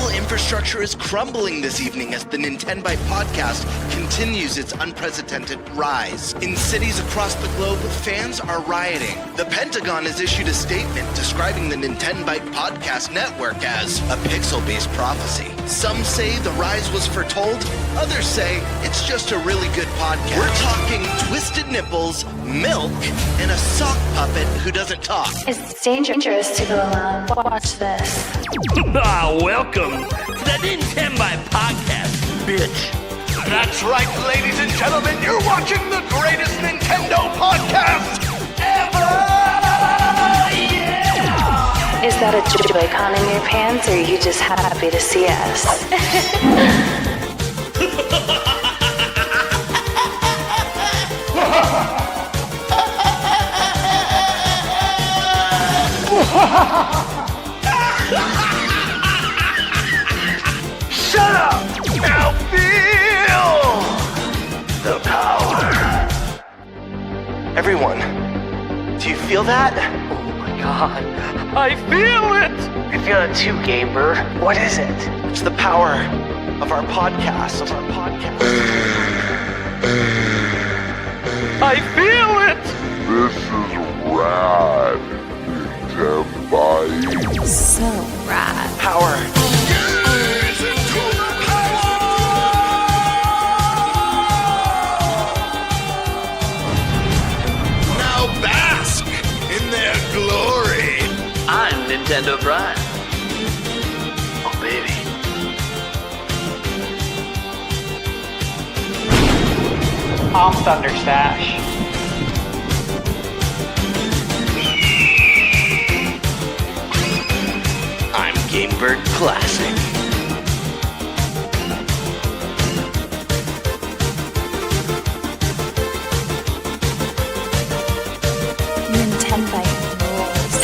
Digital infrastructure is crumbling this evening as the Nintenbyte Podcast continues its unprecedented rise. In cities across the globe, fans are rioting. The Pentagon has issued a statement describing the Nintenbyte Podcast network as a pixel-based prophecy. Some say the rise was foretold, others say it's just a really good podcast. We're talking twisted nipples, milk, and a sock puppet who doesn't talk. It's dangerous to go alone. Watch this. Welcome to the Nintenbyte Podcast, bitch. That's right, ladies and gentlemen, you're watching the greatest Nintendo podcast ever! Yeah! Is that a Joy-Con in your pants, or are you just happy to see us? Shut up! Now feel the power. Everyone, do you feel that? Oh my god, I feel it! I feel it too, Gamer. What is it? It's the power of our podcast. I feel it! This is rad, Nintenbyte. So rad. Power. Now bask in their glory. I'm Nintendo Prime. Oh baby. I'm ThunderStash. I'm Gamebird Classic. Nintenbyte rules.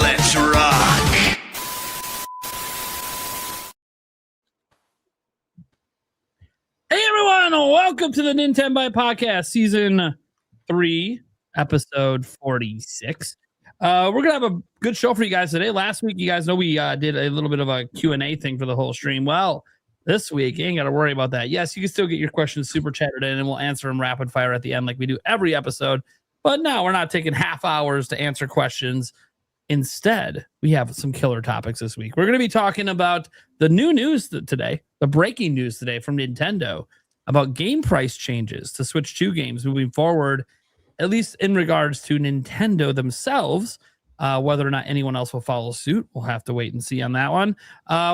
Let's rock. Hey everyone, welcome to the Nintenbyte Podcast, Season 3, Episode 46. We're going to have a good show for you guys today. Last week, you guys know we did a little bit of a Q&A thing for the whole stream. Well, this week, you ain't got to worry about that. Yes, you can still get your questions super chatted in, and we'll answer them rapid fire at the end like we do every episode. But no, we're not taking half hours to answer questions. Instead, we have some killer topics this week. We're going to be talking about the new news today, the breaking news today from Nintendo about game price changes to Switch 2 games moving forward, at least in regards to Nintendo themselves. Whether or not anyone else will follow suit, we'll have to wait and see on that one.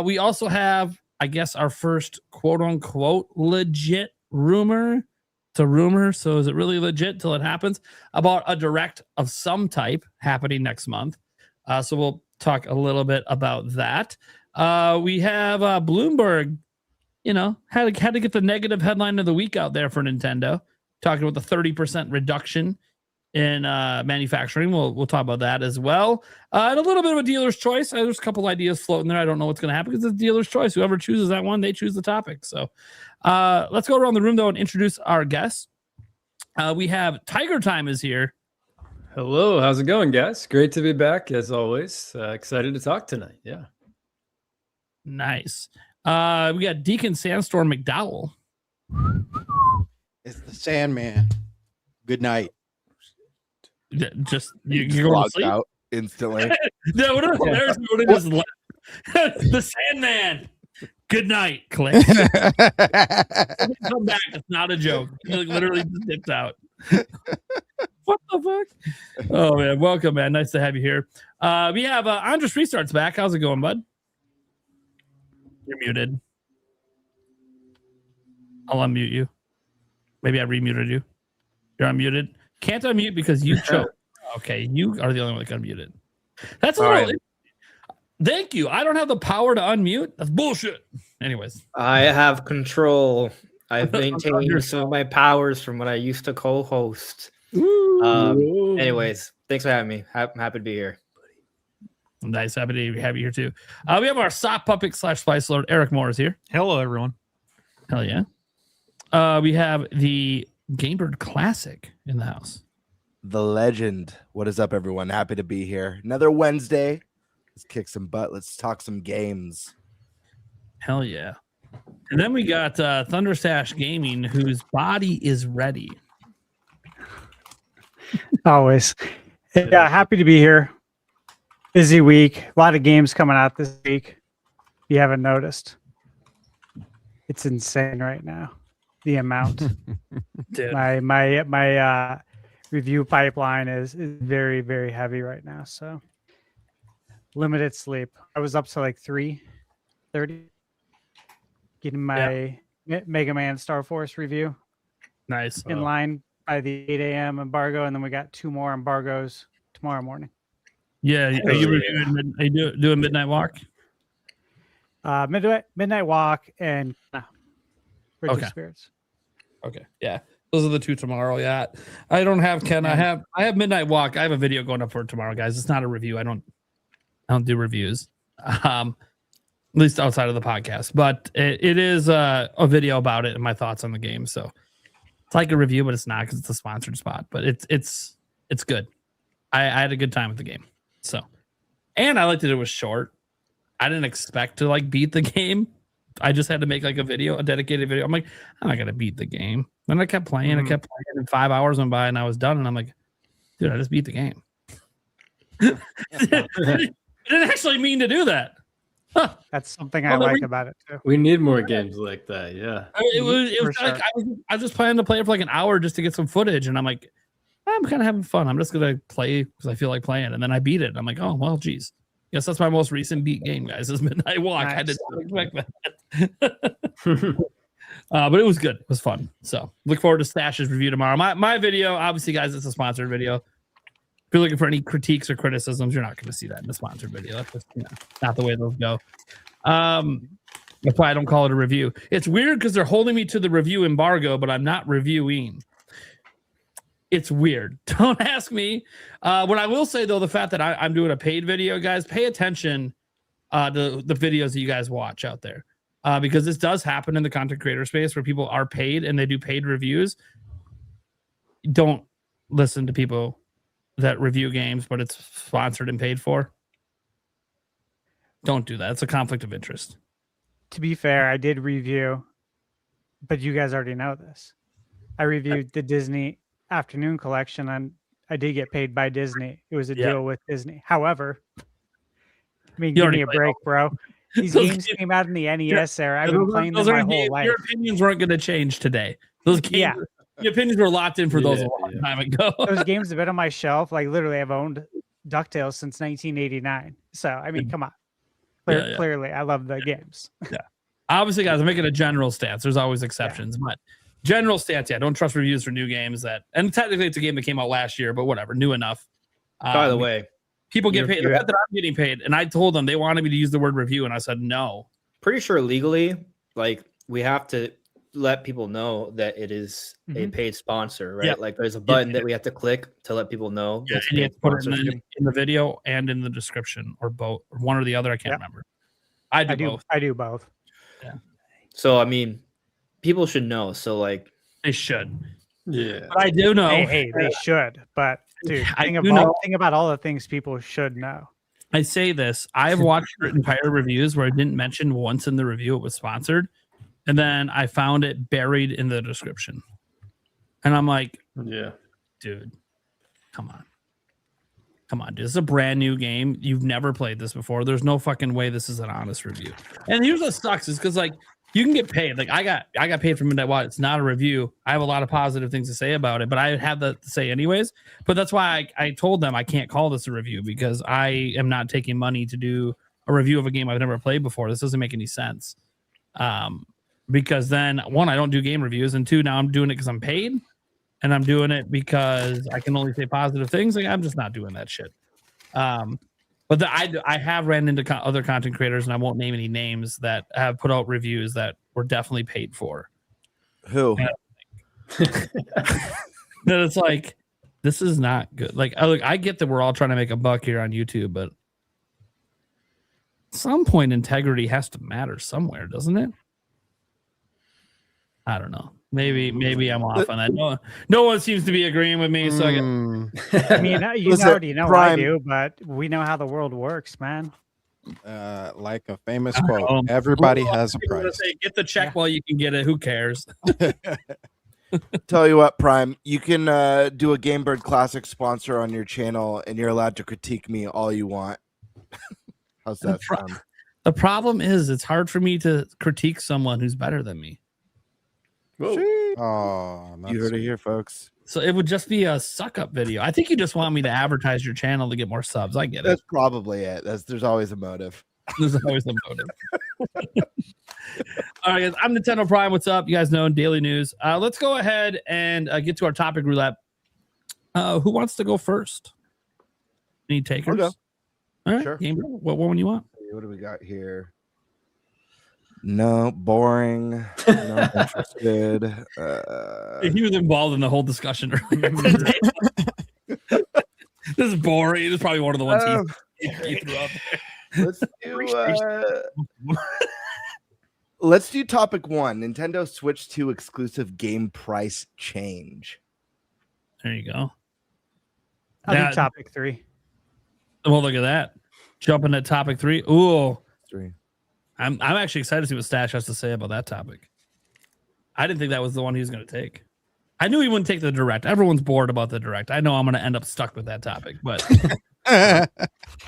We also have, I guess, our first quote-unquote legit rumor. It's a rumor, so is it really legit till it happens? About a direct of some type happening next month. So we'll talk a little bit about that. We have Bloomberg, had to get the negative headline of the week out there for Nintendo, talking about the 30% reduction in manufacturing. We'll talk about that as well. And a little bit of a dealer's choice. There's a couple ideas floating there. I don't know what's going to happen because it's a dealer's choice. Whoever chooses that one, they choose the topic. So let's go around the room, though, and introduce our guests. We have Tiger Time is here. Hello, how's it going, guys? Great to be back, as always. Excited to talk tonight. Yeah. Nice. We got Deacon Sandstorm McDowell. It's the Sandman. Good night. Just you're going to sleep out instantly. No, what if just left? The Sandman. Good night, Click. Come back. It's not a joke. He literally just dipped out. What the fuck? Oh man, welcome, man. Nice to have you here. We have Andres Restart's back. How's it going, bud? You're muted. I'll unmute you. Maybe I remuted you. You're unmuted. Can't unmute because you choked. Okay, you are the only one that got muted. That's a little. Right. Thank you. I don't have the power to unmute. That's bullshit. Anyways, I have control. I've maintained some of my powers from when I used to co-host. Anyways, thanks for having me. I'm happy to be here. Nice. Happy to have you here too. We have our sock puppet / Spice Lord, Eric Moore is here. Hello, everyone. Hell yeah. We have the Gamebird Classic in the house. The legend. What is up, everyone? Happy to be here. Another Wednesday. Let's kick some butt. Let's talk some games. Hell yeah. And then we got ThunderStash Gaming, whose body is ready. Always. Yeah, happy to be here. Busy week. A lot of games coming out this week. If you haven't noticed, it's insane right now. The amount. Dude. My review pipeline is very, very heavy right now. So limited sleep. I was up to like 3:30 getting my Mega Man Star Force review Nice. in line by the 8 a.m. embargo, and then we got 2 more embargoes tomorrow morning. Yeah. Are you reviewing? Are you doing Midnight Walk? Midnight Walk and Bridge Okay. of Spirits. Okay. Yeah. Those are the 2 tomorrow. Yeah. I don't have Ken. I have Midnight Walk. I have a video going up for it tomorrow, guys. It's not a review. I don't do reviews. At least outside of the podcast. But it is a video about it and my thoughts on the game. So it's like a review, but it's not because it's a sponsored spot. But it's good. I had a good time with the game. So, and I liked that it was short. I didn't expect to like beat the game. I just had to make like a dedicated video. I'm like, I'm not gonna beat the game. Then I kept playing, and 5 hours went by, and I was done. And I'm like, dude, I just beat the game. I didn't actually mean to do that. Huh. That's something I like about it too. We need more games like that. Yeah. It was For like sure. I was just planning to play it for like an hour just to get some footage, and I'm like, I'm kind of having fun. I'm just gonna play because I feel like playing, and then I beat it. I'm like, oh well, geez. Yes, that's my most recent beat game, guys. Is Midnight Walk. I did not expect that. But it was good. It was fun. So look forward to Stash's review tomorrow. My video, obviously, guys, it's a sponsored video. If you're looking for any critiques or criticisms, you're not going to see that in the sponsored video. That's just not the way those go. That's why I don't call it a review. It's weird because they're holding me to the review embargo, but I'm not reviewing. It's weird. Don't ask me. What I will say, though, the fact that I'm doing a paid video, guys, pay attention to the videos that you guys watch out there. Because this does happen in the content creator space where people are paid and they do paid reviews. Don't listen to people that review games, but it's sponsored and paid for. Don't do that. It's a conflict of interest. To be fair, I did review, but you guys already know this. I reviewed the Disney Afternoon Collection, and I did get paid by Disney. It was a deal with Disney. However, I mean, give me a break, bro. These games came out in the NES era. I've been playing them my whole life. Your opinions weren't going to change today. Those games, your opinions were locked in for those a long time ago. Those games have been on my shelf. Like literally, I've owned DuckTales since 1989. So I mean, come on. Clearly, I love the games. Yeah. Obviously, guys, I'm making a general stance. There's always exceptions, but general stance, don't trust reviews for new games and technically it's a game that came out last year, but whatever, new enough. By the way, people get paid. The fact that I'm getting paid, and I told them they wanted me to use the word review, and I said no. Pretty sure legally, like we have to let people know that it is a paid sponsor, right? Yep. Like there's a button that we have to click to let people know. Yeah, and you have to put it in the video and in the description, or both, or one or the other. I can't remember. I do both. I do both. Yeah. So I mean, people should know. So like they should. Yeah. But I do know. Hey, they should. But dude, think about all the things people should know. I say this. I've watched entire reviews where I didn't mention once in the review it was sponsored, and then I found it buried in the description. And I'm like, dude, come on. Come on, dude. This is a brand new game. You've never played this before. There's no fucking way this is an honest review. And here's what sucks is because like you can get paid. Like I got paid for Midnight Watch. It's not a review. I have a lot of positive things to say about it, but I have that to say anyways. But that's why I told them I can't call this a review because I am not taking money to do a review of a game I've never played before. This doesn't make any sense. Because then one, I don't do game reviews, and two, now I'm doing it because I'm paid. And I'm doing it because I can only say positive things. Like I'm just not doing that shit. But I have ran into other content creators, and I won't name any names that have put out reviews that were definitely paid for. Who? That it's like this is not good. Like I get that we're all trying to make a buck here on YouTube, but at some point integrity has to matter somewhere, doesn't it? I don't know. Maybe I'm off on that. No one seems to be agreeing with me. So I mean, you already know I do, but we know how the world works, man. Like a famous quote, everybody has a price. Say, get the check while you can get it. Who cares? Tell you what, Prime, you can do a Game Bird Classic sponsor on your channel, and you're allowed to critique me all you want. How's that sound? The problem is, it's hard for me to critique someone who's better than me. Oh, you heard it here, folks. So it would just be a suck up video. I think you just want me to advertise your channel to get more subs. I get it. That's probably it. There's always a motive. There's always a motive. All right, guys, I'm Nintendo Prime. What's up? You guys know daily news. Let's go ahead and get to our topic roulette. Who wants to go first? Any takers? I'll go. All right, Sure. Gamer, what one you want? What do we got here? No, boring. No interested. He was involved in the whole discussion earlier. This is boring. This is probably one of the ones he threw out there. Let's do topic 1. Nintendo Switch 2 exclusive game price change. There you go. I'll do topic 3. Well, look at that. Jumping at topic 3. Ooh. 3. I'm actually excited to see what Stash has to say about that topic. I didn't think that was the one he was going to take. I knew he wouldn't take the direct. Everyone's bored about the direct. I know I'm going to end up stuck with that topic, but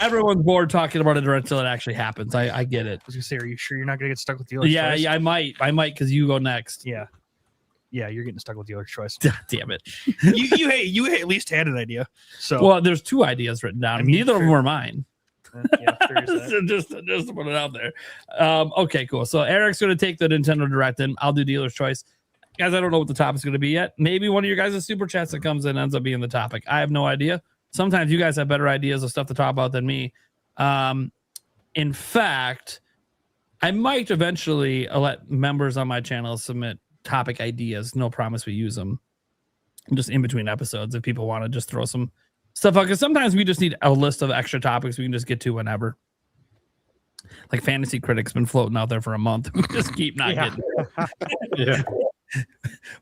everyone's bored talking about a direct until it actually happens. I get it. I was gonna say, are you sure you're not gonna get stuck with dealer's Yeah, choice? yeah, I might because you go next. Yeah, you're getting stuck with dealer's choice. Damn it. you at least had an idea. So Well, there's 2 ideas written down. I mean, Neither of them were mine. yeah, there is that. just to put it out there. Okay, cool. So Eric's going to take the Nintendo Direct, and I'll do dealer's choice. Guys, I don't know what the topic's going to be yet. Maybe one of your guys' super chats that comes in ends up being the topic. I have no idea. Sometimes you guys have better ideas of stuff to talk about than me. In fact, I might eventually let members on my channel submit topic ideas. No promise we use them. Just in between episodes if people want to just throw some stuff out. Because sometimes we just need a list of extra topics we can just get to whenever. Like Fantasy Critic's been floating out there for a month. We just keep not getting it.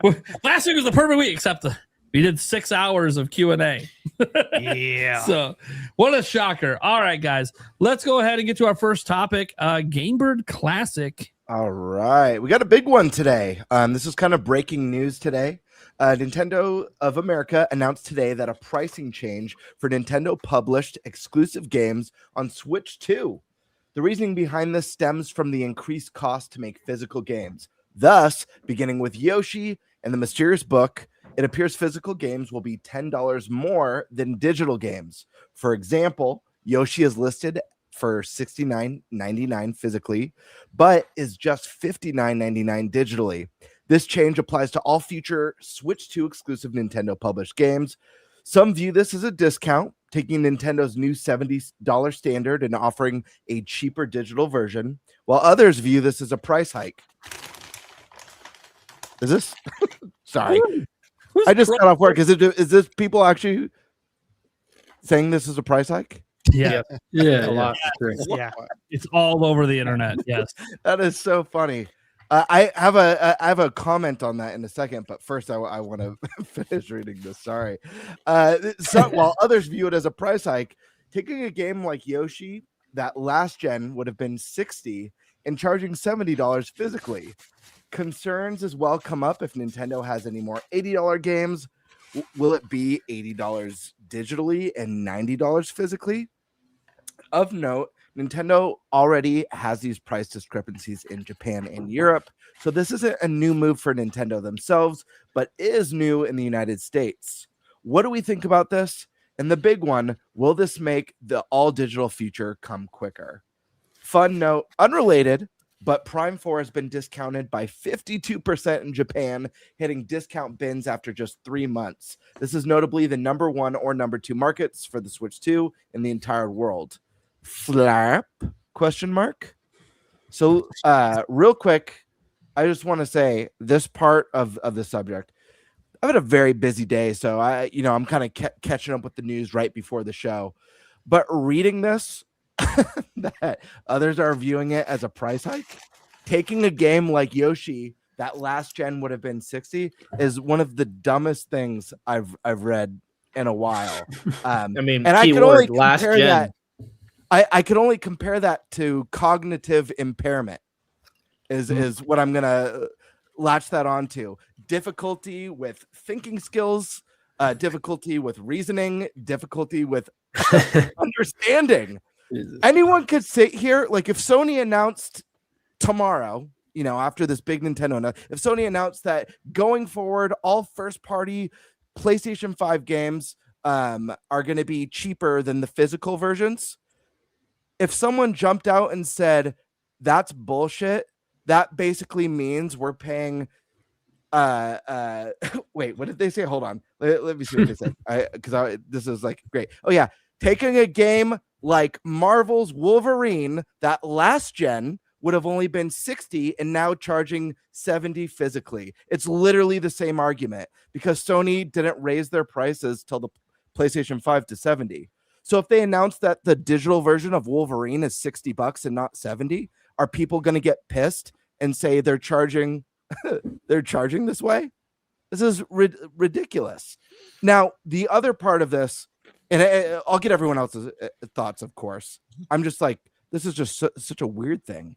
Well, last week was the perfect week, except we did 6 hours of Q&A. Yeah. So what a shocker. All right, guys, let's go ahead and get to our first topic. Game Bird Classic. All right. We got a big one today. This is kind of breaking news today. Nintendo of America announced today that a pricing change for Nintendo published exclusive games on Switch 2. The reasoning behind this stems from the increased cost to make physical games. Thus, beginning with Yoshi and the Mysterious Book, it appears physical games will be $10 more than digital games. For example, Yoshi is listed for $69.99 physically, but is just $59.99 digitally. This change applies to all future Switch 2 exclusive Nintendo published games. Some view this as a discount, taking Nintendo's new $70 standard and offering a cheaper digital version, while others view this as a price hike. Is this? Sorry. I just got off work. Is this people actually saying this is a price hike? Yeah. Yeah, A lot. Yeah. It's all over the internet. Yes. That is so funny. I have a comment on that in a second, but first I want to finish reading this. Sorry. So while others view it as a price hike, taking a game like Yoshi that last gen would have been $60 and charging $70 physically. Concerns as well come up if Nintendo has any more $80 games. Will it be $80 digitally and $90 physically? Of note, Nintendo already has these price discrepancies in Japan and Europe, so this isn't a new move for Nintendo themselves, but is new in the United States. What do we think about this? And the big one, will this make the all-digital future come quicker? Fun note, unrelated, but Prime 4 has been discounted by 52% in Japan, hitting discount bins after just 3 months. This is notably the number 1 or number 2 markets for the Switch 2 in the entire world. Flap? Question mark. So, real quick, I just want to say this part of the subject. I've had a very busy day, so I'm kind of catching up with the news right before the show. But reading this, that others are viewing it as a price hike, taking a game like Yoshi that last gen would have been $60 is one of the dumbest things I've read in a while. I mean, and I could keyword, only last compare gen. that. I could only compare that to cognitive impairment is what I'm gonna latch that onto. Difficulty with thinking skills, difficulty with reasoning, difficulty with understanding. Anyone could sit here, like if Sony announced tomorrow, after this big Nintendo, if Sony announced that going forward, all first-party PlayStation 5 games are going to be cheaper than the physical versions. If someone jumped out and said that's bullshit, that basically means we're paying wait, what did they say? Hold on. Let me see what they said. Because this is like great. Oh yeah, taking a game like Marvel's Wolverine that last gen would have only been 60 and now charging 70 physically. It's literally the same argument because Sony didn't raise their prices till the PlayStation 5 to 70. So if they announce that the digital version of Wolverine is $60 and not 70, are people going to get pissed and say they're charging this way? This is ridiculous. Now, the other part of this, and I'll get everyone else's thoughts, of course. I'm just like, this is just such a weird thing.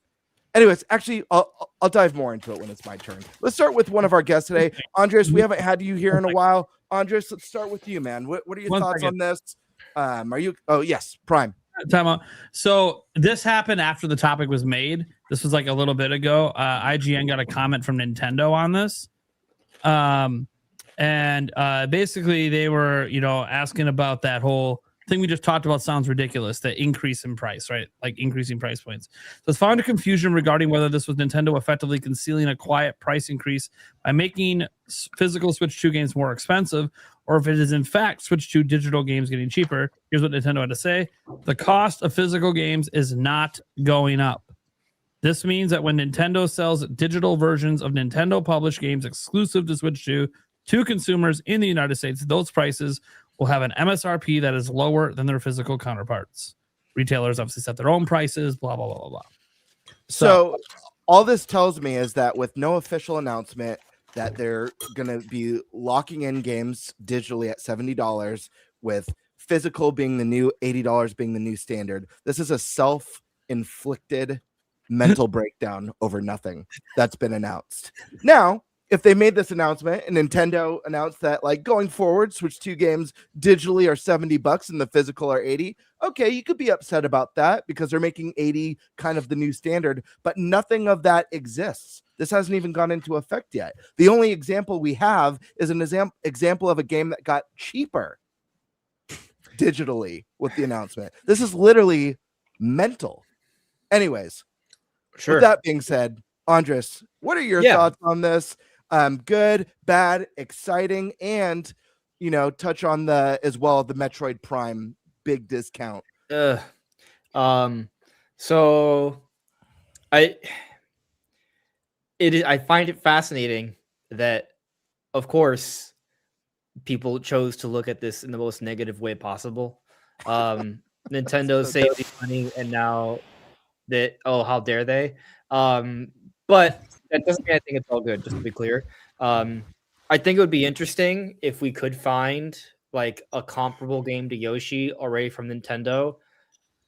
Anyways, actually, I'll dive more into it when it's my turn. Let's start with one of our guests today. Andres, we haven't had you here in a while. Andres, let's start with you, man. What are your thoughts on this? Are you? Oh, yes, Prime. Time out. So this happened after the topic was made. This was like a little bit ago. IGN got a comment from Nintendo on this. And basically they were, asking about that whole thing we just talked about. Sounds ridiculous. The increase in price, right? Like increasing price points. So it's found a confusion regarding whether this was Nintendo effectively concealing a quiet price increase by making physical Switch 2 games more expensive, or if it is in fact Switch 2 digital games getting cheaper. Here's what Nintendo had to say. The cost of physical games is not going up. This means that when Nintendo sells digital versions of Nintendo published games exclusive to Switch 2 to consumers in the United States, those prices will have an MSRP that is lower than their physical counterparts. Retailers obviously set their own prices, blah, blah, blah, blah, blah. So all this tells me is that with no official announcement that they're going to be locking in games digitally at $70, with physical being the new $80 being the new standard, this is a self-inflicted mental breakdown over nothing that's been announced. Now, if they made this announcement and Nintendo announced that, like, going forward, Switch 2 games digitally are $70 and the physical are 80, okay, you could be upset about that because they're making 80 kind of the new standard, but nothing of that exists. This hasn't even gone into effect yet. The only example we have is an example of a game that got cheaper digitally with the announcement. This is literally mental. Anyways, Sure. with that being said, Andres, what are your thoughts on this? Good, bad, exciting, and touch on the Metroid Prime big discount. So I find it fascinating that, of course, people chose to look at this in the most negative way possible. Nintendo saved money, and now that, how dare they? But that doesn't mean I think it's all good, just to be clear. I think it would be interesting if we could find like a comparable game to Yoshi already from Nintendo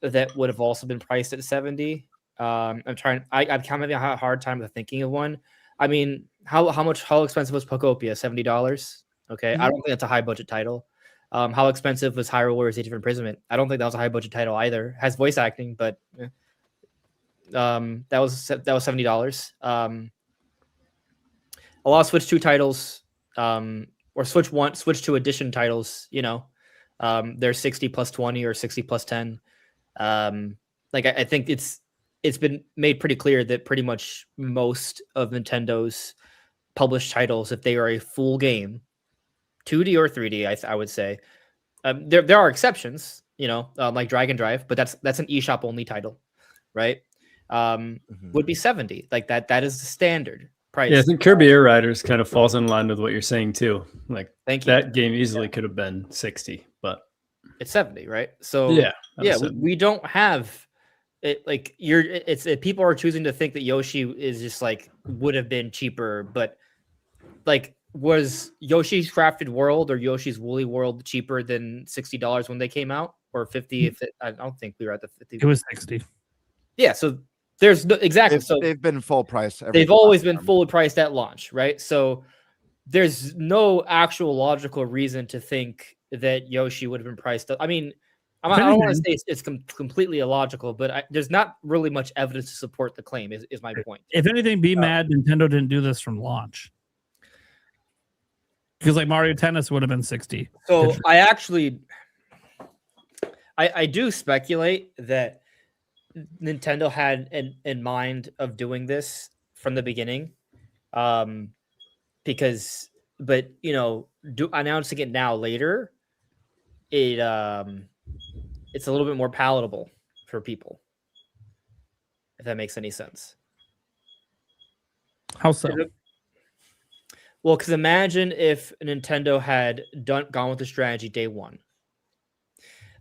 that would have also been priced at 70. I'm kind of having a hard time with thinking of one. I mean, how expensive was Pokopia? $70. Okay. I don't think that's a high budget title. How expensive was Hyrule Warriors Age of Imprisonment? I don't think that was a high budget title either. Has voice acting, but that was $70. A lot of Switch 2 titles, or Switch 2 edition titles, they're 60 plus 20 or 60 plus 10. I think it's been made pretty clear that pretty much most of Nintendo's published titles, if they are a full game, 2D or 3D, I would say, there are exceptions, like Dragon Drive, but that's an eShop only title, right? Would be 70. Like that is the standard price. Yeah, I think Kirby Air Riders kind of falls in line with what you're saying too. Like, thank you. That game easily could have been 60, but it's 70, right? So we don't have it. Like people are choosing to think that Yoshi is just like would have been cheaper, but like was Yoshi's Crafted World or Yoshi's Woolly World cheaper than $60 when they came out, or 50? I don't think we were at the 50. It was 60. Yeah, so there's no, exactly. They've been full price. They've always been fully priced at launch, right? So there's no actual logical reason to think that Yoshi would have been priced up. I mean, I don't want to say it's completely illogical, but there's not really much evidence to support the claim. Is my point. If anything, be mad Nintendo didn't do this from launch, because like Mario Tennis would have been 60. So I actually, I do speculate that Nintendo had in mind of doing this from the beginning, because, but you know, announcing it now later, it's a little bit more palatable for people, if that makes any sense. How so? Well, because imagine if Nintendo had gone with the strategy day one.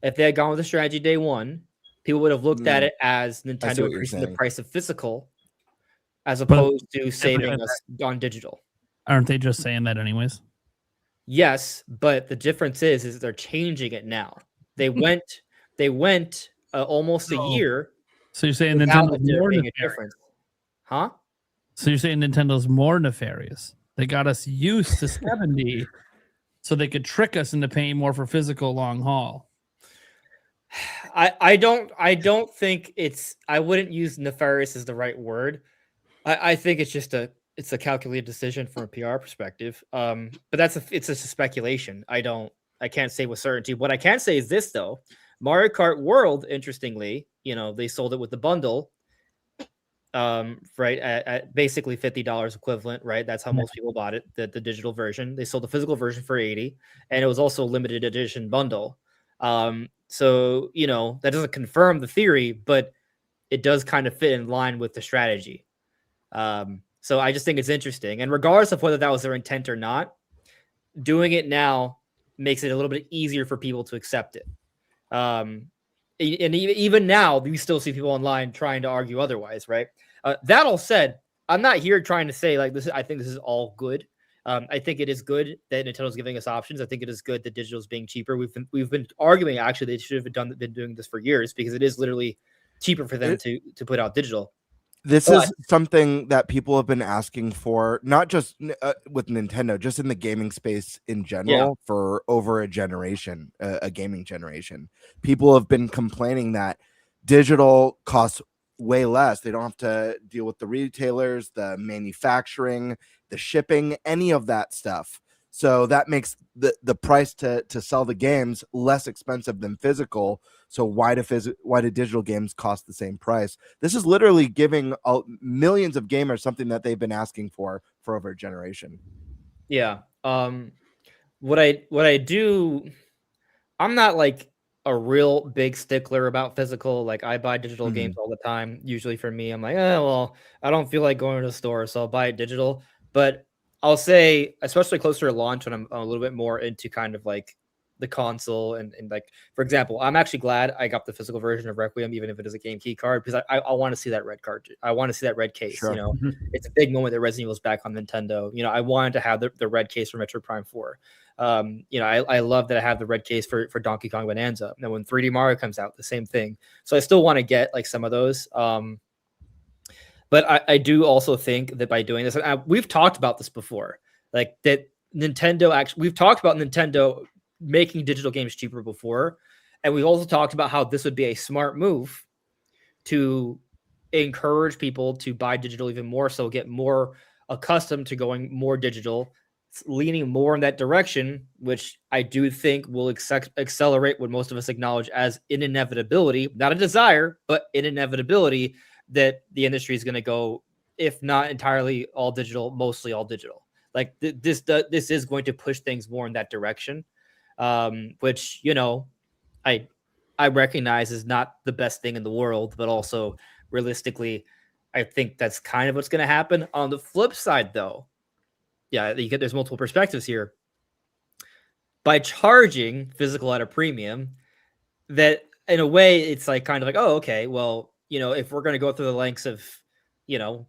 If they had gone with the strategy day one, people would have looked at it as Nintendo increasing the price of physical as opposed to saving us on digital. Aren't they just saying that anyways? Yes, but the difference is they're changing it now. They went almost a year. So you're saying Nintendo's more nefarious, huh? So you're saying Nintendo's more nefarious? They got us used to 70, so they could trick us into paying more for physical long haul. I don't think it's. I wouldn't use nefarious as the right word. I think it's just a calculated decision from a PR perspective. But it's a speculation. I can't say with certainty. What I can say is this though: Mario Kart World, interestingly, you know, they sold it with the bundle, right at basically $50 equivalent, right? That's how most people bought it. The digital version. They sold the physical version for $80, and it was also a limited edition bundle. So you know that doesn't confirm the theory, but it does kind of fit in line with the strategy. So I just think it's interesting, and regardless of whether that was their intent or not, doing it now makes it a little bit easier for people to accept it. And even now, we still see people online trying to argue otherwise, right? That all said, I'm not here trying to say like this. I think this is all good. I think it is good that Nintendo's giving us options. I think it is good that digital is being cheaper. We've been arguing actually they should have been doing this for years because it is literally cheaper for them to put out digital. This is something that people have been asking for, not just with Nintendo, just in the gaming space in general for over a generation, a gaming generation. People have been complaining that digital costs way less. They don't have to deal with the retailers, the manufacturing, the shipping, any of that stuff. So that makes the price to sell the games less expensive than physical. So why do digital games cost the same price? This is literally giving millions of gamers something that they've been asking for over a generation. Yeah. What I do, I'm not like a real big stickler about physical. Like I buy digital games all the time. Usually for me, I'm like, well, I don't feel like going to the store, so I'll buy it digital. But I'll say, especially closer to launch, when I'm a little bit more into kind of like the console and like, for example, I'm actually glad I got the physical version of Requiem, even if it is a game key card, because I want to see that red card. I want to see that red case. Sure. You know, it's a big moment that Resident Evil's back on Nintendo. You know, I wanted to have the red case for Metroid Prime 4. You know, I love that I have the red case for Donkey Kong Bonanza. And when 3D Mario comes out, the same thing. So I still want to get like some of those. But I do also think that by doing this, we've talked about this before, like that we've talked about Nintendo making digital games cheaper before. And we've also talked about how this would be a smart move to encourage people to buy digital even more, so get more accustomed to going more digital, leaning more in that direction, which I do think will accelerate what most of us acknowledge as an inevitability, not a desire, but an inevitability that the industry is going to go, if not entirely all digital, mostly all digital. Like this is going to push things more in that direction, which, you know, I recognize is not the best thing in the world, but also realistically, I think that's kind of what's going to happen. On the flip side, though, there's multiple perspectives here. By charging physical at a premium, that in a way it's like kind of like, oh, okay, well, you know, if we're going to go through the lengths of, you know,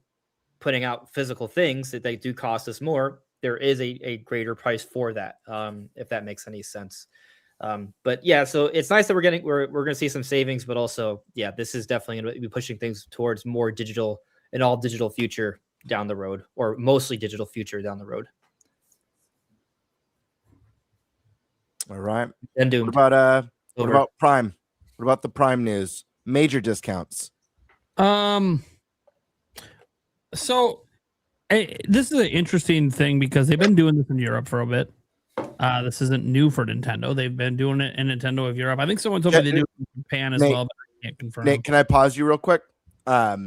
putting out physical things that they do cost us more, there is a greater price for that, if that makes any sense. But yeah, so it's nice that we're going to see some savings, but also, yeah, this is definitely going to be pushing things towards more digital, an all digital future down the road, or mostly digital future down the road. All right. And what about Prime? What about the Prime news? Major discounts. So this is an interesting thing because they've been doing this in Europe for a bit. This isn't new for Nintendo. They've been doing it in Nintendo of Europe. I think someone told me they do it in Japan as well, but I can't confirm. Nate, can I pause you real quick? Let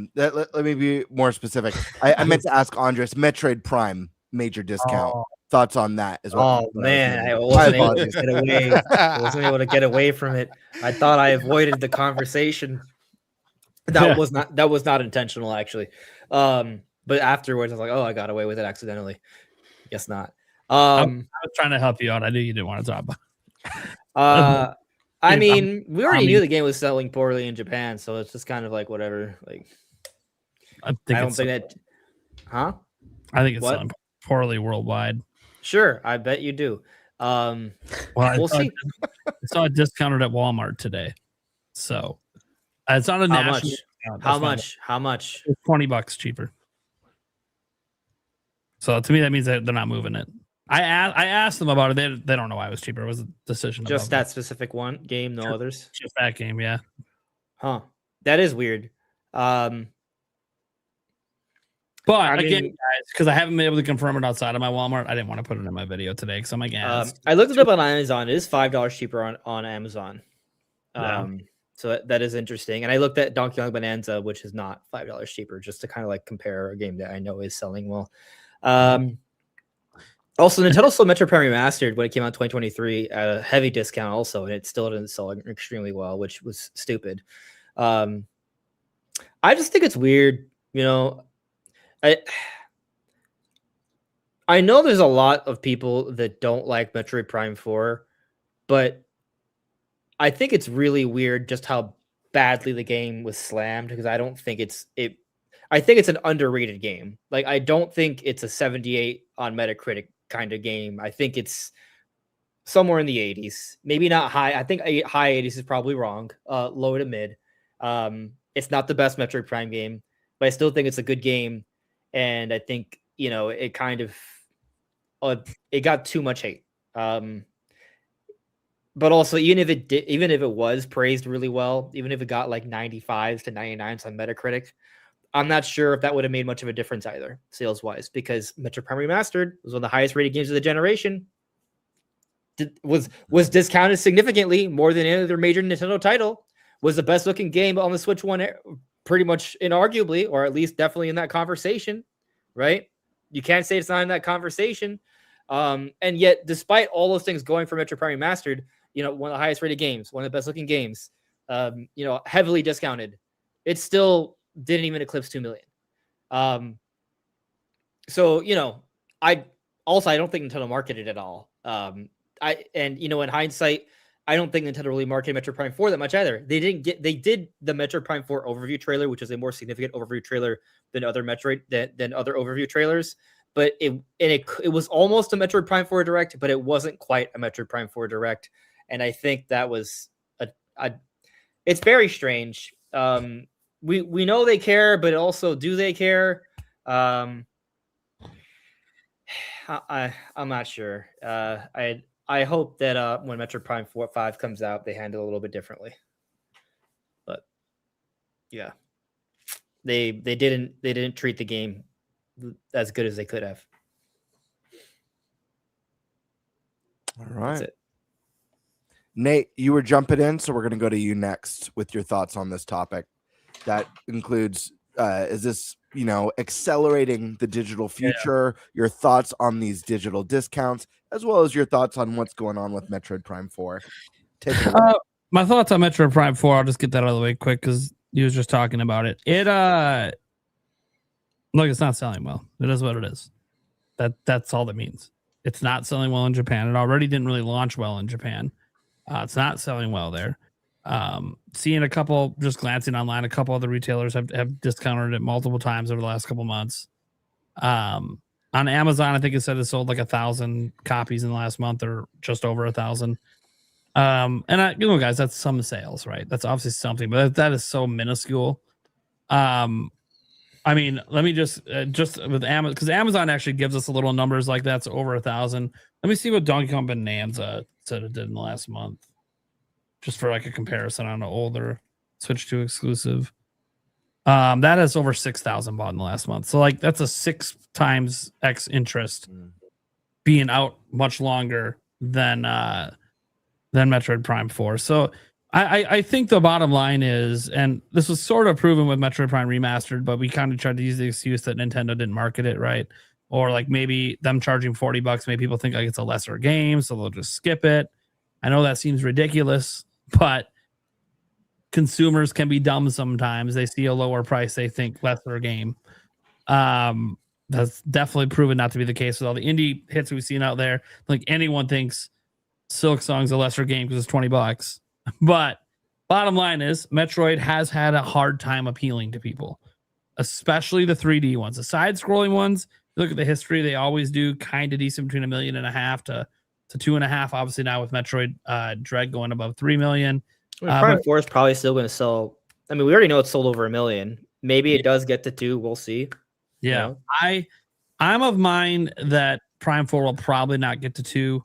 me be more specific. I meant to ask Andres, Metroid Prime major discount. Thoughts on that as well? Oh man, I wasn't able to get away. I wasn't able to get away from it. I thought I avoided the conversation. That was not intentional, actually. But afterwards, I was like, oh, I got away with it accidentally. Guess not. I was trying to help you out. I knew you didn't want to talk about. I mean, we already knew the game was selling poorly in Japan, so it's just kind of like whatever. Like, I don't think that. Huh? I think it's selling poorly worldwide. Sure, I bet you do. We'll see. I saw it discounted at Walmart today, so it's not a national. How much? It's $20 cheaper. So to me, that means that they're not moving it. I asked them about it. They don't know why it was cheaper. It was a decision. Just that specific one game, no others. Just that game, yeah. Huh? That is weird. But again, guys, because I haven't been able to confirm it outside of my Walmart, I didn't want to put it in my video today because I'm like, I looked it up on Amazon. It is $5 cheaper on Amazon. So that is interesting. And I looked at Donkey Kong Bonanza, which is not $5 cheaper, just to kind of like compare a game that I know is selling well. Also, Nintendo sold Metroid Prime Remastered when it came out in 2023 at a heavy discount also, and it still didn't sell extremely well, which was stupid. I just think it's weird, you know. I know there's a lot of people that don't like Metroid Prime 4, but I think it's really weird just how badly the game was slammed, because I don't think I think it's an underrated game. Like, I don't think it's a 78 on Metacritic kind of game. I think it's somewhere in the 80s, maybe not high. I think high 80s is probably wrong. Low to mid. It's not the best Metroid Prime game, but I still think it's a good game. And I think, you know, it kind of it got too much hate. But also, even if it was praised really well, even if it got like 95s to 99s on Metacritic, I'm not sure if that would have made much of a difference either, sales-wise, because Metroid Prime Remastered was one of the highest-rated games of the generation. Was discounted significantly more than any other major Nintendo title. Was the best-looking game on the Switch One, pretty much inarguably, or at least definitely in that conversation, right? You can't say it's not in that conversation. And yet, despite all those things going for Metroid Prime Remastered, you know, one of the highest-rated games, one of the best-looking games, you know, heavily discounted, it still didn't even eclipse 2 million. So, you know, I don't think Nintendo marketed it at all. You know, in hindsight, I don't think Nintendo really marketed Metroid Prime 4 that much either. They did the Metroid Prime 4 overview trailer, which is a more significant overview trailer than other Metroid than other overview trailers. But it was almost a Metroid Prime 4 Direct, but it wasn't quite a Metroid Prime 4 Direct. And I think that was it's very strange. We know they care, but also, do they care? I'm not sure. I hope that when Metroid Prime 5 comes out, they handle it a little bit differently. But yeah, they didn't treat the game as good as they could have. All right. Nate, you were jumping in, so we're going to go to you next with your thoughts on this topic. That includes, is this, you know, accelerating the digital future, your thoughts on these digital discounts, as well as your thoughts on what's going on with Metroid Prime 4. Take it away. My thoughts on Metroid Prime 4, I'll just get that out of the way quick because you was just talking about it. Look, it's not selling well. It is what it is. That's all that means. It's not selling well in Japan. It already didn't really launch well in Japan. It's not selling well there. Seeing just glancing online, a couple other retailers have discounted it multiple times over the last couple months. I'm On Amazon, I think it said it sold like 1,000 copies in the last month, or just over 1,000. Guys, that's some sales, right? That's obviously something, but that is so minuscule. Let me just with Amazon, because Amazon actually gives us a little numbers like that's over 1,000. Let me see what Donkey Kong Bonanza said it did in the last month, just for like a comparison on an older Switch 2 exclusive. That has over 6,000 bought in the last month. So like that's a 6 times X interest being out much longer than Metroid Prime 4. So I think the bottom line is, and this was sort of proven with Metroid Prime Remastered, but we kind of tried to use the excuse that Nintendo didn't market it right. Or like maybe them charging $40 made people think like it's a lesser game, so they'll just skip it. I know that seems ridiculous, but consumers can be dumb sometimes. They see a lower price, they think lesser game. That's definitely proven not to be the case with all the indie hits we've seen out there. Like anyone thinks Silk Song's a lesser game because it's $20. But bottom line is Metroid has had a hard time appealing to people, especially the 3D ones. The side-scrolling ones, look at the history, they always do kind of decent, between $1.5 million to 2.5. Obviously now with Metroid Dread going above 3 million. Prime 4 is probably still going to sell. I mean, we already know it's sold over 1 million. Maybe it does get to 2. We'll see. Yeah. You know? I'm of mind that Prime 4 will probably not get to 2.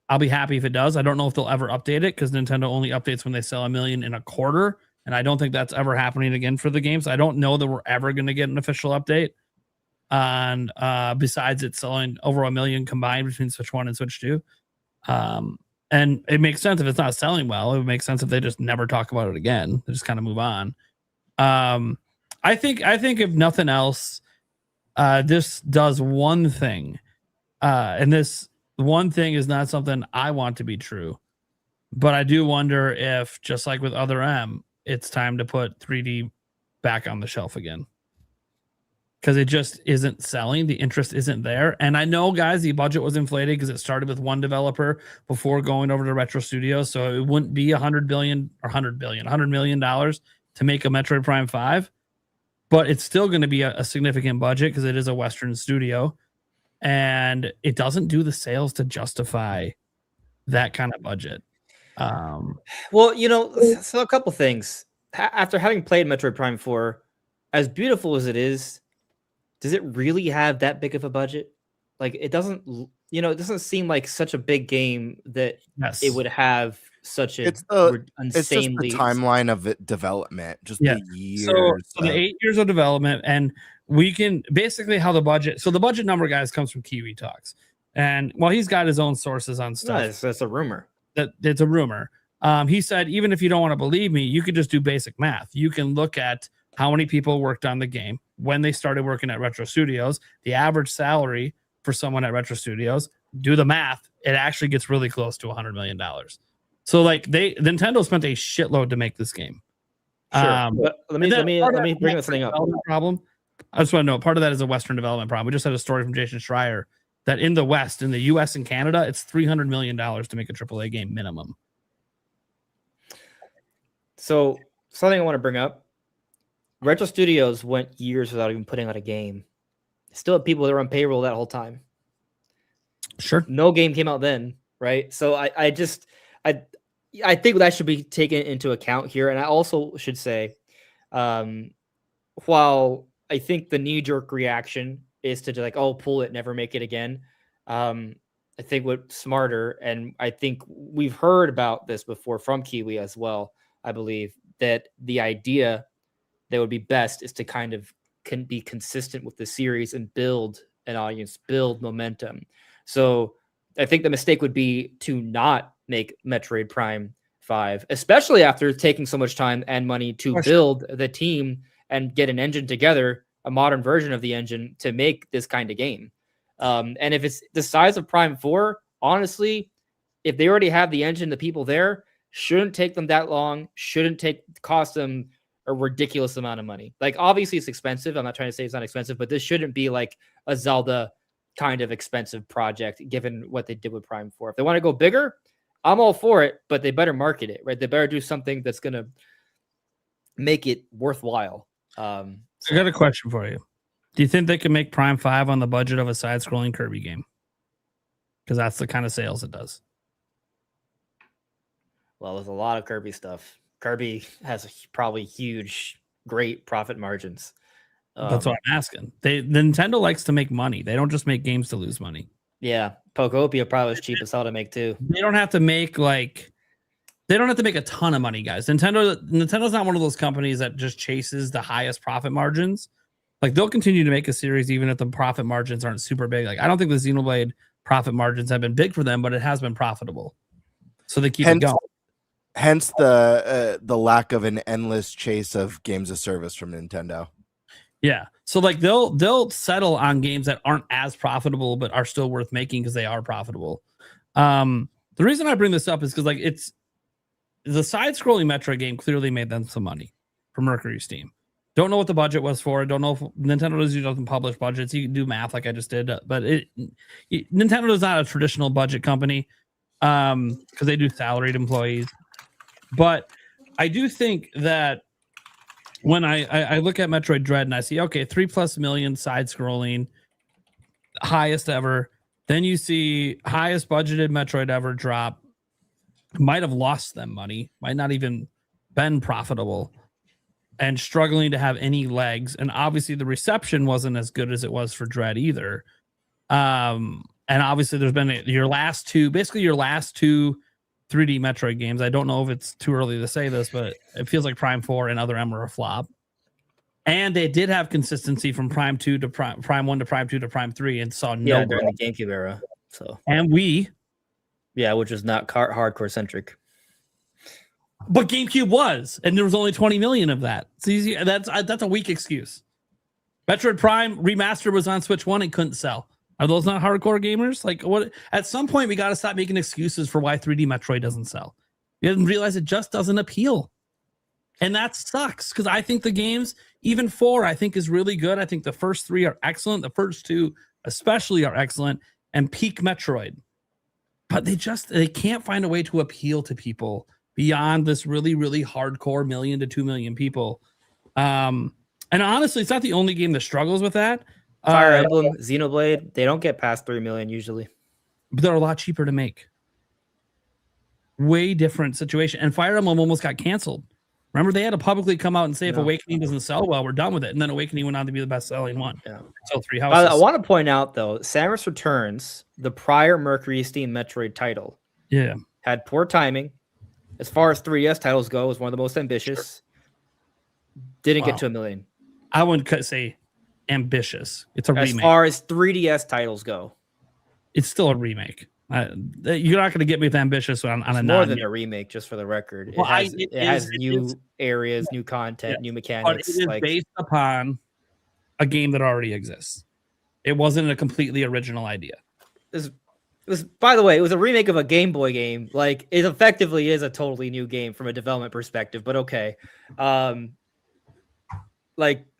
I'll be happy if it does. I don't know if they'll ever update it, because Nintendo only updates when they sell 1 million in a quarter. And I don't think that's ever happening again for the games. I don't know that we're ever going to get an official update on, besides it selling over 1 million combined between Switch 1 and Switch 2. And it makes sense if it's not selling well. It would make sense if they just never talk about it again. They just kind of move on. I think if nothing else, this does one thing. And this one thing is not something I want to be true. But I do wonder if, just like with Other M, it's time to put 3D back on the shelf again. Because it just isn't selling. The interest isn't there. And I know, guys, the budget was inflated because it started with one developer before going over to Retro Studios. So it wouldn't be $100 million to make a Metroid Prime 5. But it's still going to be a significant budget because it is a Western studio. And it doesn't do the sales to justify that kind of budget. Well, so a couple things. After having played Metroid Prime 4, as beautiful as it is, does it really have that big of a budget? Like, it doesn't, it doesn't seem like such a big game that it would have such a insanely... It's just the timeline of it development, just the years. So the 8 years of development, and we can basically how the budget. So the budget number, guys, comes from Kiwi Talks, and he's got his own sources on stuff. That's a rumor. It's a rumor. He said, even if you don't want to believe me, you could just do basic math. You can look at how many people worked on the game when they started working at Retro Studios, the average salary for someone at Retro Studios. Do the math; it actually gets really close to $100 million. So, like, Nintendo spent a shitload to make this game. Sure. But let me bring this thing up. Problem. I just want to know, part of that is a Western development problem. We just had a story from Jason Schreier that in the West, in the US and Canada, it's $300 million to make a AAA game minimum. So something I want to bring up, Retro Studios went years without even putting out a game. Still had people that were on payroll that whole time. Sure. No game came out then, right? So I think that should be taken into account here. And I also should say, while I think the knee-jerk reaction is to like, oh, pull it, never make it again. I think what's smarter, and I think we've heard about this before from Kiwi as well, I believe, that the idea that would be best is to kind of be consistent with the series and build an audience, build momentum. So I think the mistake would be to not make Metroid Prime 5, especially after taking so much time and money to build the team and get an engine together, a modern version of the engine to make this kind of game. And if it's the size of Prime 4, honestly, if they already have the engine, the people there, shouldn't take them that long, cost them a ridiculous amount of money. Like, obviously it's expensive. I'm not trying to say it's not expensive, but this shouldn't be like a Zelda kind of expensive project, given what they did with Prime 4. If they want to go bigger, I'm all for it, but they better market it, right? They better do something that's going to make it worthwhile. I got a question for you. Do you think they can make Prime 5 on the budget of a side-scrolling Kirby game? Because that's the kind of sales it does. Well, there's a lot of Kirby stuff. Kirby has probably huge, great profit margins. That's what I'm asking. Nintendo likes to make money. They don't just make games to lose money. Yeah, Pokopia probably is cheap as hell to make too. They don't have to make a ton of money, guys. Nintendo's not one of those companies that just chases the highest profit margins. Like they'll continue to make a series even if the profit margins aren't super big. Like I don't think the Xenoblade profit margins have been big for them, but it has been profitable. So they keep it going. Hence the lack of an endless chase of games of service from Nintendo. Yeah. So like they'll settle on games that aren't as profitable but are still worth making because they are profitable. The reason I bring this up is because like it's the side-scrolling Metroid game clearly made them some money for Mercury Steam. Don't know what the budget was for it. Don't know if Nintendo doesn't publish budgets. You can do math like I just did, but Nintendo is not a traditional budget company because they do salaried employees. But I do think that when I look at Metroid Dread and I see, okay, 3+ million side-scrolling, highest ever. Then you see highest budgeted Metroid ever drop. Might have lost them money. Might not even been profitable. And struggling to have any legs. And obviously the reception wasn't as good as it was for Dread either. And obviously there's been your last two 3D Metroid games. I don't know if it's too early to say this, but it feels like Prime 4 and Other M were a flop. And they did have consistency from Prime 2 to Prime 1 to Prime 2 to Prime 3 and saw no during the GameCube era. So which is not hardcore centric. But GameCube was, and there was only 20 million of that. It's easy. That's a weak excuse. Metroid Prime Remaster was on Switch 1 and couldn't sell. Are those not hardcore gamers? Like what? At some point, we got to stop making excuses for why 3D Metroid doesn't sell. You didn't realize it just doesn't appeal. And that sucks because I think the games, even 4, I think is really good. I think the first 3 are excellent. The first 2 especially are excellent and peak Metroid. But they can't find a way to appeal to people beyond this really, really hardcore 1 million to 2 million people. And honestly, it's not the only game that struggles with that. Fire Emblem, Xenoblade, they don't get past 3 million usually. But they're a lot cheaper to make. Way different situation. And Fire Emblem almost got canceled. Remember, they had to publicly come out and say if Awakening doesn't sell well, we're done with it. And then Awakening went on to be the best-selling one. Yeah. So 3 houses. I want to point out, though, Samus Returns, the prior Mercury Steam Metroid title, had poor timing. As far as 3DS titles go, it was one of the most ambitious. Didn't get to 1 million. I wouldn't say ambitious. It's a remake. As far as 3DS titles go, it's still a remake. You're not going to get me with ambitious on a more than a remake, just for the record. Well, it has new areas, new content, new mechanics. But it is based upon a game that already exists. It wasn't a completely original idea. It was, by the way, it was a remake of a Game Boy game. Like, it effectively is a totally new game from a development perspective, but okay. All right. Like,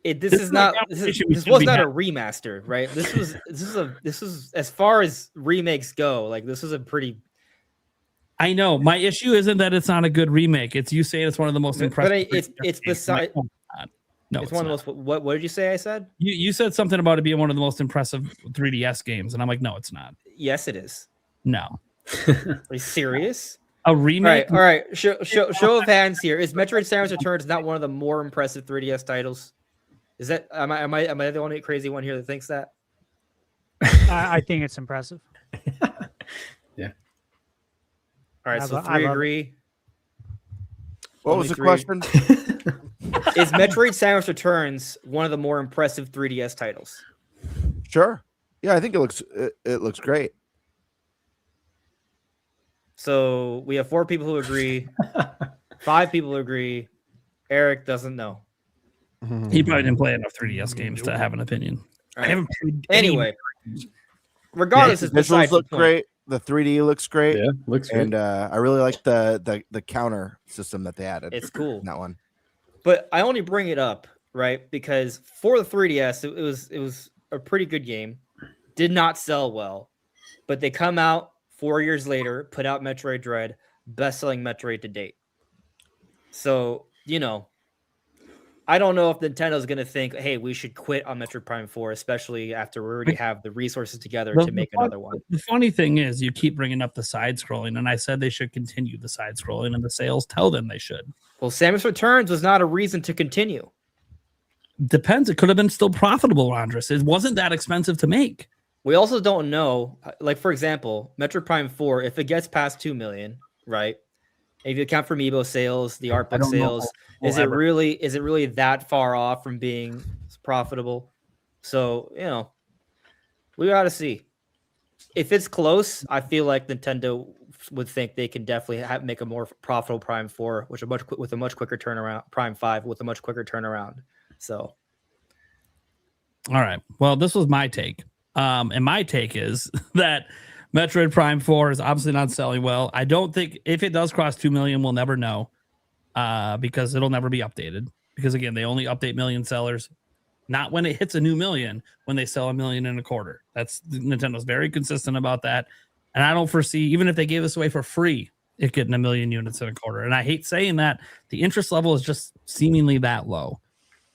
this was not a remaster, right? This was as far as remakes go, like this was a pretty. I know my issue isn't that it's not a good remake. It's you saying it's one of the most impressive. But it's beside. No, it's one of the most. What did you say? I said you said something about it being one of the most impressive 3DS games, and I'm like, no, it's not. Yes, it is. No. Are you serious? A remake. All right. Show of hands here. Is Metroid: Samus Returns not one of the more impressive 3DS titles? Is that am I the only crazy one here that thinks that? I think it's impressive. Yeah. All right, so 3 agree. What was the question? Is Metroid: Samus Returns one of the more impressive 3DS titles? Sure. Yeah, I think it looks great. So we have 4 people who agree, 5 people who agree. Eric doesn't know. He probably didn't play enough 3DS games to have an opinion. Right. I haven't played anyway. Regardless, the visuals look great. The 3D looks great. Yeah, looks great. And I really like the counter system that they added. It's cool. In that one. But I only bring it up, right? Because for the 3DS, it was a pretty good game. Did not sell well. But they come out 4 years later, put out Metroid Dread, best-selling Metroid to date. So, I don't know if Nintendo's going to think, hey, we should quit on Metroid Prime 4, especially after we already have the resources together to make another one. The funny thing is, you keep bringing up the side scrolling, and I said they should continue the side scrolling, and the sales tell them they should. Well, Samus Returns was not a reason to continue. Depends. It could have been still profitable, Andres. It wasn't that expensive to make. We also don't know, like, for example, Metroid Prime 4, if it gets past 2 million, right? If you account for Amiibo sales, the art book sales, is it really that far off from being profitable? So, we got to see. If it's close, I feel like Nintendo would think they can definitely make a more profitable Prime 4, with a much quicker turnaround. Prime 5 with a much quicker turnaround. So, all right. Well, this was my take. And my take is that Metroid Prime 4 is obviously not selling well. I don't think if it does cross 2 million, we'll never know because it'll never be updated. Because, again, they only update million sellers, not when it hits a new million, when they sell 1.25 million. That's Nintendo's very consistent about that. And I don't foresee, even if they gave this away for free, it getting 1 million units in a quarter. And I hate saying that. The interest level is just seemingly that low.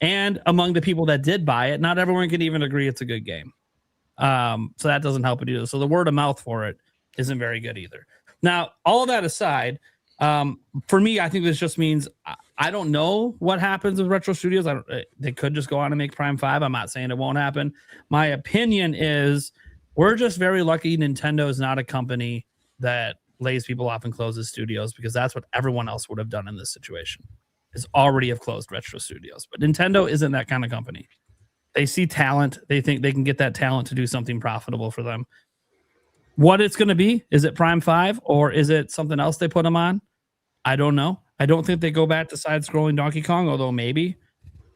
And among the people that did buy it, not everyone can even agree it's a good game. So that doesn't help it either. So the word of mouth for it isn't very good either. Now, all of that aside, for me, I think this just means I don't know what happens with Retro Studios. They could just go on and make Prime 5. I'm not saying it won't happen. My opinion is we're just very lucky Nintendo is not a company that lays people off and closes studios, because that's what everyone else would have done in this situation, is already have closed Retro Studios. But Nintendo isn't that kind of company. They see talent. They think they can get that talent to do something profitable for them. What it's going to be, is it Prime 5 or is it something else they put them on? I don't know. I don't think they go back to side-scrolling Donkey Kong, although maybe.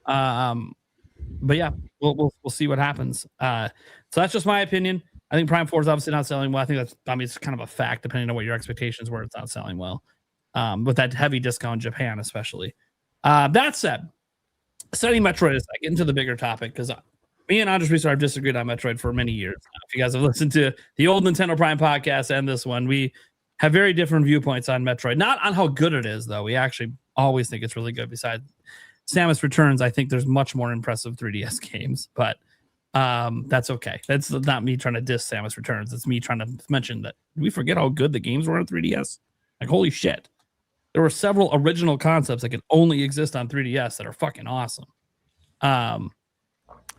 But yeah, we'll see what happens. So that's just my opinion. I think Prime 4 is obviously not selling well. I think it's kind of a fact, depending on what your expectations were. It's not selling well. With that heavy discount in Japan, especially. That said, setting Metroid aside, get into the bigger topic, because me and Andres Reeser have disagreed on Metroid for many years now. If you guys have listened to the old Nintendo Prime podcast and this one, we have very different viewpoints on Metroid. Not on how good it is, though. We actually always think it's really good. Besides Samus Returns, I think there's much more impressive 3DS games, but that's okay. That's not me trying to diss Samus Returns. It's me trying to mention that we forget how good the games were on 3DS. Like, holy shit. There were several original concepts that could only exist on 3DS that are fucking awesome.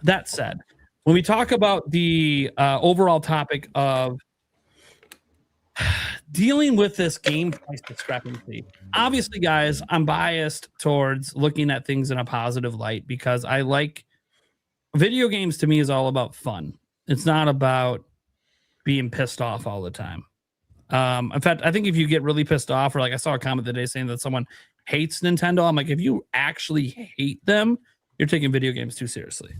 That said, when we talk about the overall topic of dealing with this game price discrepancy, obviously, guys, I'm biased towards looking at things in a positive light, because I like video games. To me, is all about fun. It's not about being pissed off all the time. In fact, I think if you get really pissed off, or like I saw a comment today saying that someone hates Nintendo, I'm like, if you actually hate them, you're taking video games too seriously.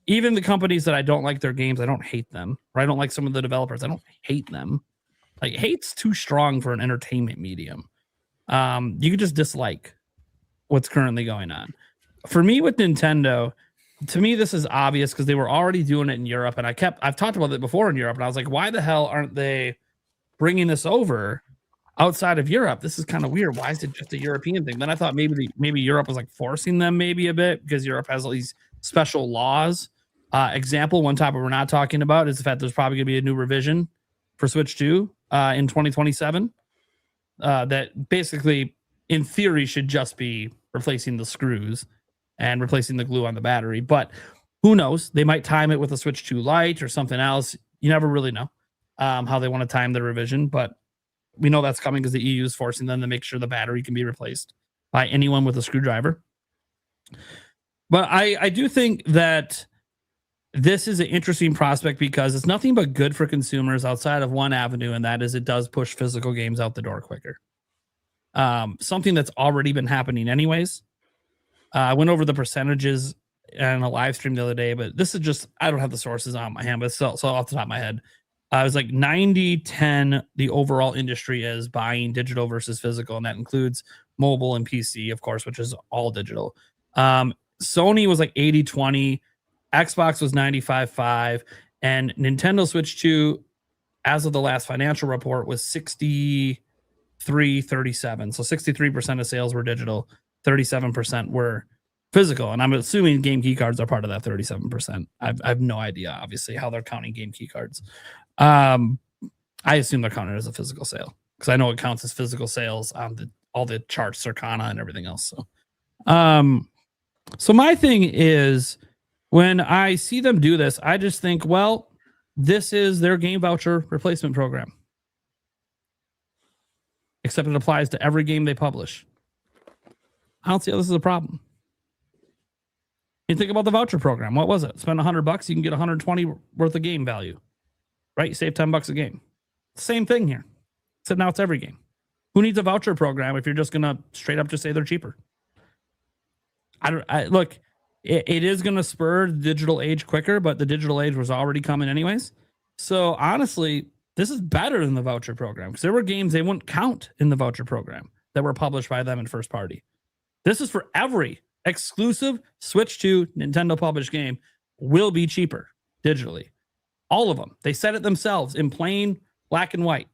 Even the companies that I don't like their games, I don't hate them. Or I don't like some of the developers, I don't hate them. Like, hate's too strong for an entertainment medium. You can just dislike what's currently going on. For me with Nintendo, to me, this is obvious because they were already doing it in Europe. And I've talked about it before in Europe. And I was like, why the hell aren't they bringing this over outside of Europe? This is kind of weird. Why is it just a European thing? Then I thought maybe Europe was like forcing them maybe a bit, because Europe has all these special laws. Example, one topic we're not talking about is the fact there's probably going to be a new revision for Switch 2 in 2027 that basically, in theory, should just be replacing the screws and replacing the glue on the battery. But who knows? They might time it with a Switch 2 Lite or something else. You never really know how they want to time the revision, but we know that's coming because the EU is forcing them to make sure the battery can be replaced by anyone with a screwdriver. But I do think that this is an interesting prospect, because it's nothing but good for consumers outside of one avenue, and that is it does push physical games out the door quicker. Something that's already been happening anyways. I went over the percentages in a live stream the other day, but this is just, I don't have the sources on my hand, but so off the top of my head, it was like 90-10, the overall industry is buying digital versus physical, and that includes mobile and PC, of course, which is all digital. Sony was like 80-20, Xbox was 95-5, and Nintendo Switch 2, as of the last financial report, was 63-37. So 63% of sales were digital, 37% were physical, and I'm assuming game key cards are part of that 37%. I have no idea, obviously, how they're counting game key cards. I assume they're counted as a physical sale because I know it counts as physical sales on all the charts, Circana, and everything else. So my thing is, when I see them do this, I just think, well, this is their game voucher replacement program, except it applies to every game they publish. I don't see how this is a problem. You think about the voucher program. What was it? Spend $100, you can get 120 worth of game value, right? You save $10 a game. Same thing here. Except now it's every game. Who needs a voucher program if you're just gonna straight up just say they're cheaper? Look, it is gonna spur the digital age quicker, but the digital age was already coming anyways. So honestly, this is better than the voucher program because there were games they wouldn't count in the voucher program that were published by them in first party. This is for every exclusive Switch 2 Nintendo published game will be cheaper digitally. All of them. They said it themselves in plain black and white.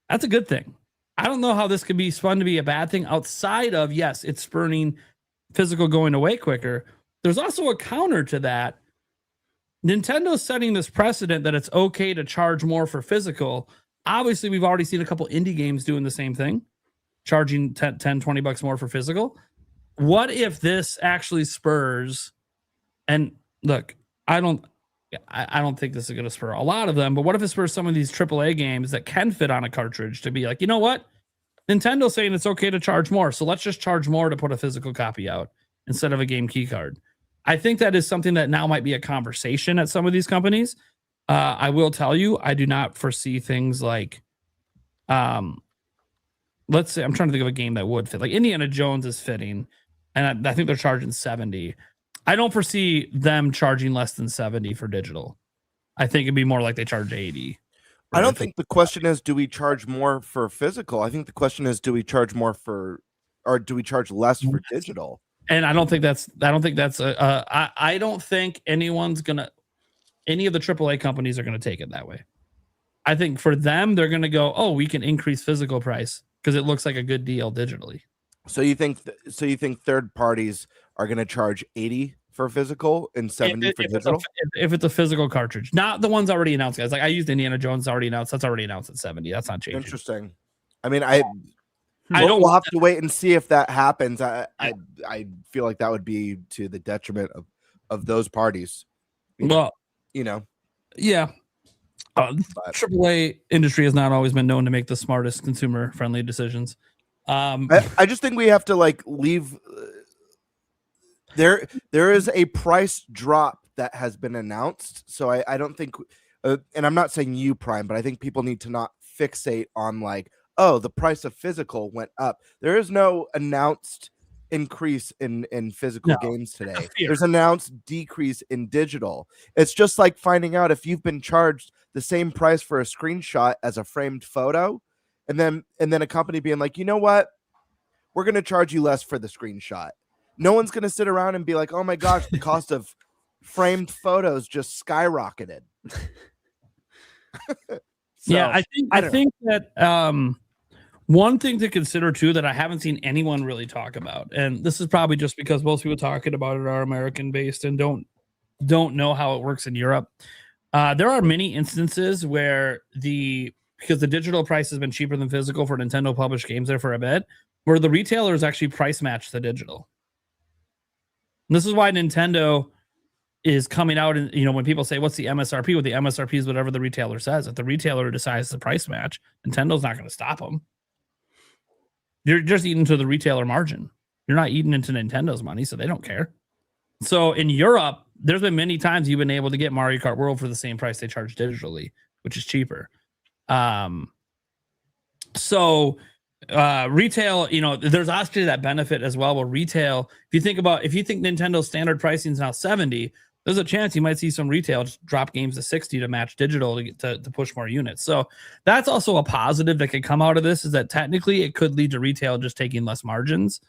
That's a good thing. I don't know how this could be spun to be a bad thing outside of, yes, it's spurning physical going away quicker. There's also a counter to that. Nintendo's setting this precedent that it's okay to charge more for physical. Obviously, we've already seen a couple indie games doing the same thing, charging $10-$20 more for physical. What if this actually spurs, and look, I don't think this is going to spur a lot of them, but what if it spurs some of these AAA games that can fit on a cartridge to be like, you know what? Nintendo's saying it's okay to charge more, so let's just charge more to put a physical copy out instead of a game key card. I think that is something that now might be a conversation at some of these companies. I will tell you, I do not foresee things like, let's say, I'm trying to think of a game that would fit. Like Indiana Jones is fitting, and I think they're charging $70. I don't foresee them charging less than $70 for digital. I think it'd be more like they charge $80. I don't think the question is, do we charge more for physical? I think the question is, do we charge more for, or do we charge less for digital? And I don't think that's I don't think any of the AAA companies are going to take it that way. I think for them, they're going to go, oh, we can increase physical price because it looks like a good deal digitally. So you think third parties are going to charge $80 for physical and $70 for digital? If it's a physical cartridge, not the ones already announced, guys. Like I used Indiana Jones already announced. That's already announced at $70. That's not changing. Interesting. I mean, we'll have to wait and see if that happens. I feel like that would be to the detriment of those parties. Well, yeah. AAA industry has not always been known to make the smartest consumer friendly decisions. I just think we have to leave. There is a price drop that has been announced, so I don't think, and I'm not saying you, Prime, but I think people need to not fixate on the price of physical went up. There is no announced increase in physical games today. There's announced decrease in digital. It's just like finding out if you've been charged the same price for a screenshot as a framed photo, and then a company being like, you know what, we're going to charge you less for the screenshot. No one's going to sit around and be like, oh my gosh, the cost of framed photos just skyrocketed. I think that one thing to consider too that I haven't seen anyone really talk about, and this is probably just because most people talking about it are American based and don't know how it works in Europe. There are many instances where because the digital price has been cheaper than physical for Nintendo published games there for a bit, where the retailers actually price match the digital. And this is why Nintendo is coming out, and when people say what's the MSRP, well, the MSRP is whatever the retailer says. If the retailer decides to price match, Nintendo's not going to stop them. You're just eating to the retailer margin. You're not eating into Nintendo's money, so they don't care. So in Europe, there's been many times you've been able to get Mario Kart World for the same price they charge digitally, which is cheaper. Retail, there's actually that benefit as well. Where retail, if you think Nintendo's standard pricing is now $70, there's a chance you might see some retail just drop games to $60 to match digital to push more units. So that's also a positive that could come out of this, is that technically it could lead to retail just taking less margins.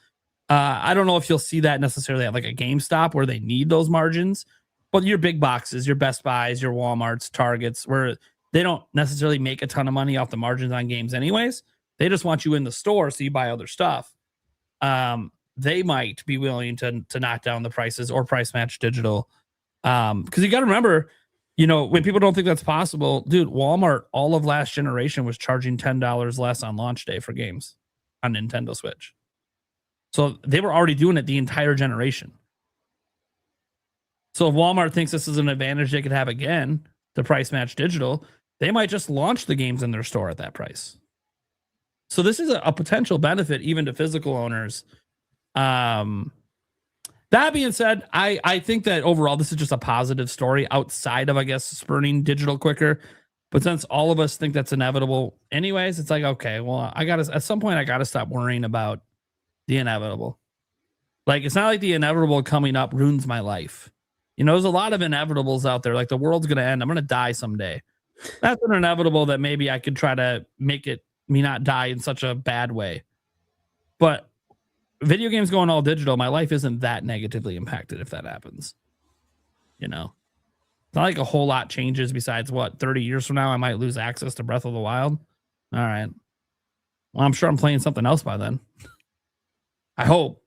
I don't know if you'll see that necessarily at like a GameStop where they need those margins, but your big boxes, your Best Buys, your Walmarts, Targets, where they don't necessarily make a ton of money off the margins on games anyways. They just want you in the store so you buy other stuff. they might be willing to knock down the prices or price match digital. Because you got to remember, when people don't think that's possible, dude, Walmart all of last generation was charging $10 less on launch day for games on Nintendo Switch. So they were already doing it the entire generation. So if Walmart thinks this is an advantage they could have again to price match digital, they might just launch the games in their store at that price. So this is a potential benefit even to physical owners. That being said, I think that overall this is just a positive story outside of, I guess, spurning digital quicker. But since all of us think that's inevitable anyways, it's like, okay, well, at some point I gotta stop worrying about the inevitable. Like, it's not like the inevitable coming up ruins my life. There's a lot of inevitables out there. Like, the world's gonna end. I'm gonna die someday. That's an inevitable that maybe I could try to make it me not die in such a bad way. But video games going all digital, my life isn't that negatively impacted if that happens. It's not like a whole lot changes besides 30 years from now I might lose access to Breath of the Wild. All right. Well, I'm sure I'm playing something else by then. I hope.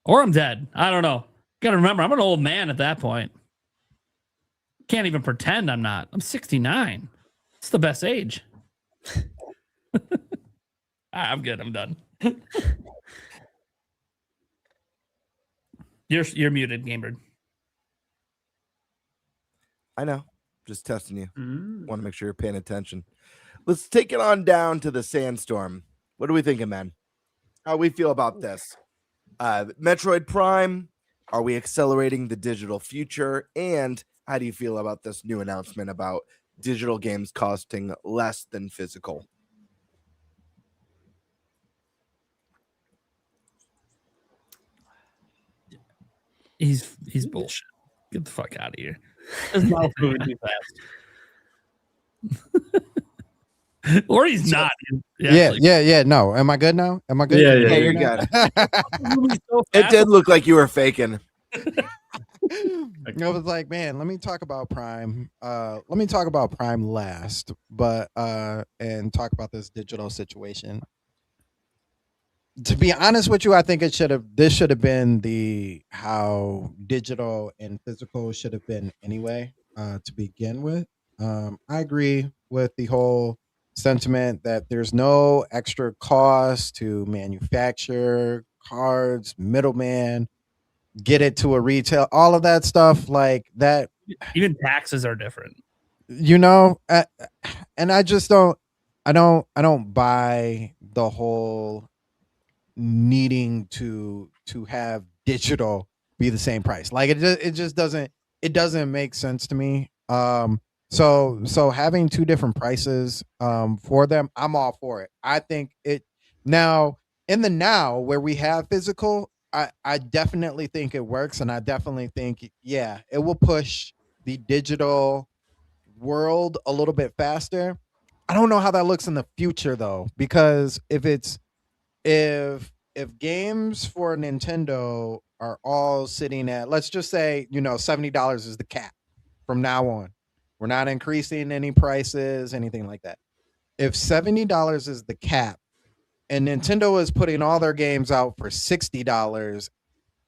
Or I'm dead. I don't know. Gotta remember, I'm an old man at that point. Can't even pretend I'm not. I'm 69. It's the best age. I'm good. I'm done. You're muted, Gamebird. I know. Just testing you. Want to make sure you're paying attention. Let's take it on down to the Sandstorm. What are we thinking, man? How we feel about this? Metroid Prime. Are we accelerating the digital future? And how do you feel about this new announcement about digital games costing less than physical? He's bullshit. Get the fuck out of here. His mouth moving too fast. Or he's not. Yeah. No. Am I good now? Am I good? Yeah, you're good. It did look like you were faking. It was like, man, let me talk about Prime. Let me talk about Prime last, but and talk about this digital situation. To be honest with you, I think this should have been how digital and physical should have been anyway, to begin with. I agree with the whole sentiment that there's no extra cost to manufacture cards, middleman, get it to a retail, all of that stuff like that. Even taxes are different. And I just don't buy the whole needing to have digital be the same price. Like it just doesn't make sense to me. So having two different prices for them, I'm all for it. I think it now where we have physical, I definitely think it works, and I definitely think it will push the digital world a little bit faster. I don't know how that looks in the future though, because if games for Nintendo are all sitting at, let's just say, $70 is the cap from now on. We're not increasing any prices, anything like that. If $70 is the cap and Nintendo is putting all their games out for $60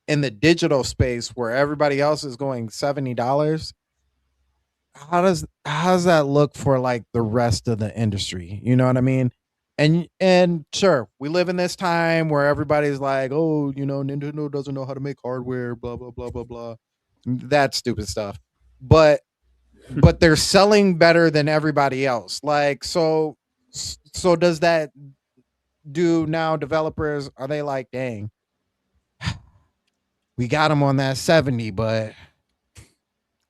in the digital space where everybody else is going $70, how does that look for like the rest of the industry? You know what I mean? And sure, we live in this time where everybody's like, oh, Nintendo doesn't know how to make hardware, blah, blah, blah, blah, blah. That stupid stuff. But they're selling better than everybody else. Like, so does that do now developers, are they like, dang, we got them on that 70, but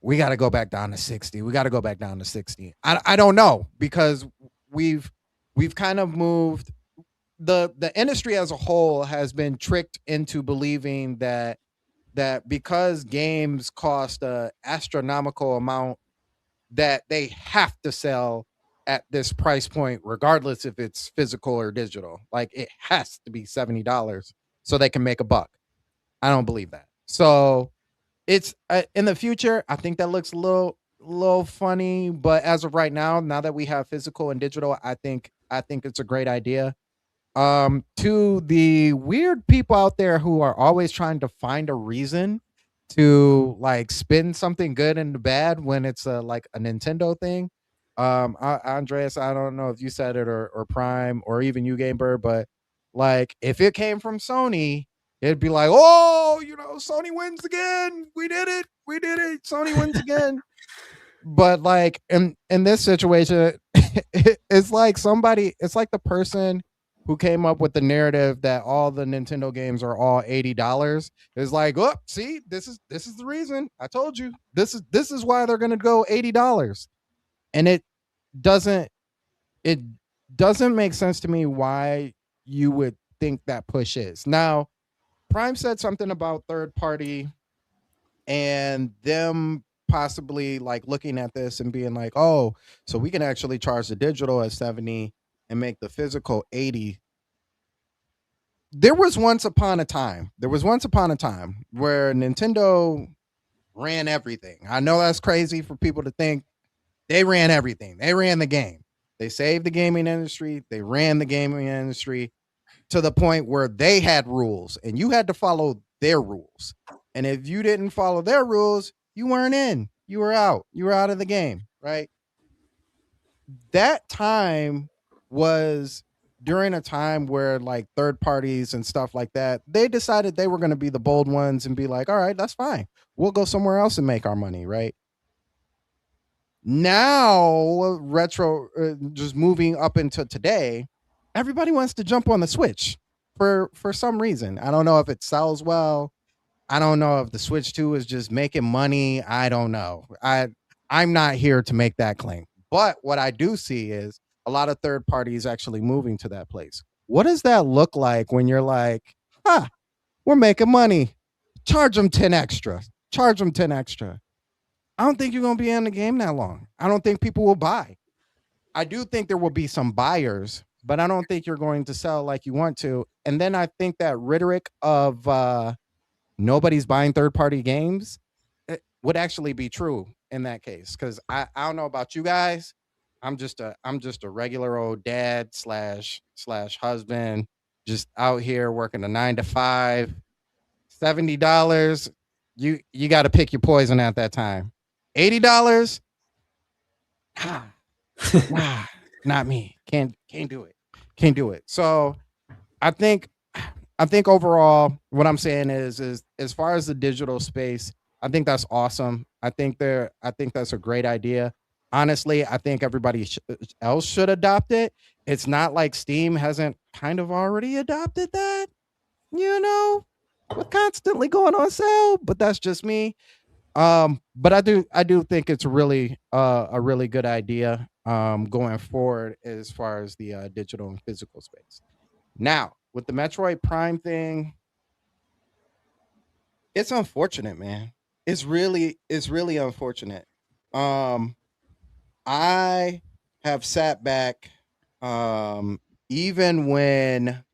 we got to go back down to 60. We got to go back down to 60. I don't know, because we've kind of moved, the industry as a whole has been tricked into believing that because games cost an astronomical amount, that they have to sell at this price point, regardless if it's physical or digital. Like, it has to be $70 so they can make a buck. I don't believe that. So it's in the future, I think that looks a little funny, but as of right now that we have physical and digital, I think it's a great idea. To the weird people out there who are always trying to find a reason to like spin something good into bad when it's like a Nintendo thing. Andreas, I don't know if you said it or Prime or even you, Game Bird, but like if it came from Sony, it'd be like, oh, Sony wins again. We did it. Sony wins again. But like in this situation, it's like the person who came up with the narrative that all the Nintendo games are all $80 is like, oh, see, this is the reason. I told you. This is why they're gonna go $80. And it doesn't make sense to me why you would think that push is. Now, Prime said something about third party and them possibly like looking at this and being like, oh, so we can actually charge the digital at 70 and make the physical 80. There was once upon a time where Nintendo ran everything. I know that's crazy for people to think. They ran everything. They ran the game. They saved the gaming industry. They ran the gaming industry to the point where they had rules and you had to follow their rules. And if you didn't follow their rules, you weren't in. You were out. You were out of the game, right? That time was during a time where like third parties and stuff like that, they decided they were going to be the bold ones and be like, all right, that's fine. We'll go somewhere else and make our money, right? Now, retro, just moving up into today, everybody wants to jump on the Switch for some reason. I don't know if it sells well. I don't know if the Switch 2 is just making money. I don't know. I'm not here to make that claim. But what I do see is a lot of third parties actually moving to that place. What does that look like when you're like, we're making money. Charge them 10 extra. Charge them 10 extra. I don't think you're going to be in the game that long. I don't think people will buy. I do think there will be some buyers, but I don't think you're going to sell like you want to. And then I think that rhetoric of nobody's buying third-party games would actually be true in that case. Because I don't know about you guys. I'm just a regular old dad slash husband, just out here working a 9-to-5, $70. You got to pick your poison at that time. $80. Not me. Can't do it. Can't do it. So I think overall what I'm saying is as far as the digital space, I think that's awesome. I think that's a great idea. Honestly, I think everybody else should adopt it. It's not like Steam hasn't kind of already adopted that, with constantly going on sale, but that's just me. But I do think it's really a really good idea going forward as far as the digital and physical space. Now, with the Metroid Prime thing, it's unfortunate, man. It's really unfortunate. I have sat back even when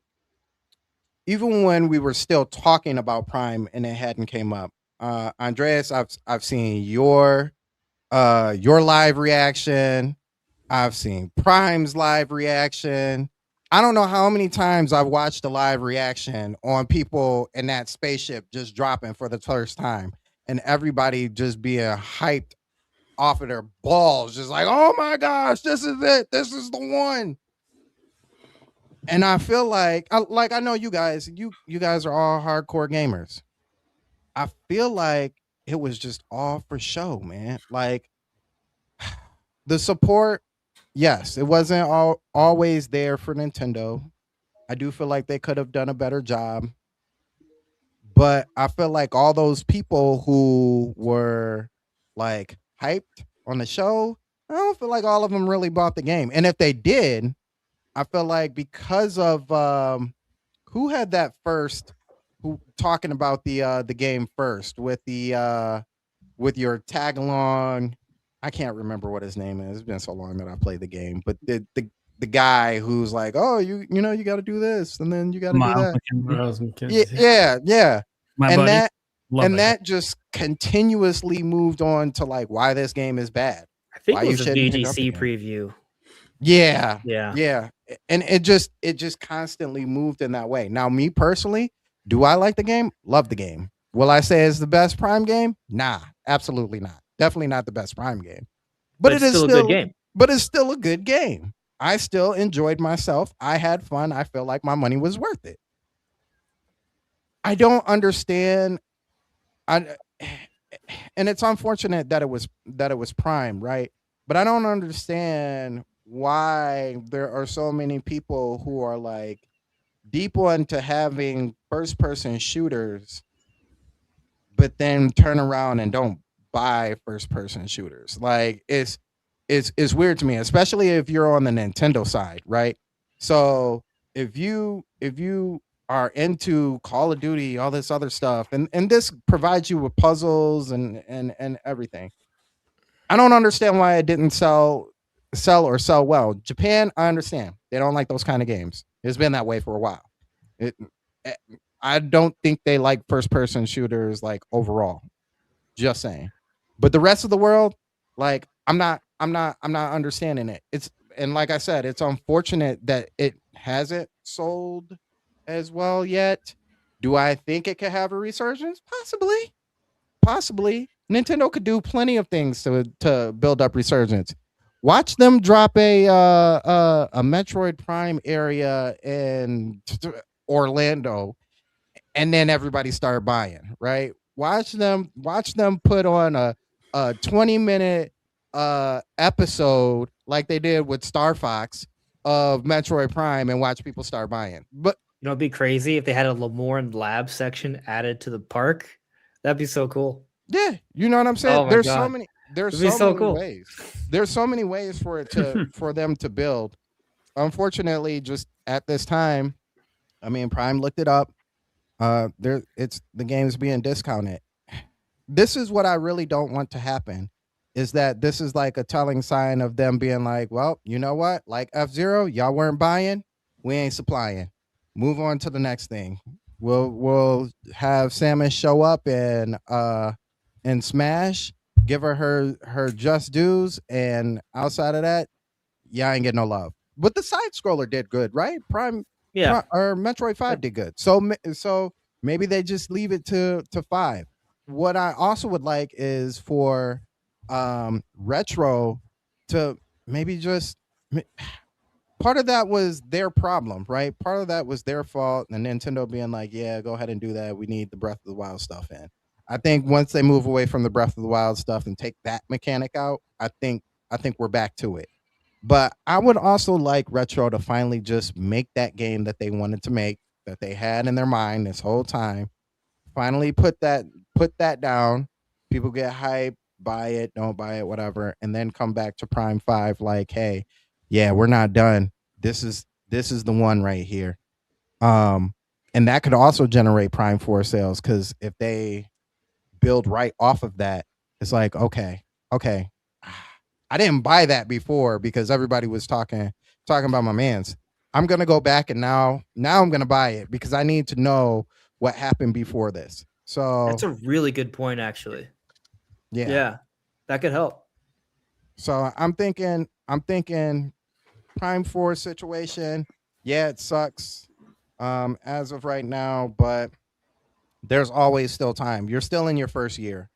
we were still talking about Prime and it hadn't came up. Andreas, I've seen your live reaction. I've seen Prime's live reaction. I don't know how many times I've watched a live reaction on people in that spaceship just dropping for the first time and everybody just being hyped off of their balls, just like, oh my gosh, this is it. This is the one. And I feel like I know you guys are all hardcore gamers. I feel like it was just all for show, man. Like the support, yes, it wasn't always there for Nintendo. I do feel like they could have done a better job. But I feel like all those people who were like hyped on the show, I don't feel like all of them really bought the game. And if they did, I feel like because of who had that first, who talking about the game first with the with your tag along. I can't remember what his name is. It's been so long that I played the game, but the guy who's like, oh, you got to do this and then you got to do that. Miles McKenzie. Yeah. My and buddy. that just continuously moved on to like why this game is bad. I think Why it you was a shouldn't pick up the VGC game. preview. Yeah. Yeah. Yeah. And it just constantly moved in that way. Now, me personally, do I like the game? Love the game. Will I say it's the best Prime game? Nah, absolutely not. Definitely not the best Prime game. But it it's is still a good game. But it's still a good game. I still enjoyed myself. I had fun. I feel like my money was worth it. I don't understand. And it's unfortunate that it was Prime, right? But I don't understand why there are so many people who are like deep into having first person shooters, but then turn around and don't buy first person shooters. Like it's weird to me, especially if you're on the Nintendo side, right? So if you are into Call of Duty, all this other stuff, and this provides you with puzzles and everything. I don't understand why it didn't sell well. Japan, I understand. They don't like those kind of games. It's been that way for a while. I don't think they like first person shooters like overall. Just saying. But the rest of the world, like I'm not understanding it. And like I said, it's unfortunate that it hasn't sold as well yet. Do I think it could have a resurgence? Possibly. Nintendo could do plenty of things to build up resurgence. Watch them drop a Metroid Prime area in Orlando, and then everybody started buying. Right? Watch them put on a 20-minute episode like they did with Star Fox of Metroid Prime, and watch people start buying. But it'd be crazy if they had a Lemoore Lab section added to the park. That'd be so cool. Yeah, you know what I'm saying? Oh my God. There's It'd be so many cool. ways. There's so many ways for it to for them to build. Unfortunately, just at this time, I mean, Prime looked it up. The game's being discounted. This is what I really don't want to happen, is that this is like a telling sign of them being like, well, you know what? Like F-Zero, y'all weren't buying, we ain't supplying. Move on to the next thing. We'll have Samus show up and Smash, give her just dues, and outside of that, y'all ain't getting no love. But the side scroller did good, right? Or Metroid 5 did good. So maybe they just leave it to 5. What I also would like is for Retro to maybe just, part of that was their problem, right? Part of that was their fault, and Nintendo being like, yeah, go ahead and do that. We need the Breath of the Wild stuff in. I think once they move away from the Breath of the Wild stuff and take that mechanic out, I think we're back to it. But I would also like Retro to finally just make that game that they wanted to make, that they had in their mind this whole time. Finally put that down. People get hyped, buy it, don't buy it, whatever, and then come back to Prime 5 like, hey, yeah, we're not done. This is the one right here. And that could also generate Prime 4 sales, because if they build right off of that, it's like, okay, I didn't buy that before because everybody was talking about my mans. I'm gonna go back and now I'm gonna buy it because I need to know what happened before this. So that's a really good point, actually. Yeah, that could help. So I'm thinking Prime 4 situation. Yeah, it sucks as of right now, but there's always still time. You're still in your first year.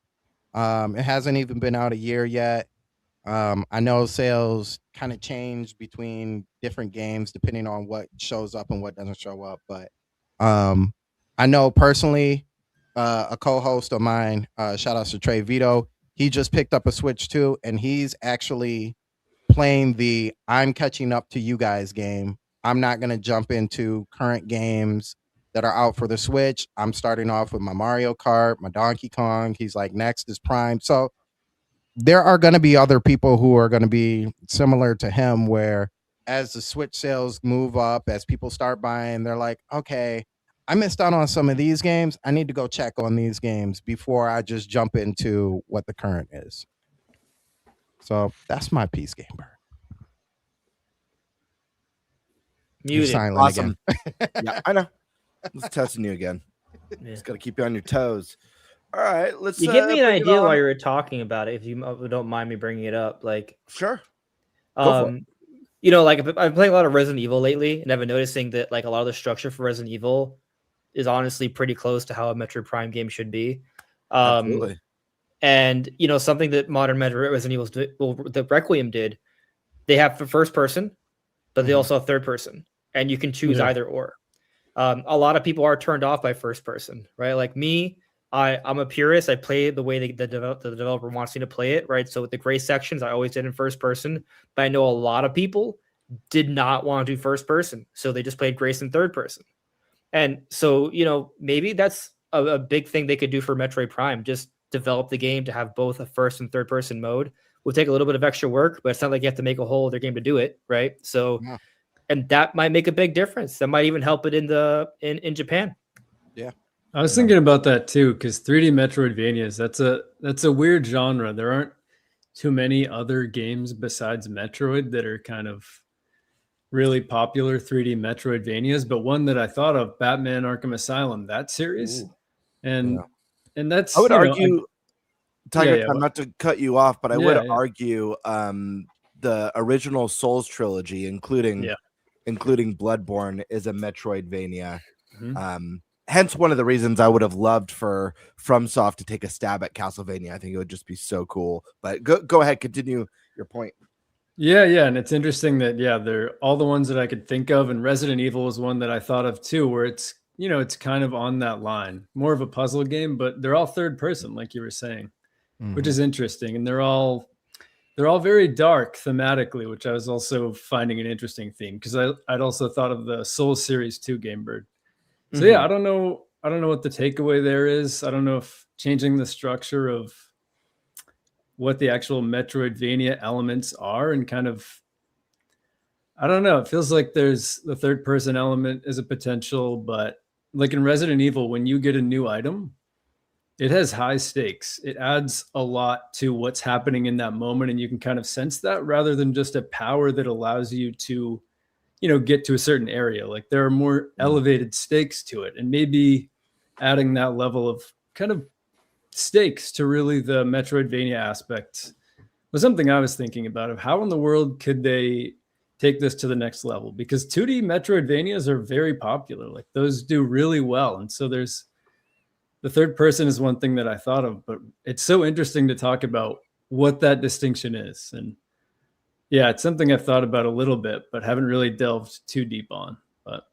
It hasn't even been out a year yet. I know sales kind of change between different games depending on what shows up and what doesn't show up. But I know personally, a co-host of mine, shout out to Trey Vito, he just picked up a Switch 2, and he's actually playing the I'm catching up to you guys game. I'm not going to jump into current games that are out for the Switch. I'm starting off with my Mario Kart, my Donkey Kong. He's like, next is Prime. So there are going to be other people who are going to be similar to him, where as the Switch sales move up, as people start buying, they're like, okay, I missed out on some of these games. I need to go check on these games before I just jump into what the current is. So that's my piece, Gamer. Muted. Silent Awesome. again. Yeah, I know. Just testing you again. Yeah. Just got to keep you on your toes. All right, let's. You give me an bring it idea on. while you were talking about it, if you don't mind me bringing it up. Like, Sure. Go for it. like I've been playing a lot of Resident Evil lately, and I've been noticing that like a lot of the structure for Resident Evil is honestly pretty close to how a Metroid Prime game should be. Absolutely. And something that modern Resident Evil, the Requiem did, they have the first person, but they also have third person, and you can choose either or. A lot of people are turned off by first person, right? Like me, I'm a purist. I play the way the developer wants me to play it, right? So with the gray sections, I always did in first person, but I know a lot of people did not want to do first person, so they just played Grace in third person. And so, maybe that's a big thing they could do for Metroid Prime. Just develop the game to have both a first and third person mode. Will take a little bit of extra work, but it's not like you have to make a whole other game to do it, right? So, and that might make a big difference. That might even help it in Japan. Yeah, I was thinking about that too, because 3D Metroidvanias, that's a weird genre. There aren't too many other games besides Metroid that are kind of really popular 3D Metroidvanias, but one that I thought of, Batman Arkham Asylum, that series. And that's, I would argue, Tiger, well, not to cut you off, but I would argue the original Souls trilogy, including Bloodborne, is a Metroidvania. Hence one of the reasons I would have loved for FromSoft to take a stab at Castlevania. I think it would just be so cool. But go ahead, continue your point. Yeah, and it's interesting that they're all the ones that I could think of, and Resident Evil was one that I thought of too, where it's it's kind of on that line, more of a puzzle game, but they're all third person, like you were saying, which is interesting, and they're all very dark thematically, which I was also finding an interesting theme, because I'd also thought of the Souls series too, Game Bird. So I don't know what the takeaway there is. I don't know if changing the structure of what the actual Metroidvania elements are, and kind of, I don't know. It feels like there's the third person element is a potential, but like in Resident Evil, when you get a new item, it has high stakes. It adds a lot to what's happening in that moment, and you can kind of sense that, rather than just a power that allows you to, get to a certain area. Like there are more elevated stakes to it, and maybe adding that level of kind of stakes to really the Metroidvania aspect was something I was thinking about, of how in the world could they take this to the next level, because 2D Metroidvanias are very popular. Like those do really well. And so there's the third person is one thing that I thought of, but it's so interesting to talk about what that distinction is. And it's something I've thought about a little bit, but haven't really delved too deep on. But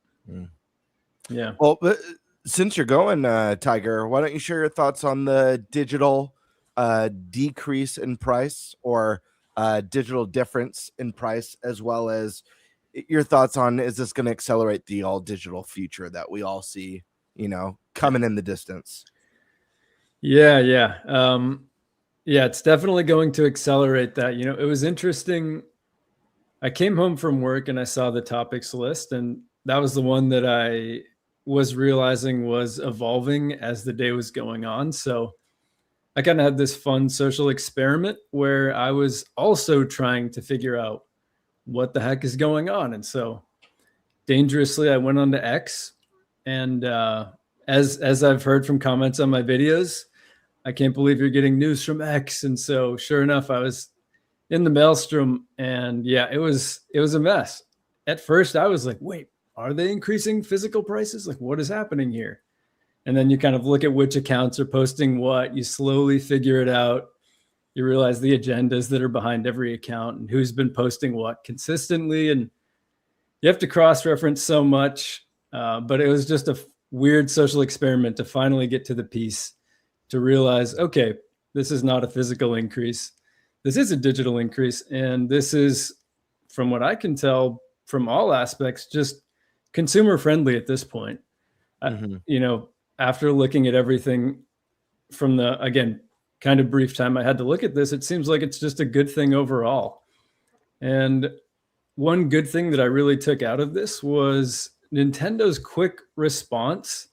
Well, since you're going, Tiger, why don't you share your thoughts on the digital decrease in price, or digital difference in price, as well as your thoughts on, is this going to accelerate the all digital future that we all see, coming in the distance? It's definitely going to accelerate that. It was interesting. I came home from work and I saw the topics list, and that was the one that I was realizing was evolving as the day was going on. So I kind of had this fun social experiment where I was also trying to figure out what the heck is going on. And so dangerously, I went on to X, and as I've heard from comments on my videos, I can't believe you're getting news from X. And so sure enough, I was in the maelstrom, and it was a mess. At first I was like, wait, are they increasing physical prices? Like, what is happening here? And then you kind of look at which accounts are posting what. You slowly figure it out. You realize the agendas that are behind every account and who's been posting what consistently. And you have to cross-reference so much. But it was just a weird social experiment to finally get to the piece, to realize, okay, this is not a physical increase. This is a digital increase. And this is, from what I can tell, from all aspects, just consumer friendly at this point. After looking at everything from the, again, kind of brief time I had to look at this, it seems like it's just a good thing overall. And one good thing that I really took out of this was Nintendo's quick response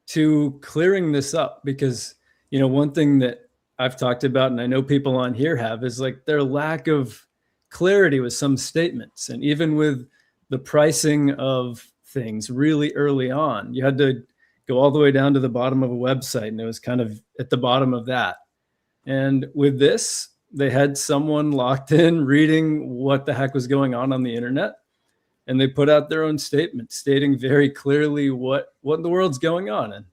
to clearing this up. Because, one thing that I've talked about, and I know people on here have, is like their lack of clarity with some statements. And even with the pricing of things really early on, you had to go all the way down to the bottom of a website, and it was kind of at the bottom of that. And with this, they had someone locked in reading what the heck was going on the internet. And they put out their own statement stating very clearly what in the world's going on. And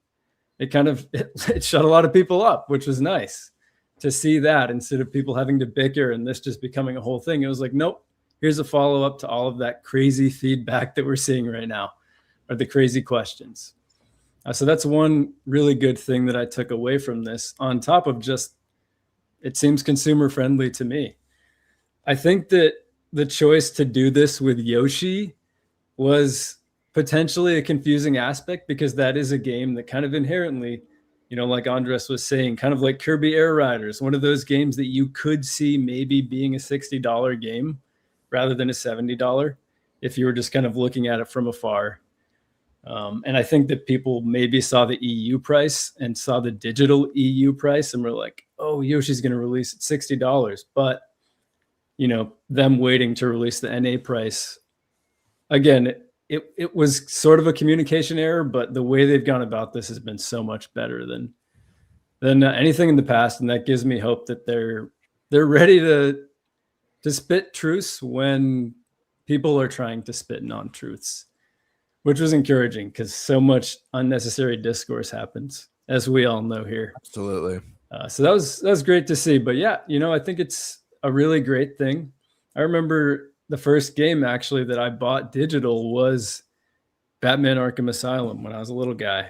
it kind of, it shut a lot of people up, which was nice to see that instead of people having to bicker and this just becoming a whole thing. It was like, nope, here's a follow-up to all of that crazy feedback that we're seeing right now, or the crazy questions. So that's one really good thing that I took away from this, on top of just, it seems consumer friendly to me. I think that the choice to do this with Yoshi was potentially a confusing aspect, because that is a game that kind of inherently, you know, like Andres was saying, kind of like Kirby Air Riders, one of those games that you could see maybe being a $60 game rather than a $70 if you were just kind of looking at it from afar. And I think that people maybe saw the EU price and saw the digital EU price and were like, oh, Yoshi's going to release at $60. But, you know, them waiting to release the NA price, again, it was sort of a communication error, but the way they've gone about this has been so much better than anything in the past. And that gives me hope that they're ready to spit truths when people are trying to spit non-truths, which was encouraging because so much unnecessary discourse happens, as we all know here. Absolutely. So that was great to see. But yeah, you know, I think it's a really great thing. I remember the first game actually that I bought digital was Batman Arkham Asylum when I was a little guy.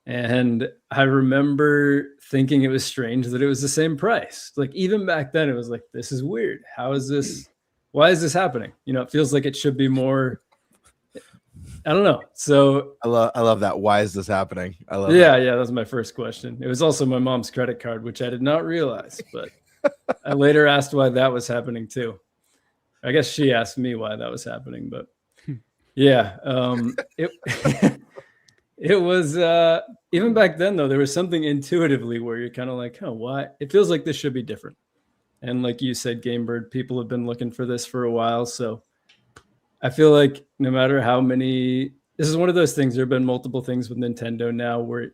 And I remember thinking it was strange that it was the same price. Like even back then it was like, this is weird. How is this? Why is this happening? You know, it feels like it should be more. I don't know. So I love that. Why is this happening? I love that. Yeah, that was my first question. It was also my mom's credit card, which I did not realize, but I later asked why that was happening too. I guess she asked me why that was happening, but yeah, it was even back then though, there was something intuitively where you're kind of like, oh, why? It feels like this should be different. And like you said, Gamebird, people have been looking for this for a while. So I feel like no matter how many, this is one of those things, there have been multiple things with Nintendo now where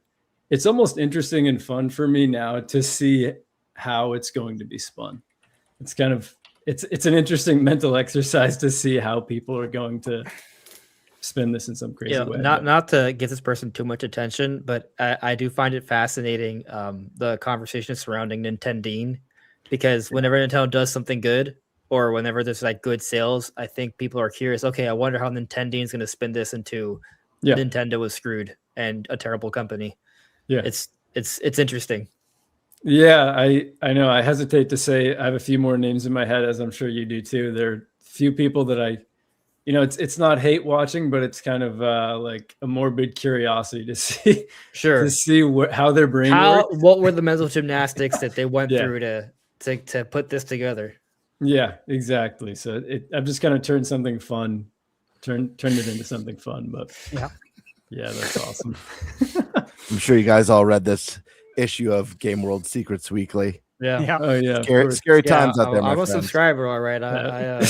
it's almost interesting and fun for me now to see how it's going to be spun. It's kind of, it's an interesting mental exercise to see how people are going to spin this in some crazy way. Not to give this person too much attention, but I do find it fascinating, the conversation surrounding Nintendine, because whenever Nintendo does something good, or whenever there's like good sales, I think people are curious. Okay, I wonder how Nintendine is going to spin this into Nintendo was screwed and a terrible company. Yeah, it's interesting. Yeah, I know. I hesitate to say I have a few more names in my head, as I'm sure you do too. There are few people that I, you know, it's not hate watching, but it's kind of like a morbid curiosity to see, to see how their brain works. What were the mental gymnastics that they went through to put this together? Yeah, exactly. So I've just kind of turned something fun, turned it into something fun. But yeah, that's awesome. I'm sure you guys all read this issue of Game World Secrets Weekly. Yeah. Oh yeah. Scary times out there. I'm a subscriber, all right. I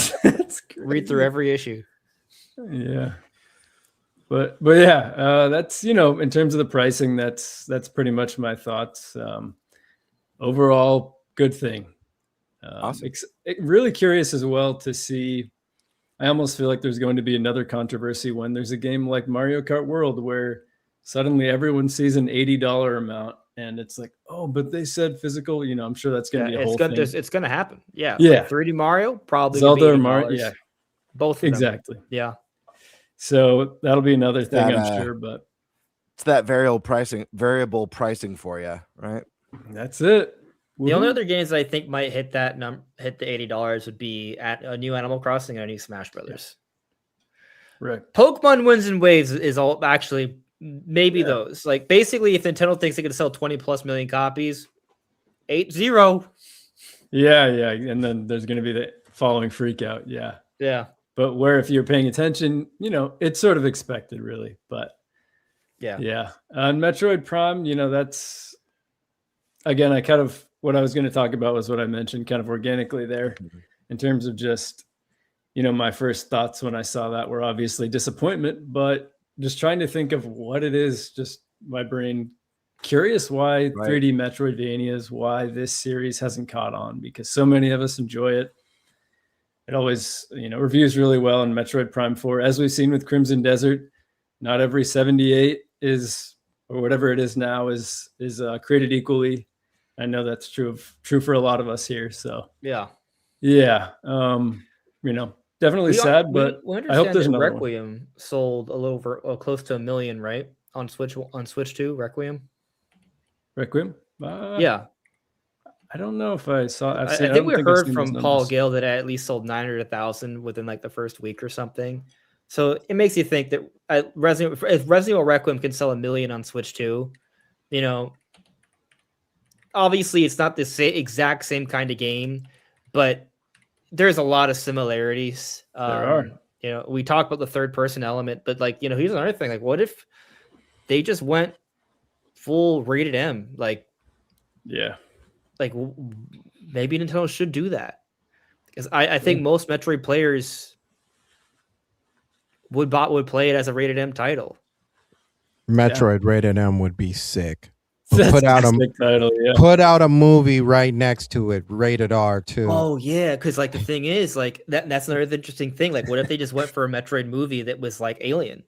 read through every issue. Yeah. But yeah, that's, you know, in terms of the pricing, that's pretty much my thoughts. Overall, good thing. Awesome. Really curious as well to see. I almost feel like there's going to be another controversy when there's a game like Mario Kart World where suddenly everyone sees an $80 amount and it's like, oh, but they said physical. You know, I'm sure that's going to be a whole thing. It's going to happen. Yeah. Yeah. Like 3D Mario, probably. Zelda or Mario. Yeah. Both of them. Exactly. Yeah. So that'll be another thing, I'm sure. But it's that variable pricing for you, right? That's it. The only other games that I think might hit the $80 would be at a new Animal Crossing and a new Smash Brothers. Right. Pokemon Winds and Waves is all actually maybe those. Like basically, if Nintendo thinks they could sell 20+ million copies, 8-0. Yeah, and then there's going to be the following freak out. Yeah. But where if you're paying attention, you know, it's sort of expected, really. But yeah. On Metroid Prime, you know, that's again, what I was going to talk about was what I mentioned kind of organically there in terms of just, you know, my first thoughts when I saw that were obviously disappointment, but just trying to think of what it is, just my brain curious why Right. 3D Metroidvanias, why this series hasn't caught on, because so many of us enjoy it. It always, reviews really well in Metroid Prime 4. As we've seen with Crimson Desert, not every 78 is, or whatever it is now, is created equally. I know that's true for a lot of us here. So Yeah. Definitely sad, but we I hope there's understand that another one. Requiem sold a little over close to 1 million, right? On Switch 2, Requiem. Requiem? Yeah. I don't know if I saw. I think we heard from Paul Gale that it at least sold 900,000 within like the first week or something. So it makes you think that if Resident Evil Requiem can sell 1 million on Switch 2, obviously it's not the exact same kind of game, but there's a lot of similarities. There are. We talked about the third person element, but here's another thing. Like, what if they just went full rated M? Maybe Nintendo should do that, because I think most Metroid players would play it as a rated M title. Metroid rated M would be sick. That's Put out a sick title, yeah. Put out a movie right next to it, rated R too. Oh yeah, because the thing is, that's another interesting thing. Like, what if they just went for a Metroid movie that was like Alien?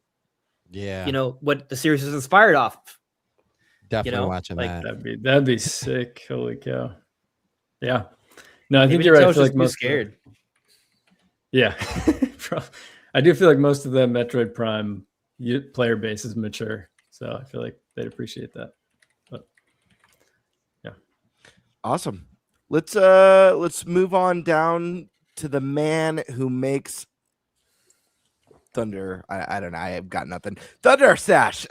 Yeah, what the series was inspired off of. Definitely watching that. That'd be sick. Holy cow! Yeah. No, I think Maybe you're right. I Nintendo's feel like just most scared. Yeah, I do feel like most of the Metroid Prime player base is mature, so I feel like they'd appreciate that. But yeah, Awesome. Let's move on down to the man who makes Thunder. I don't know. I have got nothing. ThunderStash.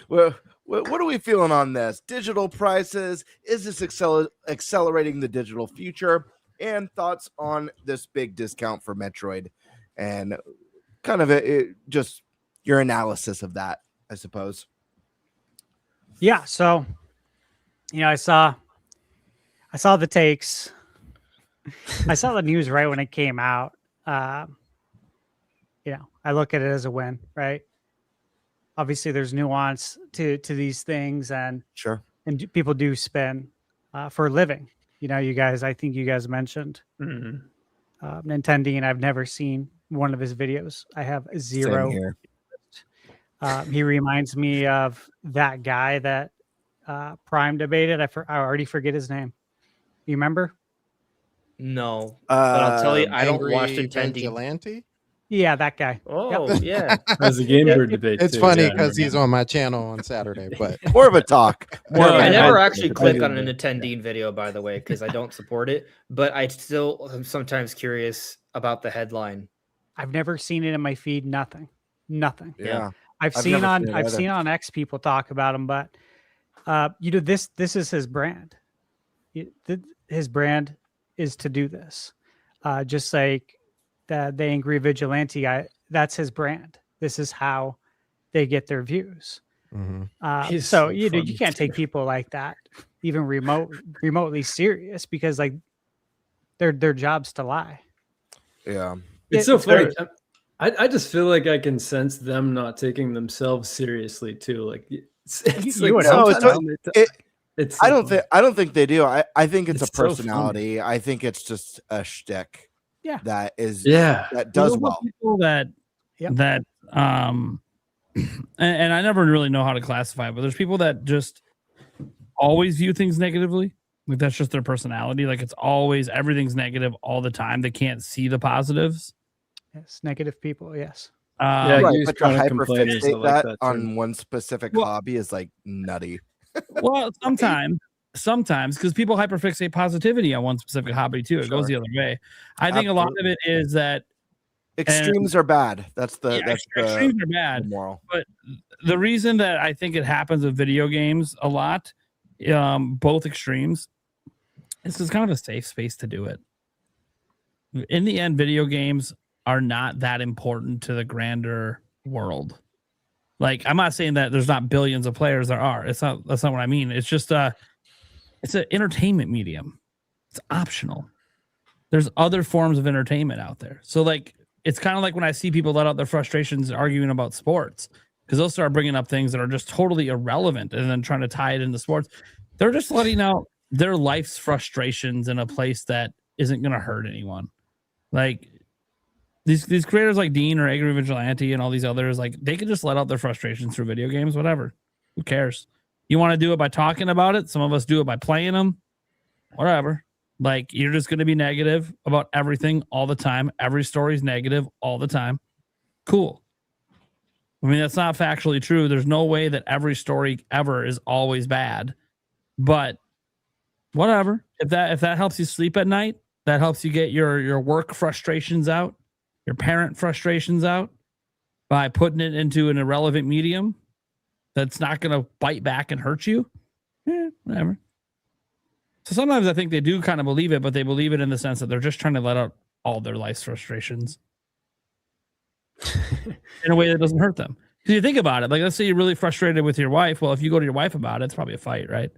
Well, what are we feeling on this? Digital prices? Is this accelerating the digital future? And thoughts on this big discount for Metroid, and kind of just your analysis of that, I suppose. Yeah. So, I saw the takes. I saw the news right when it came out. I look at it as a win, right? Obviously, there's nuance to these things, and Sure. And people do spend for a living. You guys. I think you guys mentioned Nintendo, and I've never seen one of his videos. I have zero. Same here. He reminds me of that guy that Prime debated. I already forget his name. You remember? No, but I'll tell you, I don't watch Nintendo. Vigilante? Yeah, that guy. Oh, yeah. As a Game Bird debate. It's too, funny yeah. because he's on my channel on Saturday, but More of a talk. I never I- actually I click do on a that. Nintendo video, by the way, because I don't support it. But I still am sometimes curious about the headline. I've never seen it in my feed. Nothing. Yeah. I've I've seen never on seen it I've either. seen on X people talk about him, but this is his brand. His brand is to do this. Just like the angry vigilante guy, that's his brand. This is how they get their views. He's So so you funny, can't take too. people like that even remotely serious, because like their job's to lie. Yeah. It's so It's funny. very- I just feel like I can sense them not taking themselves seriously too. Like it's You would hope sometimes so. it's I don't think they do. I think it's It's a so personality. I think it's just a shtick. Yeah. That is Yeah. that does Those are well. people that Yep. that and I never really know how to classify it, but there's people that just always view things negatively. Like that's just their personality. Like it's always everything's negative all the time. They can't see the positives. Yes, negative people. Yes. Yeah, Right, you but to kind of complain. I hyperfixate like that that on too. one specific Well- hobby is like nutty. Well, sometimes because people hyperfixate positivity on one specific hobby too. It goes the other way. I think a lot of it is that Extremes are bad. That's the extremes are bad. moral. But the reason that I think it happens with video games a lot, both extremes, is it's kind of a safe space to do it. In the end, video games are not that important to the grander world. Like, I'm not saying that there's not billions of players. There are. That's not what I mean. It's just it's an entertainment medium. It's optional. There's other forms of entertainment out there. So like, it's kind of like when I see people let out their frustrations arguing about sports. because they'll start bringing up things that are just totally irrelevant and then trying to tie it into sports. They're just letting out their life's frustrations in a place that isn't going to hurt anyone. Like these creators like Dean or Angry Vigilante and all these others, like they can just let out their frustrations through video games, whatever. Who cares? You want to do it by talking about it? Some of us do it by playing them. Whatever. Like you're just going to be negative about everything all the time. Every story is negative all the time. Cool. I mean, that's not factually true. There's no way that every story ever is always bad, but whatever. If that helps you sleep at night, that helps you get your work frustrations out, your parent frustrations out by putting it into an irrelevant medium that's not going to bite back and hurt you. Whatever. So sometimes I think they do kind of believe it, but they believe it in the sense that they're just trying to let out all their life's frustrations in a way that doesn't hurt them. Because you think about it, like let's say you're really frustrated with your wife. Well, if you go to your wife about it, it's probably a fight, right?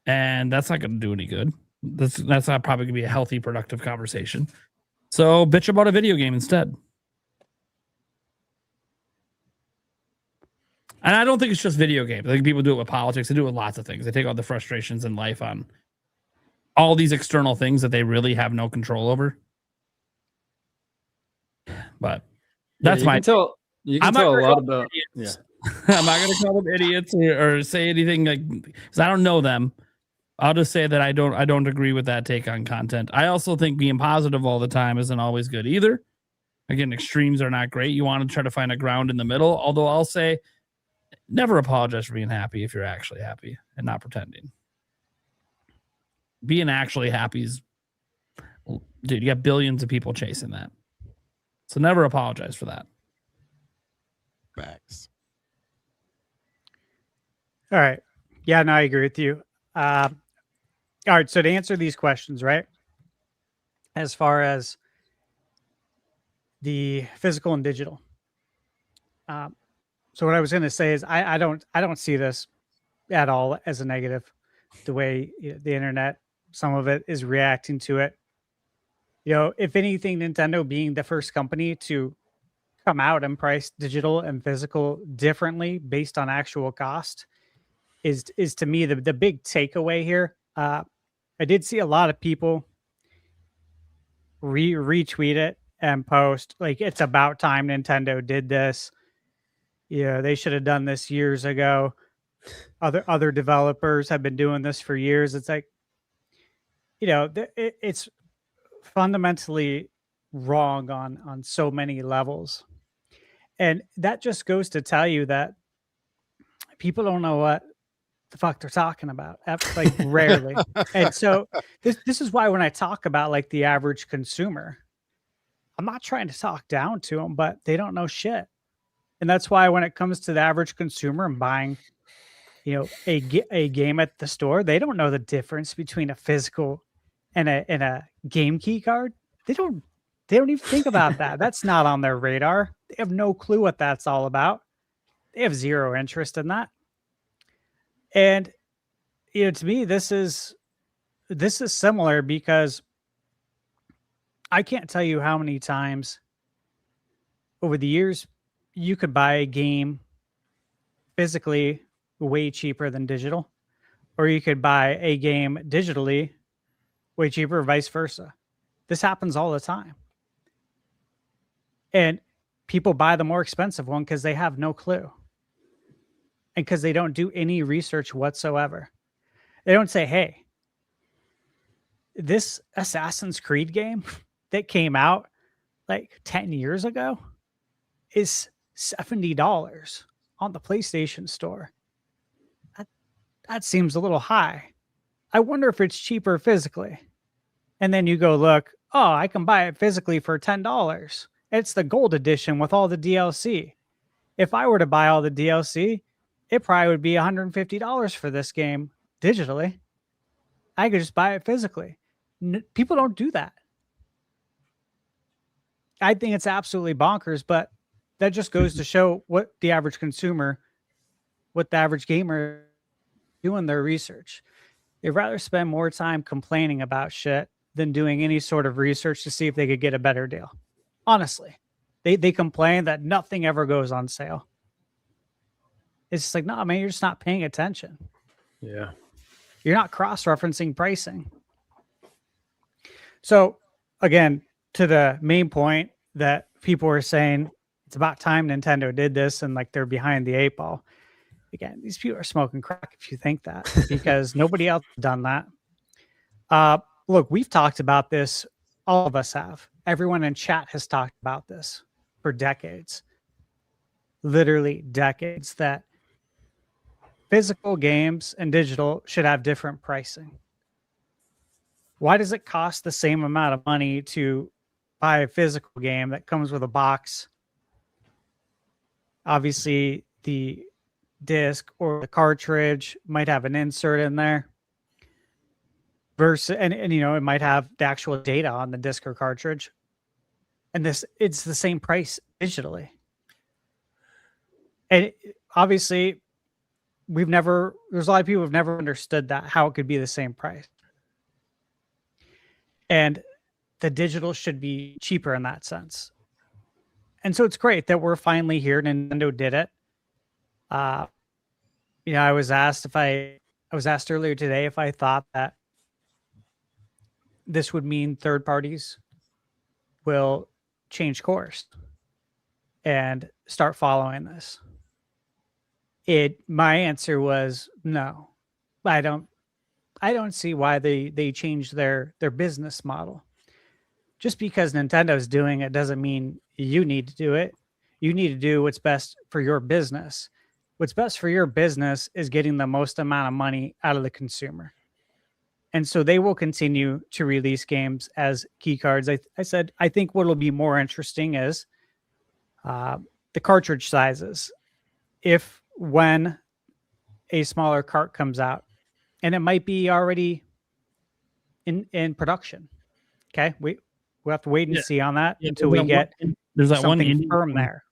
And that's not going to do any good. That's not probably going to be a healthy, productive conversation. So bitch about a video game instead. And I don't think it's just video games. I think people do it with politics. They do it with lots of things. They take all the frustrations in life on all these external things that they really have no control over. But that's you can tell a lot about. Yeah. I'm not going to call them idiots or say anything like because I don't know them. I'll just say that I don't agree with that take on content. I also think being positive all the time isn't always good either. Again, extremes are not great. You want to try to find a ground in the middle. Although I'll say, never apologize for being happy if you're actually happy and not pretending. Being actually happy is, dude, you got billions of people chasing that. So never apologize for that. Facts. All right. Yeah, no, I agree with you. All right. So to answer these questions, right? As far as the physical and digital. So what I was going to say is I don't see this at all as a negative. The way the internet, some of it is reacting to it. If anything, Nintendo being the first company to come out and price digital and physical differently based on actual cost is to me the big takeaway here. I did see a lot of people retweet it and post like it's about time Nintendo did this. Yeah, they should have done this years ago. Other developers have been doing this for years. It's like, it's fundamentally wrong on so many levels. And that just goes to tell you that people don't know what the fuck they're talking about, like rarely. And so this is why when I talk about like the average consumer, I'm not trying to talk down to them, but they don't know shit. And that's why when it comes to the average consumer and buying, a game at the store, they don't know the difference between a physical and a game key card. They don't even think about that. That's not on their radar. They have no clue what that's all about. They have zero interest in that. And to me, this is similar because I can't tell you how many times over the years you could buy a game physically way cheaper than digital, or you could buy a game digitally way cheaper, or vice versa. This happens all the time. And people buy the more expensive one because they have no clue. And because they don't do any research whatsoever. They don't say, hey, this Assassin's Creed game that came out like 10 years ago is $70 on the PlayStation Store. That seems a little high. I wonder if it's cheaper physically. And then you go look, oh, I can buy it physically for $10. It's the gold edition with all the DLC. If I were to buy all the DLC, it probably would be $150 for this game digitally. I could just buy it physically. People don't do that. I think it's absolutely bonkers, but that just goes to show what the average consumer, what the average gamer doing their research. They'd rather spend more time complaining about shit than doing any sort of research to see if they could get a better deal. Honestly, they complain that nothing ever goes on sale. It's just like, no, man, you're just not paying attention. Yeah. You're not cross-referencing pricing. So again, to the main point that people were saying, it's about time Nintendo did this and like they're behind the 8 ball. Again, these people are smoking crack if you think that, because nobody else has done that. Look, we've talked about this. All of us have. Everyone in chat has talked about this for decades. Literally decades, that physical games and digital should have different pricing. Why does it cost the same amount of money to buy a physical game that comes with a box? Obviously, the disc or the cartridge might have an insert in there. Versus, and you know, it might have the actual data on the disc or cartridge. And it's the same price digitally. And obviously, there's a lot of people who've never understood that, how it could be the same price. And the digital should be cheaper in that sense. And so it's great that we're finally here. Nintendo did it. You know, I was asked earlier today if I thought that this would mean third parties will change course and start following this. My answer was no. I don't see why they changed their business model. Just because Nintendo's doing it doesn't mean you need to do it. You need to do what's best for your business. What's best for your business is getting the most amount of money out of the consumer. And so they will continue to release games as key cards. I said, I think what will be more interesting is the cartridge sizes. When a smaller cart comes out, and it might be already in production. Okay. We'll have to wait and see on that until we get there's that one something firm there.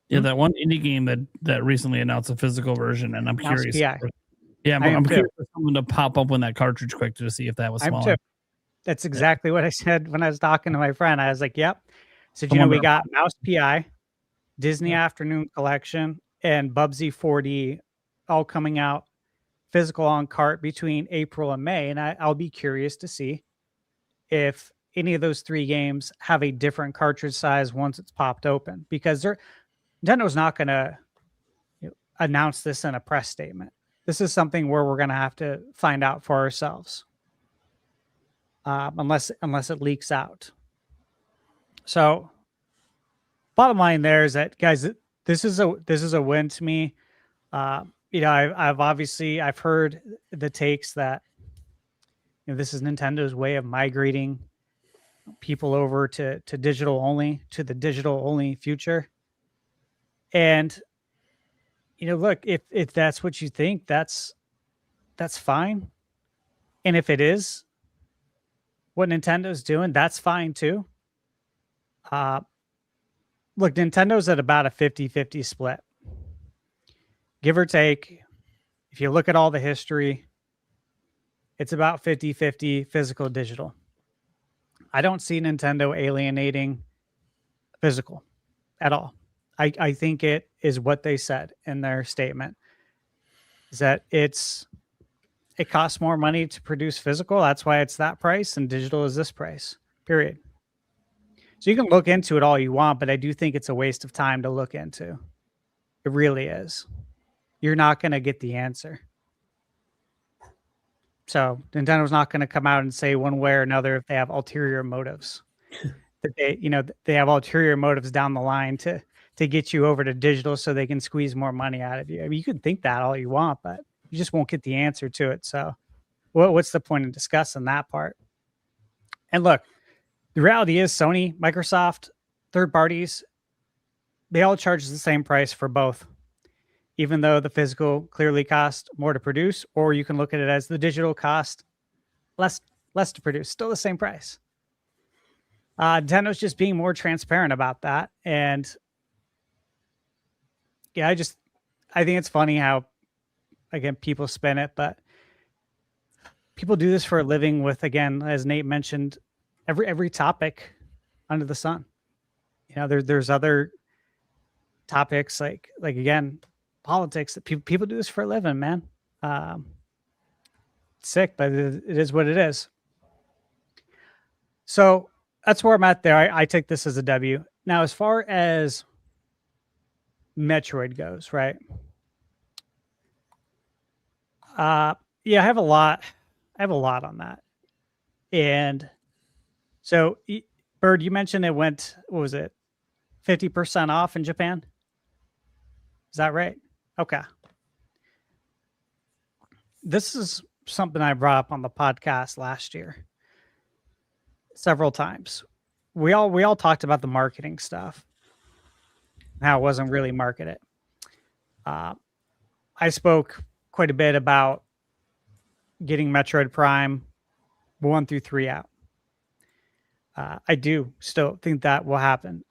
Yeah, that one indie game that recently announced a physical version, and I'm curious. PI. Yeah, I'm curious for someone to pop up on that cartridge quick to see if that was smaller. That's exactly what I said when I was talking to my friend. I was like, yep. So, you know, we got Mouse PI, Disney Afternoon Collection, and Bubsy 4D all coming out physical on cart between April and May. And I'll be curious to see if any of those 3 games have a different cartridge size once it's popped open, because Nintendo's not going to announce this in a press statement. This is something where we're going to have to find out for ourselves, unless it leaks out. So, bottom line there is that, guys, this is a win to me. You know, I've heard the takes that, you know, this is Nintendo's way of migrating people over to digital only, to the digital only future. And, you know, look, if that's what you think, that's fine. And if it is what Nintendo's doing, that's fine too. Look, Nintendo's at about a 50-50 split. Give or take. If you look at all the history, it's about 50-50 physical digital. I don't see Nintendo alienating physical at all. I think it is what they said in their statement, is that it costs more money to produce physical. That's why it's that price, and digital is this price, period. So you can look into it all you want, but I do think it's a waste of time to look into. It really is. You're not going to get the answer. So Nintendo's not going to come out and say one way or another if they have ulterior motives. That they have ulterior motives down the line to get you over to digital so they can squeeze more money out of you. I mean, you can think that all you want, but you just won't get the answer to it. So what's the point of discussing that part? And look, the reality is Sony, Microsoft, third parties, they all charge the same price for both, even though the physical clearly cost more to produce, or you can look at it as the digital cost less to produce, still the same price. Nintendo's just being more transparent about that. And yeah, I think it's funny how, again, people spin it, but people do this for a living with, again, as Nate mentioned, every topic under the sun. You know, there's other topics like again, politics. That people do this for a living, man. Sick, but it is what it is. So that's where I'm at there. I take this as a W. Now, as far as Metroid goes, right? Yeah, I have a lot on that. And so, Bird, you mentioned it went, what was it, 50% off in Japan? Is that right? Okay. This is something I brought up on the podcast last year several times. We all talked about the marketing stuff, how it wasn't really marketed. I spoke quite a bit about getting Metroid Prime 1 through 3 out. I do still think that will happen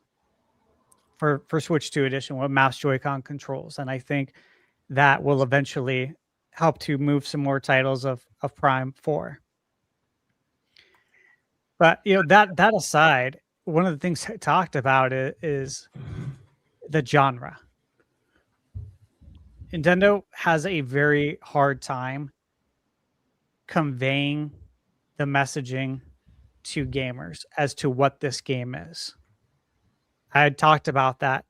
for Switch 2 edition with mouse Joy-Con controls, and I think that will eventually help to move some more titles of Prime 4. But that aside, one of the things I talked about is the genre. Nintendo has a very hard time conveying the messaging to gamers as to what this game is. I had talked about that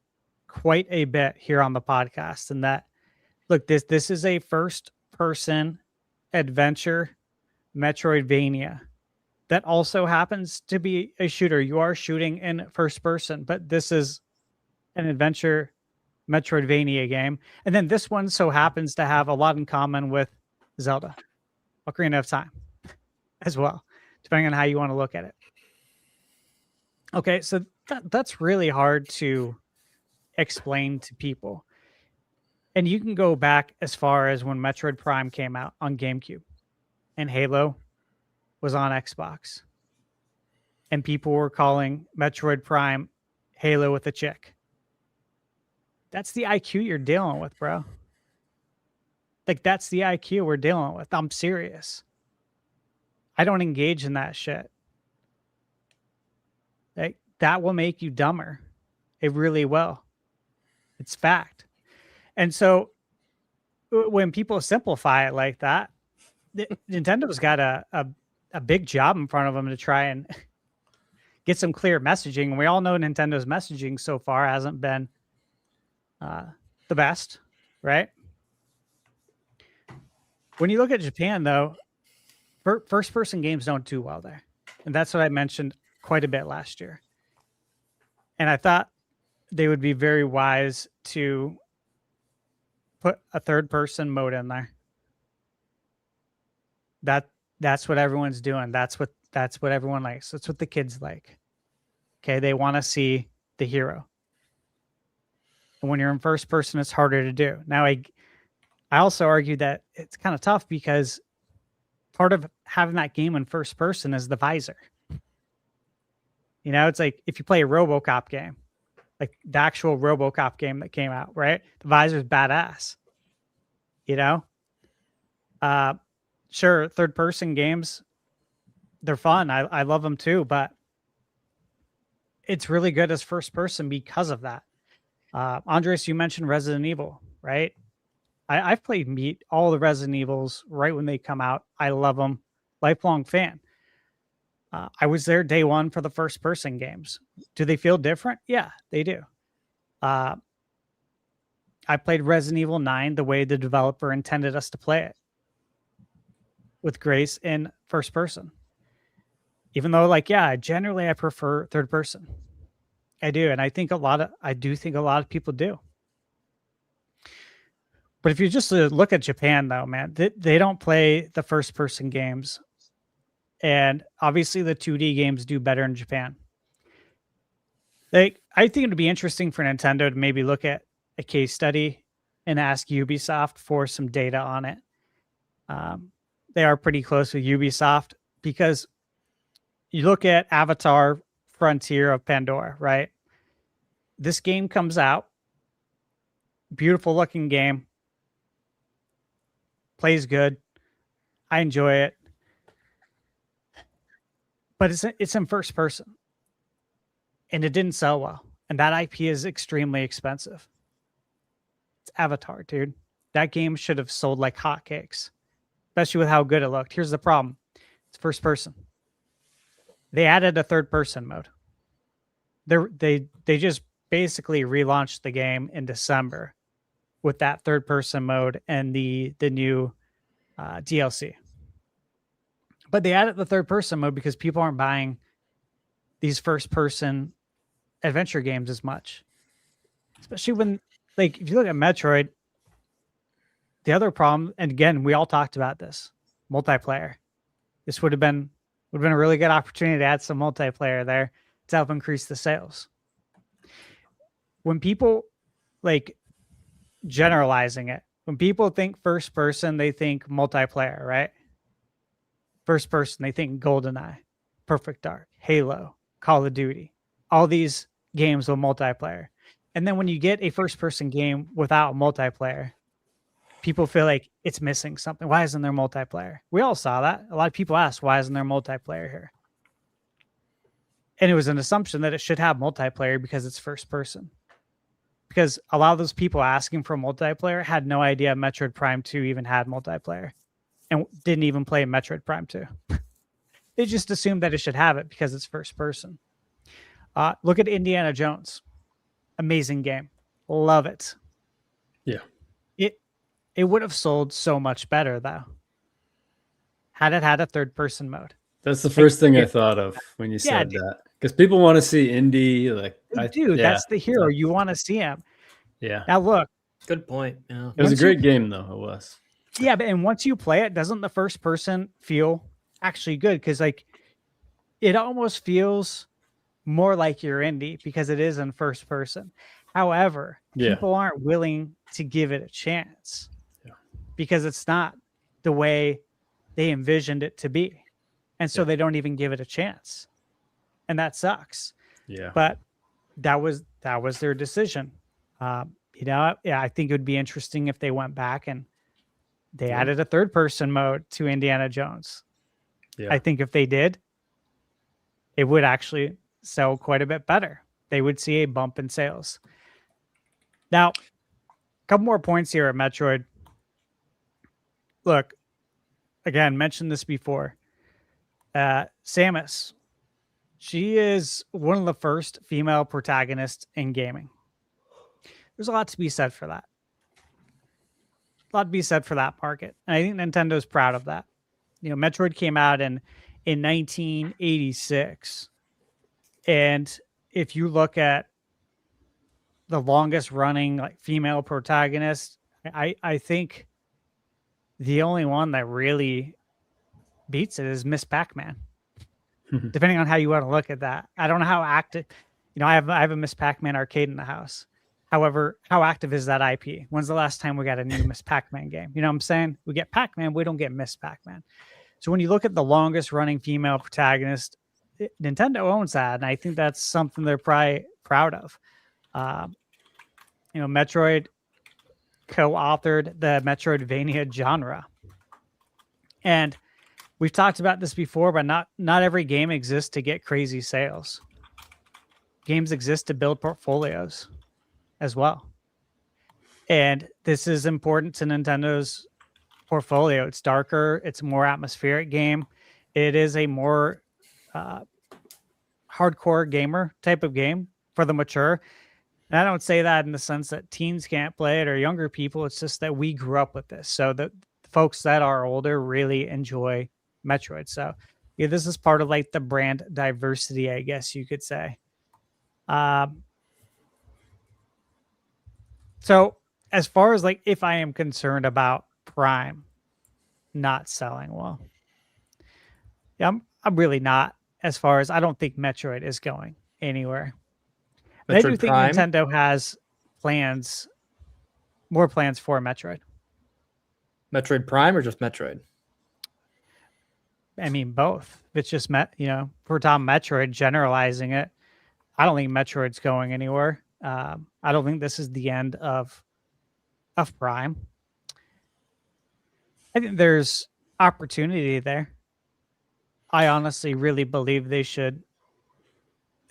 quite a bit here on the podcast, and that, look, this is a first-person adventure Metroidvania that also happens to be a shooter. You are shooting in first person, but this is an adventure Metroidvania game. And then this one so happens to have a lot in common with Zelda, Ocarina of Time as well, depending on how you want to look at it. Okay, so that's really hard to explain to people. And you can go back as far as when Metroid Prime came out on GameCube and Halo was on Xbox. And people were calling Metroid Prime Halo with a chick. That's the IQ you're dealing with, bro. Like, that's the IQ we're dealing with. I'm serious. I don't engage in that shit. Like, that will make you dumber. It really will. It's fact. And so when people simplify it like that, Nintendo's got a big job in front of them to try and get some clear messaging. And we all know Nintendo's messaging so far hasn't been the best, right? When you look at Japan, though, first-person games don't do well there. And that's what I mentioned quite a bit last year. And I thought they would be very wise to put a third-person mode in there. That's what everyone's doing. That's what everyone likes. That's what the kids like. Okay, they want to see the hero. And when you're in first person, it's harder to do. Now, I also argue that it's kind of tough because part of having that game in first person is the visor. You know, it's like if you play a RoboCop game, like the actual RoboCop game that came out, right? The visor's badass. You know? Sure, third-person games, they're fun. I love them too, but it's really good as first-person because of that. Andres, you mentioned Resident Evil, right? I've played all the Resident Evils right when they come out. I love them. Lifelong fan. I was there day one for the first-person games. Do they feel different? Yeah, they do. I played Resident Evil 9 the way the developer intended us to play it, with grace in first person. Even though, generally I prefer third person. I do, and I think a lot of people do. But if you just look at Japan, though, man, they don't play the first person games, and obviously the 2D games do better in Japan. I think it'd be interesting for Nintendo to maybe look at a case study and ask Ubisoft for some data on it. They are pretty close with Ubisoft because you look at Avatar Frontier of Pandora, right? This game comes out, beautiful looking game, plays good. I enjoy it, but it's in first person, and it didn't sell well. And that IP is extremely expensive. It's Avatar, dude. That game should have sold like hotcakes, especially with how good it looked. Here's the problem. It's first person. They added a third person mode. They just basically relaunched the game in December with that third person mode and the new DLC. But they added the third person mode because people aren't buying these first person adventure games as much. Especially when, like, if you look at Metroid, the other problem, and again, we all talked about this, multiplayer. This would have been a really good opportunity to add some multiplayer there to help increase the sales. When people, like, generalizing it, when people think first person, they think multiplayer, right? First person, they think GoldenEye, Perfect Dark, Halo, Call of Duty, all these games with multiplayer. And then when you get a first person game without multiplayer, people feel like it's missing something. Why isn't there multiplayer? We all saw that. A lot of people asked, why isn't there multiplayer here? And it was an assumption that it should have multiplayer because it's first person. Because a lot of those people asking for multiplayer had no idea Metroid Prime 2 even had multiplayer and didn't even play Metroid Prime 2. They just assumed that it should have it because it's first person. Look at Indiana Jones. Amazing game. Love it. Yeah. It would have sold so much better, though, had it had a third person mode. That's the first thing I thought of when you said that. Because people want to see Indy. Like, That's the hero. You want to see him. Yeah. Now, look. Good point. Yeah. It was a great game, though. It was. Yeah, but and once you play it, doesn't the first person feel actually good? Because, like, it almost feels more like you're Indy because it is in first person. However, people aren't willing to give it a chance because it's not the way they envisioned it to be. And so they don't even give it a chance. And that sucks. Yeah. But that was their decision. I think it would be interesting if they went back and they added a third person mode to Indiana Jones. Yeah. I think if they did, it would actually sell quite a bit better. They would see a bump in sales. Now, a couple more points here at Metroid. Look, again, mentioned this before. Samus, she is one of the first female protagonists in gaming. There's a lot to be said for that. A lot to be said for that market. And I think Nintendo's proud of that. You know, Metroid came out in 1986. And if you look at the longest running like female protagonist, I think the only one that really beats it is Miss Pac-Man. Depending on how you want to look at that. I don't know how active, I have a Miss Pac-Man arcade in the house. However, how active is that IP? When's the last time we got a new Miss Pac-Man game? You know what I'm saying? We get Pac-Man, we don't get Miss Pac-Man. So when you look at the longest running female protagonist, Nintendo owns that, and I think that's something they're probably proud of. Metroid co-authored the Metroidvania genre, and we've talked about this before, but not every game exists to get crazy sales. Games exist to build portfolios as well, and this is important to Nintendo's portfolio. It's darker, it's a more atmospheric game. It is a more hardcore gamer type of game for the mature. And I don't say that in the sense that teens can't play it or younger people. It's just that we grew up with this. So the folks that are older really enjoy Metroid. So yeah, this is part of like the brand diversity, I guess you could say. So as far as like, if I am concerned about Prime not selling well, yeah, I'm really not. As far as I don't think Metroid is going anywhere. But I do think Prime? Nintendo has more plans for Metroid. Metroid Prime or just Metroid? I mean, both. It's just, if we're talking Metroid, generalizing it, I don't think Metroid's going anywhere. I don't think this is the end of Prime. I think there's opportunity there. I honestly really believe they should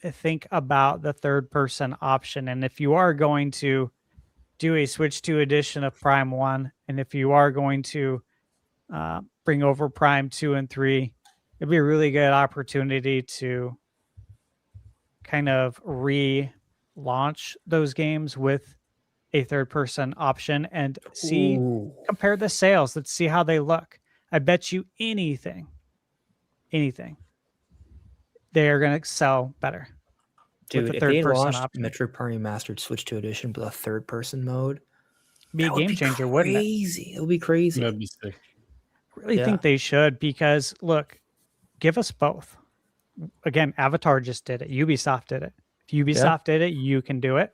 think about the third person option. And if you are going to do a Switch 2 edition of Prime 1, and if you are going to bring over Prime 2 and 3, it'd be a really good opportunity to kind of relaunch those games with a third-person option and compare the sales. Let's see how they look. I bet you anything, they are going to sell better. Dude, with if the they third-person launched option. Metroid Prime Remastered Switch 2 edition with a third-person mode, Be a that would game changer, wouldn't it? crazy. It would be crazy. That'd be sick. I really think they should, because look, give us both. Again, Avatar just did it. Ubisoft did it. If Ubisoft did it, you can do it.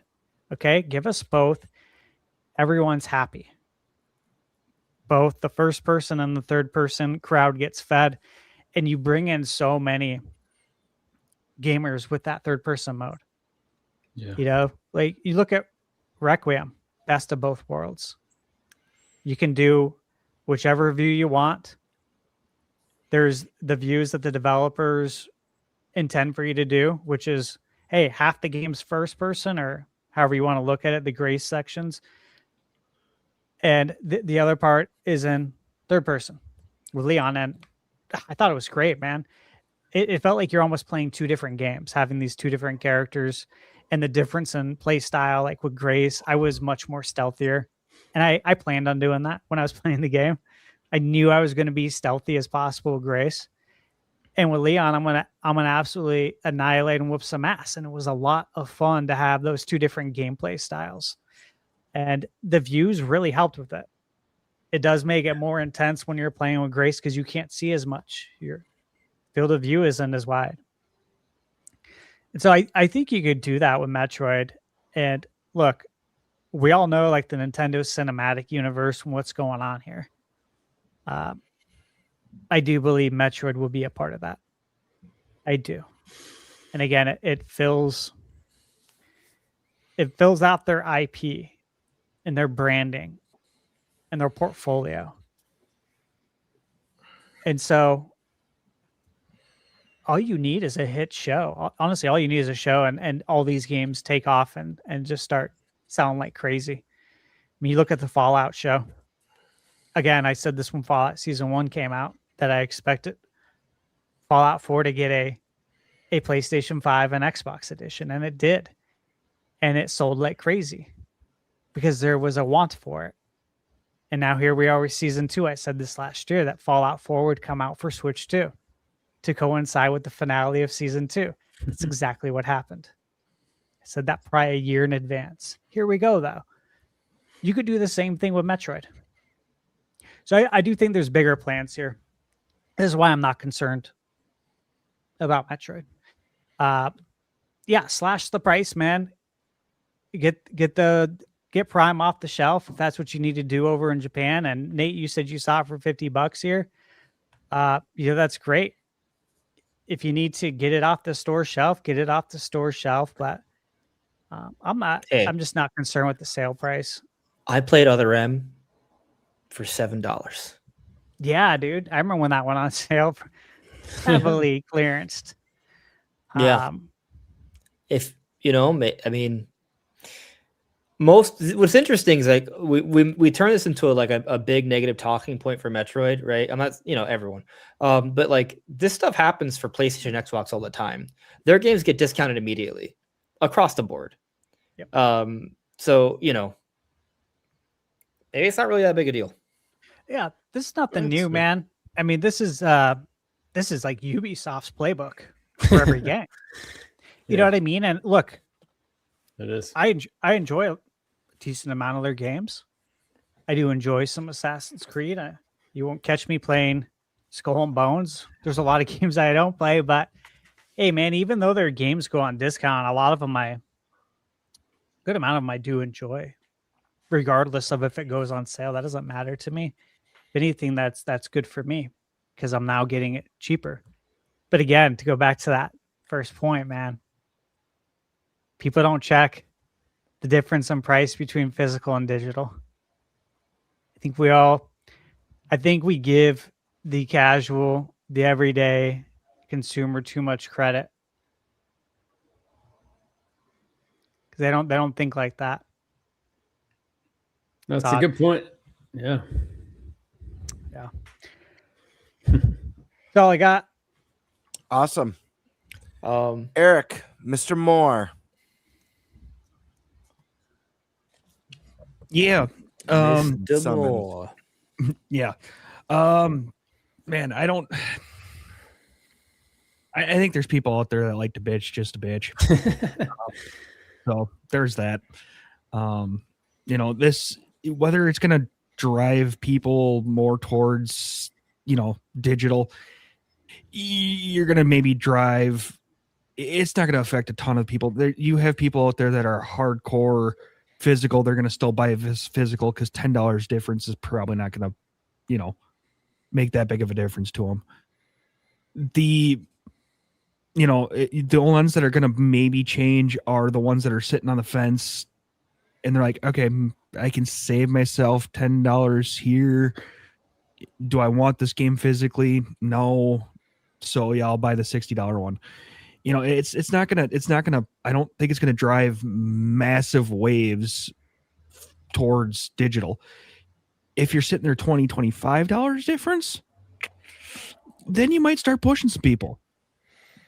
Okay, give us both. Everyone's happy. Both the first person and the third person crowd gets fed, and you bring in so many gamers with that third person mode. Yeah. You know, like you look at Requiem, best of both worlds. You can do whichever view you want. There's the views that the developers intend for you to do, which is, hey, half the game's first person, or however you want to look at it, the gray sections. And the other part is in third person with Leon. And I thought it was great, man. It felt like you're almost playing two different games, having these two different characters, and the difference in play style. Like with Grace, I was much more stealthier, and I planned on doing that when I was playing the game. I knew I was going to be stealthy as possible with Grace, and with Leon, I'm gonna absolutely annihilate and whoop some ass. And it was a lot of fun to have those two different gameplay styles, and the views really helped with it. It does make it more intense when you're playing with Grace because you can't see as much. Your field of view isn't as wide. And so I think you could do that with Metroid. And look, we all know like the Nintendo cinematic universe and what's going on here. I do believe Metroid will be a part of that. I do. And again, it fills out their IP and their branding and their portfolio. And so all you need is a hit show. Honestly, all you need is a show, and all these games take off and just start selling like crazy. I mean, you look at the Fallout show. Again, I said this when Fallout Season 1 came out, that I expected Fallout 4 to get a PlayStation 5 and Xbox edition, and it did. And it sold like crazy because there was a want for it. And now here we are with Season 2. I said this last year that Fallout 4 would come out for Switch 2 to coincide with the finale of Season 2. That's exactly what happened. I said that probably a year in advance. Here we go, though. You could do the same thing with Metroid. So I do think there's bigger plans here. This is why I'm not concerned about Metroid. Slash the price, man. Get Prime off the shelf if that's what you need to do over in Japan. And Nate, you said you saw it for $50 here. That's great. If you need to get it off the store shelf, get it off the store shelf. But I'm just not concerned with the sale price. I played Other M for $7. Yeah, dude. I remember when that went on sale for heavily clearanced. Yeah. If what's interesting is like we turn this into a big negative talking point for Metroid, right? I'm not, everyone. But like this stuff happens for PlayStation, Xbox all the time. Their games get discounted immediately across the board. Yep. So, maybe it's not really that big a deal. Yeah, this is nothing new, man. I mean, this is like Ubisoft's playbook for every game. You know what I mean? And look, it is. I enjoy a decent amount of their games. I do enjoy some Assassin's Creed. You won't catch me playing Skull and Bones. There's a lot of games I don't play, but hey, man, even though their games go on discount, a lot of them good amount of them I do enjoy, regardless of if it goes on sale. That doesn't matter to me. If anything, that's good for me because I'm now getting it cheaper. But again, to go back to that first point, man, people don't check the difference in price between physical and digital. I think we give the casual, the everyday consumer too much credit because they don't think like that. That's Todd. a good point. Yeah. That's all I got. Awesome. Um, Eric, Mr. Moore. Yeah. Mr. summoned. Moore. Yeah. Man, I don't. I think there's people out there that like to bitch just to bitch. So there's that. This, whether it's going to drive people more towards, digital, you're going to maybe drive. It's not going to affect a ton of people. You have people out there that are hardcore physical. They're going to still buy this physical because $10 difference is probably not going to, make that big of a difference to them. The ones that are going to maybe change are the ones that are sitting on the fence and they're like, okay, I can save myself $10 here. Do I want this game physically? No. So yeah, I'll buy the $60 one. It's not gonna, I don't think it's gonna drive massive waves towards digital. If you're sitting there $20, $25 difference, then you might start pushing some people.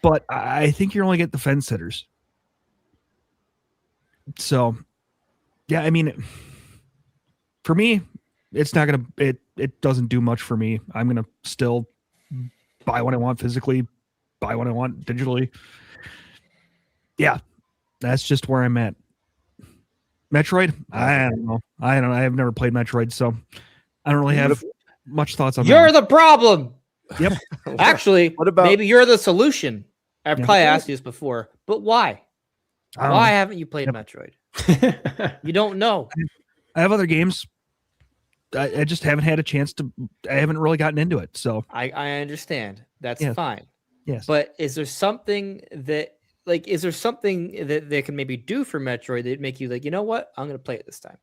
But I think you're only getting the fence sitters. So, yeah, I mean, for me, it's not going to, it doesn't do much for me. I'm going to still buy what I want physically, buy what I want digitally. Yeah, that's just where I'm at. Metroid? I don't know. I have never played Metroid, so I don't really have much thoughts on that. You're the problem. Yep. Actually, What about- maybe you're the solution? I've probably asked you this before, but why? Why haven't you played Metroid? You don't know. I have other games. I just haven't had a chance to. I haven't really gotten into it. So I understand. That's Yeah. fine. yes, But is there something that they can maybe do for Metroid that make you like, you know what? I'm gonna play it this time.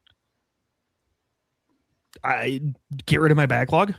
I get rid of my backlog.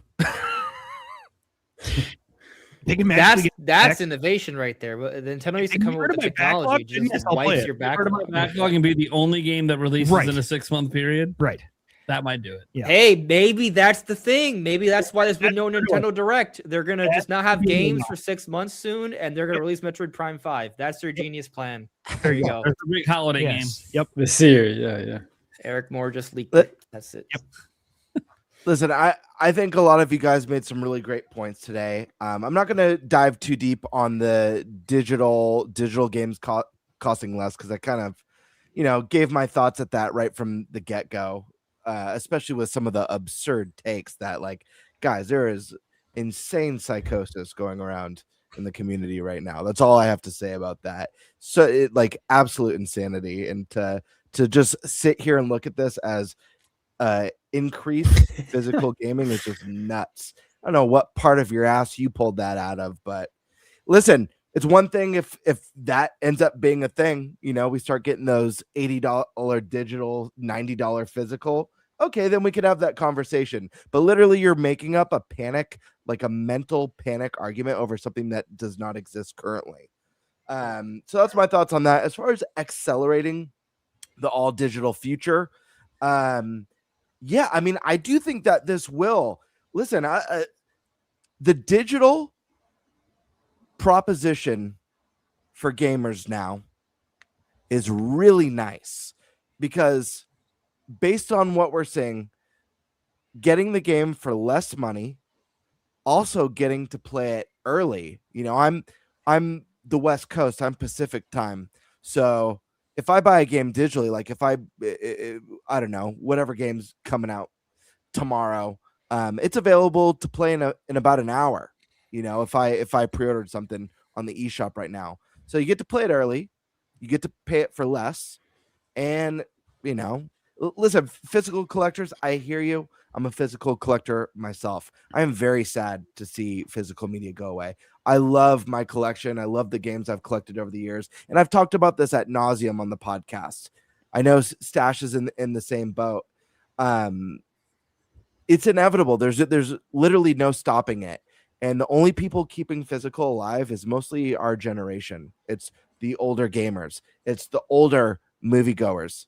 They can magically That's back- innovation right there. But Nintendo used to Get come up rid with of the my backlog, technology then yes, just I'll play wipes it. your Part of my backlog. backlog and be the only game that releases Right. in a 6-month period. right. That might do it. Yeah. Hey, maybe that's the thing. Maybe that's why there's been no That's true. Nintendo Direct. They're gonna That's just not have true. games for 6 months soon, and they're gonna release Metroid Prime 5. That's their genius plan. There you go. It's a big holiday Yes. game. Yep. This year, yeah. Eric Moore just leaked Let- it. That's it. Listen, I think a lot of you guys made some really great points today. I'm not going to dive too deep on the digital games costing less because I kind of, gave my thoughts at that right from the get-go, especially with some of the absurd takes that, like, guys, there is insane psychosis going around in the community right now. That's all I have to say about that. So, absolute insanity, and to just sit here and look at this as increased physical gaming is just nuts. I don't know what part of your ass you pulled that out of, but listen, it's one thing if that ends up being a thing, we start getting those $80 digital, $90 physical. Okay, then we could have that conversation. But literally, you're making up a panic, like a mental panic argument over something that does not exist currently. So that's my thoughts on that. As far as accelerating the all digital future, yeah, I mean, I do think that this will. Listen, the digital proposition for gamers now is really nice because based on what we're seeing, getting the game for less money, also getting to play it early. I'm the West Coast, I'm Pacific time. So if I buy a game digitally, like if I don't know, whatever game's coming out tomorrow, it's available to play in about an hour. If I pre-ordered something on the eShop right now, so you get to play it early, you get to pay it for less, and listen, physical collectors, I hear you. I'm a physical collector myself. I am very sad to see physical media go away. I love my collection. I love the games I've collected over the years. And I've talked about this ad nauseum on the podcast. I know Stash is in the same boat. It's inevitable. There's literally no stopping it. And the only people keeping physical alive is mostly our generation. It's the older gamers. It's the older moviegoers.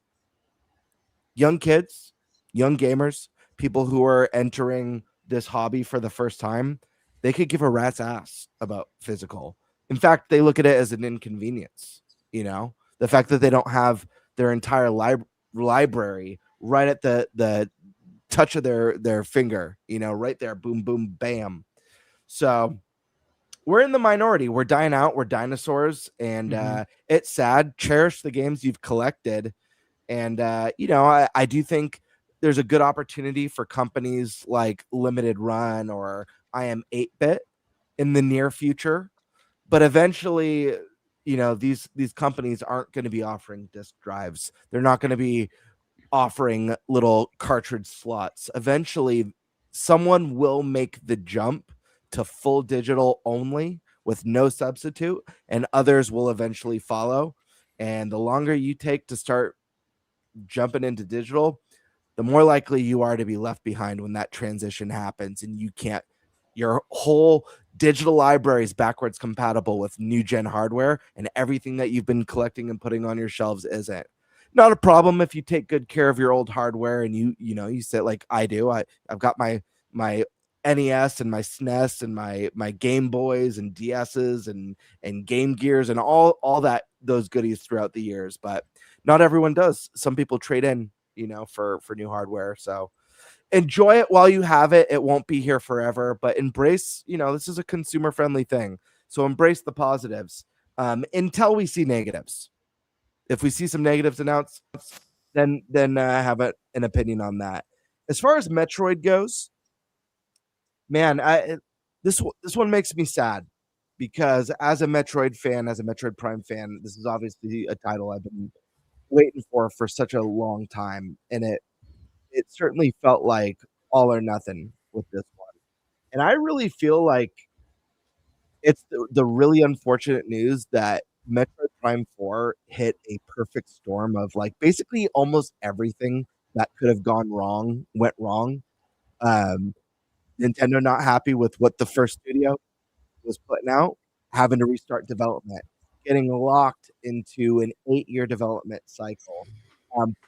Young kids, young gamers, people who are entering this hobby for the first time, they could give a rat's ass about physical. In fact, they look at it as an inconvenience. The fact that they don't have their entire library right at the touch of their finger, right there, boom, boom, bam. So we're in the minority. We're dying out. We're dinosaurs, and it's sad. Cherish the games you've collected, and I do think there's a good opportunity for companies like Limited Run or I Am 8-Bit in the near future, but eventually, these companies aren't going to be offering disk drives. They're not going to be offering little cartridge slots. Eventually, someone will make the jump to full digital only with no substitute, and others will eventually follow. And the longer you take to start jumping into digital, the more likely you are to be left behind when that transition happens, and your whole digital library is backwards compatible with new gen hardware, and everything that you've been collecting and putting on your shelves isn't. Not a problem if you take good care of your old hardware and you sit like I do. I've got my NES and my SNES and my Game Boys and DSs and Game Gears and all those goodies throughout the years, but not everyone does. Some people trade in, for new hardware. So enjoy it while you have it. It won't be here forever, but embrace, this is a consumer friendly thing. So embrace the positives until we see negatives. If we see some negatives announced, then have an opinion on that. As far as Metroid goes, man, this one makes me sad because as a Metroid fan, as a Metroid Prime fan, this is obviously a title I've been waiting for such a long time, and it certainly felt like all or nothing with this one. And I really feel like it's the really unfortunate news that Metroid Prime 4 hit a perfect storm of like basically almost everything that could have gone wrong went wrong. Nintendo not happy with what the first studio was putting out, having to restart development, getting locked into an 8-year development cycle.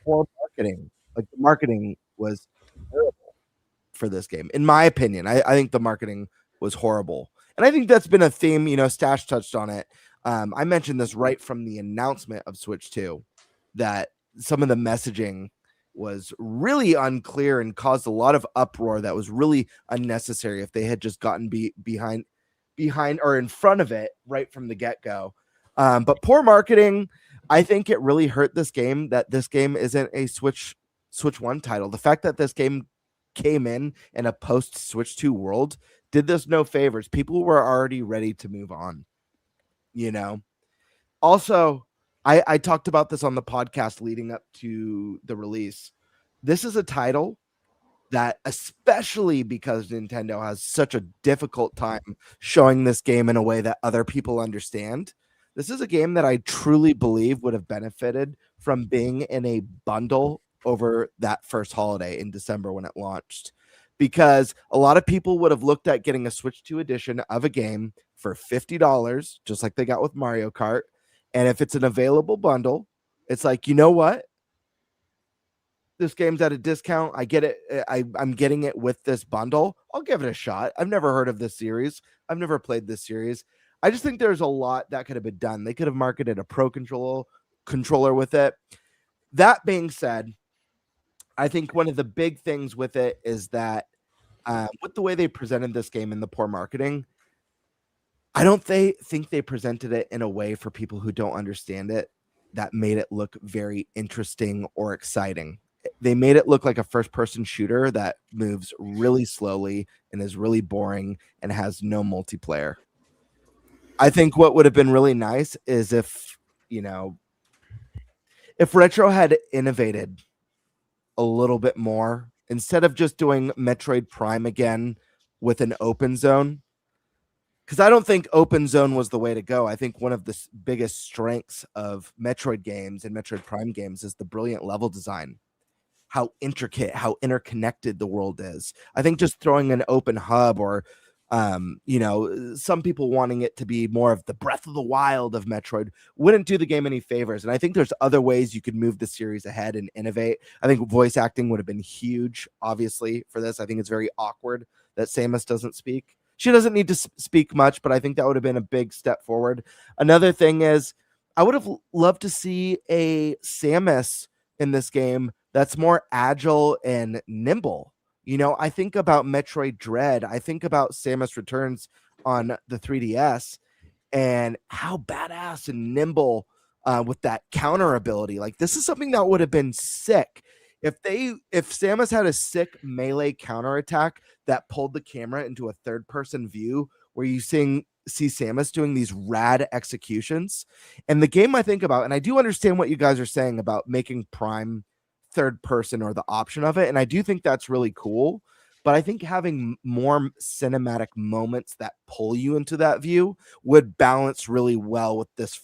Poor marketing. Like the marketing was terrible for this game. In my opinion, I think the marketing was horrible. And I think that's been a theme, Stash touched on it. I mentioned this right from the announcement of Switch 2, that some of the messaging was really unclear and caused a lot of uproar that was really unnecessary if they had just gotten behind or in front of it right from the get-go. But poor marketing, I think it really hurt this game, that this game isn't a Switch 1 title. The fact that this game came in a post Switch 2 world did this no favors. People were already ready to move on. Also, I talked about this on the podcast leading up to the release. This is a title that, especially because Nintendo has such a difficult time showing this game in a way that other people understand, this is a game that I truly believe would have benefited from being in a bundle over that first holiday in December when it launched. Because a lot of people would have looked at getting a Switch 2 edition of a game for $50, just like they got with Mario Kart. And if it's an available bundle, it's like, you know what? This game's at a discount. I get it. I'm getting it with this bundle. I'll give it a shot. I've never heard of this series. I've never played this series. I just think there's a lot that could have been done. They could have marketed a Pro controller with it. That being said, I think one of the big things with it is that with the way they presented this game and the poor marketing, I don't think they presented it in a way for people who don't understand it that made it look very interesting or exciting. They made it look like a first-person shooter that moves really slowly and is really boring and has no multiplayer. I think what would have been really nice is if Retro had innovated a little bit more, instead of just doing Metroid Prime again with an open zone, because I don't think open zone was the way to go. I think one of the biggest strengths of Metroid games and Metroid Prime games is the brilliant level design, how intricate, how interconnected the world is. I think just throwing an open hub or Some people wanting it to be more of the Breath of the Wild of Metroid wouldn't do the game any favors. And I think there's other ways you could move the series ahead and innovate. I think voice acting would have been huge, obviously, for this. I think it's very awkward that Samus doesn't speak. She doesn't need to speak much, but I think that would have been a big step forward. Another thing is I would have loved to see a Samus in this game that's more agile and nimble. I think about Metroid Dread. I think about Samus Returns on the 3DS and how badass and nimble with that counter ability. Like, this is something that would have been sick. If Samus had a sick melee counterattack that pulled the camera into a third-person view where you see Samus doing these rad executions. And the game I think about, and I do understand what you guys are saying about making Prime third person or the option of it, and I do think that's really cool, but I think having more cinematic moments that pull you into that view would balance really well with this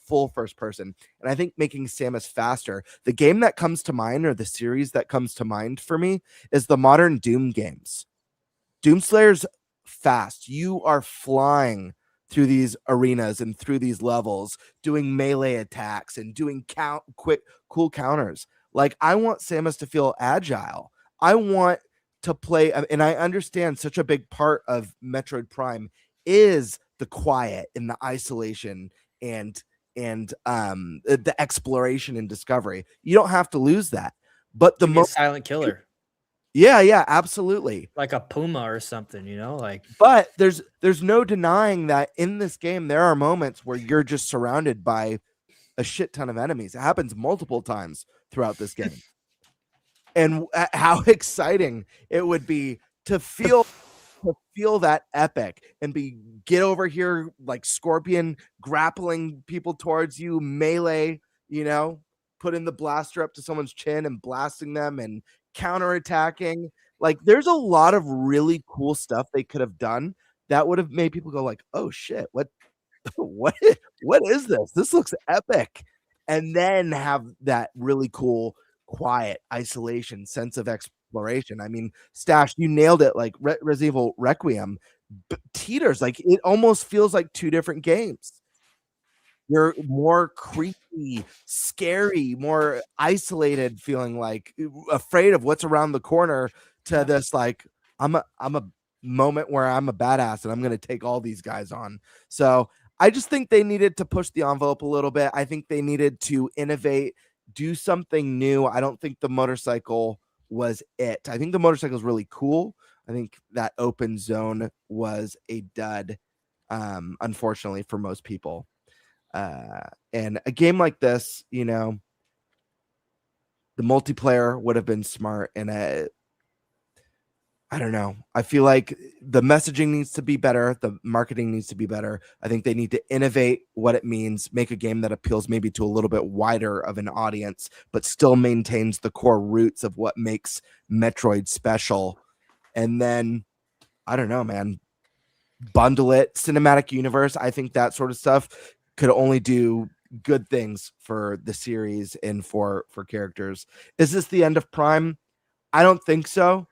full first person. And I think making Samus faster, the game that comes to mind, or the series that comes to mind for me, is the modern Doom games. Doomslayer's fast. You are flying through these arenas and through these levels, doing melee attacks and doing quick, cool counters. Like, I want Samus to feel agile. I want to play, and I understand such a big part of Metroid Prime is the quiet and the isolation and the exploration and discovery. You don't have to lose that. But the most silent killer. Yeah, absolutely. Like a puma or something, But there's no denying that in this game there are moments where you're just surrounded by a shit ton of enemies. It happens multiple times throughout this game. And how exciting it would be to feel that epic and get over here like Scorpion grappling people towards you, melee, putting the blaster up to someone's chin and blasting them and counterattacking. Like, there's a lot of really cool stuff they could have done that would have made people go like, oh shit, what is this? This looks epic. And then have that really cool, quiet isolation sense of exploration. I mean, Stash, you nailed it. Like Resident Evil Requiem teeters. Like, it almost feels like two different games. You're more creepy, scary, more isolated, feeling like afraid of what's around the corner, to this like I'm a moment where I'm a badass and I'm going to take all these guys on. So I just think they needed to push the envelope a little bit. I think they needed to innovate, do something new. I don't think the motorcycle was it. I think the motorcycle is really cool. I think that open zone was a dud, unfortunately, for most people. And a game like this, the multiplayer would have been smart. And I don't know. I feel like the messaging needs to be better. The marketing needs to be better. I think they need to innovate what it means, make a game that appeals maybe to a little bit wider of an audience, but still maintains the core roots of what makes Metroid special. And then, I don't know, man, bundle it, cinematic universe. I think that sort of stuff could only do good things for the series and for characters. Is this the end of Prime? I don't think so.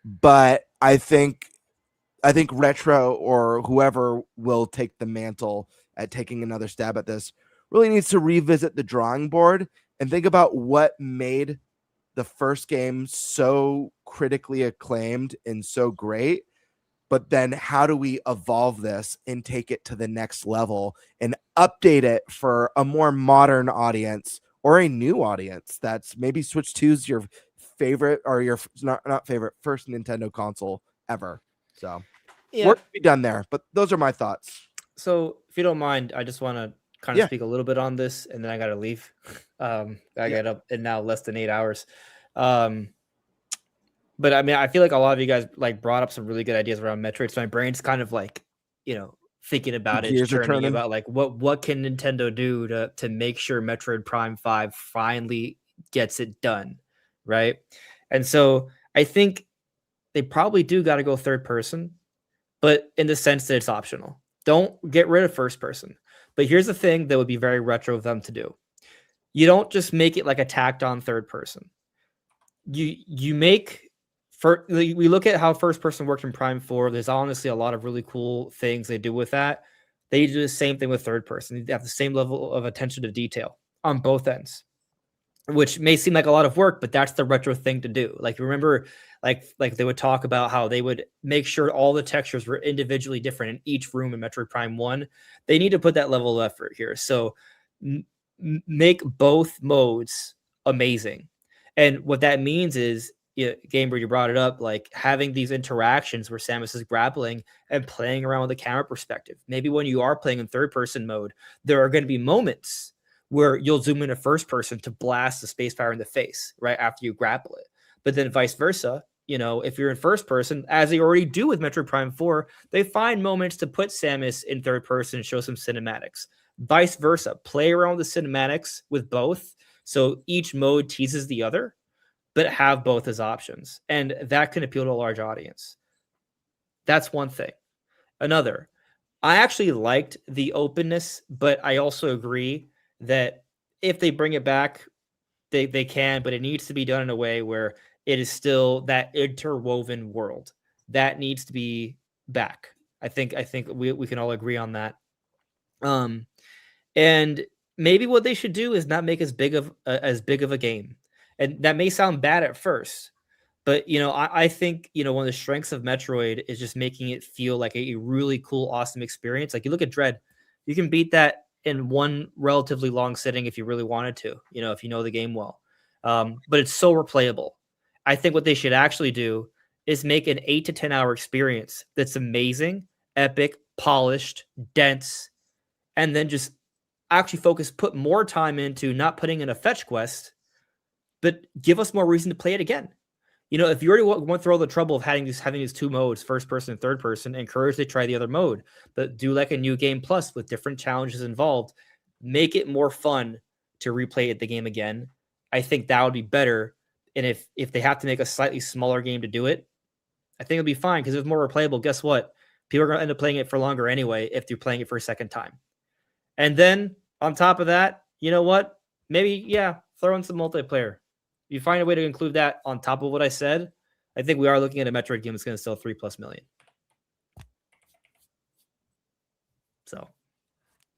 But I think Retro or whoever will take the mantle at taking another stab at this really needs to revisit the drawing board and think about what made the first game so critically acclaimed and so great. But then how do we evolve this and take it to the next level and update it for a more modern audience or a new audience that's maybe Switch 2's your favorite, or your not favorite, first Nintendo console ever. So work to be done there, but those are my thoughts. So if you don't mind, I just want to kind of speak a little bit on this, and then I gotta leave. I got up in now less than 8 hours. But I mean, I feel like a lot of you guys like brought up some really good ideas around Metroid, so my brain's kind of like, thinking about it, turning about like what can Nintendo do to make sure Metroid Prime 5 finally gets it done. Right. And so I think they probably do got to go third person, but in the sense that it's optional. Don't get rid of first person. But here's the thing that would be very retro of them to do. You don't just make it like a tacked on third person. You make we look at how first person worked in Prime 4. There's honestly a lot of really cool things they do with that. They do the same thing with third person. They have the same level of attention to detail on both ends, which may seem like a lot of work, but that's the retro thing to do. Like, remember, like they would talk about how they would make sure all the textures were individually different in each room in Metroid Prime 1. They need to put that level of effort here. So make both modes amazing. And what that means is, Gamer, you brought it up, like having these interactions where Samus is grappling and playing around with the camera perspective. Maybe when you are playing in third person mode, there are going to be moments where you'll zoom into first person to blast the spacebar in the face right after you grapple it. But then vice versa, if you're in first person, as they already do with Metroid Prime 4, they find moments to put Samus in third person and show some cinematics. Vice versa, play around with the cinematics with both, so each mode teases the other, but have both as options. And that can appeal to a large audience. That's one thing. Another, I actually liked the openness, but I also agree that if they bring it back, they can, but it needs to be done in a way where it is still that interwoven world. That needs to be back. I think we can all agree on that. And maybe what they should do is not make as big of a game. And that may sound bad at first, but I think one of the strengths of Metroid is just making it feel like a really cool, awesome experience. Like, you look at Dread, you can beat that in one relatively long sitting if you really wanted to, if you know the game well. But it's so replayable. I think what they should actually do is make an 8 to 10 hour experience that's amazing, epic, polished, dense, and then just actually put more time into not putting in a fetch quest, but give us more reason to play it again. If you already went through all the trouble of having these two modes, first person and third person, encourage they try the other mode, but do like a new game plus with different challenges involved. Make it more fun to replay the game again. I think that would be better. And if they have to make a slightly smaller game to do it, I think it'll be fine because it's more replayable. Guess what? People are going to end up playing it for longer anyway if they're playing it for a second time. And then on top of that, you know what? Maybe, throw in some multiplayer. You find a way to include that on top of what I said, I think we are looking at a Metroid game that's going to sell 3+ million. So,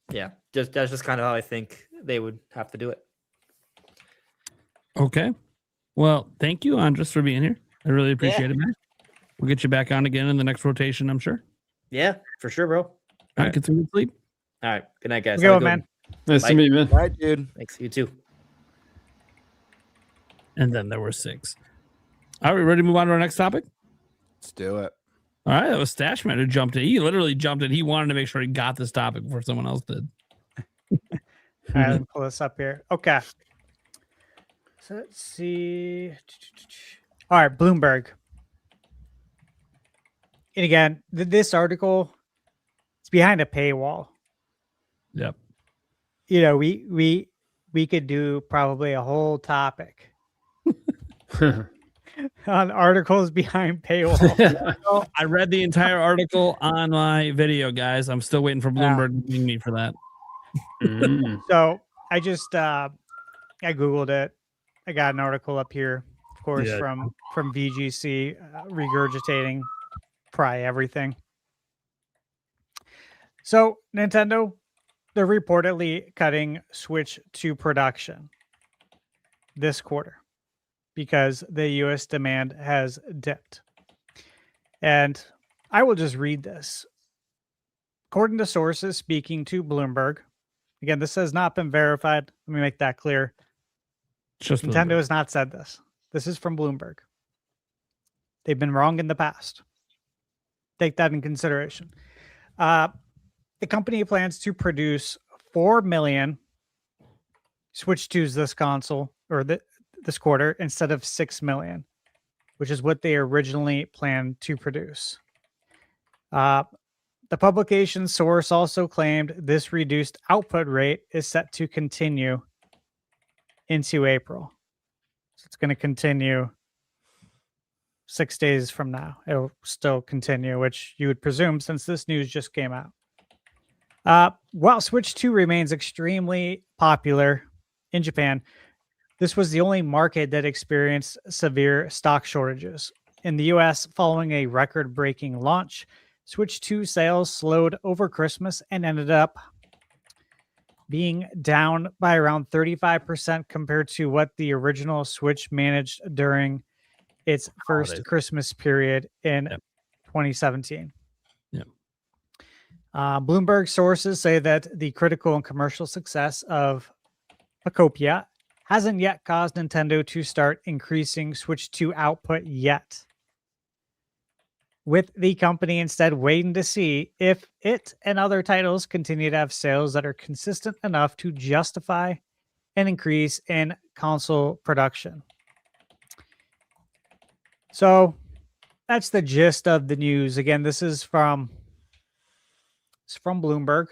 that's just kind of how I think they would have to do it. Okay. Well, thank you, Andres, for being here. I really appreciate it, man. We'll get you back on again in the next rotation, I'm sure. Yeah, for sure, bro. All right, get some good sleep. All right. Good night, guys. Go, man. Nice to meet you, man. Bye, dude. Thanks. You too. And then there were 6. Are we ready to move on to our next topic? Let's do it. All right, that was Stashman who jumped in. He literally jumped in. He wanted to make sure he got this topic before someone else did. All right, let me pull this up here. Okay. So let's see. All right, Bloomberg. And again, this article, it's behind a paywall. Yep. We could do probably a whole topic on articles behind paywall. I read the entire article on my video, guys. I'm still waiting for Bloomberg to ping me for that. So I just I Googled it. I got an article up here, of course, from VGC regurgitating probably everything. So Nintendo, they're reportedly cutting Switch 2 production this quarter because the US demand has dipped. And I will just read this. According to sources speaking to Bloomberg, again, this has not been verified. Let me make that clear. Just Nintendo has not said this. This is from Bloomberg. They've been wrong in the past. Take that in consideration. The company plans to produce 4 million Switch 2s this console or this quarter instead of 6 million, which is what they originally planned to produce. The publication source also claimed this reduced output rate is set to continue into April. So it's going to continue 6 days from now. It'll still continue, which you would presume since this news just came out. While Switch 2 remains extremely popular in Japan, this was the only market that experienced severe stock shortages. In the US, following a record-breaking launch, Switch 2 sales slowed over Christmas and ended up being down by around 35% compared to what the original Switch managed during its first Holidays. Christmas period in Yep. 2017. Yep. Bloomberg sources say that the critical and commercial success of Acopia hasn't yet caused Nintendo to start increasing Switch 2 output yet, with the company instead waiting to see if it and other titles continue to have sales that are consistent enough to justify an increase in console production. So that's the gist of the news. Again, this is from Bloomberg,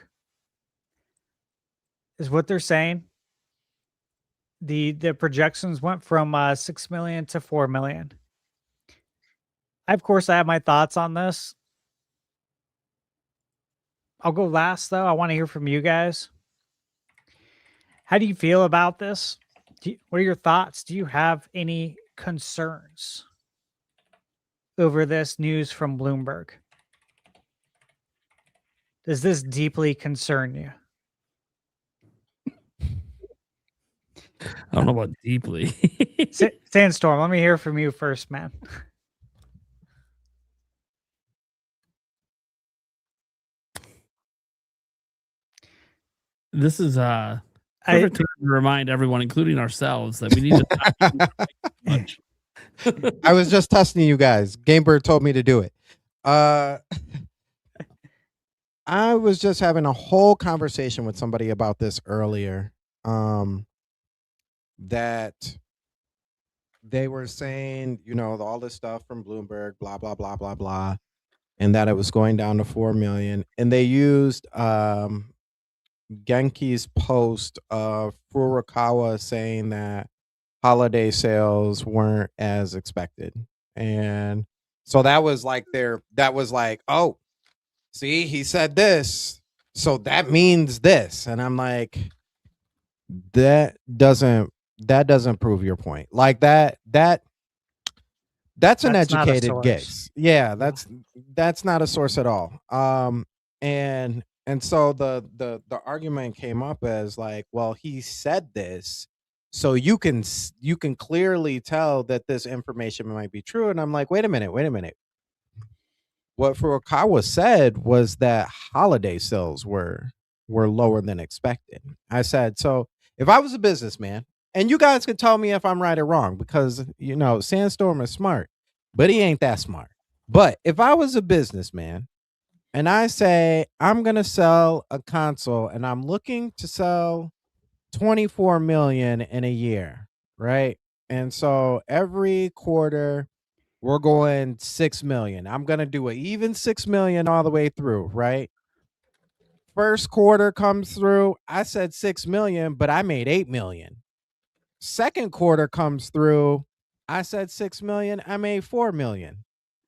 is what they're saying. The projections went from 6 million to 4 million. Of course, I have my thoughts on this. I'll go last, though. I want to hear from you guys. How do you feel about this? What are your thoughts? Do you have any concerns over this news from Bloomberg? Does this deeply concern you? I don't know about deeply. Sandstorm, let me hear from you first, man. This is perfect time to remind everyone, including ourselves, that we need to much. I was just testing you guys. Gamebird told me to do it. I was just having a whole conversation with somebody about this earlier. That they were saying, all this stuff from Bloomberg, blah, blah, blah, blah, blah, and that it was going down to 4 million. And they used Genki's post of Furukawa saying that holiday sales weren't as expected. And so that was like, oh, see, he said this, so that means this. And I'm like, that doesn't prove your point. Like that's an educated guess. Yeah, that's not a source at all. And so the argument came up as like, well, he said this, so you can clearly tell that this information might be true. And I'm like, wait a minute. What Furukawa said was that holiday sales were lower than expected. I said, so if I was a businessman, and you guys can tell me if I'm right or wrong, because Sandstorm is smart, but he ain't that smart. But if I was a businessman and I say I'm gonna sell a console and I'm looking to sell 24 million in a year, right? And so every quarter we're going 6 million. I'm gonna do an even 6 million all the way through, right? First quarter comes through, I said 6 million, but I made 8 million. Second quarter comes through, I said 6 million, I made 4 million.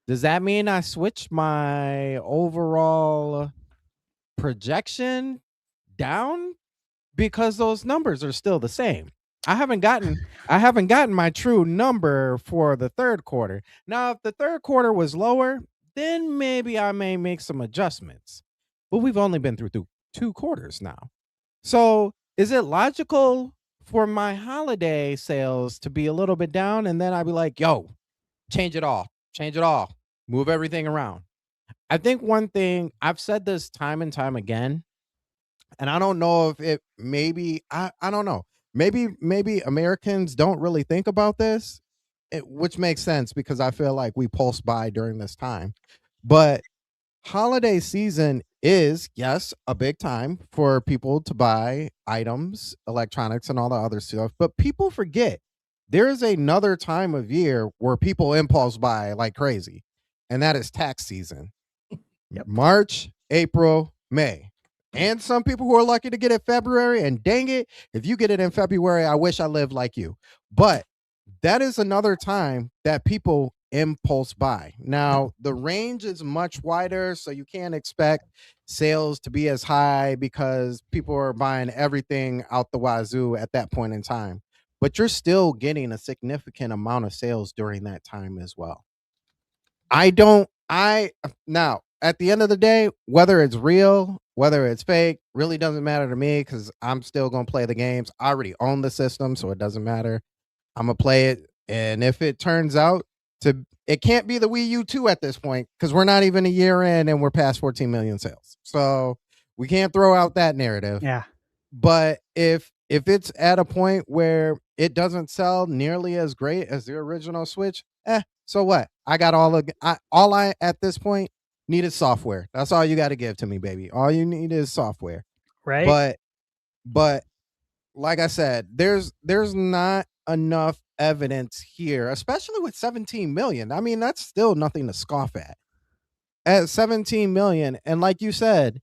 Does that mean I switched my overall projection down? Because those numbers are still the same. I haven't gotten my true number for the third quarter. Now, if the third quarter was lower, then maybe I may make some adjustments. But we've only been through 2 quarters now. So is it logical for my holiday sales to be a little bit down, and then I'd be like, yo, change it all, move everything around? I think one thing, I've said this time and time again, and I don't know if it maybe, I don't know, maybe Americans don't really think about this, which makes sense because I feel like we pulse by during this time. But holiday season is, yes, a big time for people to buy items, electronics, and all the other stuff. But people forget there is another time of year where people impulse buy like crazy, and that is tax season. Yep. March, April, May. And some people who are lucky to get it February, and dang it, if you get it in February, I wish I lived like you. But that is another time that people impulse buy. Now, the range is much wider, so you can't expect sales to be as high because people are buying everything out the wazoo at that point in time. But you're still getting a significant amount of sales during that time as well. Now at the end of the day, whether it's real, whether it's fake, really doesn't matter to me because I'm still gonna play the games. I already own the system, so it doesn't matter. I'm gonna play it, and if it turns out it can't be the Wii U 2 at this point because we're not even a year in and we're past 14 million sales. So we can't throw out that narrative. Yeah. But if it's at a point where it doesn't sell nearly as great as the original Switch, so what? I got all I at this point need is software. That's all you got to give to me, baby. All you need is software. Right. But like I said, there's not enough evidence here, especially with 17 million. I mean, that's still nothing to scoff at. At 17 million, and like you said,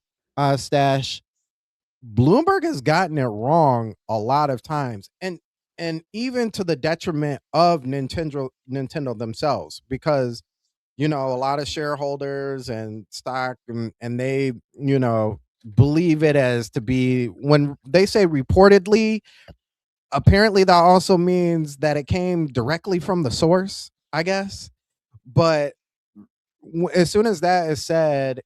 Stash, Bloomberg has gotten it wrong a lot of times, and even to the detriment of Nintendo themselves, because a lot of shareholders and stock and they believe it as to be, when they say reportedly, apparently that also means that it came directly from the source, I guess. But as soon as that is said,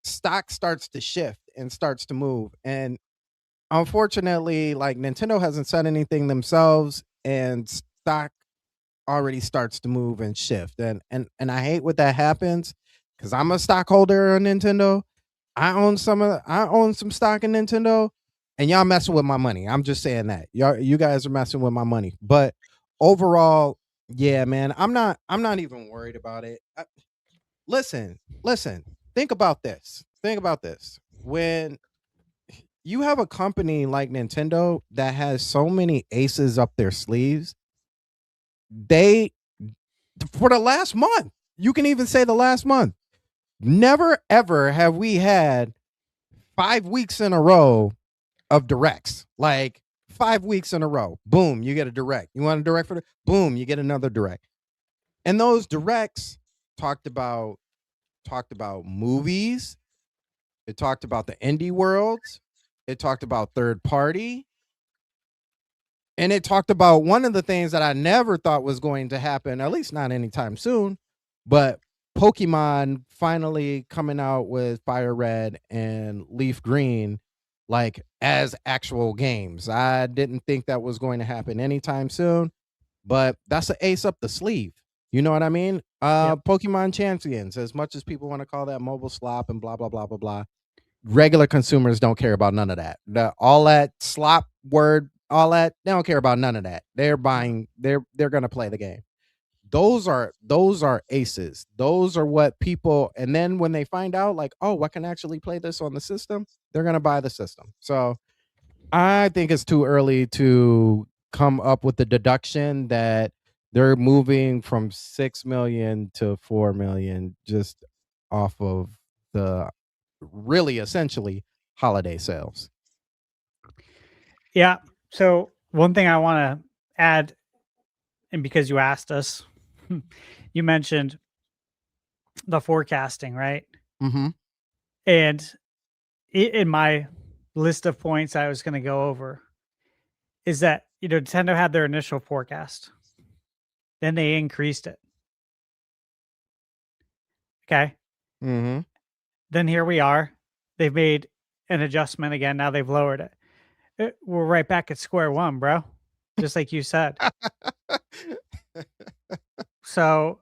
stock starts to shift and starts to move. And unfortunately, like, Nintendo hasn't said anything themselves, and stock already starts to move and shift. And I hate when that happens because I'm a stockholder in Nintendo. I own some stock in Nintendo, and y'all messing with my money. I'm just saying that. You guys are messing with my money. But overall, yeah, man, I'm not even worried about it. Listen. Think about this. When you have a company like Nintendo that has so many aces up their sleeves, for the last month, you can even say the last month, never ever have we had 5 weeks in a row of directs. Like 5 weeks in a row. Boom, you get a direct. You want a direct for boom, you get another direct. And those directs talked about movies. It talked about the indie worlds. It talked about third party. And it talked about one of the things that I never thought was going to happen, at least not anytime soon, but Pokemon finally coming out with Fire Red and Leaf Green, like, as actual games. I didn't think that was going to happen anytime soon, but that's an ace up the sleeve. You know what I mean? Yep. Pokemon Champions, as much as people want to call that mobile slop and blah, blah, blah, blah, blah, regular consumers don't care about none of that. All that slop word, all that, they don't care about none of that. They're buying, they're going to play the game. Those are aces. Those are what people, and then when they find out, like, oh, I can actually play this on the system, they're going to buy the system. So I think it's too early to come up with the deduction that they're moving from 6 million to 4 million just off of the really essentially holiday sales. Yeah. So one thing I want to add, and because you asked us, you mentioned the forecasting, right? Mm-hmm. And in my list of points I was going to go over is that, Nintendo had their initial forecast. Then they increased it. Okay. Mm-hmm. Then here we are. They've made an adjustment again. Now they've lowered it. We're right back at square one, bro. Just like you said. So,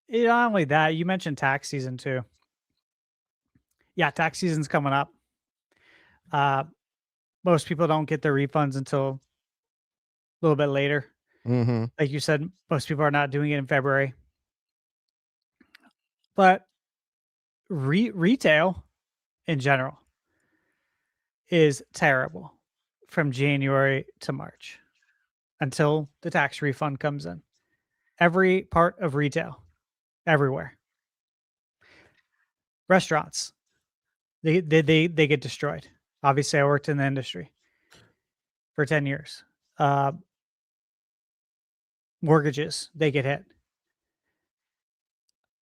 not only that, you mentioned tax season too. Yeah, tax season's coming up. Most people don't get their refunds until a little bit later. Mm-hmm. Like you said, most people are not doing it in February. But retail in general is terrible from January to March until the tax refund comes in. Every part of retail, everywhere. Restaurants, they get destroyed. Obviously, I worked in the industry for 10 years. Mortgages, they get hit.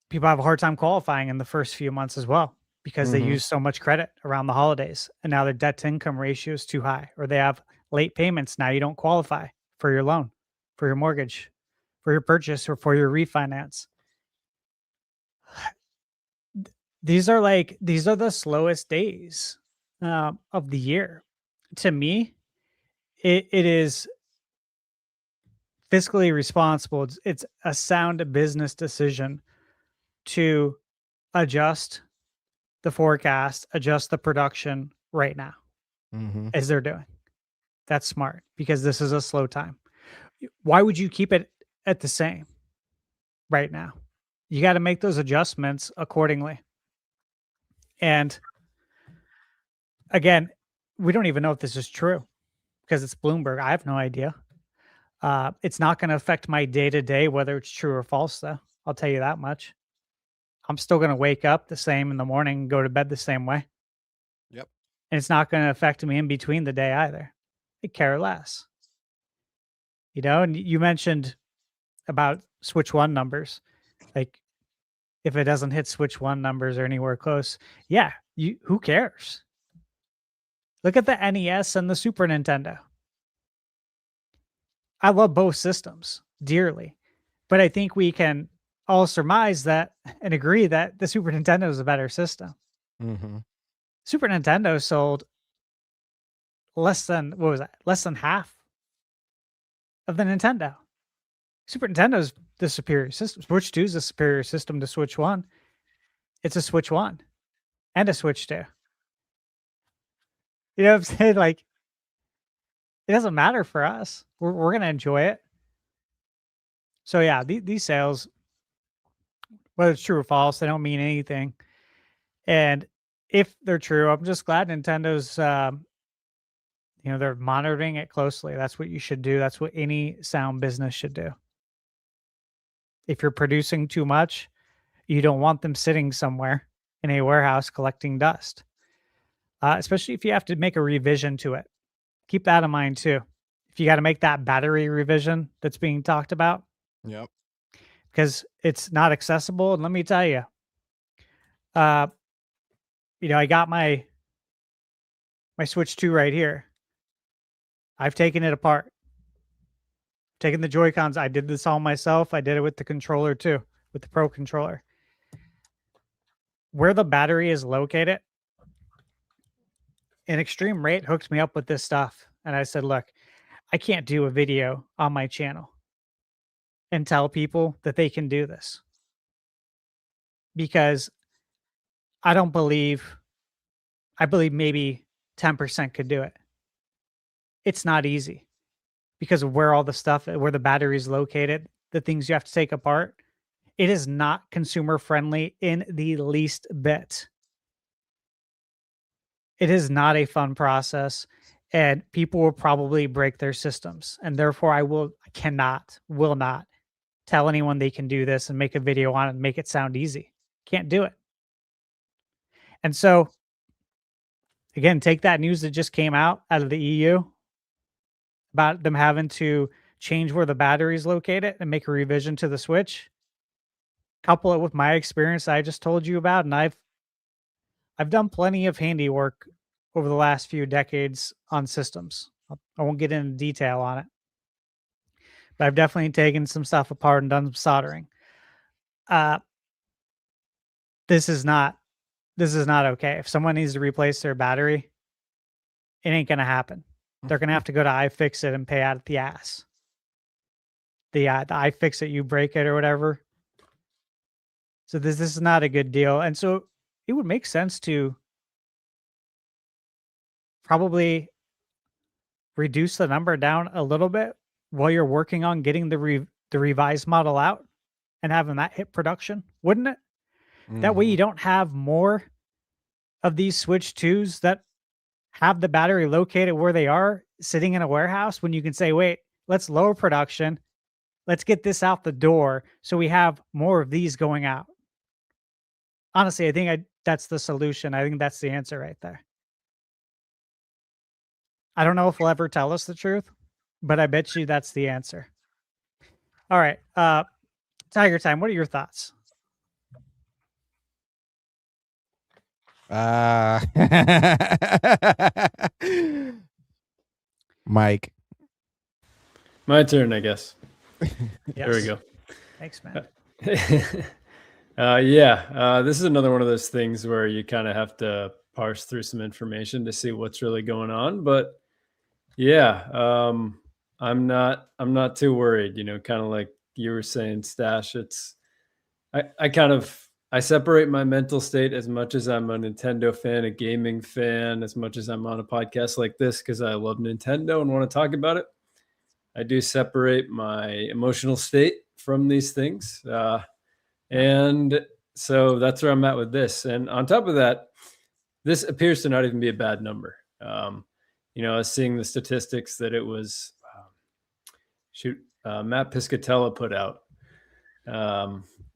People have a hard time qualifying in the first few months as well because they use so much credit around the holidays, and now their debt to income ratio is too high, or they have late payments. Now you don't qualify for your loan, for your mortgage, for your purchase, or for your refinance. these are the slowest days of the year. To me, it is fiscally responsible. It's a sound business decision to adjust the forecast, adjust the production right now, as they're doing. That's smart because this is a slow time. Why would you keep it at the same right now? You got to make those adjustments accordingly. And again, we don't even know if this is true because it's Bloomberg. I have no idea. It's not going to affect my day-to-day, whether it's true or false, though. I'll tell you that much. I'm still going to wake up the same in the morning and go to bed the same way. Yep. And it's not going to affect me in between the day either. I care less. You know, and you mentioned about Switch 1 numbers. Like, if it doesn't hit Switch 1 numbers or anywhere close, yeah, who cares? Look at the NES and the Super Nintendo. I love both systems dearly, but I think we can all surmise that and agree that the Super Nintendo is a better system. Super Nintendo sold less than half of the Nintendo. Super Nintendo is the superior system. Switch 2 is a superior system to Switch 1. It's a Switch 1 and a Switch 2. You know what I'm saying? Like, it doesn't matter for us. We're going to enjoy it. So yeah, these sales, whether it's true or false, they don't mean anything. And if they're true, I'm just glad Nintendo's, they're monitoring it closely. That's what you should do. That's what any sound business should do. If you're producing too much, you don't want them sitting somewhere in a warehouse collecting dust, especially if you have to make a revision to it. Keep that in mind too. If you got to make that battery revision that's being talked about. Yep. Because it's not accessible. And let me tell you, I got my Switch 2 right here. I've taken it apart. Taking the Joy-Cons. I did this all myself. I did it with the controller too, with the Pro controller. Where the battery is located, an Extreme Rate hooked me up with this stuff. And I said, look, I can't do a video on my channel and tell people that they can do this. Because I believe maybe 10% could do it. It's not easy because of where all the stuff, where the battery is located, the things you have to take apart. It is not consumer friendly in the least bit. It is not a fun process, and people will probably break their systems. And therefore, I will not tell anyone they can do this and make a video on it and make it sound easy. Can't do it. And so, again, take that news that just came out of the EU about them having to change where the battery is located and make a revision to the Switch. Couple it with my experience I just told you about, and I've done plenty of handiwork over the last few decades on systems. I won't get into detail on it, but I've definitely taken some stuff apart and done some soldering. This is not okay. If someone needs to replace their battery, it ain't gonna happen. They're gonna have to go to iFixit and pay out the ass. The iFixit, you break it or whatever. So this is not a good deal. And so it would make sense to probably reduce the number down a little bit while you're working on getting the revised model out and having that hit production, wouldn't it? That way you don't have more of these Switch 2s that have the battery located where they are sitting in a warehouse when you can say, wait, let's lower production. Let's get this out the door so we have more of these going out. Honestly, I think that's the solution. I think that's the answer right there. I don't know if he'll ever tell us the truth, but I bet you that's the answer. All right. Tiger Time, what are your thoughts? Mike. My turn, I guess. Yes. There we go. Thanks, man. This is another one of those things where you kind of have to parse through some information to see what's really going on. But I'm not too worried. Kind of like you were saying, Stash. I separate my mental state as much as I'm a Nintendo fan, a gaming fan, as much as I'm on a podcast like this because I love Nintendo and want to talk about it. I do separate my emotional state from these things. And so that's where I'm at with this. And on top of that, this appears to not even be a bad number. I was seeing the statistics that it was, Matt Piscatella put out.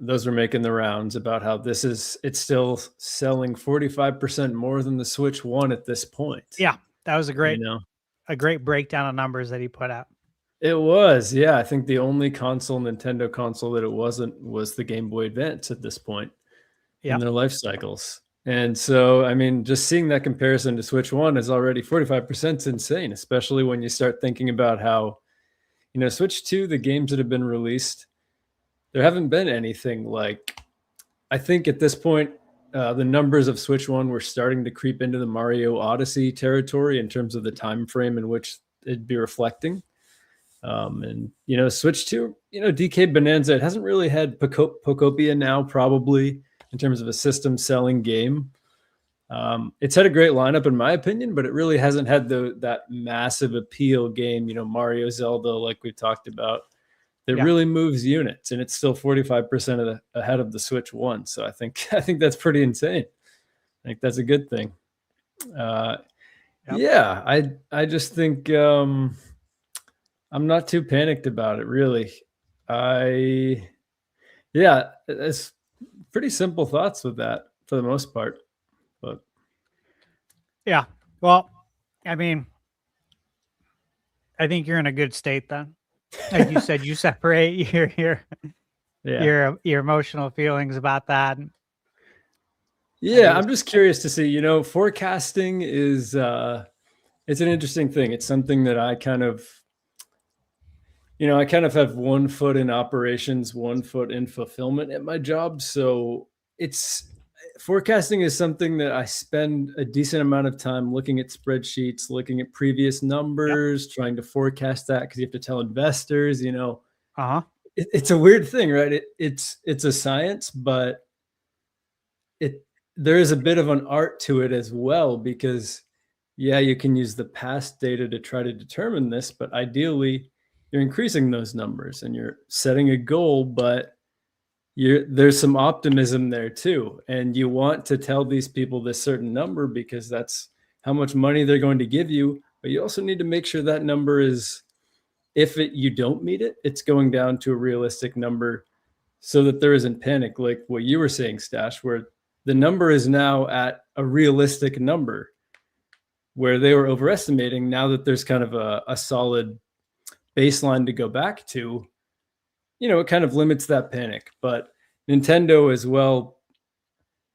Those were making the rounds about how it's still selling 45% more than the Switch 1 at this point. Yeah, that was a great breakdown of numbers that he put out. It was, yeah. I think the only Nintendo console that it wasn't was the Game Boy Advance at this point in their life cycles. And so, I mean, just seeing that comparison to Switch 1 is already 45% insane, especially when you start thinking about how, Switch 2, the games that have been released, there haven't been anything like, I think at this point, the numbers of Switch 1 were starting to creep into the Mario Odyssey territory in terms of the time frame in which it'd be reflecting. And Switch 2, DK Bonanza, it hasn't really had Pocopia now, probably in terms of a system selling game. It's had a great lineup in my opinion, but it really hasn't had that massive appeal game, Mario, Zelda, like we talked about, that really moves units, and it's still 45% ahead of the Switch 1. So I think that's pretty insane. I think that's a good thing. I just think I'm not too panicked about it, really. It's pretty simple thoughts with that for the most part. But yeah, well, I mean, I think you're in a good state then. Like you said, you separate your emotional feelings about that. Yeah, I'm just curious to see, forecasting is it's an interesting thing. It's something that I kind of have one foot in operations, one foot in fulfillment at my job. So forecasting is something that I spend a decent amount of time looking at spreadsheets, looking at previous numbers, trying to forecast that because you have to tell investors, it's a weird thing, right? It's a science, but there is a bit of an art to it as well, because you can use the past data to try to determine this, but ideally you're increasing those numbers and you're setting a goal, but there's some optimism there too. And you want to tell these people this certain number because that's how much money they're going to give you. But you also need to make sure that number is, you don't meet it, it's going down to a realistic number so that there isn't panic. Like what you were saying, Stash, where the number is now at a realistic number where they were overestimating. Now that there's kind of a solid baseline to go back to, it kind of limits that panic. But Nintendo as well,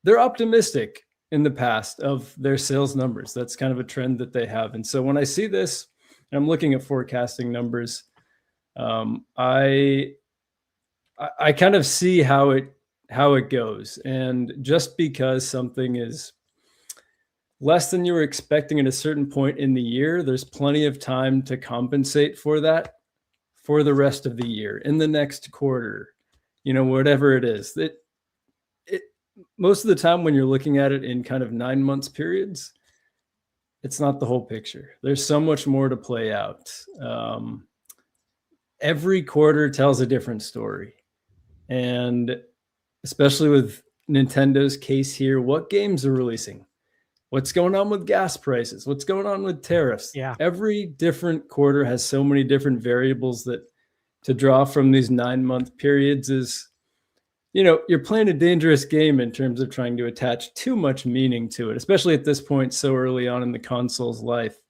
they're optimistic in the past of their sales numbers. That's kind of a trend that they have. And so when I see this, and I'm looking at forecasting numbers, I kind of see how it goes. And just because something is less than you were expecting at a certain point in the year, there's plenty of time to compensate for that for the rest of the year, in the next quarter, whatever it is. Most of the time when you're looking at it in kind of 9 months periods, it's not the whole picture. There's so much more to play out. Every quarter tells a different story. And especially with Nintendo's case here, what games are releasing? What's going on with gas prices? What's going on with tariffs? Yeah. Every different quarter has so many different variables that to draw from these 9 month periods is, you're playing a dangerous game in terms of trying to attach too much meaning to it, especially at this point so early on in the console's life.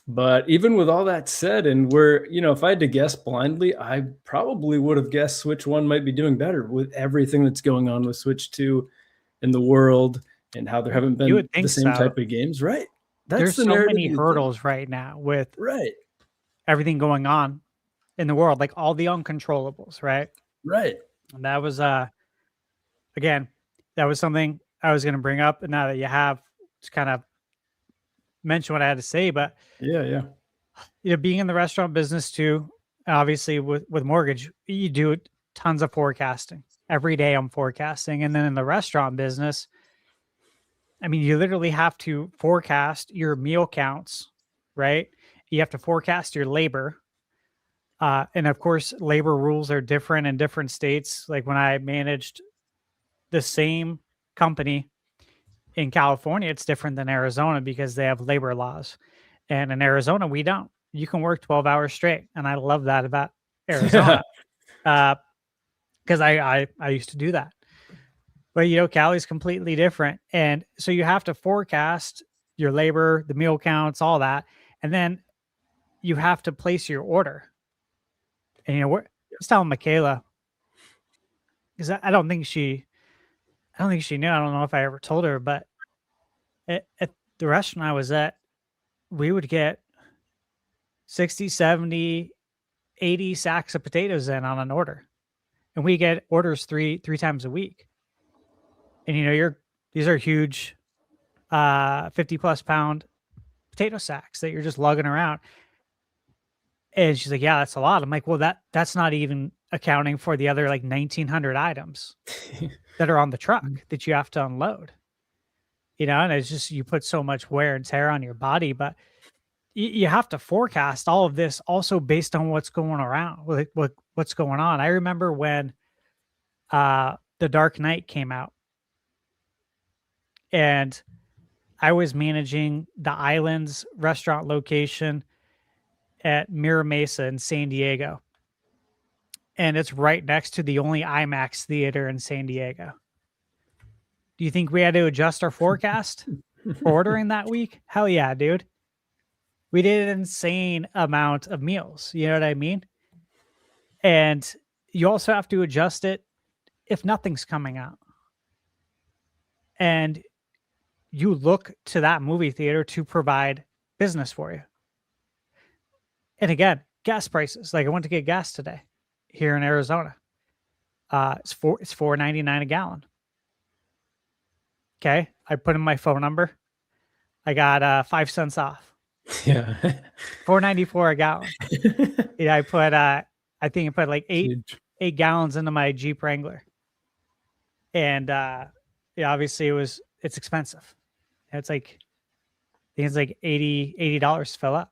But even with all that said, and if I had to guess blindly, I probably would have guessed Switch 1 might be doing better with everything that's going on with Switch 2 in the world and how there haven't been the same type of games, right? There's so many hurdles right now with everything going on in the world, like all the uncontrollables, right? Right. And that was again, that was something I was going to bring up. And now that you have just kind of mention what I had to say, but Yeah. being in the restaurant business too, obviously with mortgage, you do tons of forecasting. Every day I'm forecasting. And then in the restaurant business, I mean, you literally have to forecast your meal counts, right? You have to forecast your labor. And of course, labor rules are different in different states. Like when I managed the same company in California, it's different than Arizona because they have labor laws. And in Arizona, we don't. You can work 12 hours straight. And I love that about Arizona. Because I used to do that. But, Cali's completely different. And so you have to forecast your labor, the meal counts, all that. And then you have to place your order. And, I was telling Michaela, because I don't think she knew. I don't know if I ever told her, but at the restaurant I was at, we would get 60, 70, 80 sacks of potatoes in on an order. And we get orders three times a week. And, these are huge 50 plus pound potato sacks that you're just lugging around. And she's like, yeah, that's a lot. I'm like, well, that's not even accounting for the other like 1,900 items that are on the truck that you have to unload. And it's just, you put so much wear and tear on your body, but you have to forecast all of this also based on what's going around, what's going on. I remember when The Dark Knight came out, and I was managing the Islands restaurant location at Mira Mesa in San Diego. And it's right next to the only IMAX theater in San Diego. Do you think we had to adjust our forecast for ordering that week? Hell yeah, dude. We did an insane amount of meals. You know what I mean? And you also have to adjust it if nothing's coming out. And you look to that movie theater to provide business for you. And again, gas prices. Like I went to get gas today here in Arizona. It's $4.99 a gallon. Okay. I put in my phone number. I got 5 cents off. Yeah. $4.94 a gallon. Yeah, I think I put like eight gallons into my Jeep Wrangler. And obviously it's expensive. It's like, I think it's like $80 to fill up.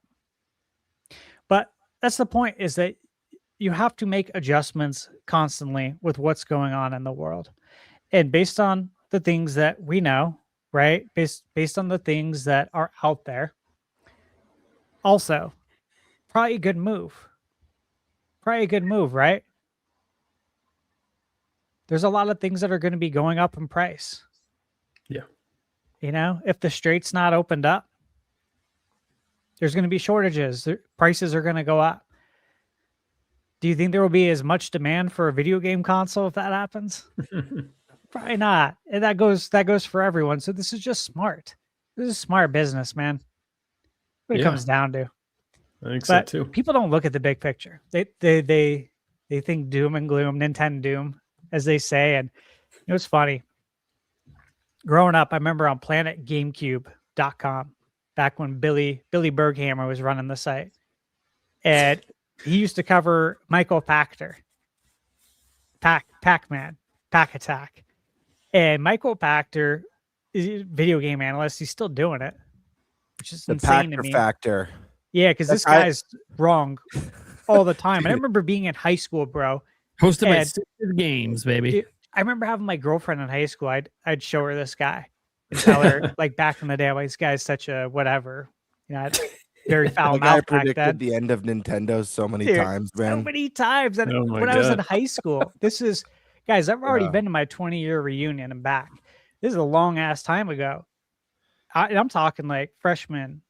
But that's the point, is that you have to make adjustments constantly with what's going on in the world. And based on the things that we know, right? Based on the things that are out there. Also, probably a good move. Right? There's a lot of things that are going to be going up in price. Yeah. If the strait's not opened up, there's going to be shortages. Prices are going to go up. Do you think there will be as much demand for a video game console if that happens? Probably not. And that goes for everyone. So this is just smart. This is smart business, man. What it comes down to. I think so too. People don't look at the big picture. They think doom and gloom, Nintendo doom, as they say. And it was funny. Growing up, I remember on planetgamecube.com, back when Billy Berghammer was running the site. And he used to cover Michael Pachter, Pac-Man, Pack Attack. And Michael Pachter is a video game analyst. He's still doing it, which is insane to me. Factor. Yeah, because this guy's wrong all the time. And I remember being in high school, bro. Hosted by Stupid Games, baby. Dude, I remember having my girlfriend in high school. I'd show her this guy and tell her, like, back in the day, this guy's such a whatever. Very foul mouth I back predicted then. the end of Nintendo so many Dude, times, man. So many times. And Oh my when I was in God. high school, guys, I've already been to my 20-year reunion and back. This is a long ass time ago. I'm talking like freshman,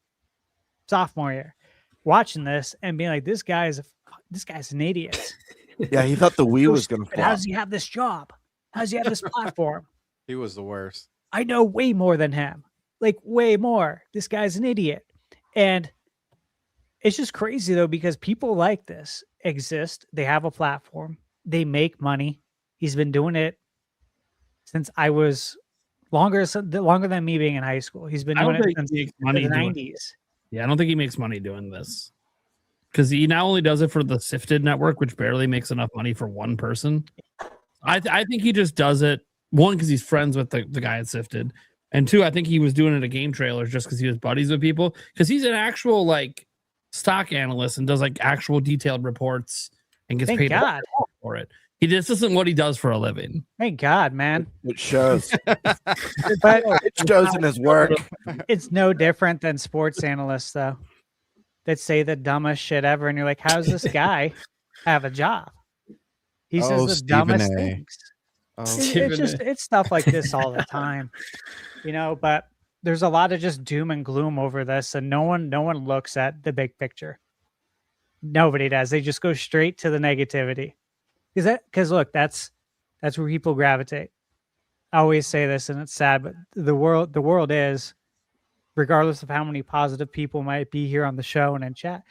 sophomore year, watching this and being like, this guy's an idiot. Yeah, he thought the Wii was going to How flop. does he have this job? How does he have this platform? He was the worst. I know way more than him. Like way more. This guy's an idiot. And it's just crazy though, because people like this exist. They have a platform. They make money. He's been doing it since I was longer than me being in high school. He's been doing it since the 90s. Yeah, I don't think he makes money doing this. Because he not only does it for the Sifted network, which barely makes enough money for one person. I think he just does it, one, because he's friends with the guy at Sifted. And two, I think he was doing it at game trailers just because he was buddies with people. Because he's an actual like stock analyst and does like actual detailed reports and gets paid for it. This isn't what he does for a living. Thank God, man. It shows. But it shows in his work. It's no different than sports analysts, though, that say the dumbest shit ever. And you're like, how's this guy have a job? He says the dumbest things. It's stuff like this all the time, you know, but there's a lot of just doom and gloom over this. And no one looks at the big picture. Nobody does. They just go straight to the negativity. Because look, that's where people gravitate. I always say this, and it's sad, but the world is, regardless of how many positive people might be here on the show and in chat,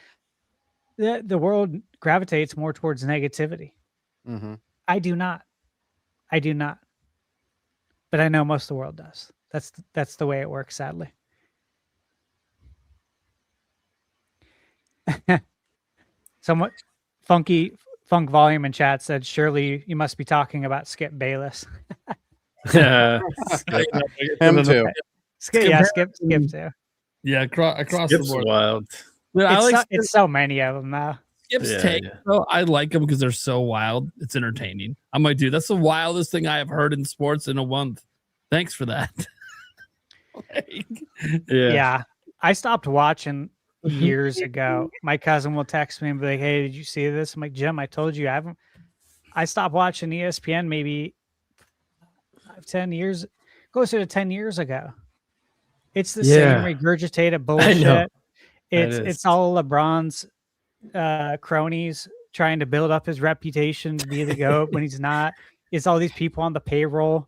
the world gravitates more towards negativity. Mm-hmm. I do not, but I know most of the world does. That's the way it works, sadly. Somewhat Funk Volume in chat said, surely you must be talking about Skip Bayless. Yeah. Him too. Skip too. Yeah, across Skip's the board. Wild. It's so many of them now. Skip's take, though, I like them because they're so wild. It's entertaining. I'm like, dude, that's the wildest thing I have heard in sports in a month. Thanks for that. Yeah. I stopped watching years ago. My cousin will text me and be like, hey, did you see this? I'm like, Jim, I told you I haven't. I stopped watching ESPN maybe 10 years, closer to 10 years ago. It's the same regurgitated bullshit. It's all LeBron's cronies trying to build up his reputation to be the GOAT when he's not. It's all these people on the payroll.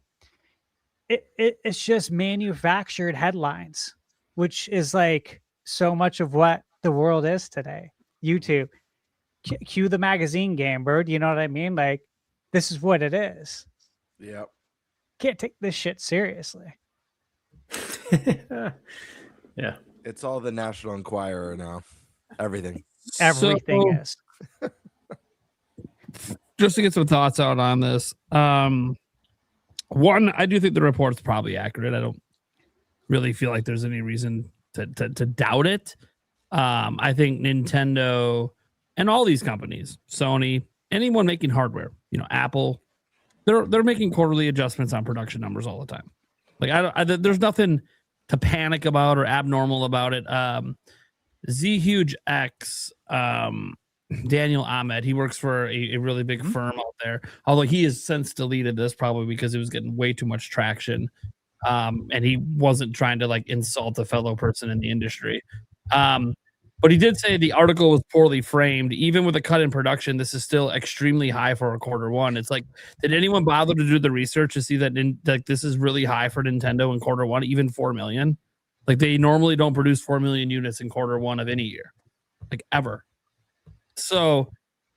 It's just manufactured headlines, which is like so much of what the world is today. YouTube, cue the magazine game, bird. You know what I mean? Like, this is what it is. Yep. Can't take this shit seriously. Yeah. It's all the National Enquirer now. Everything is. Just to get some thoughts out on this. One, I do think the report's probably accurate. I don't really feel like there's any reason to doubt it. I think Nintendo and all these companies, Sony, anyone making hardware, Apple, they're making quarterly adjustments on production numbers all the time. Like there's nothing to panic about or abnormal about it. ZHugeX, Daniel Ahmed, he works for a really big firm out there. Although he has since deleted this probably because it was getting way too much traction. And he wasn't trying to like insult a fellow person in the industry. But he did say the article was poorly framed. Even with a cut in production, this is still extremely high for a quarter one. It's like, did anyone bother to do the research to see that this is really high for Nintendo in quarter one, even 4 million? Like, they normally don't produce 4 million units in quarter one of any year, like ever. So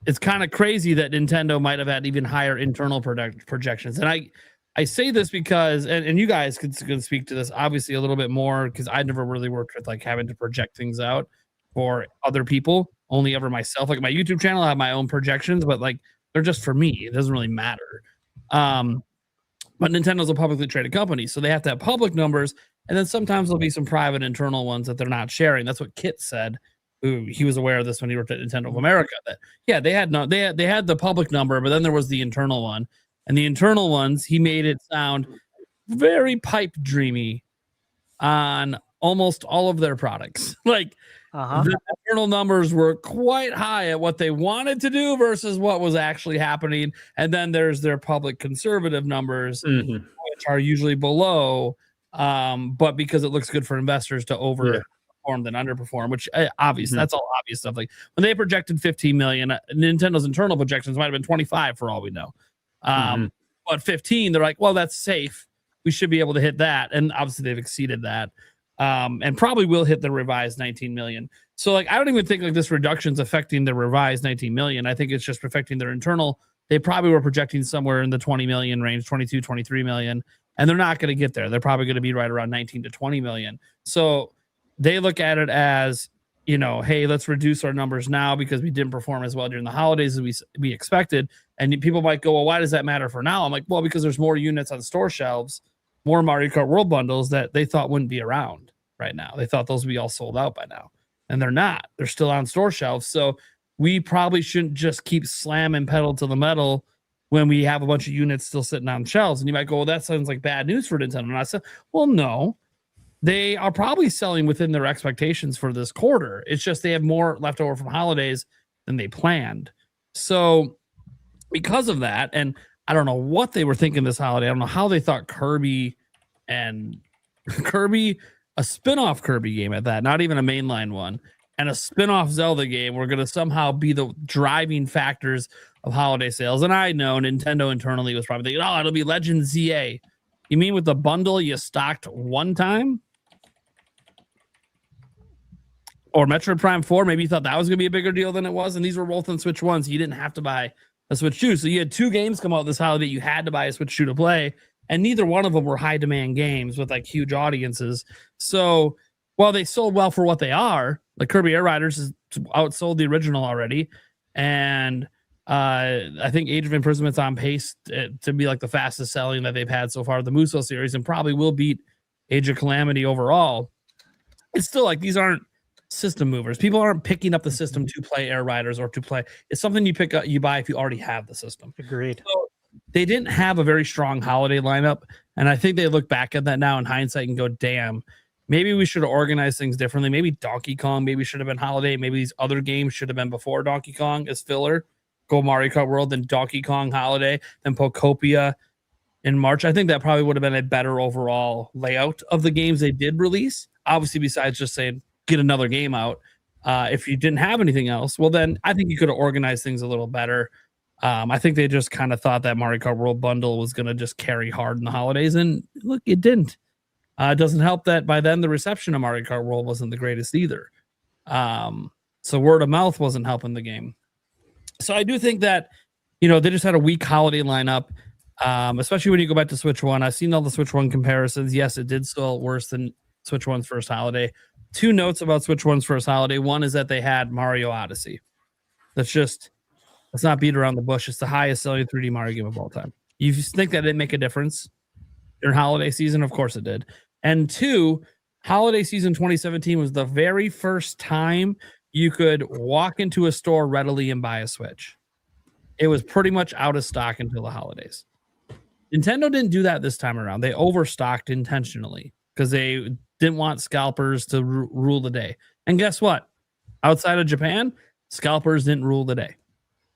it's kind of crazy that Nintendo might have had even higher internal projections. And I say this because, and you guys could speak to this obviously a little bit more, because I never really worked with like having to project things out for other people, only ever myself. Like my YouTube channel, I have my own projections, but like they're just for me. It doesn't really matter. But Nintendo's a publicly traded company, so they have to have public numbers, and then sometimes there'll be some private internal ones that they're not sharing. That's what Kit said. He was aware of this when he worked at Nintendo of America. That they had the public number, but then there was the internal one, and the internal ones he made it sound very pipe dreamy on almost all of their products. Like the internal numbers were quite high at what they wanted to do versus what was actually happening, and then there's their public conservative numbers, which are usually below, but because it looks good for investors to overperform than underperform, which obviously that's all obvious stuff. Like when they projected 15 million, Nintendo's internal projections might have been 25 for all we know. But 15, they're like, well, that's safe. We should be able to hit that. And obviously they've exceeded that. And probably will hit the revised 19 million. So like, I don't even think like this reduction's affecting the revised 19 million. I think it's just affecting their internal they probably were projecting somewhere in the 20 million range, 22, 23 million, and they're not going to get there. They're probably going to be right around 19 to 20 million. So they look at it as, you know, hey, let's reduce our numbers now because we didn't perform as well during the holidays as we expected. And people might go, well, why does that matter for now? I'm like, well, because there's more units on store shelves, more Mario Kart World bundles that they thought wouldn't be around right now. They thought those would be all sold out by now. And they're not. They're still on store shelves. So we probably shouldn't just keep slamming pedal to the metal when we have a bunch of units still sitting on shelves. And you might go, well, that sounds like bad news for Nintendo. And I said, well, no. They are probably selling within their expectations for this quarter. It's just they have more left over from holidays than they planned. So because of that, and I don't know what they were thinking this holiday. I don't know how they thought Kirby, a spin-off Kirby game at that, not even a mainline one, and a spin-off Zelda game were going to somehow be the driving factors of holiday sales. And I know Nintendo internally was probably thinking, oh, it'll be Legend ZA. You mean with the bundle you stocked one time? Or Metroid Prime 4, maybe you thought that was going to be a bigger deal than it was, and these were both on Switch 1, so you didn't have to buy a Switch 2. So you had two games come out this holiday you had to buy a Switch 2 to play, and neither one of them were high-demand games with, like, huge audiences. So while they sold well for what they are, like Kirby Air Riders has outsold the original already, and I think Age of Imprisoment's on pace to be, like, the fastest selling that they've had so far, the Muso series, and probably will beat Age of Calamity overall. It's still, like, these aren't system movers. People aren't picking up the system to play Air Riders or to play. It's something you pick up, you buy if you already have the system. Agreed. So they didn't have a very strong holiday lineup, and I think they look back at that now in hindsight and go, damn, maybe we should have organized things differently. Maybe Donkey Kong maybe should have been holiday. Maybe these other games should have been before Donkey Kong as filler. Go Mario Kart World, then Donkey Kong holiday, then Pokopia in March. I think that probably would have been a better overall layout of the games they did release. Obviously, besides just saying, get another game out. If you didn't have anything else, well, then I think you could have organized things a little better. I think they just kind of thought that Mario Kart World bundle was going to just carry hard in the holidays, and look, it didn't. It doesn't help that by then the reception of Mario Kart World wasn't the greatest either. So word of mouth wasn't helping the game. So I do think that, you know, they just had a weak holiday lineup, especially when you go back to Switch 1. I've seen all the Switch 1 comparisons. Yes, it did still worse than Switch 1's first holiday. Two notes about Switch 1's first holiday. One is that they had Mario Odyssey. Let's not beat around the bush. It's the highest selling 3D Mario game of all time. You think that didn't make a difference during holiday season? Of course it did. And two, holiday season 2017 was the very first time you could walk into a store readily and buy a Switch. It was pretty much out of stock until the holidays. Nintendo didn't do that this time around. They overstocked intentionally because they didn't want scalpers to rule the day. And guess what? Outside of Japan, scalpers didn't rule the day.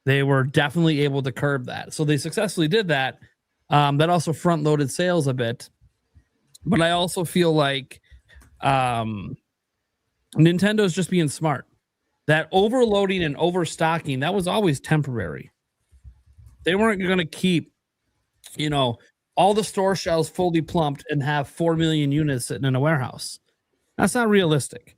They were definitely able to curb that. So they successfully did that. That also front-loaded sales a bit. But I also feel like Nintendo's just being smart. That overloading and overstocking, that was always temporary. They weren't going to keep, you know, all the store shelves fully plumped and have 4 million units sitting in a warehouse. That's not realistic.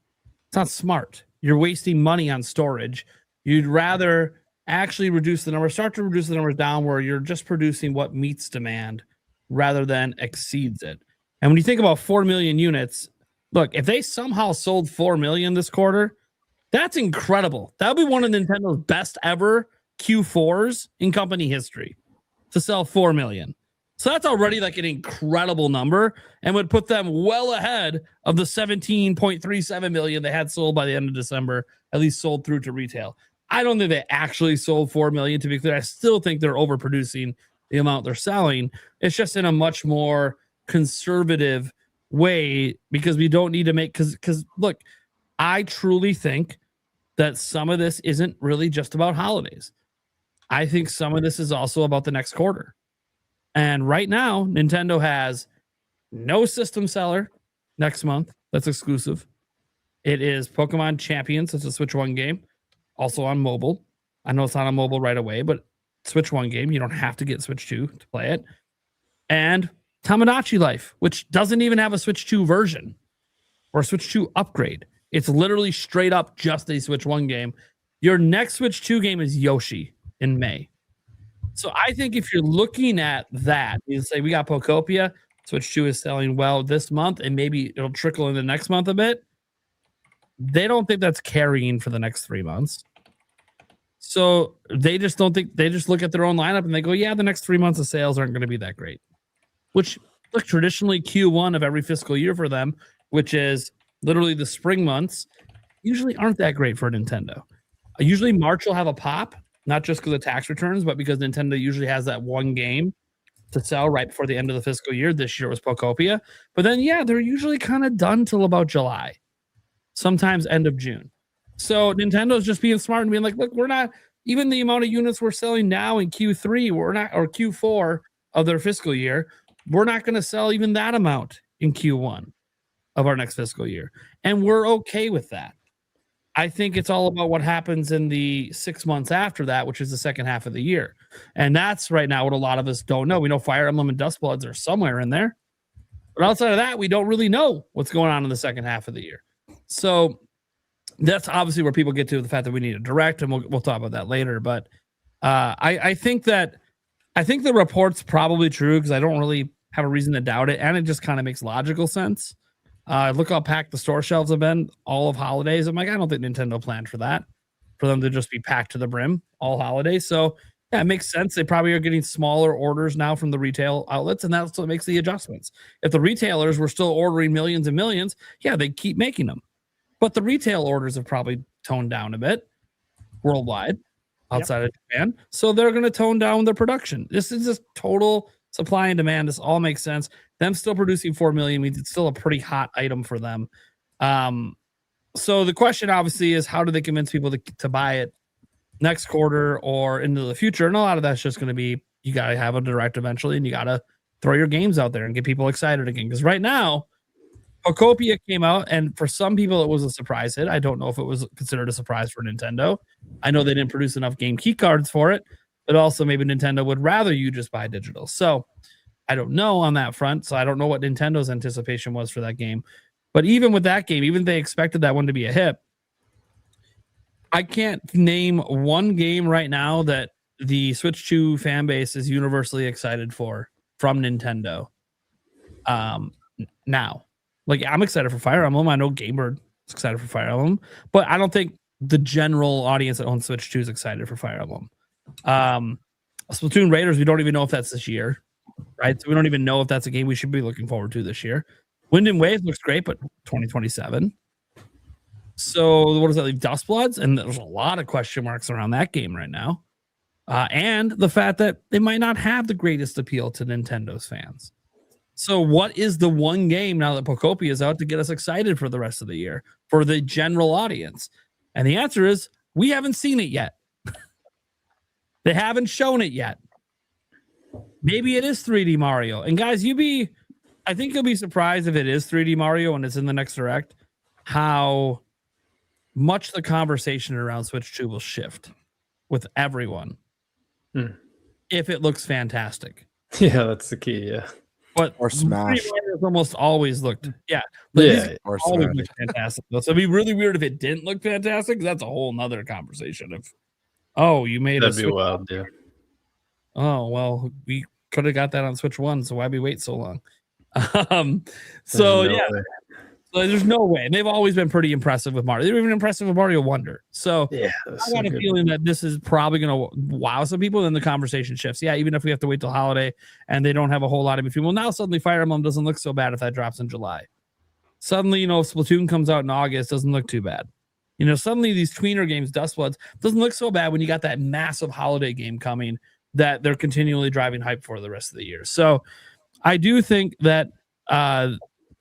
It's not smart. You're wasting money on storage. You'd rather actually reduce the numbers, start to reduce the numbers down where you're just producing what meets demand rather than exceeds it. And when you think about 4 million units, look, if they somehow sold 4 million this quarter, that's incredible. That would be one of Nintendo's best ever Q4s in company history to sell 4 million. So that's already like an incredible number and would put them well ahead of the 17.37 million they had sold by the end of December, at least sold through to retail. I don't think they actually sold 4 million, to be clear. I still think they're overproducing the amount they're selling. It's just in a much more conservative way because we don't need to make, because look, I truly think that some of this isn't really just about holidays. I think some of this is also about the next quarter. And right now, Nintendo has no system seller next month that's exclusive. It is Pokemon Champions. It's a Switch 1 game, also on mobile. I know it's not on mobile right away, but Switch 1 game. You don't have to get Switch 2 to play it. And Tamagotchi Life, which doesn't even have a Switch 2 version or a Switch 2 upgrade. It's literally straight up just a Switch 1 game. Your next Switch 2 game is Yoshi in May. So I think if you're looking at that, you say we got Pokopia, Switch 2 is selling well this month, and maybe it'll trickle in the next month a bit. They don't think that's carrying for the next 3 months. So they just don't think, they just look at their own lineup and they go, yeah, the next 3 months of sales aren't going to be that great. Which, look, traditionally Q1 of every fiscal year for them, which is literally the spring months, usually aren't that great for Nintendo. Usually March will have a pop, not just because of tax returns, but because Nintendo usually has that one game to sell right before the end of the fiscal year. This year was Pokopia. But then, yeah, they're usually kind of done till about July, sometimes end of June. So Nintendo's just being smart and being like, look, we're not, even the amount of units we're selling now in Q3, we're not, or Q4 of their fiscal year, we're not going to sell even that amount in Q1 of our next fiscal year. And we're okay with that. I think it's all about what happens in the 6 months after that, which is the second half of the year. And that's right now what a lot of us don't know. We know Fire Emblem and Dustbloods are somewhere in there. But outside of that, we don't really know what's going on in the second half of the year. So that's obviously where people get to the fact that we need a direct, and we'll talk about that later. But I think the report's probably true because I don't really have a reason to doubt it. And it just kind of makes logical sense. Look how packed the store shelves have been all of holidays. I'm like, I don't think Nintendo planned for that, for them to just be packed to the brim all holidays. So yeah, it makes sense. They probably are getting smaller orders now from the retail outlets, and that's what makes the adjustments. If the retailers were still ordering millions and millions, yeah, they keep making them. But the retail orders have probably toned down a bit worldwide outside of Japan. So they're going to tone down their production. This is just total supply and demand. This all makes sense. Them still producing 4 million means it's still a pretty hot item for them. So the question obviously is, how do they convince people to buy it next quarter or into the future? And a lot of that's just going to be, you got to have a direct eventually, and you got to throw your games out there and get people excited again. Because right now, Pokopia came out, and for some people it was a surprise hit. I don't know if it was considered a surprise for Nintendo. I know they didn't produce enough game key cards for it, but also maybe Nintendo would rather you just buy digital. So I don't know on that front. So I don't know what Nintendo's anticipation was for that game. But even with that game, even if they expected that one to be a hit, I can't name one game right now that the Switch 2 fan base is universally excited for from Nintendo. Now, like, I'm excited for Fire Emblem. I know Gamebird is excited for Fire Emblem, but I don't think the general audience that owns Switch 2 is excited for Fire Emblem. Splatoon Raiders, we don't even know if that's this year, right? So we don't even know if that's a game we should be looking forward to this year. Wind and Waves looks great, but 2027. So what does that leave? Dustbloods? And there's a lot of question marks around that game right now. And the fact that they might not have the greatest appeal to Nintendo's fans. So what is the one game now that Pokopia is out to get us excited for the rest of the year for the general audience? And the answer is, we haven't seen it yet. They haven't shown it yet. Maybe it is 3D Mario. And guys, I think you'll be surprised if it is 3D Mario and it's in the next Direct, how much the conversation around Switch 2 will shift with everyone if it looks fantastic. Yeah, that's the key. Yeah. But or Smash. Almost always looked, or always looked fantastic. So it'd be really weird if it didn't look fantastic. That's a whole nother conversation. You made that'd be wild, yeah. Oh well, we could have got that on Switch 1, so why'd we wait so long? So there's no way. And they've always been pretty impressive with Mario. They were even impressive with Mario Wonder. So yeah, I got a feeling that this is probably going to wow some people. Then the conversation shifts. Yeah, even if we have to wait till holiday and they don't have a whole lot of between. Well, now suddenly Fire Emblem doesn't look so bad if that drops in July. Suddenly, if Splatoon comes out in August, doesn't look too bad. Suddenly these tweener games, Dustbloods, doesn't look so bad when you got that massive holiday game coming that they're continually driving hype for the rest of the year. So I do think that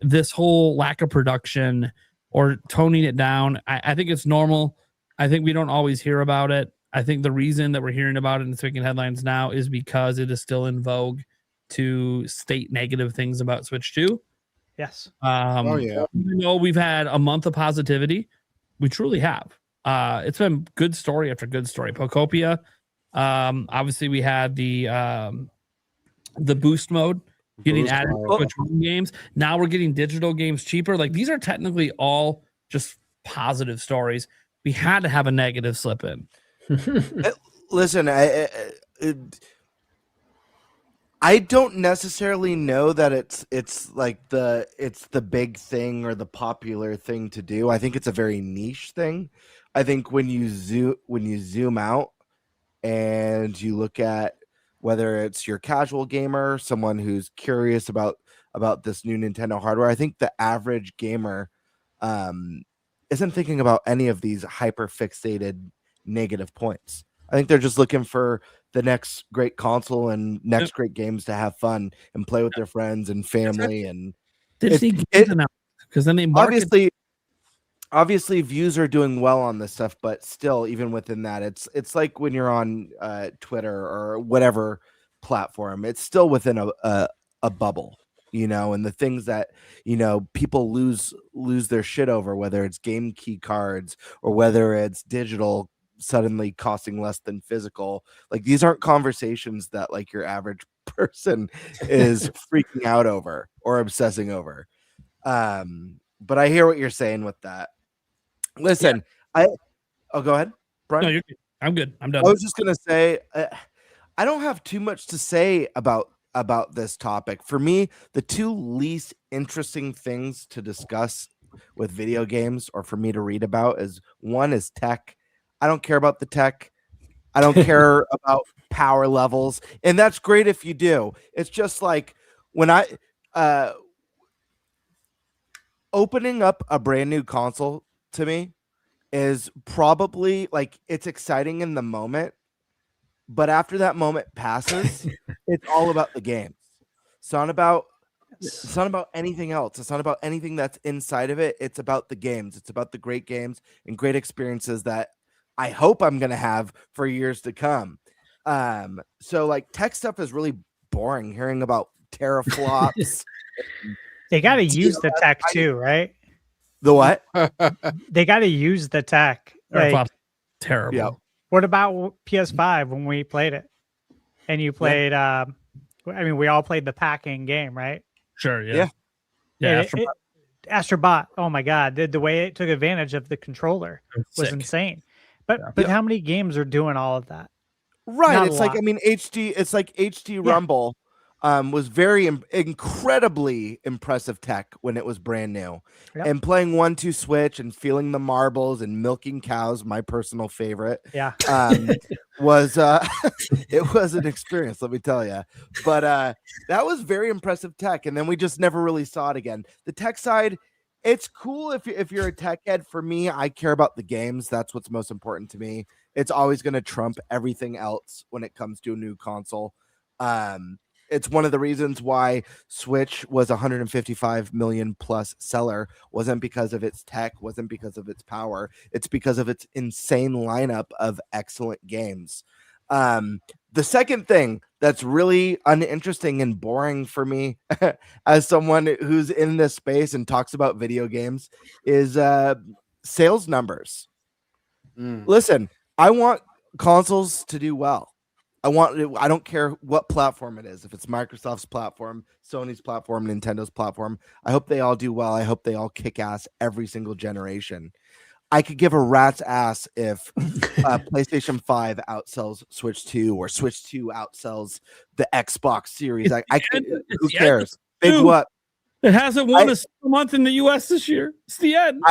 this whole lack of production or toning it down, I think it's normal. I think we don't always hear about it. I think the reason that we're hearing about it and it's making headlines now is because it is still in vogue to state negative things about Switch 2. Yes. Even though we've had a month of positivity, we truly have. It's been good story after good story. Pokopia, obviously we had the boost mode getting added to Switch 1 games. Now we're getting digital games cheaper. Like, these are technically all just positive stories. We had to have a negative slip in. Listen, I don't necessarily know that it's like it's the big thing or the popular thing to do. I think it's a very niche thing. I think when you zoom out and you look at whether it's your casual gamer, someone who's curious about this new Nintendo hardware, I think the average gamer isn't thinking about any of these hyper fixated negative points. I think they're just looking for the next great console and next great games to have fun and play with their friends and family. And because then they market. Obviously views are doing well on this stuff, but still, even within that, it's like when you're on Twitter or whatever platform, it's still within a bubble, and the things that people lose their shit over, whether it's game key cards or whether it's digital suddenly costing less than physical. Like, these aren't conversations that like your average person is freaking out over or obsessing over. But I hear what you're saying with that. Listen, go ahead, Brian. No, you're good. I'm good. I'm done. I was just gonna say, I don't have too much to say about this topic. For me, the two least interesting things to discuss with video games, or for me to read about, is one is tech. I don't care about the tech. I don't care about power levels, and that's great if you do. It's just like when I opening up a brand new console to me is probably like, it's exciting in the moment, but after that moment passes, it's all about the games. It's not about anything else. It's not about anything that's inside of it. It's about the games. It's about the great games and great experiences that I hope I'm going to have for years to come. So like, tech stuff is really boring, hearing about teraflops. They got to use the tech too, right? The what? They got to use the tech. Like, terrible. Yeah. what about PS5 when we played it? And you played, we all played the packing game, right? Sure. Yeah. Astrobot. Oh my God. The way it took advantage of the controller was insane. But how many games are doing all of that? Right. Not It's a like, lot. I mean, HD Rumble was very incredibly impressive tech when it was brand new. Yep. And playing 1-2 Switch and feeling the marbles and milking cows, my personal favorite, Yeah. was it was an experience, let me tell you. But that was very impressive tech, and then we just never really saw it again. The tech side, it's cool if you're a tech head. For me, I care about the games. That's what's most important to me. It's always going to trump everything else when it comes to a new console. It's one of the reasons why Switch was 155 million plus seller. Wasn't because of its tech, wasn't because of its power. It's because of its insane lineup of excellent games. The second thing that's really uninteresting and boring for me as someone who's in this space and talks about video games is sales numbers. Listen, I want consoles to do well. I don't care what platform it is. If it's Microsoft's platform, Sony's platform, Nintendo's platform, I hope they all do well. I hope they all kick ass every single generation. I could give a rat's ass if PlayStation 5 outsells Switch 2 or Switch 2 outsells the Xbox Series. Who cares? Big what? It hasn't won a single month in the US this year. It's the end.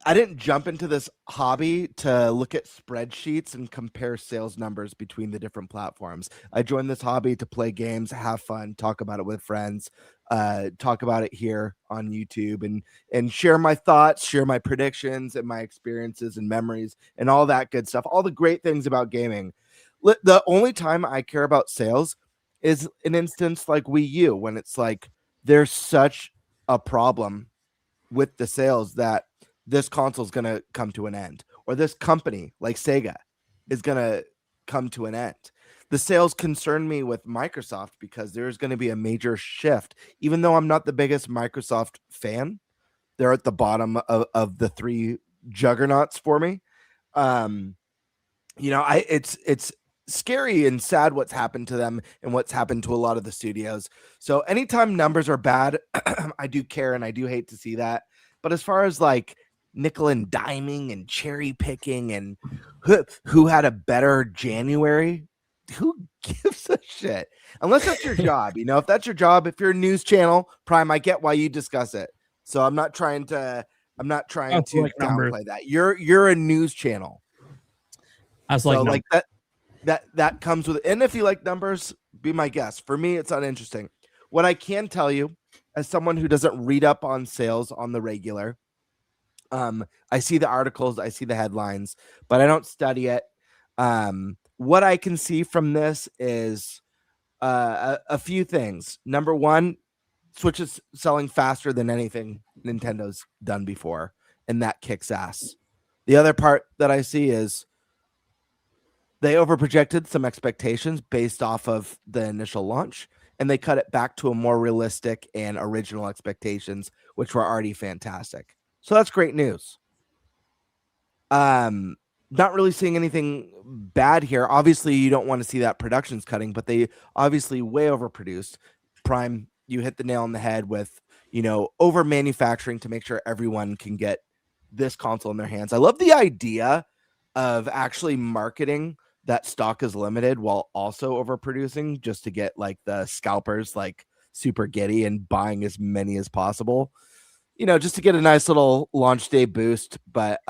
I didn't jump into this hobby to look at spreadsheets and compare sales numbers between the different platforms. I joined this hobby to play games, have fun, talk about it with friends, talk about it here on YouTube, and share my thoughts, share my predictions and my experiences and memories and all that good stuff. All the great things about gaming. The only time I care about sales is an instance like Wii U, when it's like there's such a problem with the sales that this console is going to come to an end, or this company like Sega is going to come to an end. The sales concern me with Microsoft because there's going to be a major shift. Even though I'm not the biggest Microsoft fan, they're at the bottom of the three juggernauts for me. It's scary and sad what's happened to them and what's happened to a lot of the studios. So anytime numbers are bad, I do care and I do hate to see that. But as far as like nickel and diming and cherry picking and who had a better January who gives a shit? Unless that's your job, if that's your job, if you're a news channel, Prime, I get why you discuss it. So I'm not trying to downplay that. You're a news channel. That comes with it. And if you like numbers, be my guest. For me, it's not interesting. What I can tell you, as someone who doesn't read up on sales on the regular, I see the articles, I see the headlines, but I don't study it. What I can see from this is a few things. Number one, Switch is selling faster than anything Nintendo's done before, and that kicks ass. The other part that I see is they overprojected some expectations based off of the initial launch, and they cut it back to a more realistic and original expectations, which were already fantastic. So that's great news. Not really seeing anything bad here. Obviously, you don't want to see that production's cutting, but they obviously way overproduced. Prime, you hit the nail on the head with, over manufacturing to make sure everyone can get this console in their hands. I love the idea of actually marketing that stock is limited while also overproducing just to get like the scalpers like super giddy and buying as many as possible, just to get a nice little launch day boost. But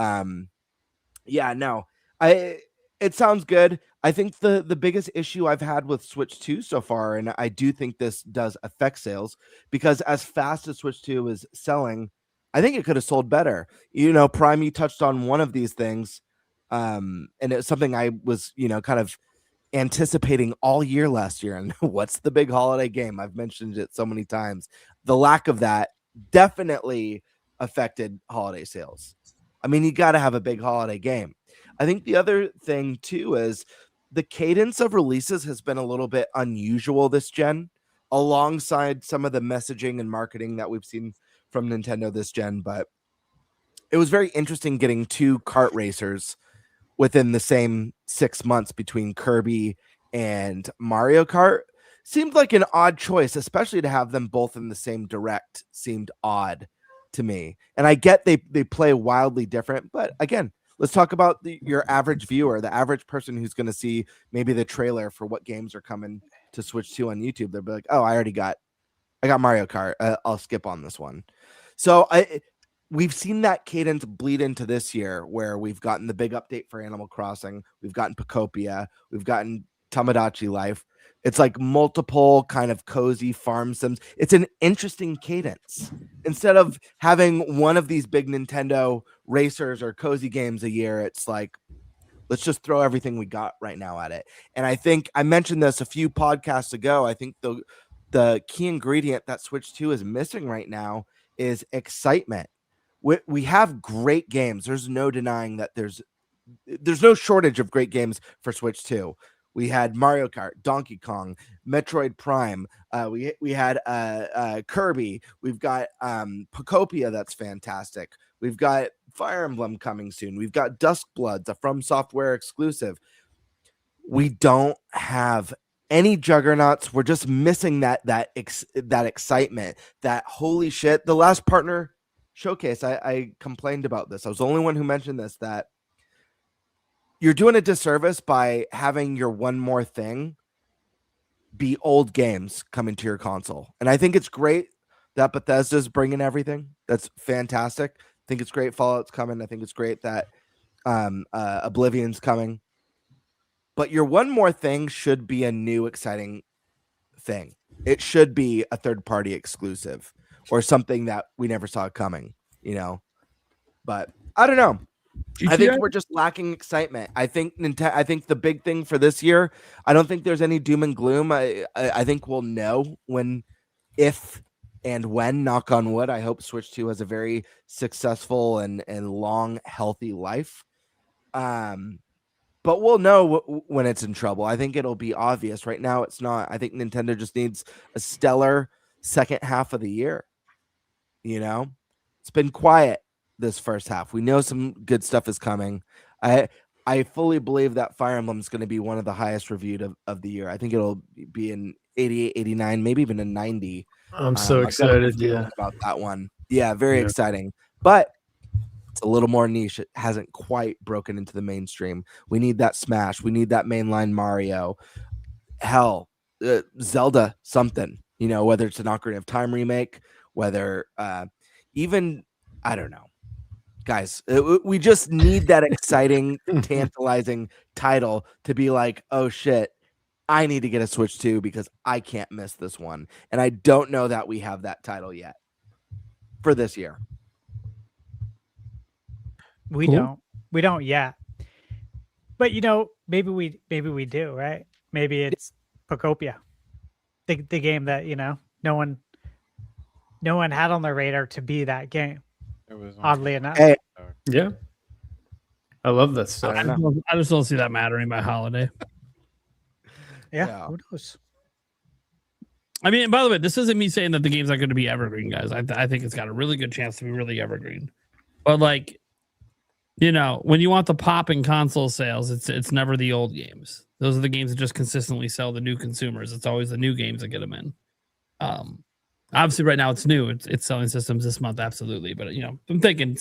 it sounds good. I think the biggest issue I've had with Switch 2 so far, and I do think this does affect sales, because as fast as Switch 2 is selling, I think it could have sold better. Prime, you touched on one of these things, and it's something I was, kind of anticipating all year last year. And what's the big holiday game? I've mentioned it so many times. The lack of that definitely affected holiday sales. I mean, you got to have a big holiday game. I think the other thing too is the cadence of releases has been a little bit unusual this gen, alongside some of the messaging and marketing that we've seen from Nintendo this gen. But it was very interesting getting 2 kart racers within the same 6 months between Kirby and Mario Kart. Seemed like an odd choice, especially to have them both in the same direct. Seemed odd to me. And I get they play wildly different, but again, let's talk about your average viewer, the average person who's going to see maybe the trailer for what games are coming to Switch 2 on YouTube. They'll be like, oh, I got Mario Kart. I'll skip on this one. So we've seen that cadence bleed into this year, where we've gotten the big update for Animal Crossing. We've gotten Pocopia. We've gotten Tamagotchi Life. It's like multiple kind of cozy farm sims. It's an interesting cadence. Instead of having one of these big Nintendo racers or cozy games a year, it's like, let's just throw everything we got right now at it. And I think I mentioned this a few podcasts ago. I think the key ingredient that Switch 2 is missing right now is excitement. We have great games. There's no denying that there's no shortage of great games for Switch 2. We had Mario Kart, Donkey Kong, Metroid Prime. We had Kirby. We've got Pocopia, that's fantastic. We've got Fire Emblem coming soon. We've got Duskbloods, a From Software exclusive. We don't have any juggernauts. We're just missing that excitement. That holy shit. The last partner showcase, I complained about this. I was the only one who mentioned this, that you're doing a disservice by having your one more thing be old games coming to your console. And I think it's great that Bethesda's bringing everything. That's fantastic. I think it's great Fallout's coming. I think it's great that Oblivion's coming. But your one more thing should be a new, exciting thing. It should be a third-party exclusive or something that we never saw coming, But I don't know. I think we're just lacking excitement. I think the big thing for this year, I don't think there's any doom and gloom. I think we'll know if and when, knock on wood. I hope Switch 2 has a very successful and long, healthy life. But we'll know when it's in trouble. I think it'll be obvious. Right now, it's not. I think Nintendo just needs a stellar second half of the year. It's been quiet this first half. We know some good stuff is coming. I fully believe that Fire Emblem is going to be one of the highest reviewed of the year. I think it'll be an 88, 89, maybe even a 90. I'm so excited. About that one. Yeah, very exciting. But It's a little more niche. It hasn't quite broken into the mainstream. We need that Smash. We need that mainline Mario. Hell, Zelda something. Whether it's an Ocarina of Time remake, whether even I don't know. Guys, we just need that exciting, tantalizing title to be like, oh shit, I need to get a Switch 2 because I can't miss this one. And I don't know that we have that title yet for this year. We don't yet. But maybe we do, right? Maybe it's Pocopia. The game that, no one had on their radar to be that game. It was oddly enough. Hey. Yeah. I love that stuff. I just don't see that mattering by holiday. Yeah. Who knows? I mean, by the way, this isn't me saying that the game's not going to be evergreen, guys. I think it's got a really good chance to be really evergreen. But like, when you want the pop in console sales, it's never the old games. Those are the games that just consistently sell the new consumers. It's always the new games that get them in. Obviously, right now it's new. It's selling systems this month, absolutely. But I'm thinking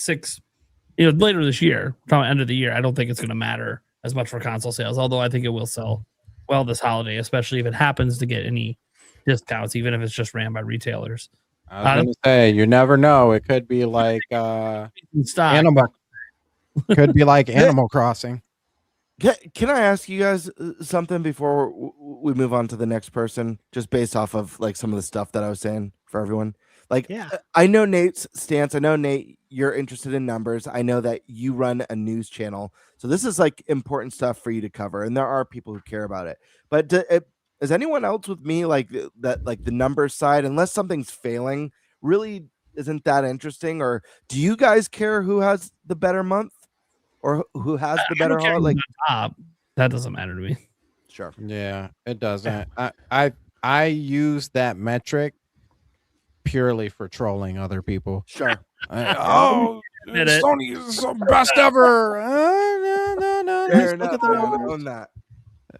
later this year, probably end of the year. I don't think it's going to matter as much for console sales. Although I think it will sell well this holiday, especially if it happens to get any discounts, even if it's just ran by retailers. I was going to say, you never know. It could be like Animal. Could be like Animal Crossing. Can I ask you guys something before we move on to the next person? Just based off of like some of the stuff that I was saying for everyone. Like, I know Nate's stance. I know, Nate, you're interested in numbers. I know that you run a news channel. So this is like important stuff for you to cover. And there are people who care about it. But is anyone else with me like that, like the numbers side, unless something's failing, really isn't that interesting? Or do you guys care who has the better month? Or who has the better holiday? Like top, that doesn't matter to me. Sure. Yeah, it doesn't. I use that metric purely for trolling other people. Sure. Sony's the best ever. No. Look at on that.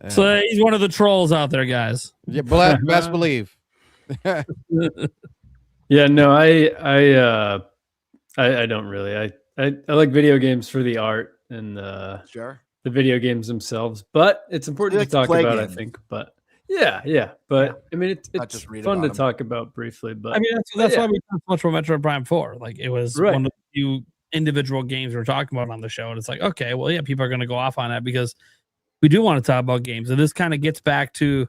So he's one of the trolls out there, guys. Yeah, best believe. Yeah, no, I don't really. I like video games for the art and sure the video games themselves, but it's important to talk about, I think. But but I mean, it's just fun to talk about briefly. But I mean, that's why we talked so much about Metroid Prime 4. Like, it was one of the few individual games we're talking about on the show, and it's like, okay, well, yeah, people are going to go off on that because we do want to talk about games, and this kind of gets back to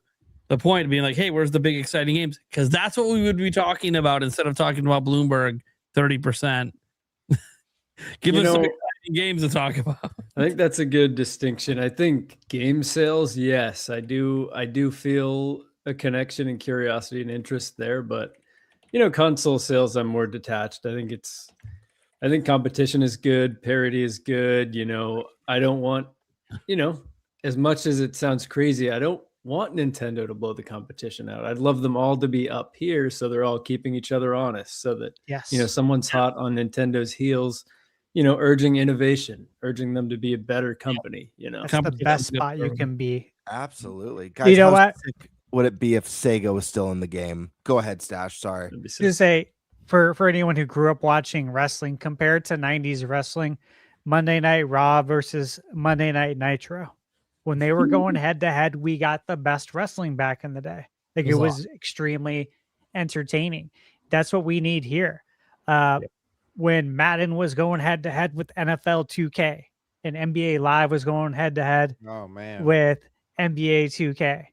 the point of being like, hey, where's the big exciting games? Because that's what we would be talking about instead of talking about Bloomberg 30%. Give us some exciting games to talk about. I think that's a good distinction. I think game sales, yes, I do feel a connection and curiosity and interest there, but console sales, I'm more detached. I think competition is good, parity is good. I don't want, as much as it sounds crazy, I don't want Nintendo to blow the competition out. I'd love them all to be up here so they're all keeping each other honest, so that someone's hot on Nintendo's heels, urging innovation, urging them to be a better company. That's the best spot you can be. Absolutely. Guys, what would it be if Sega was still in the game? Go ahead, Stash. Sorry. To say, for anyone who grew up watching wrestling, compared to 90s wrestling, Monday Night Raw versus Monday Night Nitro, when they were going head to head, we got the best wrestling back in the day. Like, it was extremely entertaining. That's what we need here. When Madden was going head to head with NFL 2K and NBA Live was going head to head with NBA 2K.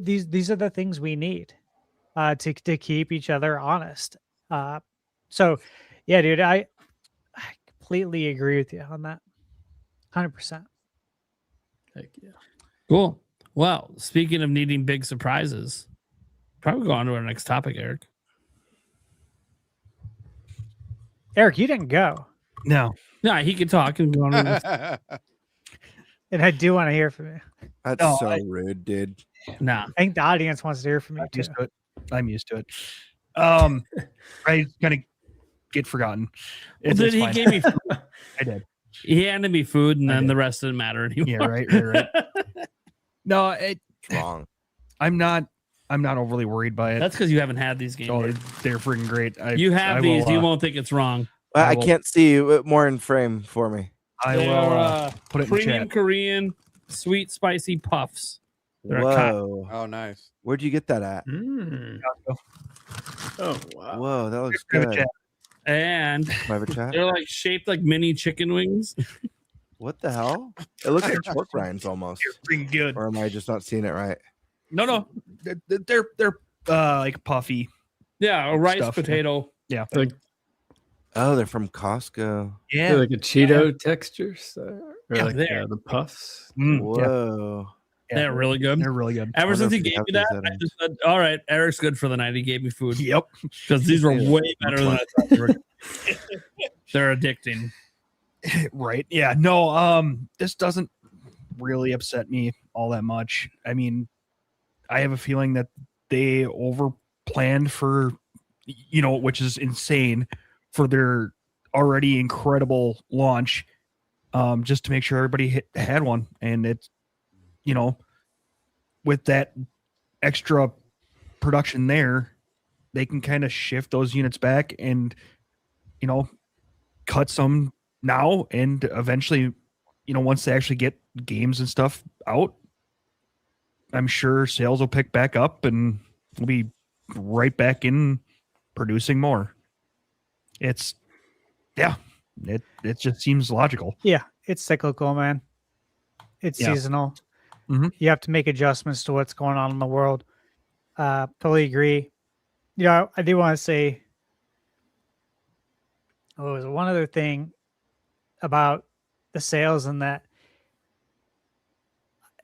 These are the things we need to keep each other honest. So yeah, dude, I completely agree with you on that. 100%. Heck yeah. Cool. Well, speaking of needing big surprises, probably go on to our next topic, Eric. Eric, you didn't go. No, he can talk and go on. And I do want to hear from you. That's rude, dude. Nah, I think the audience wants to hear from you too. I'm used to it. I'm gonna get forgotten. Well, he gave me food. I did. He handed me food, and then the rest didn't matter anymore. Yeah, right. No, it's wrong. I'm not overly worried by it. That's because you haven't had these games. Oh, they're freaking great. You won't think it's wrong. I can't see more in frame for me. I will put it in the premium chat. Korean sweet spicy puffs. They're a cotton. Whoa. Oh, nice. Where'd you get that at? Oh wow. Whoa, that looks Private good. chat. And Private chat. they're like shaped like mini chicken wings. What the hell? It looks like pork rinds almost. Pretty good. Or am I just not seeing it right? No. They're like puffy. Yeah, a rice Stuff, yeah. potato. Yeah. Like Oh, they're from Costco. Yeah. like a Cheeto texture. Or Yeah, like they're- the puffs. Yeah. Whoa. They're really good. They're really good. Ever wonder since he if we gave have me these that, I items. just said, all right, Eric's good for the night. He gave me food. Yep. Because these were way better than I thought they were. They're addicting. Right. Yeah. No, this doesn't really upset me all that much. I mean, I have a feeling that they over planned for, which is insane for their already incredible launch, just to make sure everybody had one. And it's, with that extra production there, they can kind of shift those units back and, cut some now and eventually, once they actually get games and stuff out, I'm sure sales will pick back up and we'll be right back in producing more. It just seems logical. Yeah, it's cyclical, man. It's Yeah. seasonal. Mhm. You have to make adjustments to what's going on in the world. Totally agree. I do want to say, there's one other thing about the sales and that,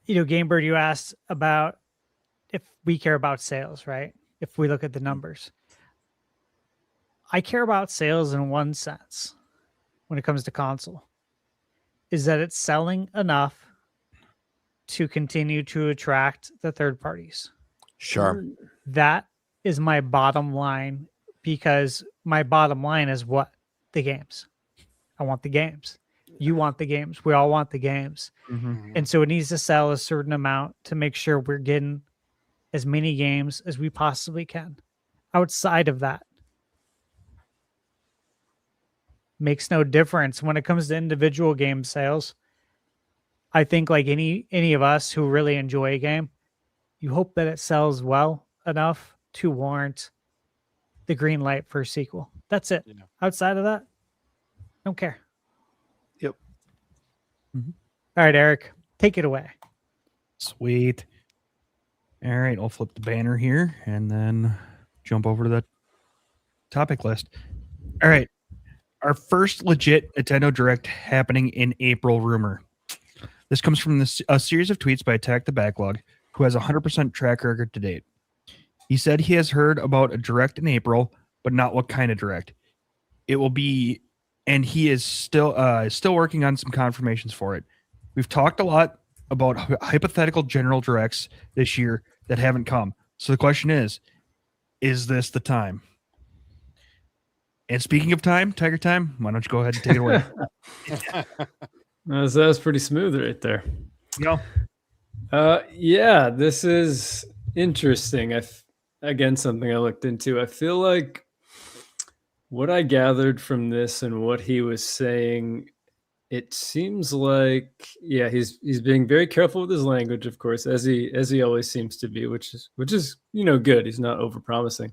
Gamebird, you asked about if we care about sales, right? If we look at the numbers. I care about sales in one sense when it comes to console, is that it's selling enough to continue to attract the third parties. Sure. That is my bottom line, because my bottom line is what? The games. I want the games. You want the games. We all want the games. And so it needs to sell a certain amount to make sure we're getting as many games as we possibly can. Outside of that, makes no difference when it comes to individual game sales. I think like any of us who really enjoy a game, you hope that it sells well enough to warrant the green light for a sequel. That's it. Yeah. Outside of that, don't care. Yep. All right, Eric, take it away. Sweet. All right, I'll flip the banner here and then jump over to the topic list. All right. Our first legit Nintendo Direct happening in April rumor. This comes from a series of tweets by Attack the Backlog, who has a 100% track record to date. He said he has heard about a Direct in April, but not what kind of Direct. It will be, and he is still working on some confirmations for it. We've talked a lot about hypothetical general Directs this year that haven't come. So the question is this the time? And speaking of time, Tiger Time, why don't you go ahead and take it away? That was pretty smooth right there. Yeah. Yeah, this is interesting. Again, something I looked into. I feel like what I gathered from this and what he was saying, it seems like, yeah, he's being very careful with his language, of course, as he always seems to be, which is good. He's not overpromising.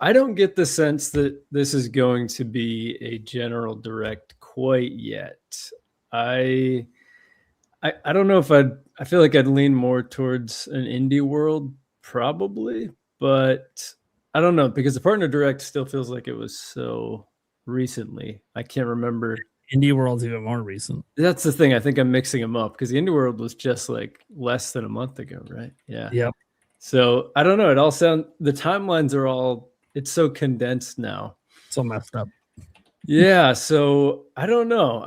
I don't get the sense that this is going to be a general Direct quite yet. I don't know if I feel like I'd lean more towards an indie world probably, but I don't know, because the Partner Direct still feels like it was so recently. I can't remember. Indie World's even more recent. That's the thing. I think I'm mixing them up because the Indie World was just like less than a month ago, right? Yeah. Yep. So I don't know. The timelines are all, it's so condensed now. So messed up. Yeah. So I don't know.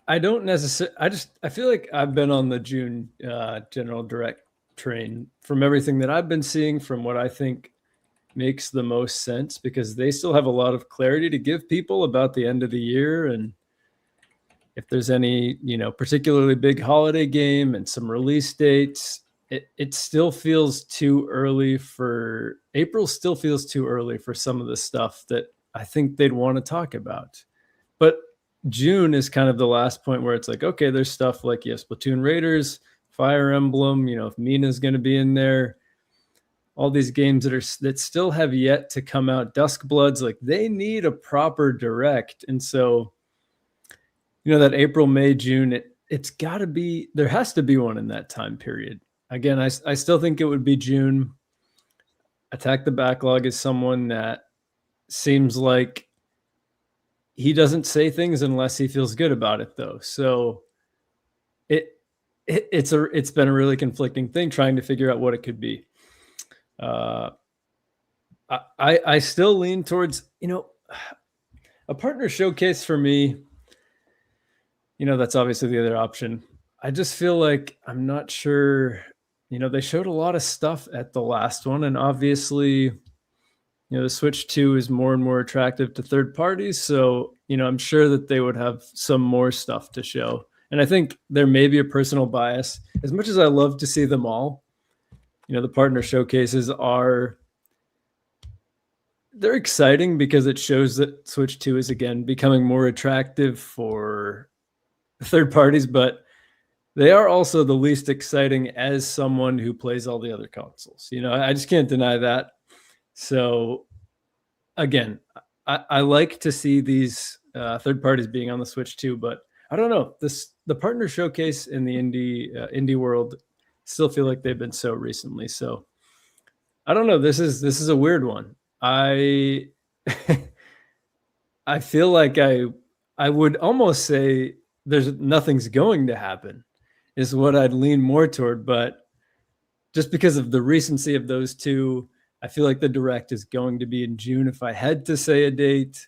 I don't necessarily, I feel like I've been on the June General Direct train from everything that I've been seeing, from what I think makes the most sense, because they still have a lot of clarity to give people about the end of the year. And if there's any, particularly big holiday game and some release dates, it still feels too early for April. Still feels too early for some of the stuff that I think they'd want to talk about. But June is kind of the last point where it's like, okay, there's stuff like Splatoon Raiders, Fire Emblem. If Mina's going to be in there, all these games that still have yet to come out. Duskbloods, like they need a proper direct, and so that April, May, June, it's got to be. There has to be one in that time period. Again, I still think it would be June. Attack the Backlog is someone that seems like he doesn't say things unless he feels good about it, though. So it's been a really conflicting thing trying to figure out what it could be. I still lean towards a partner showcase for me. That's obviously the other option. I just feel like I'm not sure. They showed a lot of stuff at the last one, and obviously, the Switch 2 is more and more attractive to third parties. So, I'm sure that they would have some more stuff to show. And I think there may be a personal bias. As much as I love to see them all, the partner showcases they're exciting because it shows that Switch 2 is, again, becoming more attractive for third parties, but they are also the least exciting as someone who plays all the other consoles. I just can't deny that. So again, I like to see these third parties being on the Switch too, but I don't know. The partner showcase in the indie world still feel like they've been so recently. So I don't know. This is a weird one. I feel like I would almost say nothing's going to happen is what I'd lean more toward, but just because of the recency of those two, I feel like the direct is going to be in June. If I had to say a date,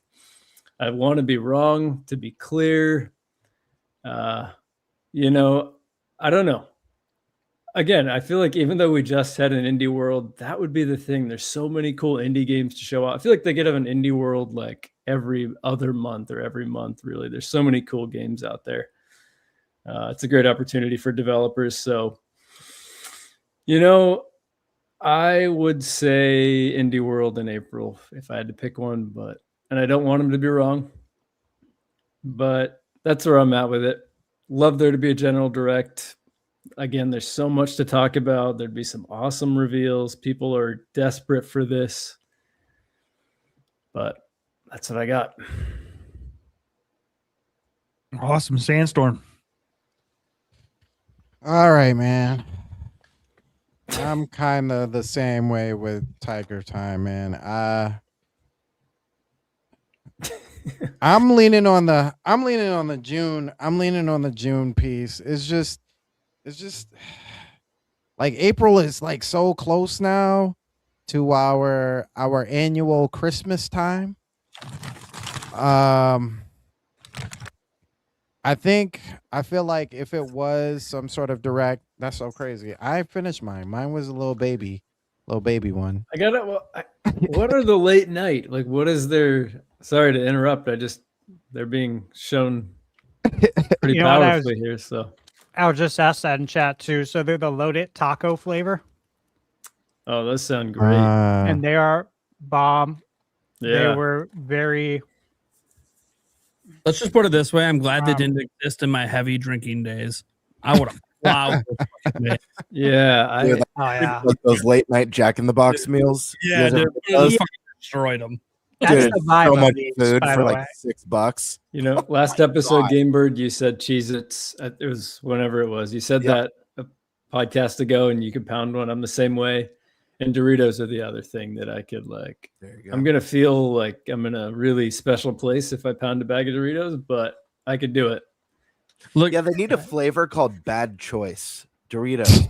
I want to be wrong, to be clear. I don't know. Again, I feel like even though we just had an indie world, that would be the thing. There's so many cool indie games to show out. I feel like they could have an indie world like every other month or every month, really. There's so many cool games out there. It's a great opportunity for developers. So, I would say Indie World in April if I had to pick one, and I don't want them to be wrong, but that's where I'm at with it. Love there to be a general direct. Again, there's so much to talk about. There'd be some awesome reveals. People are desperate for this, but that's what I got. Awesome. Sandstorm. All right, man. I'm kind of the same way with Tiger Time, man. I'm leaning on the June piece. It's just like April is like so close now to our annual Christmas time. I feel like if it was some sort of direct, that's so crazy. I finished mine. Mine was a little baby one. I got it. What are the late night? Like, what is their? Sorry to interrupt. They're being shown pretty powerfully here. So I'll just ask that in chat too. So they're the loaded taco flavor. Oh, those sound great. And they are bomb. Yeah. They were very. Let's just put it this way. I'm glad they didn't exist in my heavy drinking days. I would have plowed. Yeah. Like those late night Jack in the Box meals. Yeah, dude, fucking destroyed them. That's the vibe so of much these, food by for the like way. $6. Last episode, Game Bird, you said Cheez-Its. It was whenever it was. You said that a podcast ago, and you could pound one. I'm the same way. And Doritos are the other thing that I could like. There you go. I'm gonna feel like I'm in a really special place if I pound a bag of Doritos, but I could do it. Look, Yeah, they need a flavor called Bad Choice Doritos.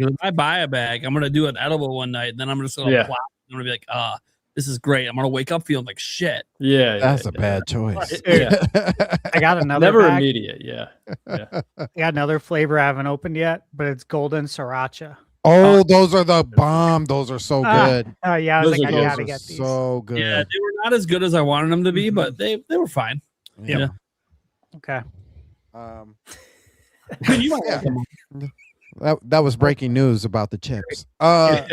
If I buy a bag, I'm gonna do an edible one night, and then I'm just gonna plop. I'm gonna be like, this is great. I'm gonna wake up feeling like shit. Yeah, That's a bad choice. Yeah. I got another. Never bag. immediate. Yeah. I got another flavor I haven't opened yet, but it's golden sriracha. Oh, those are the bomb. Those are so good. Oh yeah, I was Those like, are I good. gotta get these. So good. Yeah, they were not as good as I wanted them to be, but they were fine. Yeah. Yeah. Okay. You might like them. That was breaking news about the chips. Yeah,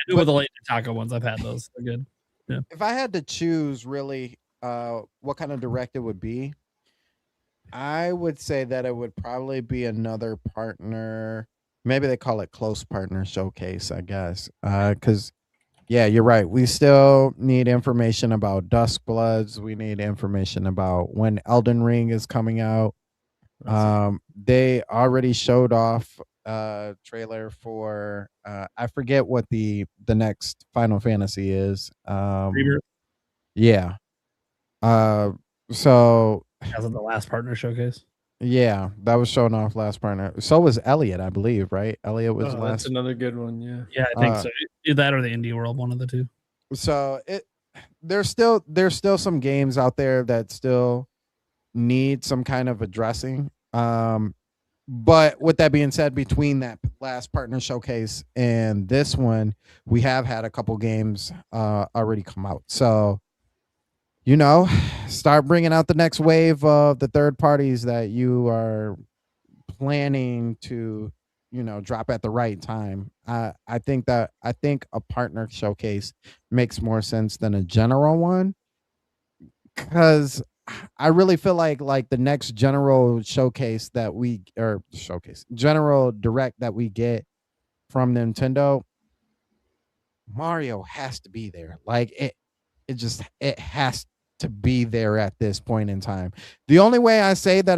with the late taco ones, I've had those. They're good. Yeah. If I had to choose, really, what kind of direct it would be, I would say that it would probably be another partner. Maybe they call it close partner showcase, I guess. Because, yeah, you're right. We still need information about Duskbloods. We need information about when Elden Ring is coming out. They already showed off a trailer for I forget what the next Final Fantasy is. Yeah. So As of the last partner showcase. yeah, that was shown off last partner. So was Elliot, I believe, right? Elliot was That's last. another good one. Yeah. Yeah, I think so. Either that or the Indie World, one of the two. So there's still some games out there that still need some kind of addressing. But with that being said, between that last partner showcase and this one, we have had a couple games already come out. So, start bringing out the next wave of the third parties that you are planning to, drop at the right time. I think a partner showcase makes more sense than a general one, because I really feel like the next general general direct that we get from Nintendo, Mario has to be there. Like it has to be there at this point in time. The only way I say that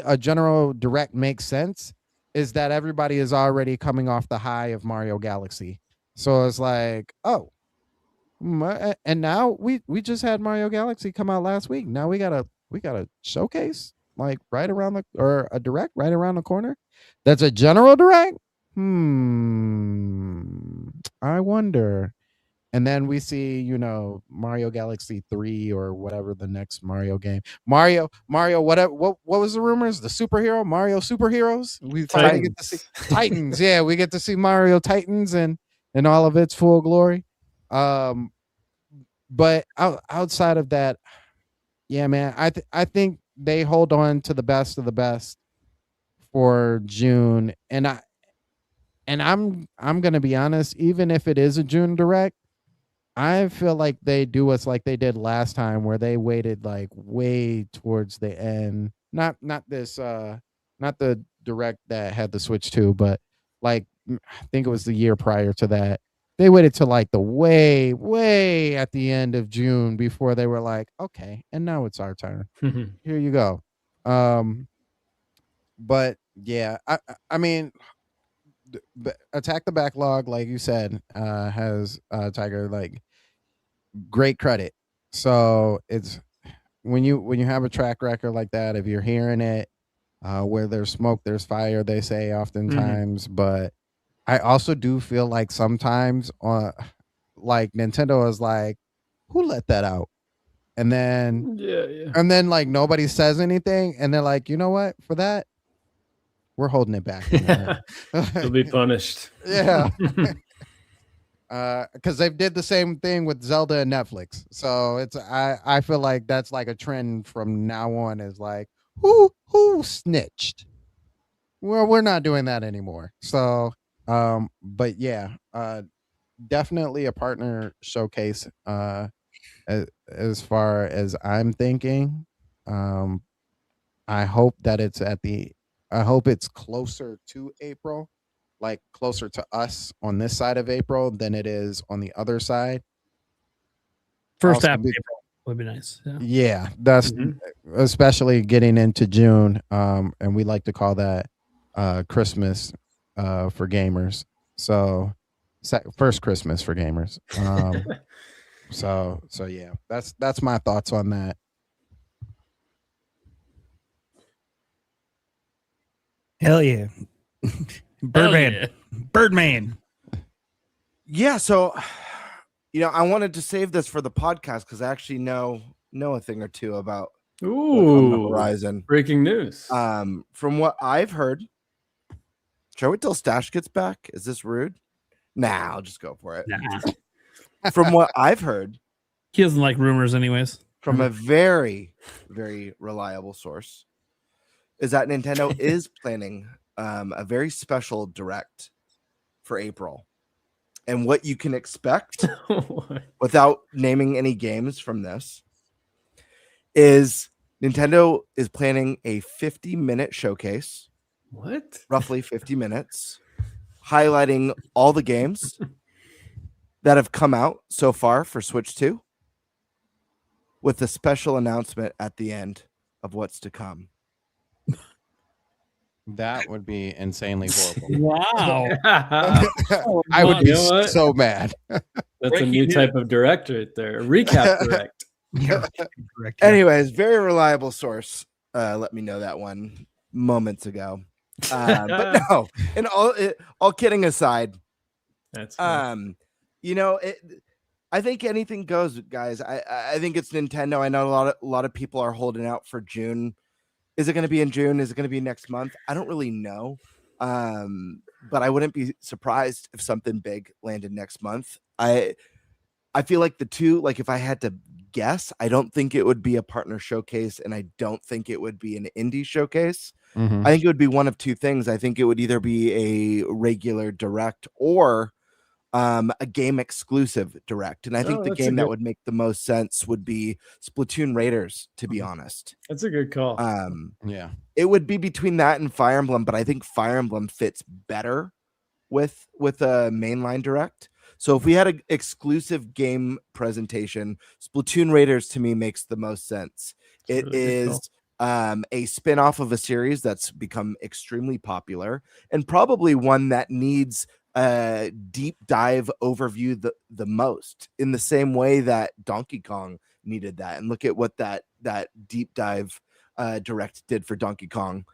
a general direct makes sense is that everybody is already coming off the high of Mario Galaxy. So it's like, oh, and now we just had Mario Galaxy come out last week. Now we got a showcase like or a direct right around the corner. That's a general direct. I wonder. And then we see, Mario Galaxy 3 or whatever the next Mario game. Mario, whatever. What was the rumors? The superhero Mario superheroes. We finally get to see Titans. Yeah, we get to see Mario Titans and all of its full glory. But outside of that, yeah, man, I think they hold on to the best of the best for June, and I'm gonna be honest. Even if it is a June direct, I feel like they do us like they did last time, where they waited like way towards the end. Not the direct that had the Switch 2, but like I think it was the year prior to that. They waited till like the way at the end of June before they were like, okay, and now it's our turn. Here you go. But yeah, I mean, Attack the Backlog, like you said, has Tiger like great credit. So it's when you have a track record like that, if you're hearing it, where there's smoke, there's fire, they say oftentimes, but I also do feel like sometimes like Nintendo is like, who let that out? And then and then like nobody says anything, and they're like, you know what? For that, we're holding it back. You'll be punished. Yeah. Because they did the same thing with Zelda and Netflix. So it's I feel like that's like a trend from now on, is like, who snitched? Well, we're not doing that anymore. So but yeah, definitely a partner showcase as far as I'm thinking. I hope that I hope it's closer to April, like closer to us on this side of April than it is on the other side. First half of April would be nice. Yeah, that's especially getting into June. And we like to call that Christmas for gamers. So first Christmas for gamers. So yeah, that's my thoughts on that. Hell yeah. Birdman. Yeah, so I wanted to save this for the podcast because I actually know a thing or two about what's on the horizon. Breaking news. From what I've heard, shall we wait till Stash gets back? Is this rude? Nah, I'll just go for it. Nah. From what I've heard, he doesn't like rumors anyways. From a very, very reliable source, is that Nintendo is planning a very special direct for April. And what you can expect without naming any games from this is Nintendo is planning a 50-minute showcase. What? Roughly 50 minutes, highlighting all the games that have come out so far for Switch 2, with a special announcement at the end of what's to come. That would be insanely horrible. Wow. I would be You know what? so mad. That's Breaking a new news. type of direct right there. A recap direct. Correct. yeah. Anyways, very reliable source. Let me know that one moments ago. But no, and all kidding aside, That's fine. I think anything goes, guys. I think it's Nintendo. I know a lot of people are holding out for June. Is it going to be in June? Is it going to be next month? I don't really know. But I wouldn't be surprised if something big landed next month. I feel like the two, like if I had to guess, I don't think it would be a partner showcase, and I don't think it would be an indie showcase. Mhm. I think it would be one of two things. I think it would either be a regular direct or a game exclusive direct. And I think the that's a game that good- would make the most sense would be Splatoon Raiders, to be honest. That's a good call. Yeah. It would be between that and Fire Emblem, but I think Fire Emblem fits better with a mainline direct. So if we had an exclusive game presentation, Splatoon Raiders to me makes the most sense. It really good is a spin-off of a series that's become extremely popular, and probably one that needs a deep dive overview the most, in the same way that Donkey Kong needed that. And look at what that deep dive direct did for Donkey Kong.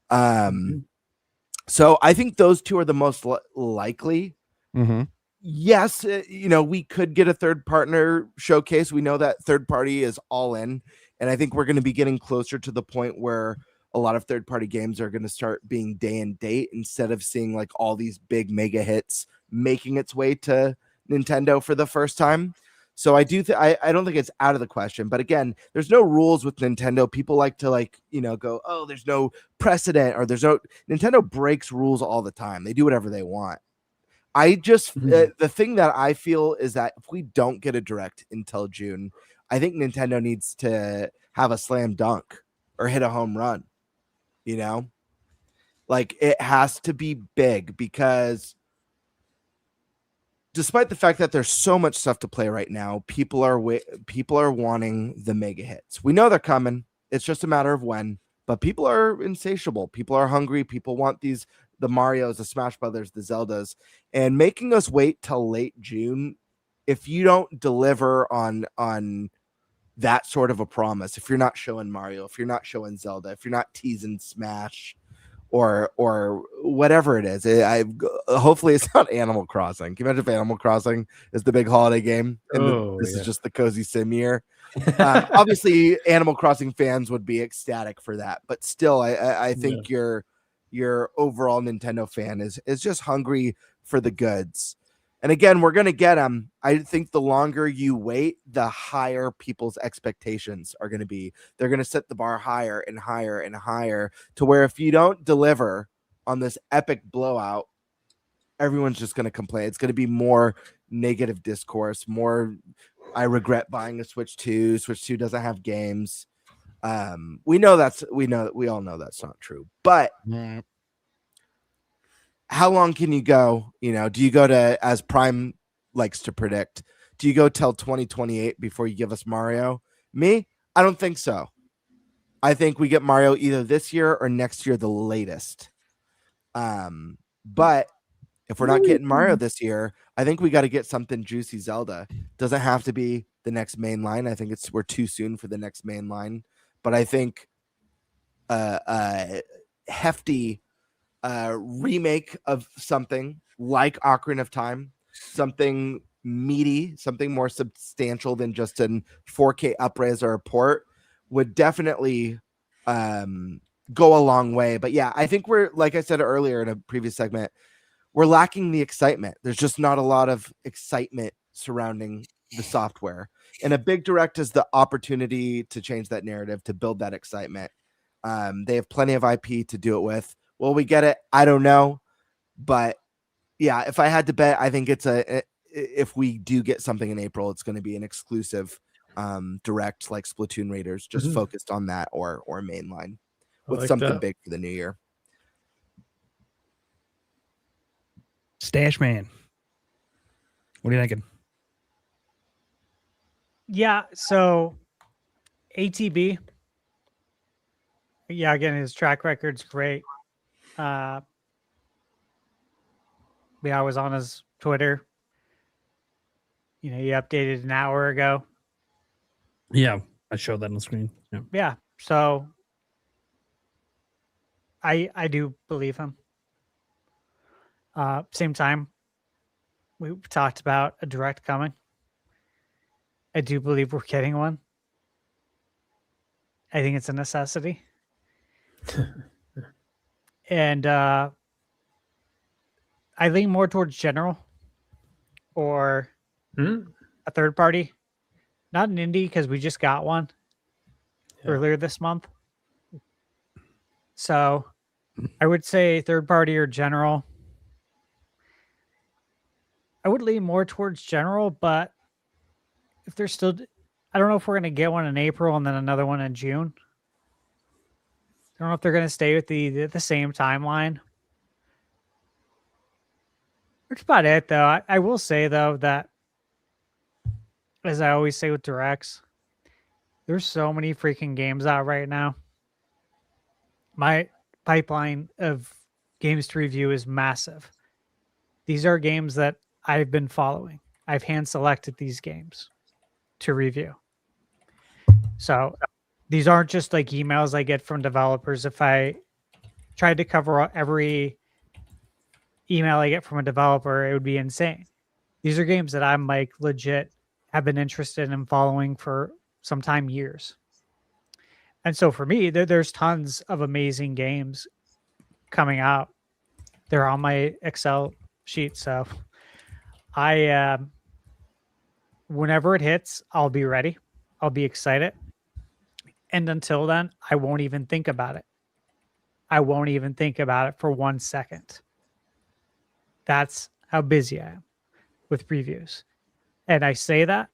So I think those two are the most likely. Mm-hmm. Yes, we could get a third partner showcase. We know that third party is all in, and I think we're going to be getting closer to the point where a lot of third party games are going to start being day and date, instead of seeing like all these big mega hits making its way to Nintendo for the first time. So I do I don't think it's out of the question, but again, there's no rules with Nintendo. People like to go, oh, there's no precedent, or Nintendo breaks rules all the time. They do whatever they want. I just the thing that I feel is that if we don't get a direct until June, I think Nintendo needs to have a slam dunk or hit a home run. Like it has to be big, because despite the fact that there's so much stuff to play right now, people are wanting the mega hits. We know they're coming. It's just a matter of when. But people are insatiable. People are hungry. People want the Marios, the Smash Brothers, the Zeldas, and making us wait till late June. If you don't deliver on that sort of a promise, if you're not showing Mario, if you're not showing Zelda, if you're not teasing Smash, or whatever it is, hopefully it's not Animal Crossing. Can you imagine if Animal Crossing is the big holiday game and this is just the cozy sim year? Obviously, Animal Crossing fans would be ecstatic for that, but still, I think your overall Nintendo fan is just hungry for the goods. And again, we're going to get them. I think the longer you wait, the higher people's expectations are going to be. They're going to set the bar higher and higher and higher, to where if you don't deliver on this epic blowout, everyone's just going to complain. It's going to be more negative discourse, more, I regret buying a Switch 2. Switch 2 doesn't have games. We all know that's not true. But how long can you go? Do you go to, as Prime likes to predict, do you go till 2028 before you give us Mario? Me, I don't think so. I think we get Mario either this year or next year, the latest. But if we're not getting Mario this year, I think we got to get something juicy Zelda. Doesn't have to be the next main line. I think we're too soon for the next main line. But I think hefty remake of something like Ocarina of Time, something meaty, something more substantial than just an 4K upres or a port, would definitely go a long way. But yeah, I think we're, like I said earlier in a previous segment, we're lacking the excitement. There's just not a lot of excitement surrounding the software, and a big direct is the opportunity to change that narrative, to build that excitement. They have plenty of IP to do it with. Will we get it? I don't know. But yeah, if I had to bet, I think if we do get something in April, it's going to be an exclusive direct like Splatoon Raiders, just focused on that or mainline with like something that. big for the new year. Stash Man. What are you thinking? Yeah, so ATB. Yeah, again, his track record's great. I was on his Twitter. He updated an hour ago. Yeah, I showed that on the screen. Yeah. Yeah, so I do believe him. Same time, we talked about a direct coming. I do believe we're getting one. I think it's a necessity. And I lean more towards general or a third party. Not an indie because we just got one earlier this month. So I would say third party or general. I would lean more towards general, but if there's still, I don't know if we're going to get one in April and then another one in June. I don't know if they're going to stay with the same timeline. That's about it, though. I will say, though, that as I always say with directs, there's so many freaking games out right now. My pipeline of games to review is massive. These are games that I've been following. I've hand selected these games to review. So these aren't just like emails I get from developers. If I tried to cover every email I get from a developer, it would be insane. These are games that I'm like legit have been interested in following for some time, years. And so for me, there's tons of amazing games coming out. They're on my Excel sheet. So whenever it hits, I'll be ready. I'll be excited. And until then, I won't even think about it. I won't even think about it for 1 second. That's how busy I am with previews. And I say that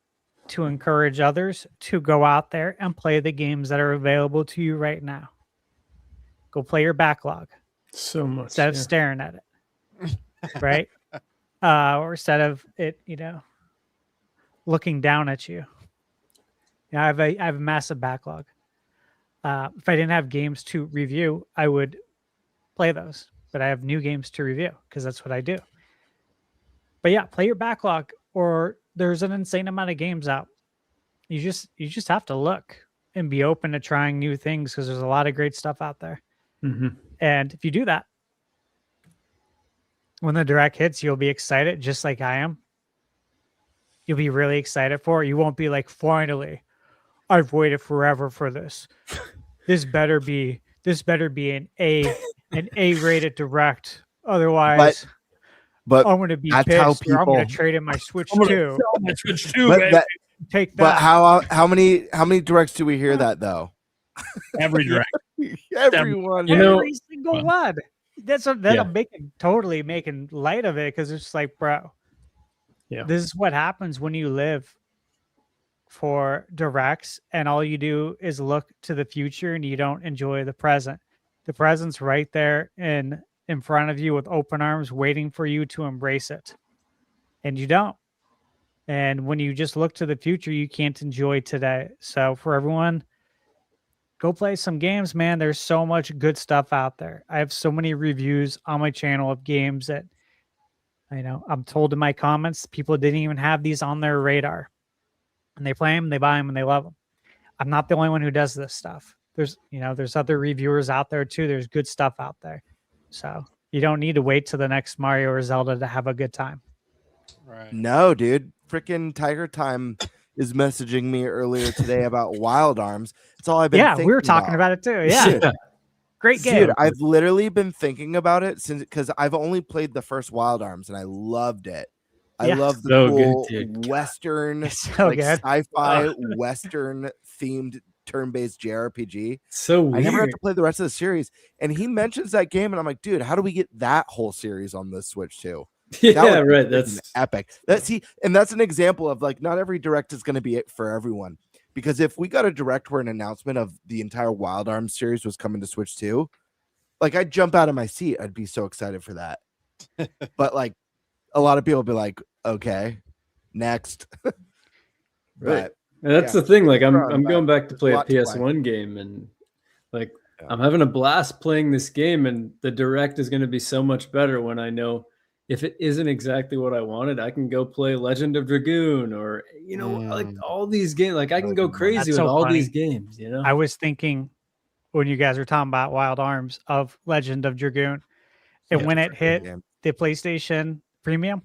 to encourage others to go out there and play the games that are available to you right now. Go play your backlog. So much. Instead of staring at it. Right? Or instead of it, looking down at you. I have a massive backlog. If I didn't have games to review, I would play those. But I have new games to review because that's what I do. But yeah, play your backlog, or there's an insane amount of games out. You just have to look and be open to trying new things because there's a lot of great stuff out there. And if you do that, when the direct hits, you'll be excited just like I am. You'll be really excited for it. You won't be like, finally, I've waited forever for this. This better be an A-rated direct. Otherwise, but I'm going to be that's pissed. how Or I'm people. going to trade in my Switch 2. My Switch 2, But, baby. that, Take but that. how many directs do we hear that though? Every direct. Everyone. Every single one. Yeah. I'm totally making light of it because it's just like, bro, this is what happens when you live for directs and all you do is look to the future and you don't enjoy the present. The present's right there in front of you with open arms waiting for you to embrace it. And you don't. And when you just look to the future, you can't enjoy today. So for everyone, go play some games, man. There's so much good stuff out there. I have so many reviews on my channel of games that I'm told in my comments, people didn't even have these on their radar. And they play them, they buy them, and they love them. I'm not the only one who does this stuff. There's other reviewers out there too. There's good stuff out there. So you don't need to wait till the next Mario or Zelda to have a good time. Right. No, dude. Freaking Tiger Time is messaging me earlier today about Wild Arms. It's all I've been thinking we were talking about it too. Yeah. Great game. Dude, I've literally been thinking about it since because I've only played the first Wild Arms and I loved it. I love the So cool good, dude. Western, It's so like good. sci-fi Western themed turn-based JRPG. So weird. I never had to play the rest of the series, and he mentions that game, and I'm like, dude, how do we get that whole series on the Switch too? Yeah, right. That's epic. And that's an example of like not every direct is going to be it for everyone. Because if we got a direct where an announcement of the entire Wild Arms series was coming to Switch 2, like I'd jump out of my seat. I'd be so excited for that. But like a lot of people would be like, okay, next. right. And that's the thing. Like I'm going back to play a PS1 game, and like I'm having a blast playing this game, and the direct is going to be so much better when I know if it isn't exactly what I wanted, I can go play Legend of Dragoon or, like all these games. Like I can go crazy with all these games, I was thinking when you guys were talking about Wild Arms of Legend of Dragoon, and when it hit the PlayStation Premium,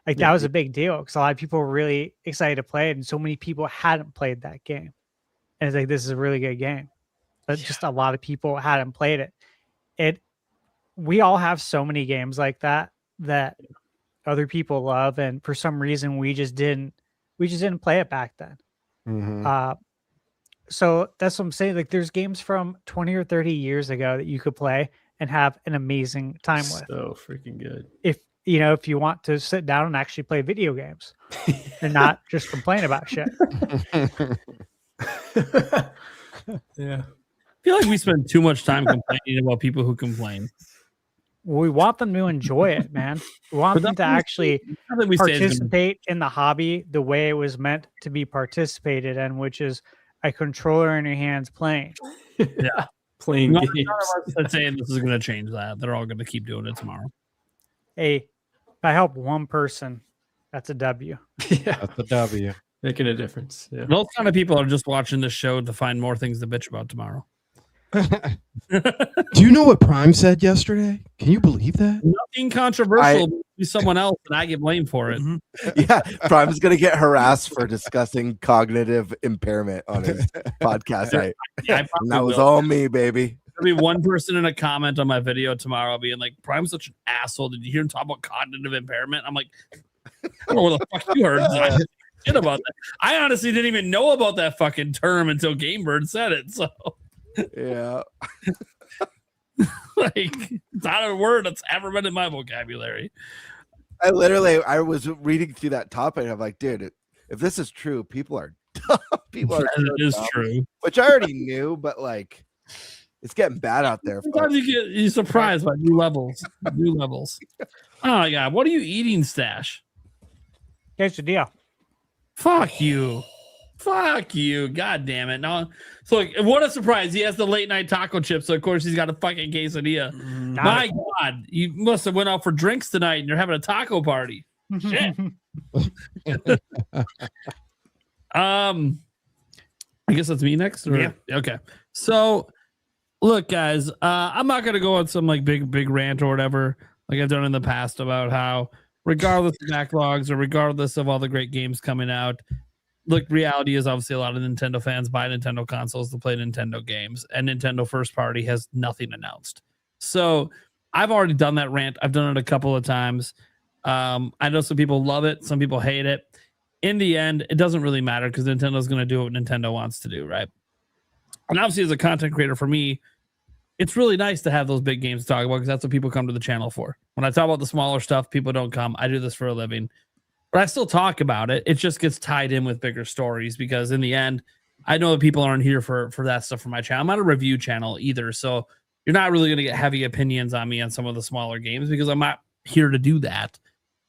like that was a big deal because a lot of people were really excited to play it, and so many people hadn't played that game. And it's like, this is a really good game. But just a lot of people hadn't played it. We all have so many games like that other people love, and for some reason we just didn't play it back then. So that's what I'm saying. Like there's games from 20 or 30 years ago that you could play and have an amazing time with. So freaking good. If you want to sit down and actually play video games and not just complain about shit. Yeah. I feel like we spend too much time complaining about people who complain. Well, we want them to enjoy it, man. We want them to actually participate in the hobby the way it was meant to be participated in, which is a controller in your hands playing. Yeah. Playing games. None of us are saying this is going to change that. They're all going to keep doing it tomorrow. Hey, if I help one person, that's a W. Yeah. That's a W. Making a difference. Yeah. Those kind of people are just watching this show to find more things to bitch about tomorrow. Do you know what Prime said yesterday? Can you believe that? Nothing controversial to someone else, and I get blamed for it. Yeah, Prime's gonna get harassed for discussing cognitive impairment on his podcast. That was all me, baby. There'll be one person in a comment on my video tomorrow being like, Prime's such an asshole. Did you hear him talk about cognitive impairment? I'm like, I don't know where the fuck you heard shit about that. I honestly didn't even know about that fucking term until Gamebird said it. So yeah. Like it's not a word that's ever been in my vocabulary. I was reading through that topic and I'm like, dude, if this is true, people are dumb. People are it is true. Which I already knew, but like it's getting bad out there. Sometimes you're surprised by new levels. New levels. Oh my god, what are you eating, Stash? Quesadilla. Fuck you. Fuck you. God damn it. No. So like, what a surprise. He has the late night taco chip. So of course he's got a fucking quesadilla. My God. You must have went out for drinks tonight and you're having a taco party. Shit. I guess that's me next. Or? Yeah. Okay. So look, guys, I'm not gonna go on some like big rant or whatever, like I've done in the past about how regardless of backlogs or regardless of all the great games coming out, look, reality is obviously a lot of Nintendo fans buy Nintendo consoles to play Nintendo games, and Nintendo first party has nothing announced. So I've already done that rant. I've done it a couple of times. I know some people love it. Some people hate it. In the end, it doesn't really matter because Nintendo's going to do what Nintendo wants to do, right? And obviously as a content creator for me, it's really nice to have those big games to talk about because that's what people come to the channel for. When I talk about the smaller stuff, people don't come. I do this for a living. But I still talk about it. It just gets tied in with bigger stories because in the end, I know that people aren't here for that stuff for my channel. I'm not a review channel either. So you're not really going to get heavy opinions on me on some of the smaller games because I'm not here to do that.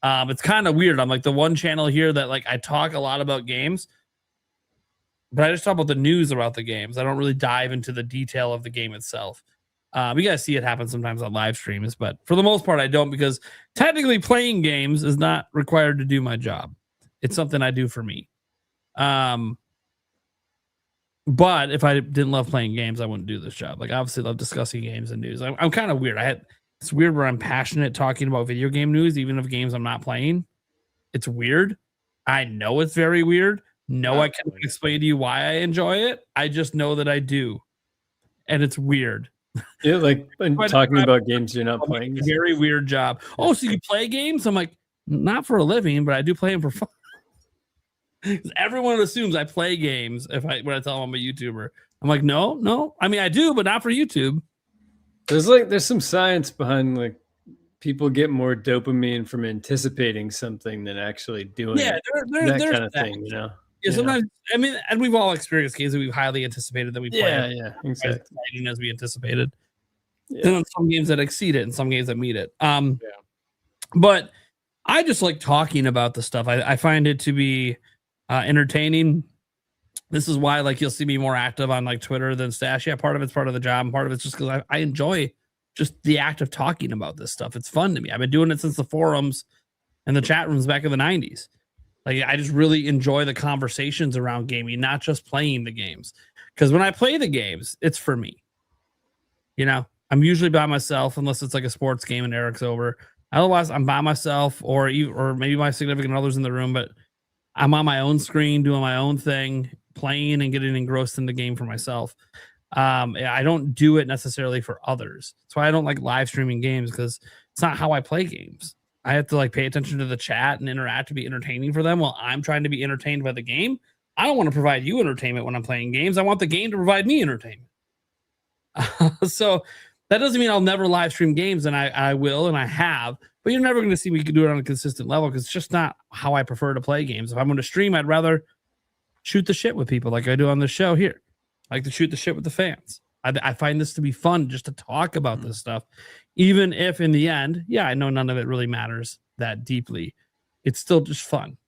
It's kind of weird. I'm like the one channel here that like I talk a lot about games, but I just talk about the news about the games. I don't really dive into the detail of the game itself. You guys see it happen sometimes on live streams, but for the most part, I don't because technically playing games is not required to do my job. It's something I do for me. But if I didn't love playing games, I wouldn't do this job. Like, I obviously love discussing games and news. I'm kind of weird. It's weird where I'm passionate talking about video game news, even of games I'm not playing. It's weird. I know it's very weird. No, I can't explain to you why I enjoy it. I just know that I do. And it's weird. Yeah, like talking about games you're not playing. Very weird job. Oh, so you play games? I'm like, not for a living, but I do play them for fun. Everyone assumes I play games when I tell them I'm a YouTuber. I'm like, no. I mean, I do, but not for YouTube. There's some science behind like people get more dopamine from anticipating something than actually doing it. That kind of thing, you know. Yeah, sometimes I mean, and we've all experienced games that we've highly anticipated that we play. Yeah, exactly. As we anticipated. Yeah. And some games that exceed it, and some games that meet it. But I just like talking about the stuff. I find it to be entertaining. This is why, like, you'll see me more active on like Twitter than Stash. Yeah, part of it's part of the job, and part of it's just because I enjoy just the act of talking about this stuff. It's fun to me. I've been doing it since the forums and the chat rooms back in the 90s. Like, I just really enjoy the conversations around gaming, not just playing the games. Because when I play the games, it's for me. You know, I'm usually by myself unless it's like a sports game and Eric's over. Otherwise, I'm by myself or maybe my significant other's in the room, but I'm on my own screen doing my own thing, playing and getting engrossed in the game for myself. I don't do it necessarily for others. That's why I don't like live streaming games, because it's not how I play games. I have to like pay attention to the chat and interact to be entertaining for them while I'm trying to be entertained by the game. I don't want to provide you entertainment when I'm playing games. I want the game to provide me entertainment. So that doesn't mean I'll never live stream games, and I will, and I have, but you're never going to see me do it on a consistent level because it's just not how I prefer to play games. If I'm going to stream, I'd rather shoot the shit with people like I do on the show here. I like to shoot the shit with the fans. I find this to be fun just to talk about this stuff, even if in the end, I know none of it really matters that deeply. It's still just fun.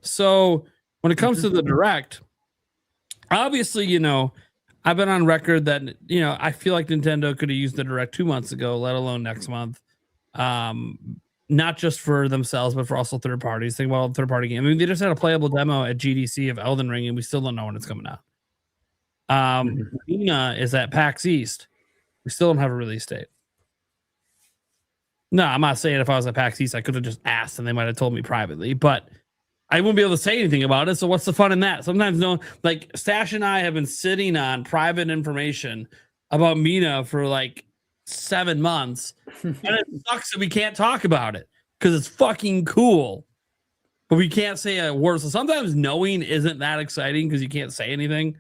So when it comes to the direct, obviously, you know, I've been on record that, you know, I feel like Nintendo could have used the direct 2 months ago, let alone next month. Not just for themselves, but for also third parties. Think about third party game. I mean, they just had a playable demo at GDC of Elden Ring, and we still don't know when it's coming out. Mina is at PAX East. We still don't have a release date. No, I'm not saying if I was at PAX East, I could have just asked and they might have told me privately, but I wouldn't be able to say anything about it. So what's the fun in that? Sometimes like Stash and I have been sitting on private information about Mina for like 7 months, and it sucks that we can't talk about it because it's fucking cool, but we can't say a word. So sometimes knowing isn't that exciting because you can't say anything.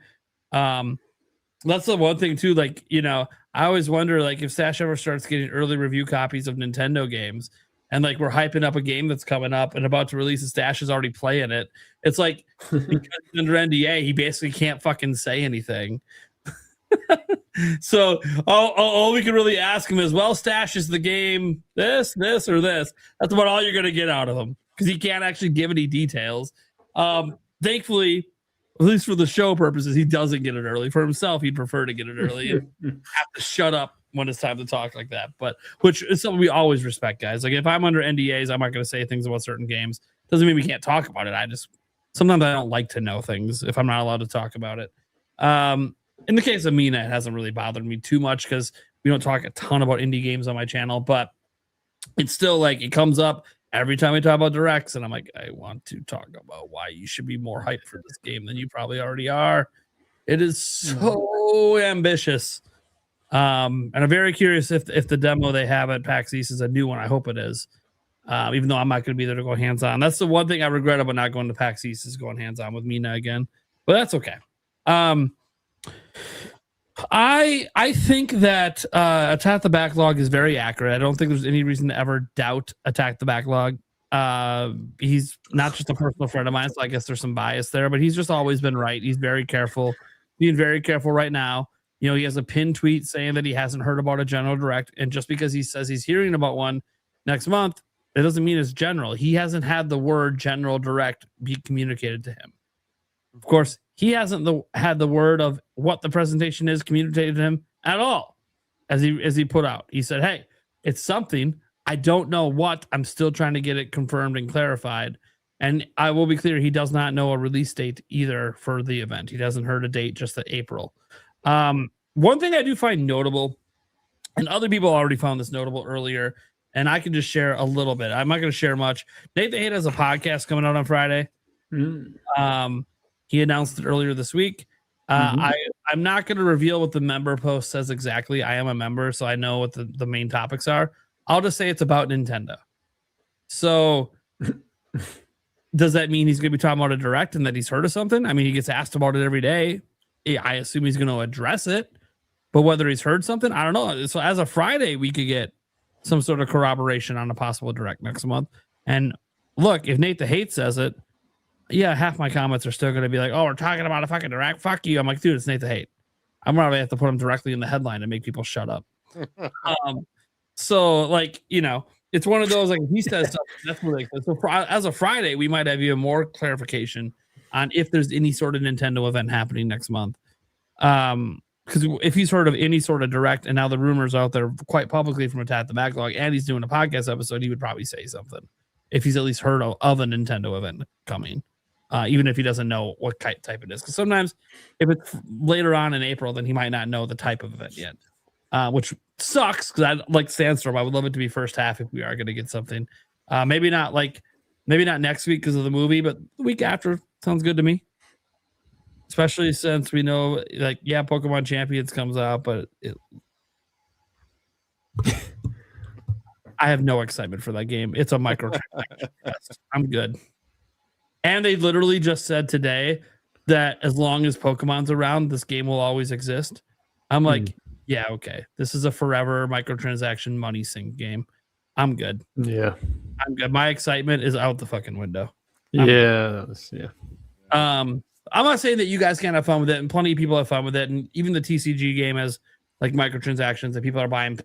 That's the one thing too. Like, you know, I always wonder, like, if Stash ever starts getting early review copies of Nintendo games, and like we're hyping up a game that's coming up and about to release, and Stash is already playing it. It's like because he's under NDA, he basically can't fucking say anything. So all we can really ask him is, well, Stash, is the game this, or this? That's about all you're gonna get out of him because he can't actually give any details. Thankfully, at least for the show purposes, he doesn't get it early. For himself, he'd prefer to get it early and have to shut up when it's time to talk like that. But which is something we always respect, guys. Like, if I'm under NDAs, I'm not going to say things about certain games. Doesn't mean we can't talk about it. Sometimes I don't like to know things if I'm not allowed to talk about it. In the case of Mina, it hasn't really bothered me too much because we don't talk a ton about indie games on my channel, but it's still like it comes up every time we talk about directs, and I'm like, I want to talk about why you should be more hyped for this game than you probably already are. It is so ambitious. And I'm very curious if the demo they have at PAX East is a new one. I hope it is. Even though I'm not going to be there to go hands-on. That's the one thing I regret about not going to PAX East, is going hands-on with Mina again. But that's okay. I think that Attack the Backlog is very accurate. I don't think there's any reason to ever doubt Attack the Backlog. He's not just a personal friend of mine, so I guess there's some bias there, but he's just always been right. He's very careful. Being very careful right now. You know, he has a pinned tweet saying that he hasn't heard about a general direct, and just because he says he's hearing about one next month, it doesn't mean it's general. He hasn't had the word general direct be communicated to him. Of course, he hasn't had the word of what the presentation is communicated to him at all. As he put out, he said, hey, it's something. I don't know what. I'm still trying to get it confirmed and clarified. And I will be clear, he does not know a release date either for the event. He hasn't heard a date, just the April. One thing I do find notable, and other people already found this notable earlier, and I can just share a little bit. I'm not going to share much. Nate the Hate has a podcast coming out on Friday. He announced it earlier this week. I'm not going to reveal what the member post says exactly. I am a member, so I know what the main topics are. I'll just say it's about Nintendo. So does that mean he's going to be talking about a direct and that he's heard of something? I mean, he gets asked about it every day. I assume he's going to address it. But whether he's heard something, I don't know. So as of Friday, we could get some sort of corroboration on a possible direct next month. And look, if Nate the Hate says it, yeah, half my comments are still going to be like, oh, we're talking about a fucking direct. Fuck you. I'm like, dude, it's Nate the Hate. I'm probably have to put him directly in the headline and make people shut up. So, like, you know, it's one of those, like, if he says something, that's what they So as of Friday, we might have even more clarification on if there's any sort of Nintendo event happening next month. Because if he's heard of any sort of direct, and now the rumors out there quite publicly from Attack the Backlog, and he's doing a podcast episode, he would probably say something if he's at least heard of a Nintendo event coming, even if he doesn't know what type it is. Because sometimes if it's later on in April, then he might not know the type of event yet, which sucks because I like Sandstorm. I would love it to be first half if we are going to get something. Maybe not next week because of the movie, but the week after sounds good to me. Especially since we know, like, yeah, Pokemon Champions comes out, but I have no excitement for that game. It's a microtransaction. I'm good. And they literally just said today that as long as Pokemon's around, this game will always exist. I'm like, yeah, okay. This is a forever microtransaction money sink game. I'm good. Yeah. I'm good. My excitement is out the fucking window. Yeah. I'm not saying that you guys can't have fun with it, and plenty of people have fun with it, and even the TCG game has like microtransactions, and people are buying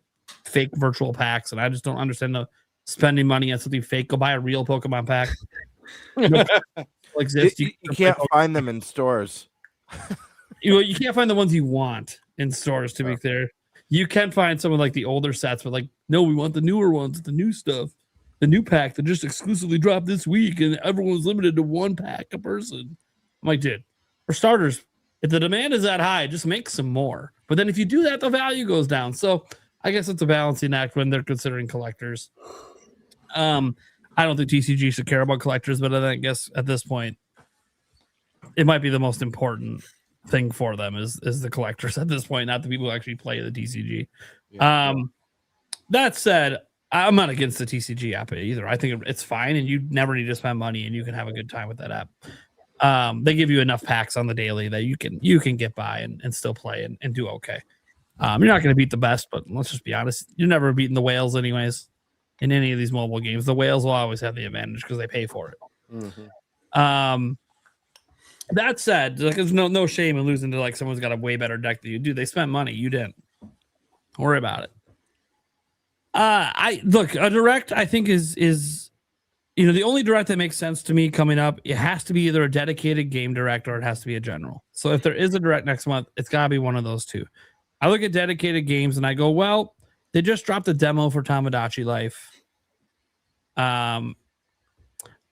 fake virtual packs, and I just don't understand the spending money on something fake. Go buy a real Pokemon pack. You can't find them in stores. You can't find the ones you want in stores, to be clear. You can find some of like the older sets, but like, no, we want the newer ones, the new stuff, the new pack that just exclusively dropped this week, and everyone's limited to one pack a person. I'm like, dude, for starters, if the demand is that high, just make some more. But then if you do that, the value goes down. So I guess it's a balancing act when they're considering collectors. I don't think TCG should care about collectors, but I guess at this point, it might be the most important thing for them is the collectors at this point, not the people who actually play the TCG. Yeah. That said, I'm not against the TCG app either. I think it's fine, and you never need to spend money, and you can have a good time with that app. They give you enough packs on the daily that you can get by and still play and do okay. You're not going to beat the best, but let's just be honest. You're never beating the whales anyways in any of these mobile games. The whales will always have the advantage because they pay for it. Mm-hmm. That said, like, there's no shame in losing to like someone's got a way better deck than you do. They spent money. You didn't. Don't worry about it. A direct I think is the only direct that makes sense to me coming up, it has to be either a dedicated game direct or it has to be a general. So if there is a direct next month, it's got to be one of those two. I look at dedicated games and I go, well, they just dropped a demo for Tamagotchi Life.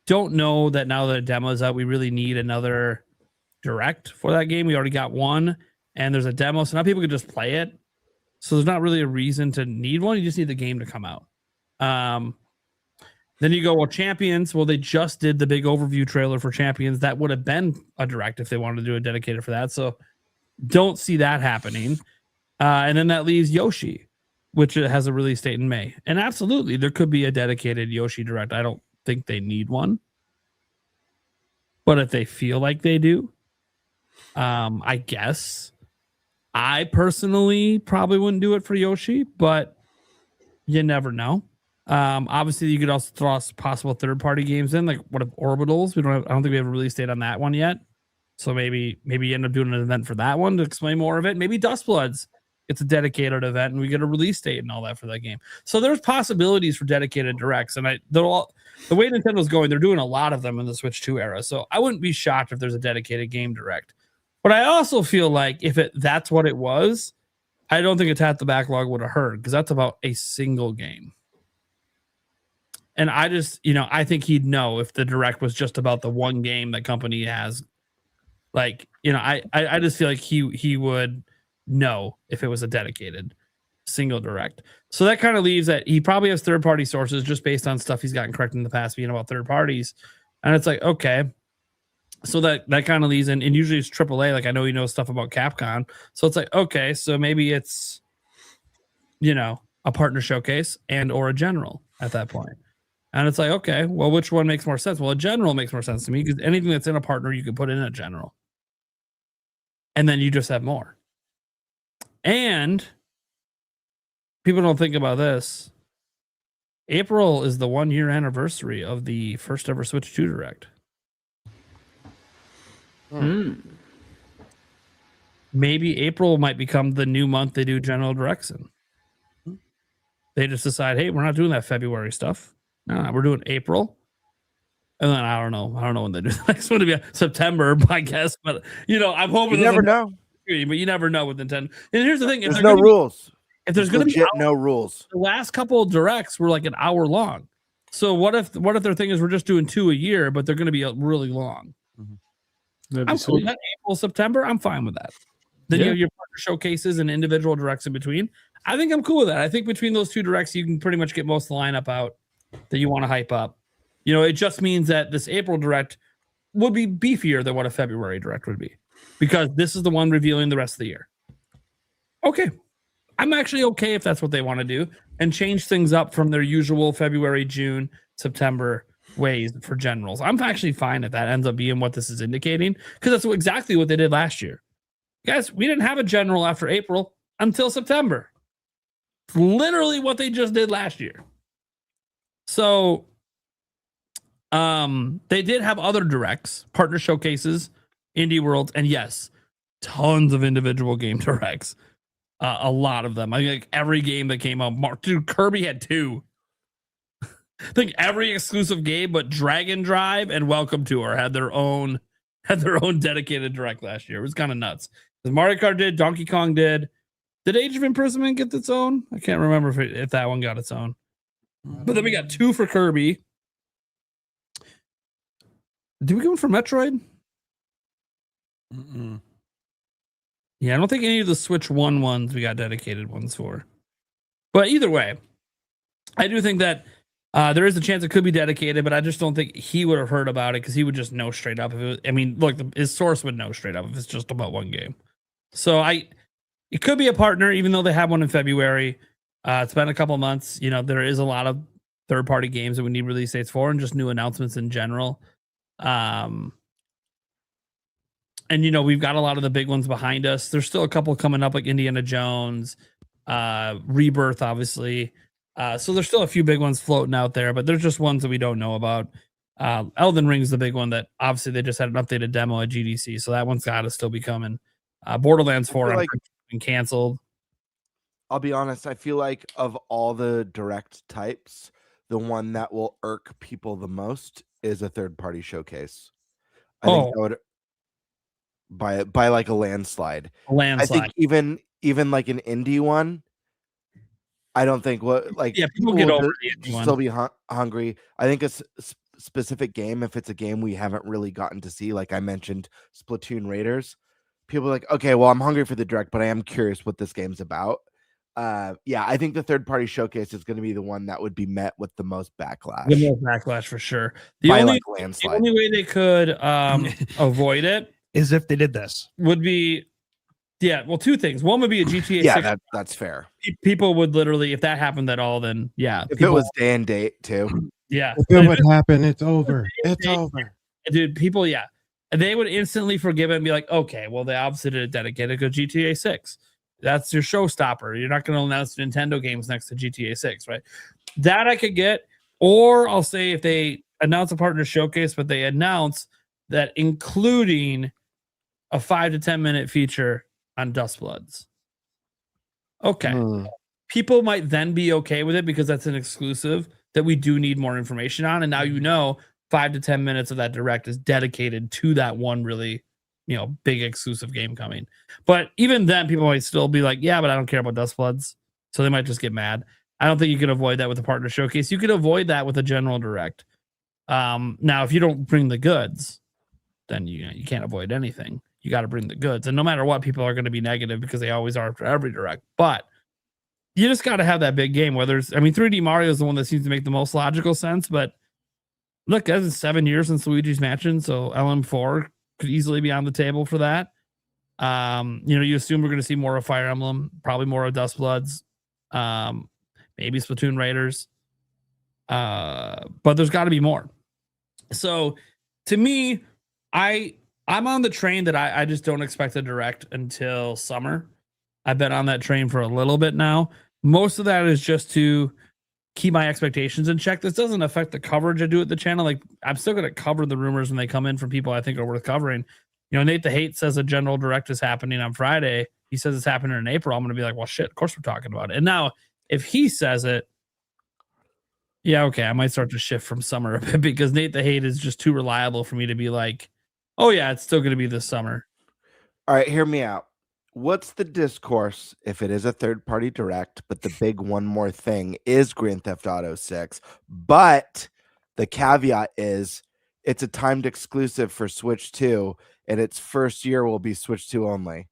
Don't know that now that the demo is out, we really need another direct for that game. We already got one and there's a demo, so now people can just play it. So there's not really a reason to need one. You just need the game to come out. Then you go, well, Champions. Well, they just did the big overview trailer for Champions. That would have been a direct if they wanted to do a dedicated for that. So don't see that happening. And then that leaves Yoshi, which has a release date in May. And absolutely, there could be a dedicated Yoshi direct. I don't think they need one. But if they feel like they do, I guess. I personally probably wouldn't do it for Yoshi, but you never know. Obviously, you could also throw possible third-party games in, like what if Orbitals? I don't think we have a release date on that one yet. So maybe you end up doing an event for that one to explain more of it. Maybe Dustbloods gets a dedicated event and we get a release date and all that for that game. So there's possibilities for dedicated directs, and the way Nintendo's going, they're doing a lot of them in the Switch 2 era. So I wouldn't be shocked if there's a dedicated game direct. But I also feel like if that's what it was, I don't think Attack the Backlog would have heard, because that's about a single game. And I just, I think he'd know if the direct was just about the one game that company has. Like, I just feel like he would know if it was a dedicated single direct. So that kind of leaves that he probably has third-party sources just based on stuff he's gotten correct in the past being about third parties. And it's like, okay. So that kind of leaves, and usually it's AAA. Like, I know he knows stuff about Capcom. So it's like, okay, so maybe it's, a partner showcase and or a general at that point. And it's like, okay, well, which one makes more sense? Well, a general makes more sense to me because anything that's in a partner, you can put in a general. and then you just have more. And people don't think about this. April is the 1 year anniversary of the first ever Switch 2 Direct. Maybe April might become the new month they do General Directs in. They just decide, hey, we're not doing that February stuff. No, we're doing April. And then I don't know when they do the next one to be September, I guess. But I'm hoping you never know. But you never know with Nintendo. And here's the thing: there's no rules. If there's going to be no rules, the last couple of directs were like an hour long. So what if their thing is we're just doing 2 a year, but they're going to be really long? I'm cool with that. April, September, I'm fine with that. Then you have your partner showcases and individual directs in between. I think I'm cool with that. I think between those 2 directs, you can pretty much get most of the lineup out that you want to hype up. It just means that this April direct would be beefier than what a February direct would be, because this is the one revealing the rest of the year. Okay. I'm actually okay if that's what they want to do and change things up from their usual February, June, September ways for generals. I'm actually fine if that ends up being what this is indicating, because that's exactly what they did last year. Guys, we didn't have a general after April until September. It's literally what they just did last year. So they did have other directs, partner showcases, indie worlds, and yes, tons of individual game directs. A lot of them. I think every game that came out. Dude, Kirby had 2. I think every exclusive game but Dragon Drive and Welcome Tour had their own dedicated direct last year. It was kind of nuts. The Mario Kart did, Donkey Kong did. Did Age of Imprisonment get its own? I can't remember if that one got its own. But then we got 2 for Kirby. Did we go for Metroid? Yeah, I don't think any of the Switch 1 ones we got dedicated ones for. But either way, I do think that there is a chance it could be dedicated, but I just don't think he would have heard about it, because he would just know straight up. If it was, look, his source would know straight up if it's just about one game. So it could be a partner, even though they have one in February. It's been a couple months. There is a lot of third-party games that we need release dates for, and just new announcements in general. And we've got a lot of the big ones behind us. There's still a couple coming up, like Indiana Jones, Rebirth, obviously. So there's still a few big ones floating out there, but there's just ones that we don't know about. Elden Ring's the big one that obviously they just had an updated demo at GDC, so that one's got to still be coming. Borderlands 4 has been canceled. I'll be honest, I feel like of all the direct types, the one that will irk people the most is a third-party showcase. I think that would by like a landslide. I think even like an indie one, I don't think people get over still be hungry. I think a specific game, if it's a game we haven't really gotten to see, like I mentioned, Splatoon Raiders, people are like, okay, well, I'm hungry for the direct, but I am curious what this game's about. I think the third-party showcase is going to be the one that would be met with the most backlash. The most backlash for sure. The only way they could avoid it is if they did this. Would be, two things. One would be a GTA 6. That's fair. People would literally, if that happened at all, then If it was day and date too. Yeah. If it would happen, it's over. It's over. Dude, people, they would instantly forgive it and be like, okay, well, they obviously did it dedicated to GTA 6. That's your showstopper. You're not going to announce Nintendo games next to GTA 6, right? That I could get. Or I'll say if they announce a partner showcase, but they announce that including a 5 to 10 minute feature on Dustbloods. Okay. People might then be okay with it because that's an exclusive that we do need more information on. And now 5 to 10 minutes of that direct is dedicated to that one really big exclusive game coming. But even then, people might still be like, yeah, but I don't care about Dustbloods. So they might just get mad. I don't think you can avoid that with a partner showcase. You could avoid that with a general direct. Now, if you don't bring the goods, then you can't avoid anything. You got to bring the goods. And no matter what, people are going to be negative because they always are after every direct. But you just got to have that big game. 3D Mario is the one that seems to make the most logical sense. But look, that's been 7 years since Luigi's Mansion. So LM4 could easily be on the table for that. You assume we're going to see more of Fire Emblem, probably more of Dustbloods, maybe Splatoon Raiders. But there's got to be more. So to me, I I'm on the train that I just don't expect a direct until summer. I've been on that train for a little bit now. Most of that is just to keep my expectations in check. This doesn't affect the coverage I do at the channel. Like, I'm still going to cover the rumors when they come in from people I think are worth covering. You know, Nate the Hate says a general direct is happening on Friday. He says it's happening in April. I'm going to be like, well, shit, of course we're talking about it. And now, if he says it, yeah, okay, I might start to shift from summer a bit because Nate the Hate is just too reliable for me to be like, oh, yeah, it's still going to be this summer. All right, hear me out. What's the discourse if it is a third-party direct, but the big one more thing is Grand Theft Auto 6, but the caveat is it's a timed exclusive for Switch 2, and its first year will be Switch 2 only.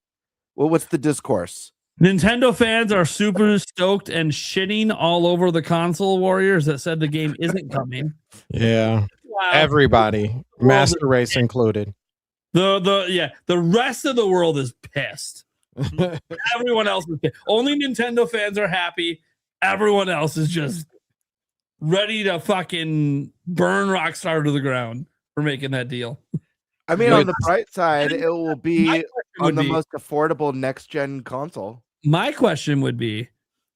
Well, what's the discourse? Nintendo fans are super stoked and shitting all over the console warriors that said the game isn't coming. Yeah. Wow. Everybody, Master Race included. The rest of the world is pissed. Everyone else is pissed. Only Nintendo fans are happy. Everyone else is just ready to fucking burn Rockstar to the ground for making that deal. I mean, on the bright side, it will be on the most affordable next-gen console. My question would be,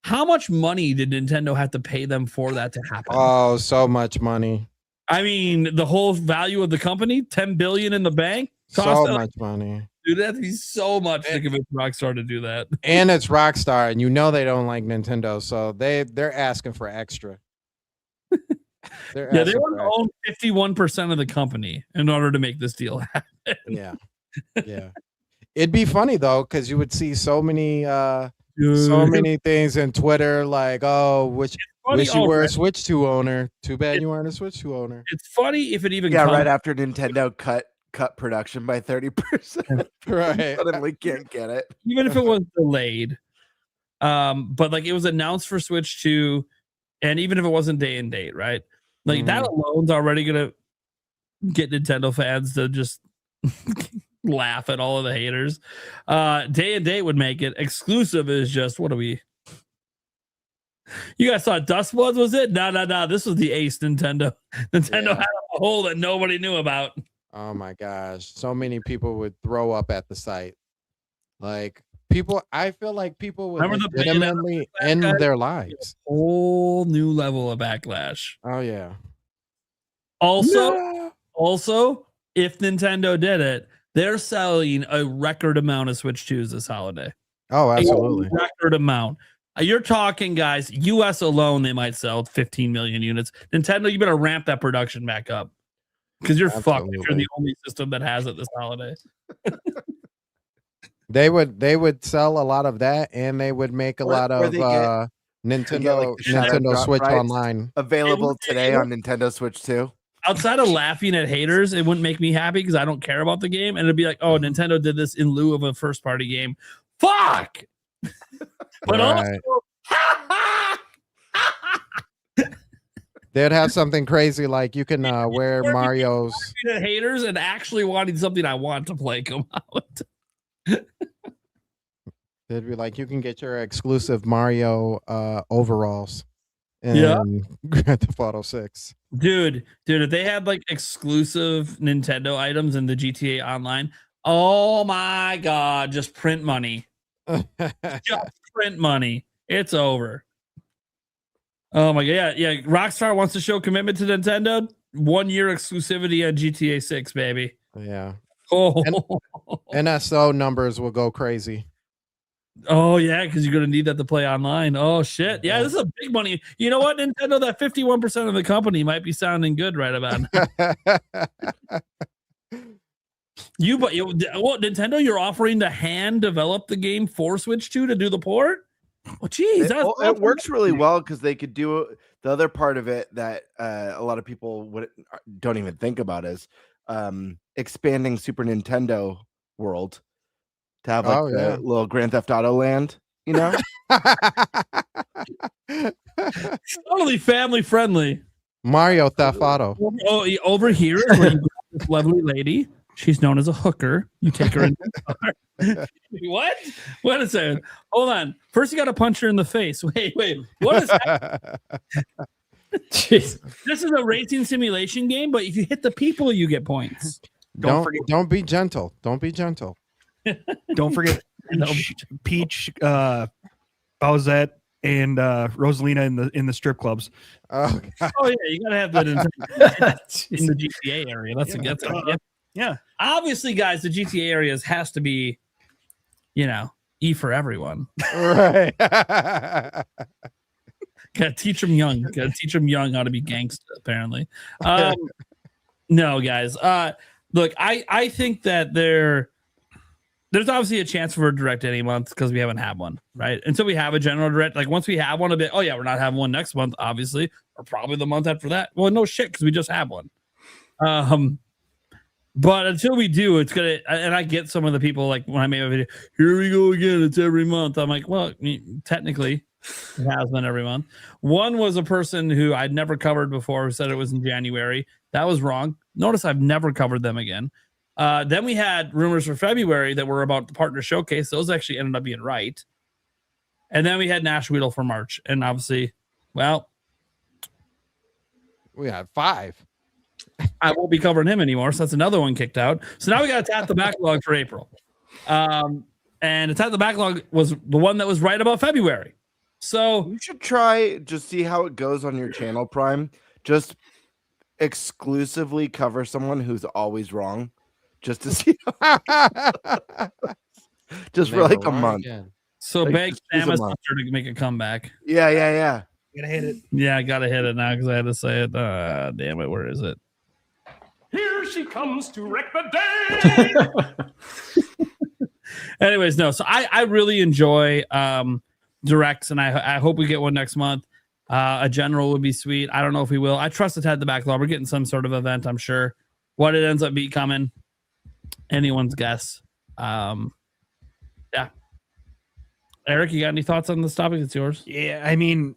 how much money did Nintendo have to pay them for that to happen? Oh, so much money. I mean, the whole value of the company, $10 billion in the bank. So much money. Dude, that'd be so much to convince Rockstar to do that. And it's Rockstar, and you know they don't like Nintendo, so they're asking for extra. They want to own 51% of the company in order to make this deal happen. Yeah. It'd be funny though, because you would see so many things in Twitter like, "Oh, wish you were a Switch 2 owner. Too bad you weren't a Switch 2 owner." It's funny if it even right after Nintendo cut production by 30%. Right. Suddenly can't get it. Even if it was delayed. But like it was announced for Switch 2, and even if it wasn't day and date, right? Like that alone's already gonna get Nintendo fans to just laugh at all of the haters. Day and date would make it. Exclusive is just, what are we? You guys saw Dust Bloods, was it? No. This was the ace Nintendo. Nintendo had a hole that nobody knew about. Oh my gosh. So many people would throw up at the site. Like I feel like people would legitimately end their lives. Whole new level of backlash. Oh yeah. Also, if Nintendo did it, they're selling a record amount of Switch 2s this holiday. Oh, absolutely. A record amount. You're talking, guys, US alone, they might sell 15 million units. Nintendo, you better ramp that production back up. Because you're fucked if you're the only system that has it this holiday. They would sell a lot of that, and they would make a lot of Nintendo Switch Online available today on Nintendo Switch 2. Outside of laughing at haters, it wouldn't make me happy because I don't care about the game, and it'd be like, oh, Nintendo did this in lieu of a first-party game. Fuck. But also, they'd have something crazy like you can wear Mario's haters and actually wanting something I want to play come out. They'd be like, you can get your exclusive Mario overalls in Grand Theft Auto 6. Dude, if they had like exclusive Nintendo items in the GTA Online, oh my god, just print money. Just print money. It's over. Oh my god, yeah. Rockstar wants to show commitment to Nintendo. 1 year exclusivity on GTA 6, baby. Yeah. Oh, NSO numbers will go crazy. Oh yeah, because you're gonna need that to play online. Oh shit, yeah, this is a big money. You know what, Nintendo? That 51% of the company might be sounding good right about now. Nintendo, you're offering to hand develop the game for Switch 2 to do the port? Oh, geez, it works really well because they could do the other part of it that a lot of people don't even think about is expanding Super Nintendo World to have like a little Grand Theft Auto land, you know? Totally family friendly. Mario Theft Auto. Over here is where you got this lovely lady. She's known as a hooker. You take her in the car. What? Wait a second. Hold on. First, you got to punch her in the face. Wait. What is that? Jeez. This is a racing simulation game, but if you hit the people, you get points. Don't be gentle. Don't be gentle. Don't forget Peach, Bowsette, and Rosalina in the strip clubs. Oh yeah, you gotta have that in the GTA area. That's yeah. Obviously, guys, the GTA areas has to be, E for everyone. Right. Gotta teach them young. Gotta teach them young how to be gangsta. Apparently, no, guys. Look, I think that there's obviously a chance for a direct any month because we haven't had one, right? Until we have a general direct, like once we have one, we're not having one next month, obviously, or probably the month after that. Well, no shit, because we just have one. But until we do, it's gonna. And I get some of the people like when I made a video, here we go again. It's every month. I'm like, well, technically, it has been every month. One was a person who I'd never covered before who said it was in January. That was wrong. Notice I've never covered them again. Then we had rumors for February that were about the partner showcase. Those actually ended up being right. And then we had Nash Weedle for March. And obviously, well, we had 5. I won't be covering him anymore. So that's another one kicked out. So now we got to tap the backlog for April. And the tap the backlog was the one that was right about February. So you should try just see how it goes on your channel, Prime. Just exclusively cover someone who's always wrong. Just to see, just for like a month. Again. So like, beg Samus to make a comeback. Yeah. Gotta hit it. Yeah, I gotta hit it now because I had to say it. Damn it, where is it? Here she comes to wreck the day. Anyways, no. So I really enjoy directs, and I hope we get one next month. A general would be sweet. I don't know if we will. I trust it had the backlog. We're getting some sort of event, I'm sure. What it ends up becoming, anyone's guess. Yeah. Eric, you got any thoughts on this topic? It's yours. Yeah, I mean,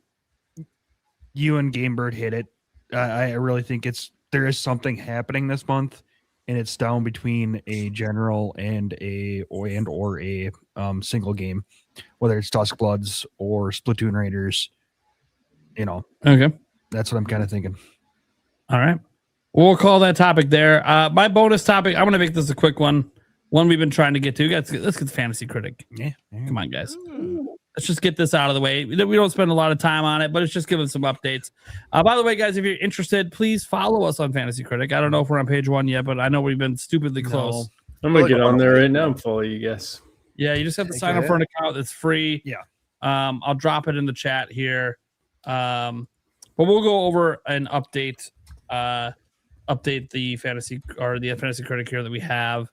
you and Gamebird hit it. I really think there is something happening this month, and it's down between a general and a single game, whether it's Duskbloods or Splatoon Raiders. Okay, that's what I'm kind of thinking. All right, we'll call that topic there. My bonus topic, I'm going to make this a quick one. One we've been trying to get to. Let's get the Fantasy Critic. Yeah. Come on, guys. Let's just get this out of the way. We don't spend a lot of time on it, but it's just giving some updates. By the way, guys, if you're interested, please follow us on Fantasy Critic. I don't know if we're on page 1 yet, but I know we've been stupidly close. I'm going to get on there right now and follow you guys. Yeah, you just have to sign up for an account that's free. Yeah. I'll drop it in the chat here. But we'll go over and update the Fantasy Critic here that we have.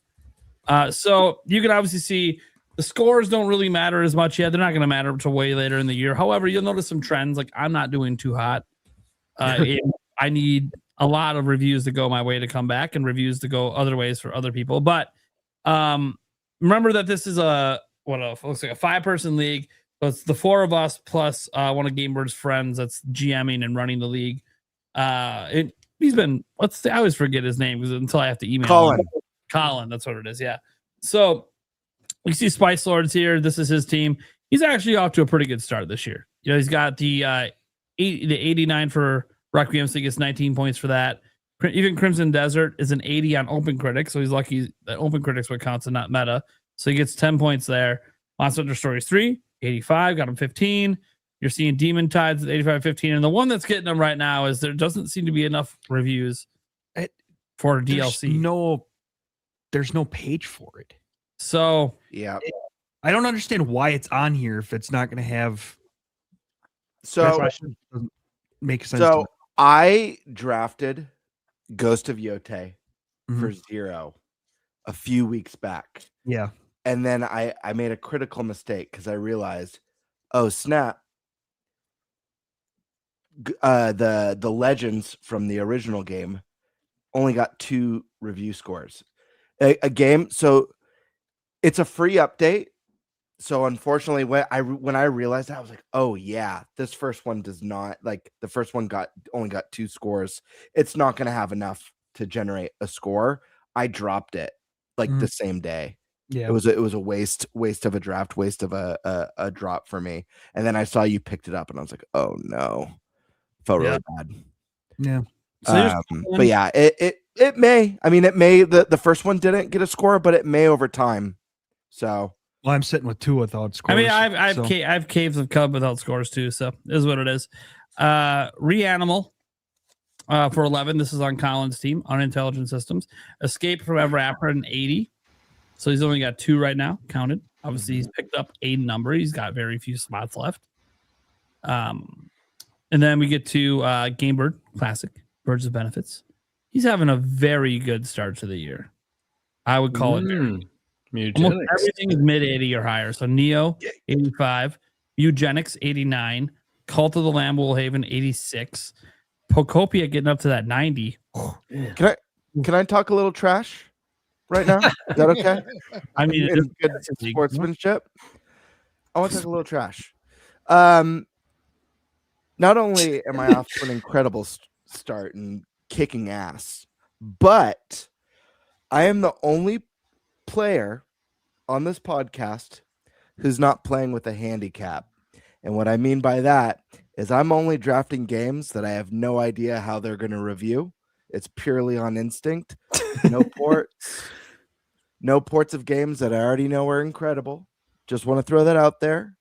So you can obviously see the scores don't really matter as much yet. They're not going to matter until way later in the year. However, you'll notice some trends. Like I'm not doing too hot. I need a lot of reviews to go my way to come back and reviews to go other ways for other people. But remember that this is looks like a 5-person league. So it's the 4 of us plus one of Gamebird's friends that's GMing and running the league. He's been, I always forget his name until I have to email him. Colin, that's what it is. Yeah. So you see Spice Lords here. This is his team. He's actually off to a pretty good start this year. He's got the 89 for Requiem, so he gets 19 points for that. Even Crimson Desert is an 80 on Open Critic, so he's lucky that Open Critic's what counts and not meta. So he gets 10 points there. Monster Hunter Stories 3, 85, got him 15. You're seeing Demon Tides at 85, 15. And the one that's getting them right now is there doesn't seem to be enough reviews for DLC. There's no page for it. So yeah, I don't understand why it's on here if it's not going to have. So doesn't make sense. So I drafted Ghost of Yote for 0 a few weeks back. Yeah, and then I made a critical mistake because I realized, oh snap, the legends from the original game only got 2 review scores. A game, so it's a free update. So unfortunately, when I realized that, I was like, oh yeah, this first one does not, like the first one only got 2 scores. It's not going to have enough to generate a score. I dropped it like the same day. Yeah, it was a waste of a draft, waste of a drop for me. And then I saw you picked it up, and I was like, oh no, felt really bad. Yeah. But yeah, it may. I mean, it may. The first one didn't get a score, but it may over time. So. Well, I'm sitting with 2 without scores. I mean, I have Caves of Cub without scores too, so this is what it is. Reanimal for 11. This is on Colin's team on Intelligent Systems. Escape from Ever After an 80. So he's only got 2 right now counted. Obviously, he's picked up a number. He's got very few spots left. And then we get to Gamebird Classic, Birds of Benefits. He's having a very good start to the year. I would call it very almost everything is mid 80 or higher. So Neo 85, Eugenics 89, Cult of the Lamb Haven 86, Pocopia getting up to that 90. Can I talk a little trash right now? Is that okay? I mean, it's good sportsmanship. I want to talk a little trash. Not only am I off to an incredible start and kicking ass, but I am the only player on this podcast who's not playing with a handicap. And what I mean by that is I'm only drafting games that I have no idea how they're going to review. It's purely on instinct. No ports. No ports of games that I already know are incredible. Just want to throw that out there.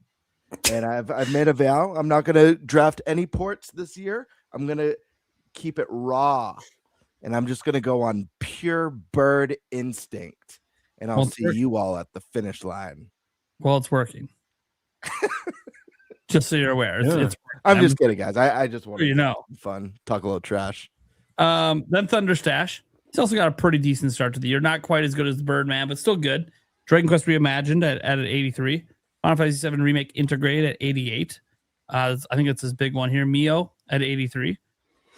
And I've made a vow. I'm not going to draft any ports this year. I'm going to keep it raw. And I'm just going to go on pure bird instinct. And I'll see you all at the finish line. Well, it's working. Just so you're aware. It's I'm just kidding, guys. I just want to have fun. Talk a little trash. Then ThunderStash. He's also got a pretty decent start to the year. Not quite as good as the Birdman, but still good. Dragon Quest Reimagined at 83. Final Fantasy VII Remake Integrate at 88. I think it's this big one here. Mio at 83.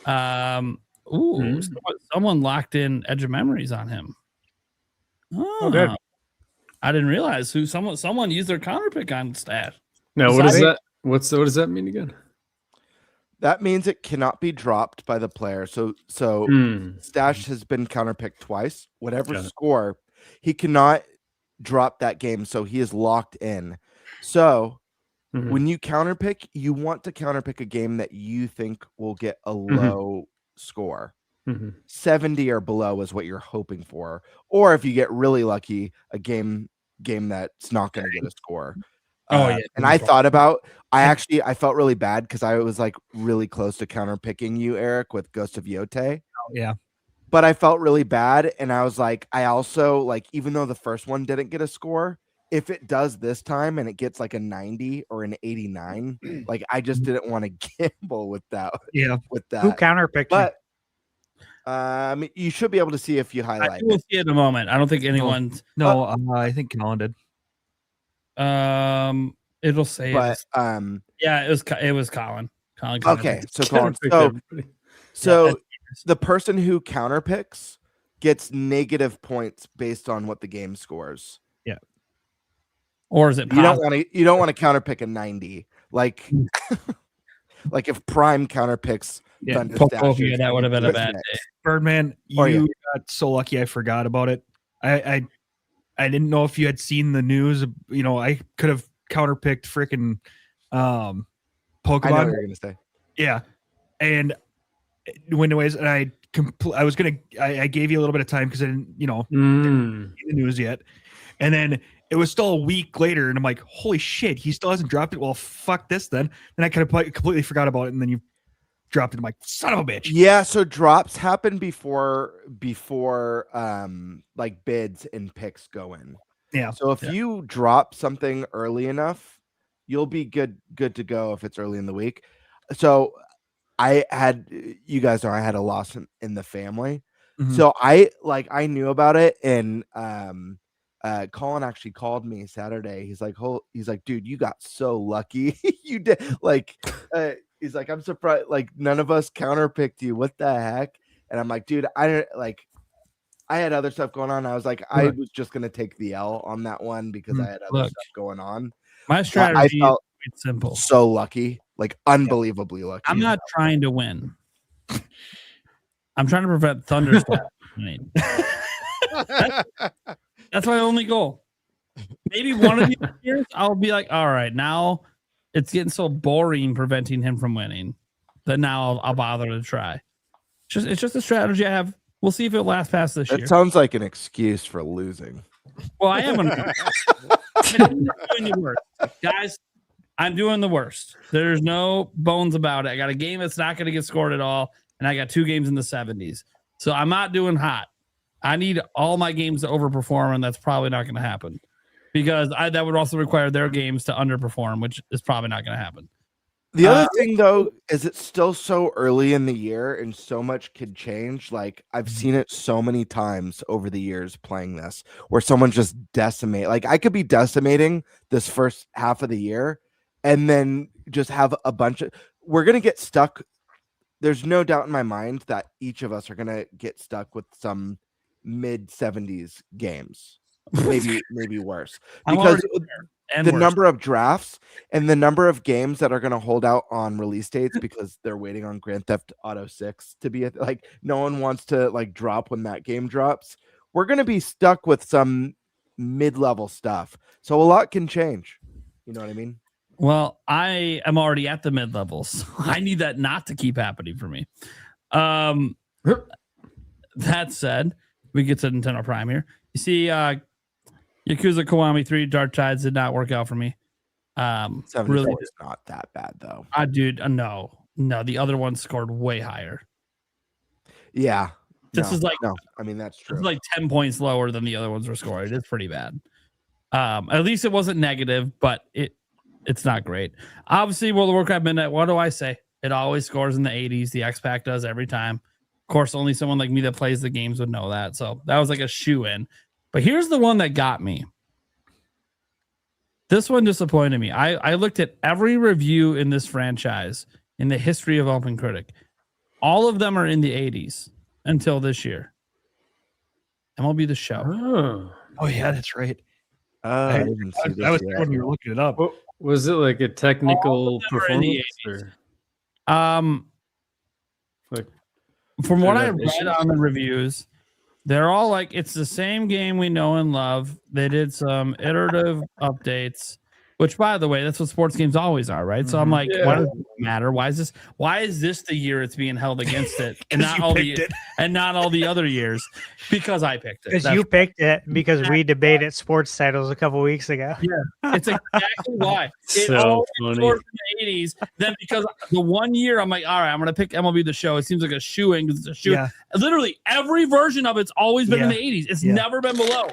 Someone locked in Edge of Memories on him. Oh, good. I didn't realize someone used their counter pick on Stash. No, what is that? What does that mean again? That means it cannot be dropped by the player. So Stash has been counterpicked twice. Whatever score, he cannot drop that game. So he is locked in. So when you counterpick, you want to counterpick a game that you think will get a low score. 70 or below is what you're hoping for. Or if you get really lucky, a game that's not going to get a score. And I thought about, I felt really bad because I was like really close to counterpicking you, Eric, with Ghost of Yote. Yeah. But I felt really bad. And I was like, I also like, even though the first one didn't get a score, if it does this time and it gets like a 90 or an 89, like I just didn't want to gamble with that. Yeah. With that. Who counterpicked But I mean, you should be able to see if you highlight. I will see it in a moment. I don't think anyone's. No, I think Colin did. It'll say. But yeah, it was Colin. Okay, so Colin. So the person who counterpicks gets negative points based on what the game scores. Yeah. Or is it? You don't want to counterpick a 90 like like if Prime counterpicks. Yeah, that would have been a bad day. Birdman, you got so lucky I forgot about it. I didn't know if you had seen the news. You know, I could have counterpicked freaking Pokemon. I know what you're gonna say. Yeah, and anyways, and I gave you a little bit of time because I didn't, didn't see the news yet, and then it was still a week later, and I'm like, holy shit, he still hasn't dropped it. Well, fuck this then. And I kind of completely forgot about it, and then you dropped it. I'm like, son of a bitch. Yeah, so drops happen before like bids and picks go in. Yeah. So if you drop something early enough, you'll be good to go if it's early in the week. So you guys know I had a loss in the family. So I knew about it, and Colin actually called me Saturday. He's like, dude, you got so lucky. You did he's like, I'm surprised, like none of us counterpicked you. What the heck? And I'm like, dude, I had other stuff going on. I was like, I was just gonna take the L on that one because I had other stuff going on. My strategy is simple. So lucky, like unbelievably lucky. I'm not trying to win. I'm trying to prevent ThunderStash. That's my only goal. Maybe one of these years I'll be like, all right, now it's getting so boring preventing him from winning that now I'll bother to try. It's just a strategy I have. We'll see if it lasts past this year. It sounds like an excuse for losing. Well, I am I'm doing the worst. Guys, I'm doing the worst. There's no bones about it. I got a game that's not going to get scored at all, and I got 2 games in the 70s. So I'm not doing hot. I need all my games to overperform, and that's probably not going to happen because that would also require their games to underperform, which is probably not going to happen. The other thing, though, is it's still so early in the year and so much could change. Like, I've seen it so many times over the years playing this where someone just decimate. Like, I could be decimating this first half of the year and then just have a bunch of... We're going to get stuck. There's no doubt in my mind that each of us are going to get stuck with some mid-70s games. Maybe worse. Because... the number of drafts and the number of games that are going to hold out on release dates because they're waiting on Grand Theft Auto 6 to be like, no one wants to like drop when that game drops. We're going to be stuck with some mid-level stuff. So a lot can change. You know what I mean? Well, I am already at the mid-levels. I need that not to keep happening for me. That said, we get to Nintendo Prime here. You see, Yakuza Kiwami 3 Dark Tides did not work out for me. Really, it's not that bad though. Dude, no, the other one scored way higher. Yeah, this is like no. I mean that's true. It's like 10 points lower than the other ones were scored. It's pretty bad. At least it wasn't negative, but it's not great. Obviously, World of Warcraft Midnight. What do I say? It always scores in the 80s. The X-Pack does every time. Of course, only someone like me that plays the games would know that. So that was like a shoe-in. But here's the one that got me. This one disappointed me. I looked at every review in this franchise in the history of Open Critic. All of them are in the 80s until this year. MLB The Show. Oh yeah, that's right. I didn't see this I was yet. when you were looking it up. Was it like a technical performance? Or? Like, from what I read on the reviews, they're all like, it's the same game we know and love. They did some iterative updates, which, by the way, that's what sports games always are, right? So I'm like, why does it matter? Why is this the year it's being held against it, and not all the other years? Because I picked it. Because you picked it. Because we debated sports titles a couple weeks ago. Yeah, it's exactly why. It So always funny. scored in the 80s. Then because the one year I'm like, all right, I'm gonna pick MLB The Show. It seems like a shoe-in because it's a shoe. Yeah. Literally every version of it's always been in the 80s. It's never been below.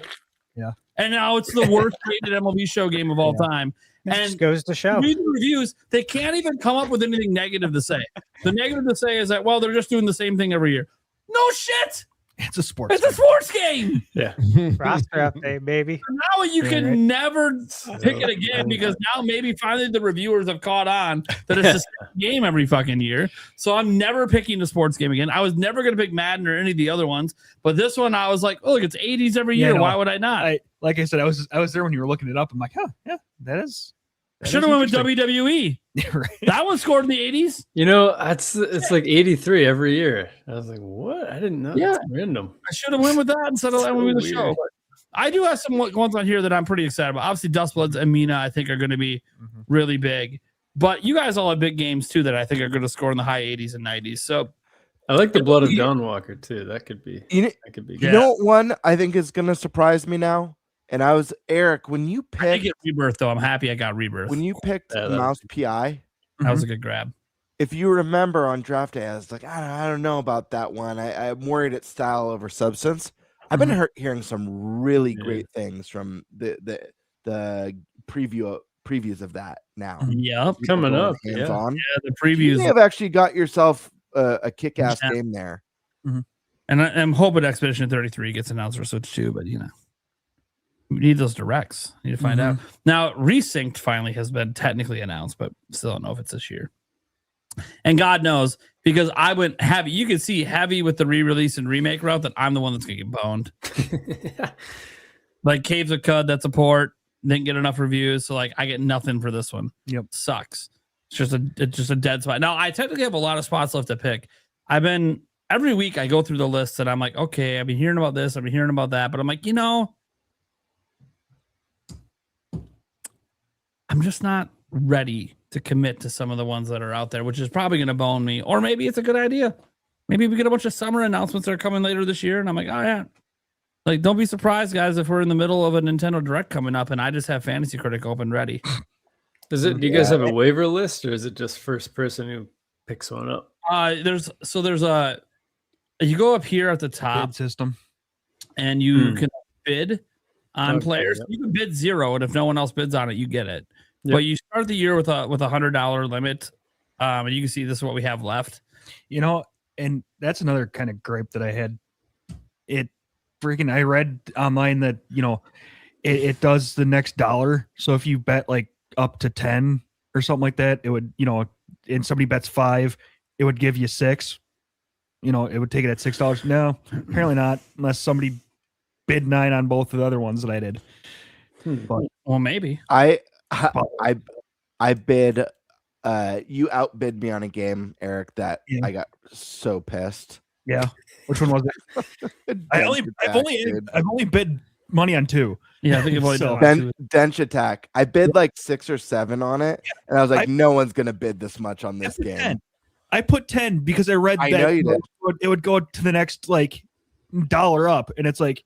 Yeah. And now it's the worst rated MLB Show game of all time. It And just goes to show. read the reviews, they can't even come up with anything negative to say. The negative to say is that, well, they're just doing the same thing every year. No shit. It's a sports. It's a sports game. Yeah. Roster update, baby. Now you can never pick it again because now maybe finally the reviewers have caught on that it's the same game every fucking year. So I'm never picking the sports game again. I was never going to pick Madden or any of the other ones, but this one I was like, oh, look, it's 80s every year. no, Why would I not? Like I said, I was there when you were looking it up. I'm like, that is. Should have went with WWE. Right. That one scored in the 80s. You know, it's like 83 every year. I was like, what? I didn't know. Yeah. That's random. I should have went with that instead of MLB The Show. I do have some ones on here that I'm pretty excited about. Obviously, Dustbloods and Mina, I think, are going to be really big. But you guys all have big games, too, that I think are going to score in the high 80s and 90s. So I like the Blood of Dawn Walker, too. That could be. You know what one I think is going to surprise me now? And I was, Eric, when you picked... I did get Rebirth, though. I'm happy I got Rebirth. When you picked Mouse PI... That was a good grab. If you remember on draft day, I was like, I don't know about that one. I'm worried it's style over substance. I've been hearing some really great things from the previews of that now. Yep. Coming up. Hands-on. Yeah, the previews. You may have actually got yourself a kick-ass game there. And I'm hoping Expedition 33 gets announced for Switch 2, but, you know. We need those directs. Need to find out. Now, Resynced finally has been technically announced, but still don't know if it's this year. And God knows, because I went heavy. You can see heavy with the re-release and remake route that I'm the one that's going to get boned. Like Caves of Cud, that's a port. Didn't get enough reviews, so like I get nothing for this one. Yep. Sucks. It's just a dead spot. Now, I technically have a lot of spots left to pick. Every week I go through the list and I'm like, okay, I've been hearing about this, I've been hearing about that, but I'm like, I'm just not ready to commit to some of the ones that are out there, which is probably going to bone me, or maybe it's a good idea. maybe we get a bunch of summer announcements that are coming later this year. And I'm like, oh yeah. Like, don't be surprised, guys, if we're in the middle of a Nintendo Direct coming up and I just have Fantasy Critic open ready. Do you guys have a waiver list, or is it just first person who picks one up? There's a you go up here at the top Bid system, and you can bid on Okay, players. yep. You can bid 0, and if no one else bids on it, you get it. Yep. But you start the year with a $100 limit, and you can see this is what we have left. you know, and that's another kind of gripe that I had. I read online that, it does the next dollar. So if you bet like up to 10 or something like that, it would, and somebody bets 5, it would give you 6. It would take it at $6. No, apparently not, unless somebody bid 9 on both of the other ones that I did. But, well, maybe I bid. You outbid me on a game, Eric. That I got so pissed. Yeah, which one was it? I've only bid money on 2. Yeah, I think you've only done Dench Attack. I bid like 6 or 7 on it, and I was like, no one's gonna bid this much on this game. 10. I put 10 because I read that know you did. it would go to the next like dollar up, and it's like,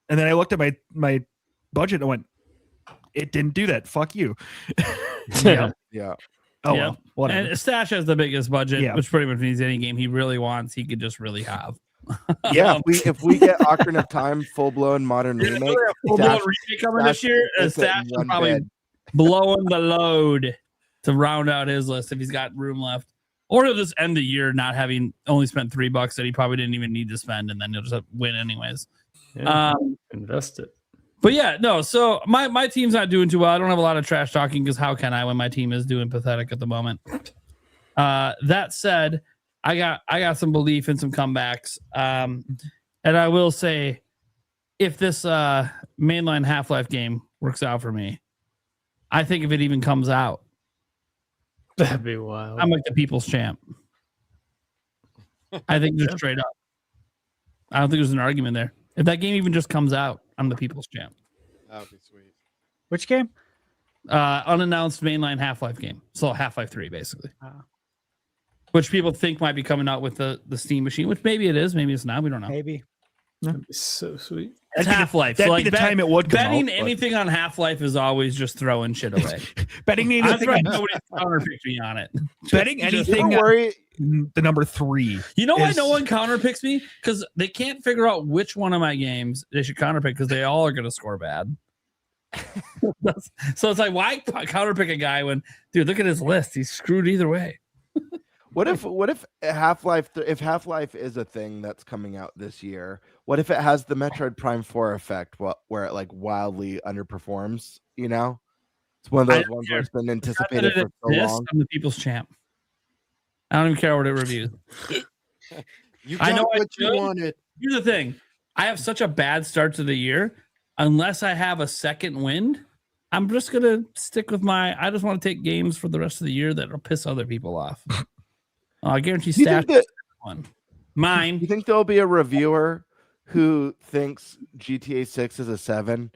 and then I looked at my budget and went, it didn't do that. Fuck you. Yeah. Oh, yeah. well, whatever. And Stash has the biggest budget, Yeah. which pretty much means any game he really wants, he could just really have. Yeah, if we get Ocarina of Time full blown modern remake, Full-blown remake coming this year, Stash is probably blowing the load to round out his list if he's got room left. Or he'll just end the year not having only spent $3 that he probably didn't even need to spend, and then he'll just win anyways. Invest it. But yeah, no. So my team's not doing too well. I don't have a lot of trash talking because how can I when my team is doing pathetic at the moment? That said, I got some belief in some comebacks, and I will say, if this mainline Half-Life game works out for me, I think if it even comes out, That'd be wild. I'm like the people's champ. I think just straight up. I don't think there's an argument there. If that game even just comes out, I'm the people's champ. That would be sweet. Which game? Unannounced mainline Half-Life game. So Half-Life 3, basically. Which people think might be coming out with the Steam machine, which maybe it is, maybe it's not. We don't know. Maybe. That'd be so sweet. It's Half-Life. That'd So be like the time it would come betting out, anything on Half-Life is always just throwing shit away. Betting I'm anything, surprised nobody's counterpicked me on it. betting Just- anything. Don't worry. The number 3. You know why is- no one counterpicks me? Because they can't figure out which one of my games they should counterpick because they all are going to score bad. So it's like, why counterpick a guy when, dude, look at his list. He's screwed either way. What if Half-Life if Half-Life is a thing that's coming out this year? What if it has the Metroid Prime 4 effect where it like wildly underperforms, It's one of those ones where it's been anticipated for so long. I'm the people's champ. I don't even care what it reviews. You I got know what you wanted. Here's the thing. I have such a bad start to the year. Unless I have a second wind, I'm just going to stick with I just want to take games for the rest of the year that'll piss other people off. I guarantee Do you Stash think one. Mine. You think there'll be a reviewer who thinks GTA 6 is a 7,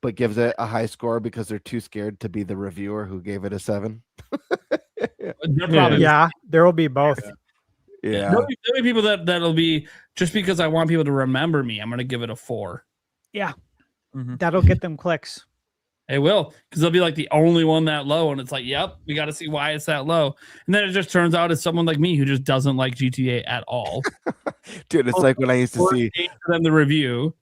but gives it a high score because they're too scared to be the reviewer who gave it a 7? Yeah, there will be both. Yeah. There'll be people that'll be just because I want people to remember me. I'm going to give it a 4. Yeah, that'll get them clicks. It will, because they'll be like the only one that low, and it's like, yep, we got to see why it's that low. And then it just turns out it's someone like me who just doesn't like GTA at all. Dude, it's like when I used to see them the review.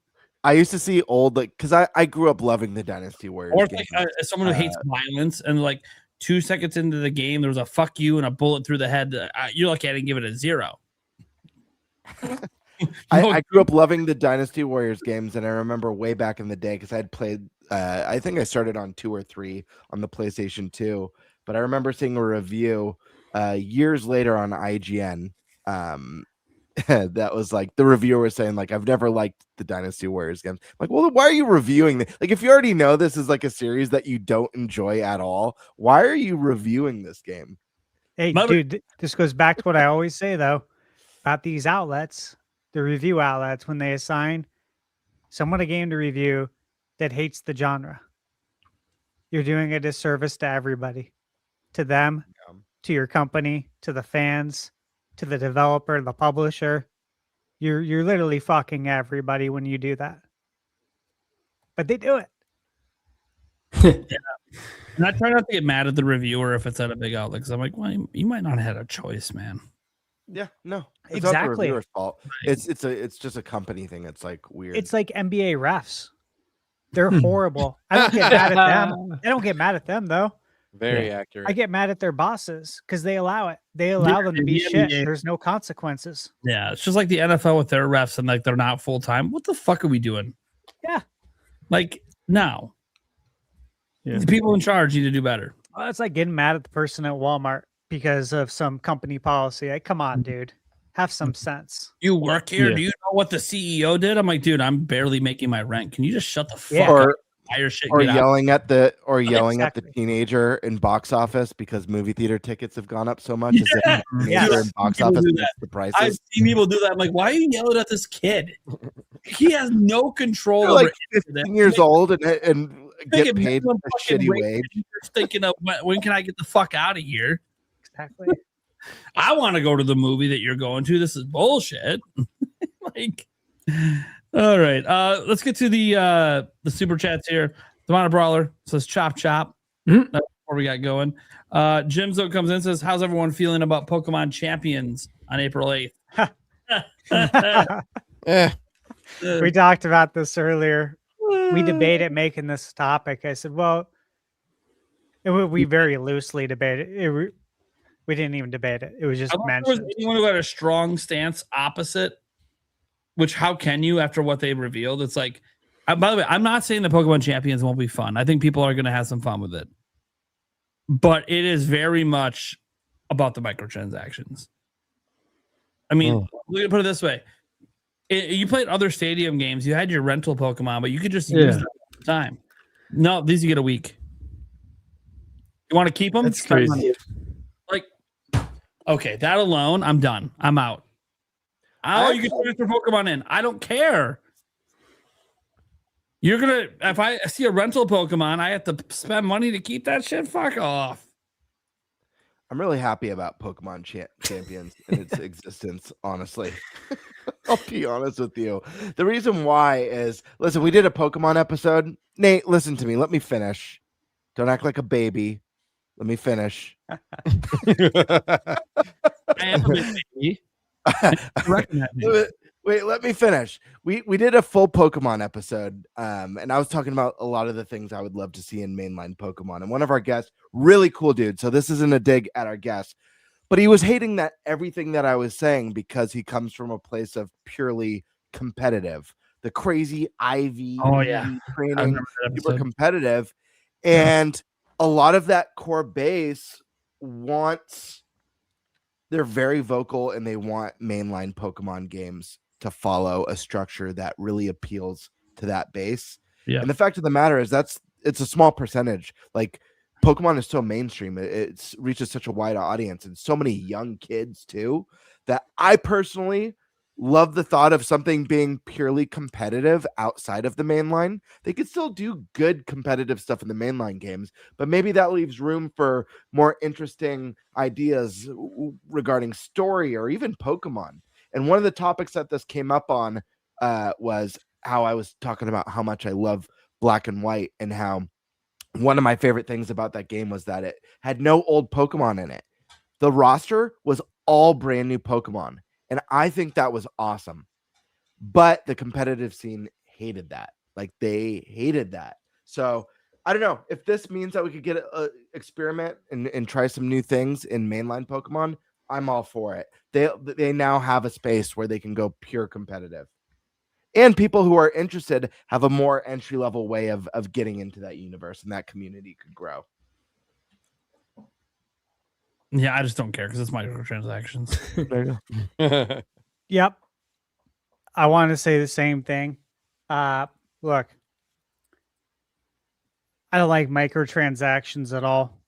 I used to see old because I grew up loving the Dynasty Warriors. Or it's like someone who hates violence, and like 2 seconds into the game, there was a fuck you and a bullet through the head. You're lucky I didn't give it a 0. I grew up loving the Dynasty Warriors games, and I remember way back in the day because I had played. I think I started on 2 or 3 on the PlayStation 2, but I remember seeing a review years later on IGN. That was like the reviewer was saying like, I've never liked the Dynasty Warriors games. Like, well, why are you reviewing this? Like, if you already know this is like a series that you don't enjoy at all, why are you reviewing this game? Hey, dude, this goes back to what I always say though about these outlets, the review outlets, when they assign someone a game to review that hates the genre. You're doing a disservice to everybody, to them, to your company, to the fans. to the developer, the publisher. You're literally fucking everybody when you do that. But they do it. And I try not to get mad at the reviewer if it's at a big outlet because I'm like, well, you might not have had a choice, man. Yeah, no, it's Exactly. not the reviewer's fault. It's just a company thing. It's like weird. It's like NBA refs. They're horrible. I don't get mad at them. I don't get mad at them though. Very accurate. I get mad at their bosses because they allow it. They allow them to be shit. There's no consequences. Yeah, it's just like the NFL with their refs and like they're not full time. What the fuck are we doing? Yeah. Like now. Yeah. The people in charge need to do better. Well, it's like getting mad at the person at Walmart because of some company policy. Like, come on, dude. Have some sense. You work here? Yeah. Do you know what the CEO did? I'm like, dude, I'm barely making my rent. Can you just shut the fuck Yeah. up? Hire shit, Or get out. yelling at the Exactly. teenager in box office because movie theater tickets have gone up so much. As if the Yeah. teenager in box People office do makes that. the prices. I've seen people do that. I'm like, why are you yelling at this kid? He has no control They're over like any of 15 it. years old and get Making paid minimum a fucking shitty wage. wage. You're thinking of when can I get the fuck out of here? Exactly. I want to go to the movie that you're going to. This is bullshit. Like, all right. Let's get to the super chats here. The Mono Brawler says chop chop. That's before we got going. Jimzo comes in and says, how's everyone feeling about Pokemon Champions on April 8th? We talked about this earlier. We debated making this topic. I said, well, we very loosely debated. We didn't even debate it. It was just I don't think mentioned. there was anyone who had a strong stance opposite, which how can you after what they revealed? It's like, by the way, I'm not saying the Pokemon Champions won't be fun. I think people are going to have some fun with it. But it is very much about the microtransactions. I mean, look at put it this way. You played other stadium games. You had your rental Pokemon, but you could just use them all the time. No, these you get a week. You want to keep them? That's crazy. Like, okay, that alone, I'm done. I'm out. Oh, you can transfer Pokemon in. I don't care. You're gonna if I see a rental Pokemon, I have to spend money to keep that shit. Fuck off. I'm really happy about Pokemon Champions and its existence, honestly. I'll be honest with you. The reason why is, listen, we did a Pokemon episode. Nate, listen to me. Let me finish. Don't act like a baby. Let me finish. I am a baby. Wait, let me finish. We did a full Pokemon episode, and I was talking about a lot of the things I would love to see in mainline Pokemon. And one of our guests, really cool dude, so this isn't a dig at our guest, but he was hating that everything that I was saying because he comes from a place of purely competitive. The crazy IV training, super competitive, and a lot of that core base wants. They're very vocal and they want mainline Pokemon games to follow a structure that really appeals to that base. Yeah. And the fact of the matter is it's a small percentage. Like Pokemon is so mainstream. It reaches such a wide audience and so many young kids too, that I personally love the thought of something being purely competitive outside of the mainline. They could still do good competitive stuff in the mainline games, but maybe that leaves room for more interesting ideas regarding story or even Pokemon. And one of the topics that this came up on was how I was talking about how much I love Black and White and how one of my favorite things about that game was that it had no old Pokemon in it. The roster was all brand new Pokemon. And I think that was awesome. But the competitive scene hated that. Like they hated that. So I don't know if this means that we could get a experiment and try some new things in mainline Pokemon. I'm all for it. They now have a space where they can go pure competitive. And people who are interested have a more entry-level way of getting into that universe, and that community could grow. Yeah, I just don't care because it's microtransactions. There you go. Yep. I want to say the same thing. Look, I don't like microtransactions at all.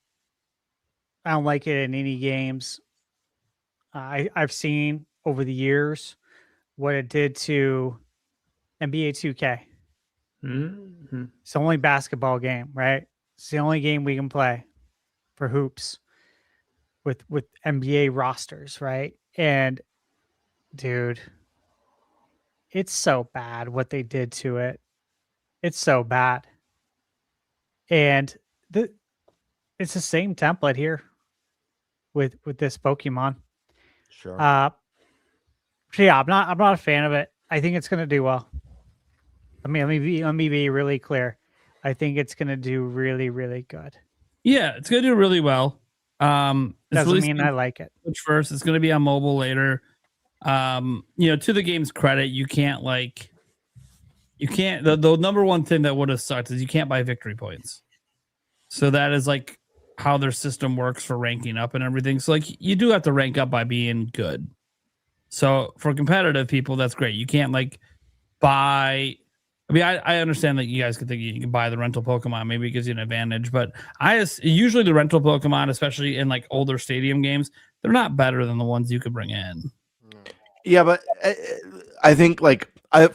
I don't like it in any games. I've seen over the years what it did to NBA 2K. Mm-hmm. It's the only basketball game, right? It's the only game we can play for hoops with NBA rosters, right? And dude, it's so bad what they did to it. It's so bad. And it's the same template here with this Pokemon. Sure. So yeah, I'm not a fan of it. I think it's gonna do well. Let me be really clear. I think it's gonna do really, really good. Yeah, it's gonna do really well. Doesn't mean I like it. Which first, it's gonna be on mobile later. To the game's credit, you can't the number one thing that would have sucked is you can't buy victory points. So that is like how their system works for ranking up and everything. So like you do have to rank up by being good. So for competitive people, that's great. You can't buy. I mean, I understand that you guys could think you can buy the rental Pokemon. Maybe it gives you an advantage, but usually the rental Pokemon, especially in older stadium games, they're not better than the ones you could bring in. Yeah, but I think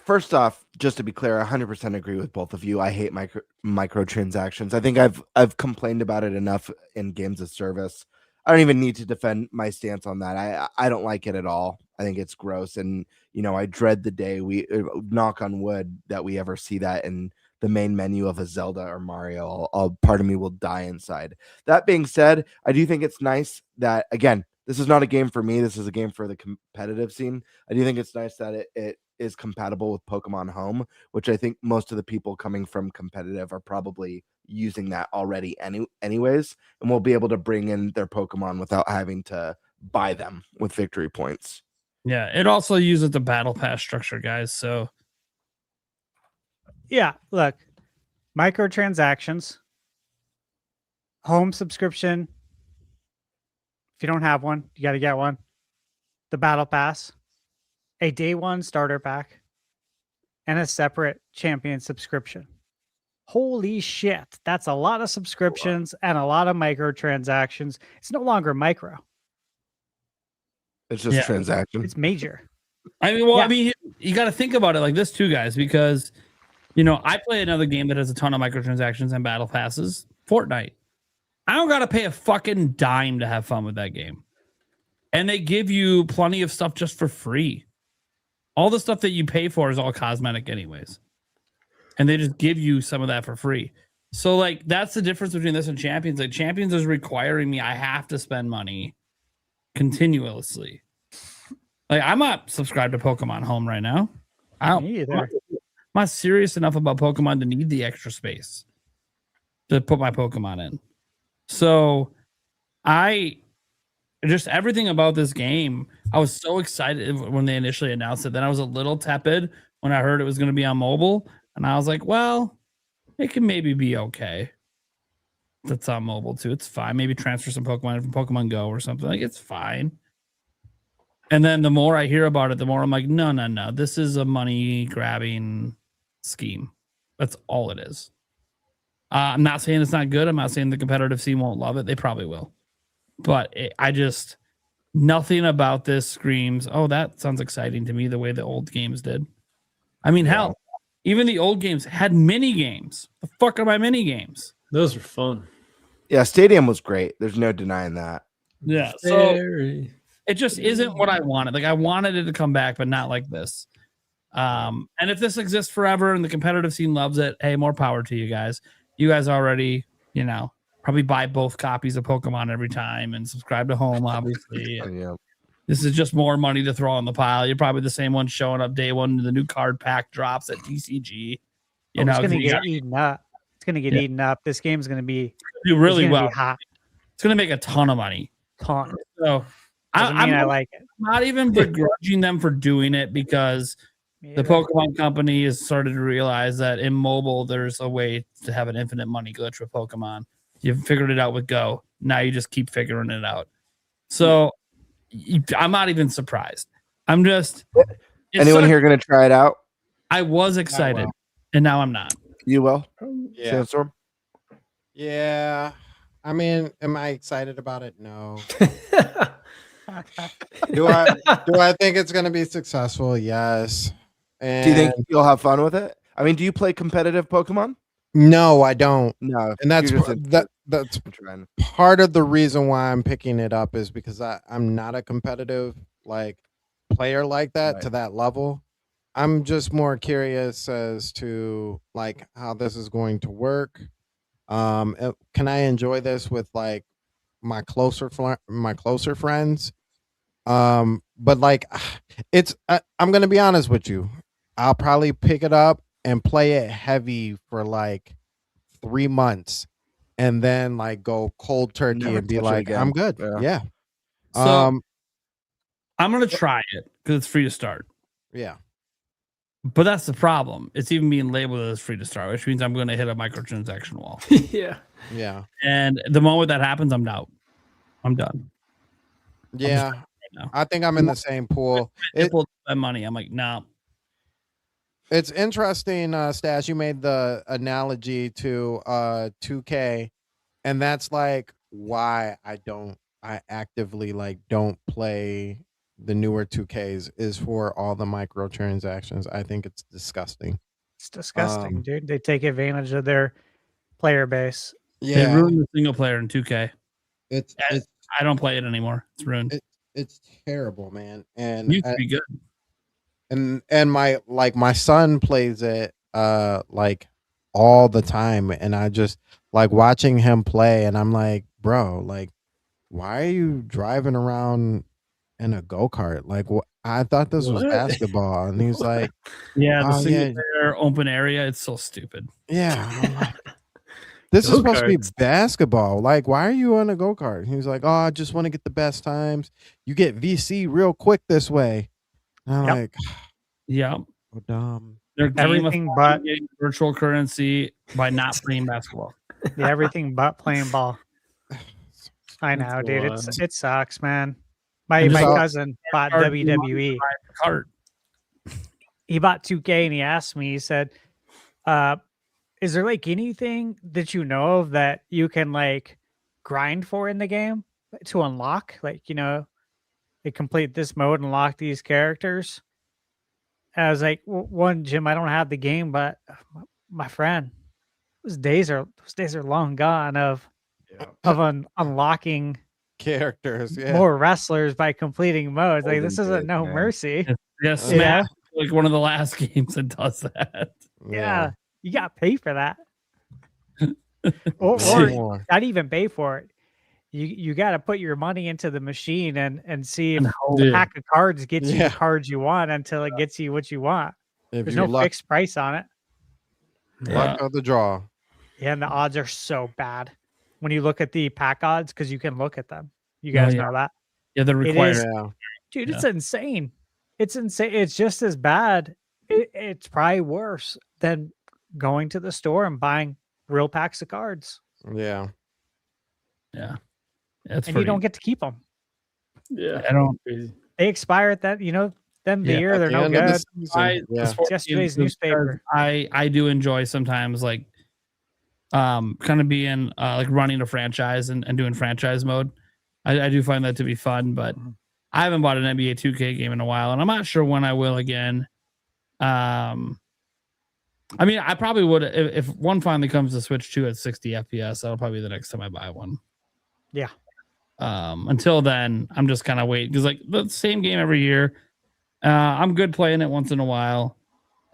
first off, just to be clear, I 100% agree with both of you. I hate microtransactions. I think I've complained about it enough in games of service. I don't even need to defend my stance on that. I don't like it at all. I think it's gross, and I dread the day we knock on wood that we ever see that in the main menu of a Zelda or Mario. Part of me will die inside. That being said, I do think it's nice that, again, this is not a game for me. This is a game for the competitive scene. I do think it's nice that it is compatible with Pokemon Home, which I think most of the people coming from competitive are probably using that already anyways, and will be able to bring in their Pokemon without having to buy them with victory points. Yeah, it also uses the battle pass structure, guys. So yeah, look, microtransactions, home subscription. If you don't have one, you got to get one. The battle pass, a day one starter pack, and a separate champion subscription. Holy shit. That's a lot of subscriptions and a lot of microtransactions. It's no longer micro. It's just transaction. It's major. I mean, you got to think about it like this too, guys, because, I play another game that has a ton of microtransactions and battle passes, Fortnite. I don't got to pay a fucking dime to have fun with that game. And they give you plenty of stuff just for free. All the stuff that you pay for is all cosmetic anyways. And they just give you some of that for free. So that's the difference between this and Champions. Champions is requiring me, I have to spend money continuously. I'm not subscribed to Pokemon Home right now. Me either. I'm not serious enough about Pokemon to need the extra space to put my Pokemon in. So everything about this game, I was so excited when they initially announced it. Then I was a little tepid when I heard it was going to be on mobile. And I was like, well, it can maybe be okay. That's on mobile too. It's fine. Maybe transfer some Pokemon from Pokemon Go or something. It's fine. And then the more I hear about it, the more I'm like, no. This is a money grabbing scheme. That's all it is. I'm not saying it's not good. I'm not saying the competitive scene won't love it. They probably will. But nothing about this screams, oh, that sounds exciting to me the way the old games did. I mean, hell, even the old games had mini games. The fuck are my mini games? Those are fun. Yeah, Stadium was great. There's no denying that. Yeah, so it just isn't what I wanted. I wanted it to come back, but not like this. And if this exists forever and the competitive scene loves it, hey, more power to you guys. You guys already, probably buy both copies of Pokemon every time and subscribe to Home, obviously. Yeah. This is just more money to throw on the pile. You're probably the same one showing up day one. The new card pack drops at TCG. It's going to get eaten up. It's going to get eaten up. This game's going to do really well. Hot. It's going to make a ton of money. So I like it. I'm not even begrudging them for doing it because the Pokemon company has started to realize that in mobile, there's a way to have an infinite money glitch with Pokemon. You've figured it out with Go. Now you just keep figuring it out. So I'm not even surprised. I'm just. Anyone here going to try it out? I was excited, and now I'm not. You will? Yeah. Sandstorm? Yeah. I mean, am I excited about it? No. Do I think it's going to be successful? Yes. And do you think you'll have fun with it? I mean, do you play competitive Pokemon? No, I don't. No, and that's part of the reason why I'm picking it up is because I'm not a competitive like player like that to that level. I'm just more curious as to like how this is going to work. Can I enjoy this with like my closer friends? But like it's I'm gonna be honest with you. I'll probably pick it up and play it heavy for like 3 months, and then like go cold turkey Never and be touch it like, again. I'm good. Yeah. Yeah. So I'm gonna try it because it's free to start. Yeah. But that's the problem. It's even being labeled as free to start, which means I'm going to hit a microtransaction wall. Yeah. Yeah. And the moment that happens, I'm out. I'm done. Yeah. now. I think I'm in the same pool. People spend money. I'm like, no. It's interesting, Stash. You made the analogy to 2K, and that's like why I actively like don't play the newer 2Ks is for all the microtransactions. I think it's disgusting. It's disgusting, dude. They take advantage of their player base. They ruined the single player in 2K. It's I don't play it anymore. It's ruined. It's terrible, man. And It used to be good. And my son plays it like all the time, and I just like watching him play, and I'm like, bro, like, why are you driving around in a go-kart? Like, I thought this was basketball, and he's like, yeah, the "Oh, single player open area. It's so stupid. Yeah. I'm like, this is supposed to be basketball. Like, why are you on a go-kart? He was like, oh, I just want to get the best times. You get VC real quick this way. And I'm like, yeah, so dumb. They're Everything gamifying getting virtual currency by not playing basketball. Yeah, everything but playing ball. I know, dude. It sucks, man. My cousin bought WWE. He bought 2K and he asked me, he said, is there like anything that you know of that you can like grind for in the game to unlock? Like, you know, they complete this mode and unlock these characters. And I was like, one, Jim, I don't have the game, but my friend, those days are long gone of unlocking characters, more wrestlers by completing modes. Like, this isn't No Mercy. Yes, Smash like one of the last games that does that. Yeah, you got to pay for that, or not even pay for it. You got to put your money into the machine and see if the pack of cards gets you the cards you want until it gets you what you want. There's no fixed price on it. Luck of the draw. Yeah, and the odds are so bad when you look at the pack odds because you can look at them. You guys know that? Yeah, they're required. Dude, it's insane. It's insane. It's just as bad. It's probably worse than going to the store and buying real packs of cards. Yeah. Yeah. And you don't get to keep them. Yeah. I don't. They expire at that, the year. They're no good. Yesterday's newspaper. I do enjoy sometimes like kind of being like running a franchise and doing franchise mode. I do find that to be fun, but I haven't bought an NBA 2K game in a while, and I'm not sure when I will again. I mean, I probably would if one finally comes to Switch 2 at 60 FPS. That'll probably be the next time I buy one. Yeah. Until then, I'm just kind of waiting because like the same game every year. I'm good playing it once in a while.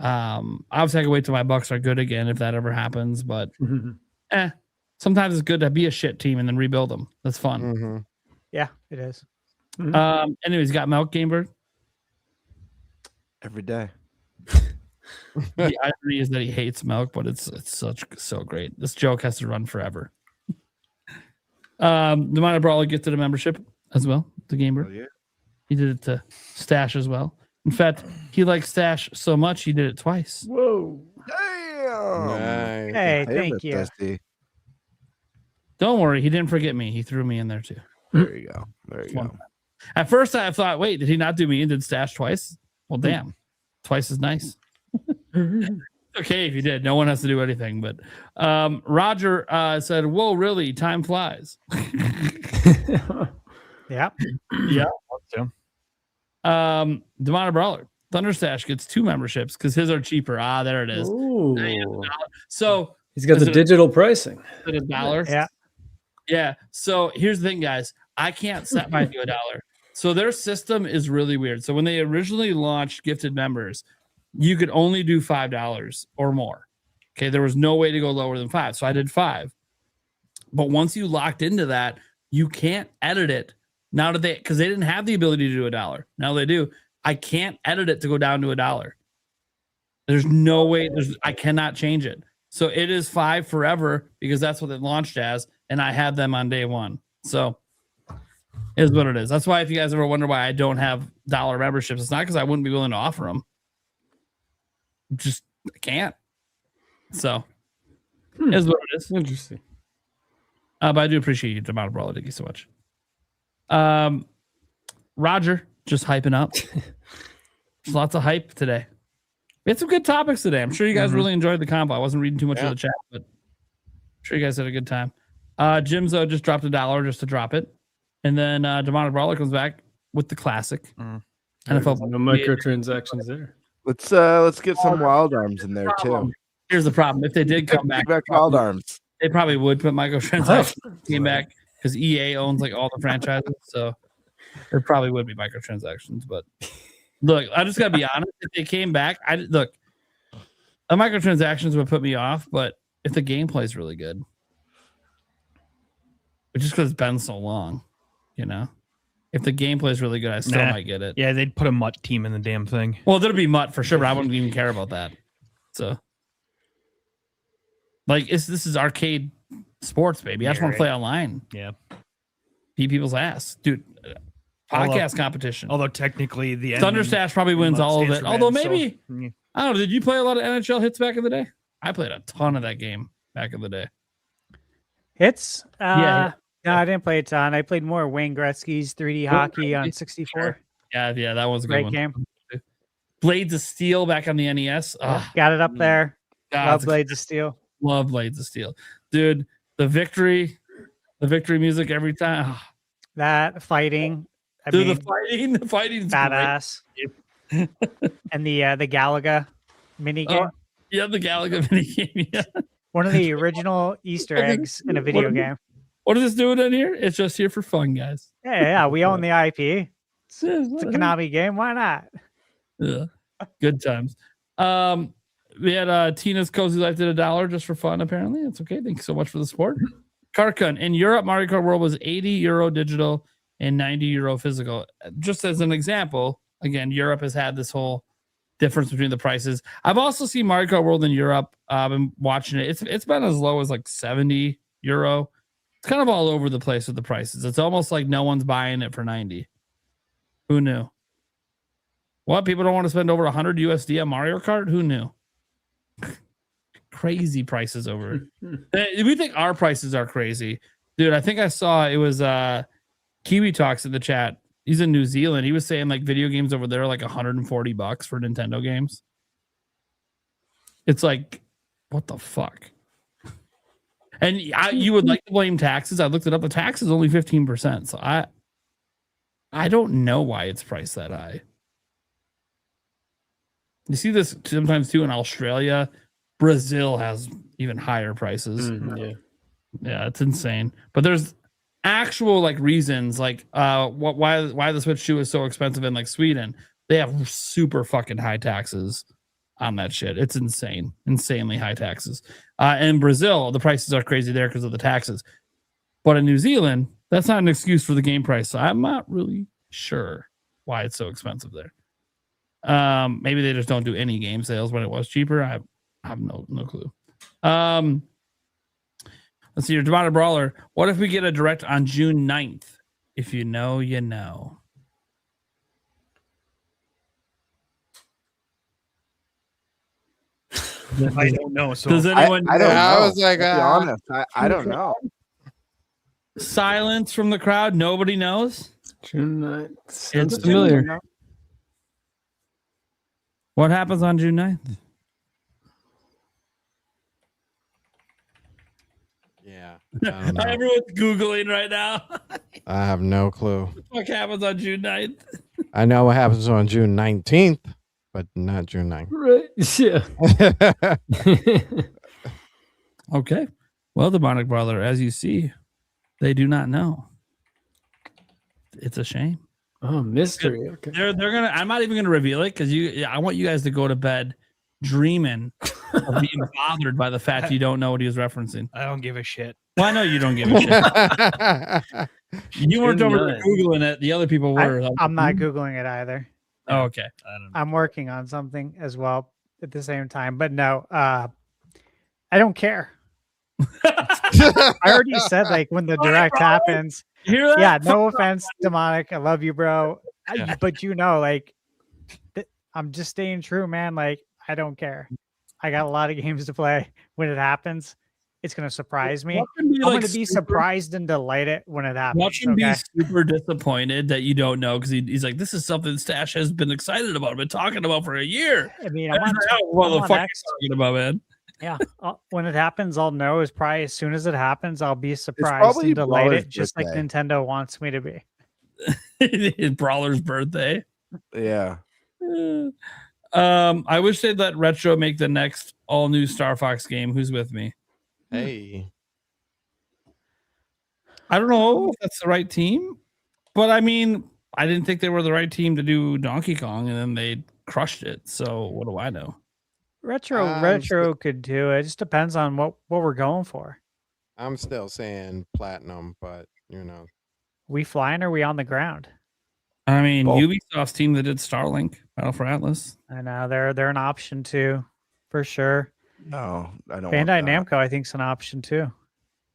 Obviously, I can wait till my Bucks are good again if that ever happens. But sometimes it's good to be a shit team and then rebuild them. That's fun. Yeah, it is. Anyways, got Milk Gamebird every day. The irony is that he hates milk, but it's so great. This joke has to run forever. The Minor Brawler gifted a membership as well. The Gamer, he did it to Stash as well. In fact, he likes Stash so much he did it twice. Whoa! Damn! Nice. Hey, thank you. Dusty. Don't worry, he didn't forget me. He threw me in there too. There you go. There you go. At first, I thought, wait, did he not do me and did Stash twice? Well, damn, twice is nice. Okay, if you did, no one has to do anything. But Roger said, "Whoa, really? Time flies." Yeah. Yeah. Demona Brawler, ThunderStash gets 2 memberships because his are cheaper. Ah, there it is. Ooh. So he's got the digital pricing. Is it $1? Yeah. Yeah. So here's the thing, guys. I can't set mine to $1. So their system is really weird. So when they originally launched gifted members, you could only do $5 or more. Okay, there was no way to go lower than $5. So I did $5. But once you locked into that, you can't edit it. Now that because they didn't have the ability to do $1. Now they do. I can't edit it to go down to $1. There's no way. I cannot change it. So it is $5 forever because that's what it launched as, and I had them on day one. So it is what it is. That's why if you guys ever wonder why I don't have dollar memberships, it's not because I wouldn't be willing to offer them. Just I can't. So it is what it is. Interesting. But I do appreciate you, Demar Brawler. Thank you so much. Roger, just hyping up. There's lots of hype today. We had some good topics today. I'm sure you guys really enjoyed the combo. I wasn't reading too much of the chat, but I'm sure you guys had a good time. Jimzo just dropped $1 just to drop it. And then Demar Brawler comes back with the classic. NFL no microtransactions there. Let's get some wild arms in there too. Here's the problem. If they did come back wild arms, they probably would put microtransactions came back because EA owns like all the franchises. So there probably would be microtransactions, but look, I just gotta be honest. If they came back, the microtransactions would put me off, but if the gameplay is really good, but just because it's been so long, if the gameplay is really good, I still might get it. Yeah, they'd put a MUT team in the damn thing. Well, there'd be MUT for sure, but I wouldn't even care about that. So, this is arcade sports, baby. I just want to play online. Yeah, beat people's ass, dude. Podcast competition. Although technically the ThunderStash probably wins all of it. Although maybe I don't know. Did you play a lot of NHL hits back in the day? I played a ton of that game back in the day. Hits? No, I didn't play a ton. I played more Wayne Gretzky's 3D hockey on 64. Yeah, that was a good Great one. game. Blades of Steel back on the NES. Got it up there. Love Blades of Steel. Love Blades of Steel, dude. The victory music every time. That fighting. The fighting, badass. And the Galaga mini game. Yeah, the Galaga mini game. Yeah. One of the original Easter eggs in a video game. What is this doing in here? It's just here for fun, guys. Yeah. We own the IP. It's a Konami game. Why not? Yeah. Good times. We had Tina's Cozy Life did $1 just for fun, apparently. It's okay. Thank you so much for the support. Karkun, in Europe, Mario Kart World was €80 digital and €90 physical. Just as an example, again, Europe has had this whole difference between the prices. I've also seen Mario Kart World in Europe. I've been watching it. It's been as low as like €70. It's kind of all over the place with the prices. It's almost like no one's buying it for 90. Who knew? What? People don't want to spend over 100 USD on Mario Kart? Who knew? Crazy prices over it. We think our prices are crazy. Dude, I think I saw it was Kiwi Talks in the chat. He's in New Zealand. He was saying like video games over there are like $140 for Nintendo games. It's like, what the fuck? And you would like to blame taxes. I looked it up. The tax is only 15%. So I don't know why it's priced that high. You see this sometimes too in Australia. Brazil has even higher prices. Yeah, it's insane. But there's actual like reasons like why the Switch 2 is so expensive in like Sweden. They have super fucking high taxes on that shit. It's insane. Insanely high taxes. In Brazil, the prices are crazy there because of the taxes. But in New Zealand, that's not an excuse for the game price. So I'm not really sure why it's so expensive there. Maybe they just don't do any game sales when it was cheaper. I have no clue. Let's see your Demar Brawler. What if we get a direct on June 9th? If you know, you know. I don't know. So does anyone know? I don't know. I was like, to be honest, I don't know. Silence from the crowd. Nobody knows. June 9th. It's familiar. What happens on June 9th? Yeah. Everyone's Googling right now. I have no clue. What happens on June 9th? I know what happens on June 19th, but not June 9th. Right. Yeah. Okay. Well, Demonic Brother, as you see, they do not know. It's a shame. Oh, mystery. Okay. They're gonna. I'm not even gonna reveal it because I want you guys to go to bed dreaming of being bothered by the fact you don't know what he was referencing. I don't give a shit. Well, I know you don't give a shit. You weren't over there Googling it. The other people were. I'm not Googling it either. Oh, okay. I'm working on something as well at the same time. But no, I don't care. I already said, like, when the direct happens. You hear that? Yeah, no offense, Demonic. I love you, bro. Yeah. But you know, like, I'm just staying true, man. Like, I don't care. I got a lot of games to play. When it happens, it's gonna surprise me. I'm gonna be surprised and delighted when it happens. Watch him be super disappointed that you don't know, because he's like, this is something Stash has been excited about, been talking about for a year. I mean, I'm on what the fuck are you talking about, man? Yeah, when it happens, I'll know. Is probably as soon as it happens, I'll be surprised and delighted, just like Nintendo wants me to be. Brawler's birthday. Yeah. I wish they'd let Retro make the next all new Star Fox game. Who's with me? Hey. I don't know if that's the right team, but I mean, I didn't think they were the right team to do Donkey Kong, and then they crushed it. So what do I know? Retro could do it. It just depends on what we're going for. I'm still saying Platinum, but We flying or we on the ground? I mean, Ubisoft's team that did Starlink, Battle for Atlas. I know they're an option too, for sure. No, I don't. Bandai Namco, I think, is an option too.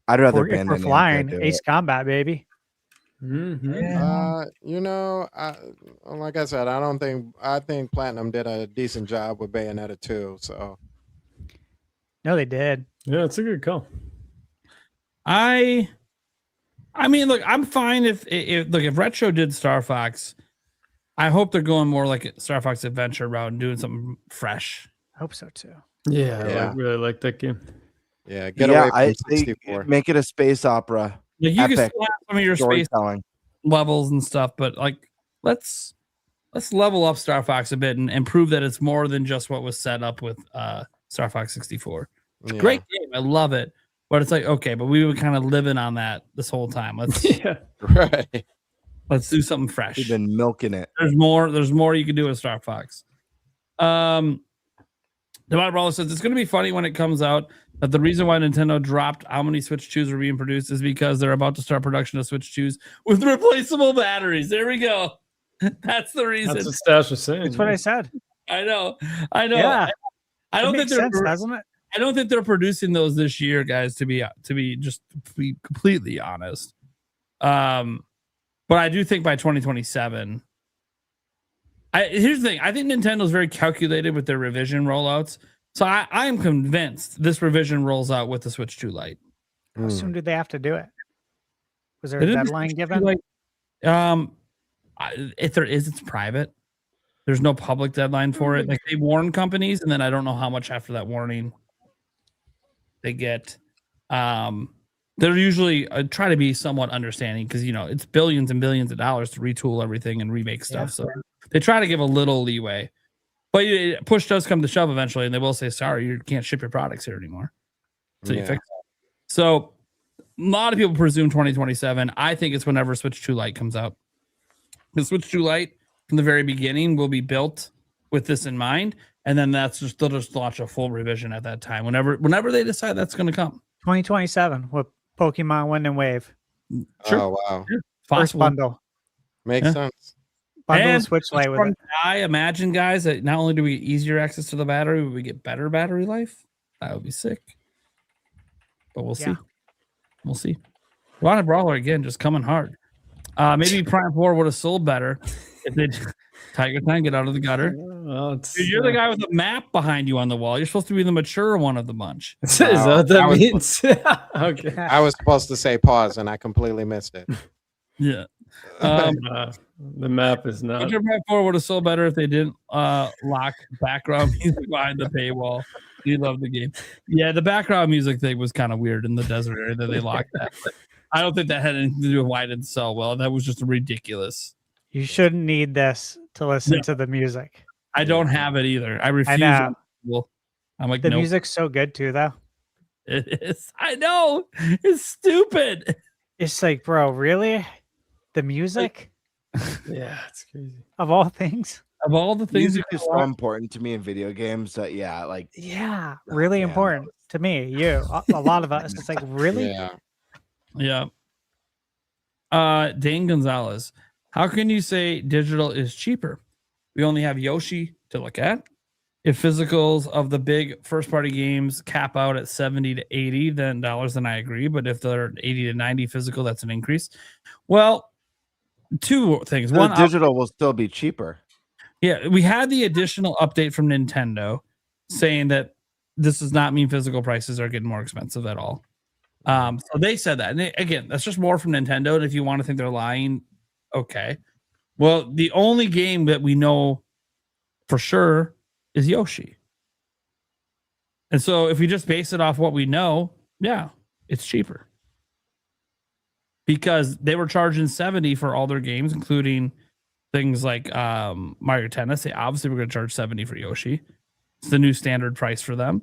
I'd rather if we're Bandai flying Namco do Ace it. Combat, baby. Like I said, I think Platinum did a decent job with Bayonetta 2. So No, they did. Yeah, it's a good call. I mean, look, I'm fine if Retro did Star Fox. I hope they're going more like Star Fox Adventure route and doing something fresh. I hope so too. Yeah, I really like that game. Yeah, get away from they 64. make it a space opera. Like, you can Epic still have some of your space storytelling. levels and stuff, but like let's level up Star Fox a bit and prove that it's more than just what was set up with Star Fox 64. It's a great game. I love it. But it's like, okay, but we were kind of living on that this whole time. Let's right. Let's do something fresh. We've been milking it. There's more you can do with Star Fox. Divine Brawler says it's going to be funny when it comes out that the reason why Nintendo dropped how many Switch 2s were being produced is because they're about to start production of Switch 2s with replaceable batteries. There we go. That's the reason. That's what Stash was saying. That's what I said. I know. Yeah. I don't think they're sense, doesn't it? I don't think they're producing those this year, guys, to be completely honest. But I do think by 2027. Here's the thing. I think Nintendo's very calculated with their revision rollouts. So I am convinced this revision rolls out with the Switch 2 Lite. How soon did they have to do it? Was there a deadline given? If there is, it's private. There's no public deadline for it. Like, they warn companies, and then I don't know how much after that warning they get. They're usually try to be somewhat understanding because it's billions and billions of dollars to retool everything and remake stuff. So they try to give a little leeway. But push does come to shove eventually, and they will say, "Sorry, you can't ship your products here anymore." So you fix it. So a lot of people presume 2027. I think it's whenever Switch 2 Lite comes out. The Switch 2 Lite from the very beginning will be built with this in mind, and then they'll just launch a full revision at that time. Whenever they decide that's going to come. 2027 with Pokemon Wind and Wave. Sure. Oh wow. Sure. First bundle. Makes sense. Bundle of Switch Lite with it. I imagine, guys, that not only do we get easier access to the battery, but we get better battery life. That would be sick. But we'll see. We'll see. Ron Brawler again, just coming hard. Maybe Prime 4 would have sold better if they Tiger Time, get out of the gutter. Well, Dude, you're the guy with the map behind you on the wall. You're supposed to be the mature one of the bunch. Is that what that means? Okay. I was supposed to say pause, and I completely missed it. Yeah. The map is not. Prime 4 would have sold better if they didn't lock background music behind the paywall. You love the game. Yeah, the background music thing was kind of weird in the desert area that they locked that. I don't think that had anything to do with why it didn't sell well. That was just You ridiculous. shouldn't need this to listen to the music. I don't have it either. I refuse. know. I'm like, The nope. music's so good too, though. It is. I know. It's stupid. It's like, bro, really? The music? Yeah, it's crazy. Of all things. Of all the things Music is so important to me in video games that Yeah, really important to me. A lot of us. It's like, really? Yeah. Dane Gonzalez, how can you say digital is cheaper? We only have Yoshi to look at. If physicals of the big first-party games cap out at $70 to $80, then I agree. But if they're 80 to 90 physical, that's an increase. Well, two things. One, digital will still be cheaper. Yeah, we had the additional update from Nintendo saying that this does not mean physical prices are getting more expensive at all. So they said that. And again, that's just more from Nintendo. And if you want to think they're lying, okay. Well, the only game that we know for sure is Yoshi. And so if we just base it off what we know, yeah, it's cheaper. Because they were charging $70 for all their games, including things like Mario Tennis. They obviously were going to charge $70 for Yoshi. It's the new standard price for them.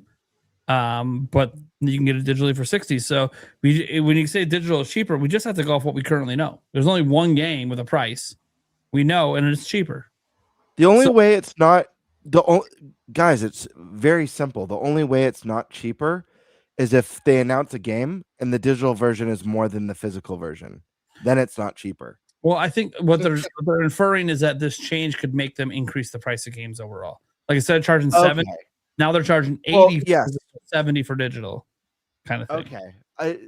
But you can get it digitally for $60. So when you say digital is cheaper, we just have to go off what we currently know. There's only one game with a price we know, and it's cheaper. The only way it's not guys, it's very simple. The only way it's not cheaper is if they announce a game and the digital version is more than the physical version. Then it's not cheaper. Well, I think what they're inferring is that this change could make them increase the price of games overall. Like instead of charging $70, now they're charging $80 for $70 for digital, kind of thing. Okay.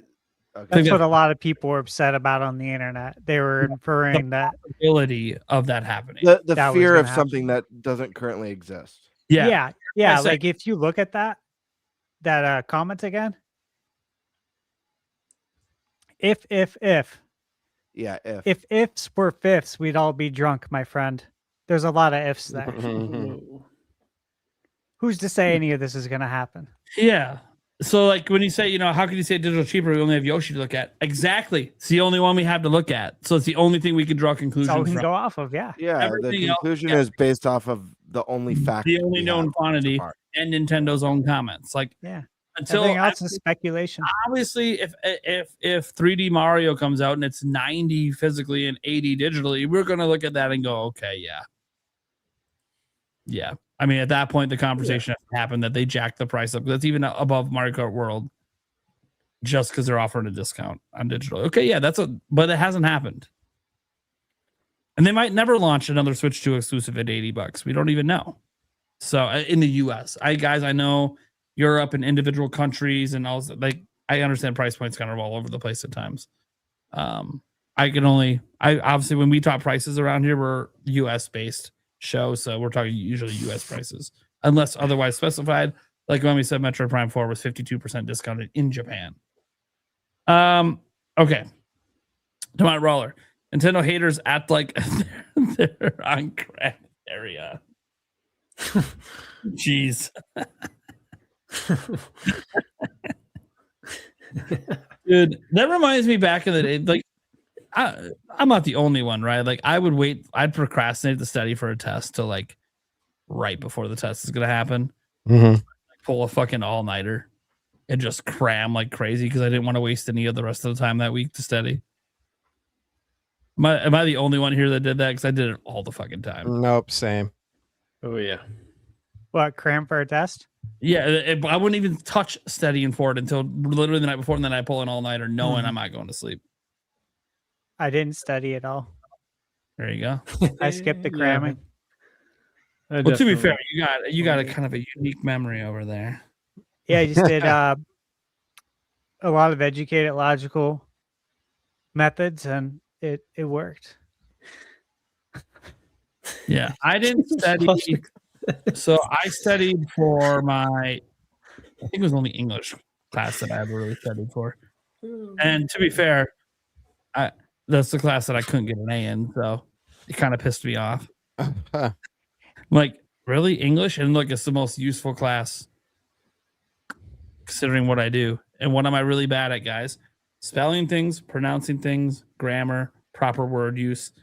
That's what a lot of people were upset about on the internet. They were inferring that possibility of that happening. The fear of something that doesn't currently exist. Yeah. Like if you look at that comment again, if ifs were fifths, we'd all be drunk, my friend. There's a lot of ifs there. Who's to say any of this is going to happen? Yeah. So, like, when you say, how can you say digital cheaper? We only have Yoshi to look at. Exactly. It's the only one we have to look at. So it's the only thing we can draw conclusions from. So we can from. go off of, yeah. Yeah, Everything the conclusion is based off of the only fact. The only known quantity and Nintendo's own comments. Like, until everything else is speculation. Obviously, if 3D Mario comes out and it's 90 physically and 80 digitally, we're going to look at that and go, okay, yeah. I mean, at that point, the conversation has to happen that they jack the price up. That's even above Mario Kart World, just because they're offering a discount on digital. Okay, yeah, but it hasn't happened, and they might never launch another Switch 2 exclusive at $80. We don't even know. So in the U.S., I know Europe and individual countries and also I understand price points kind of all over the place at times. Obviously when we talk prices around here, we're U.S. based show, so we're talking usually U.S. prices unless otherwise specified. Like when we said Metroid Prime 4 was 52% discounted in Japan. Okay. Demont Roller. Nintendo haters act like they're on crack area. Jeez. Dude, that reminds me back in the day, like I'm not the only one, right? Like I'd procrastinate the study for a test till like right before the test is gonna happen. Pull a fucking all-nighter and just cram like crazy because I didn't want to waste any of the rest of the time that week to study. Am I the only one here that did that? Because I did it all the fucking time. Nope, same. Oh yeah. What, cram for a test? Yeah, I wouldn't even touch studying for it until literally the night before, and then I pull an all-nighter knowing I'm not going to sleep. I didn't study at all. There you go. I skipped the cramming. Well, to be fair, you got a kind of a unique memory over there. Yeah, I just did a lot of educated logical methods, and it worked. Yeah, I didn't study. So I studied for I think it was only English class that I ever really studied for. And to be fair, that's the class that I couldn't get an A in, so it kind of pissed me off. Like, really? English? And look, it's the most useful class considering what I do. And what am I really bad at, guys? Spelling things, pronouncing things, grammar, proper word use.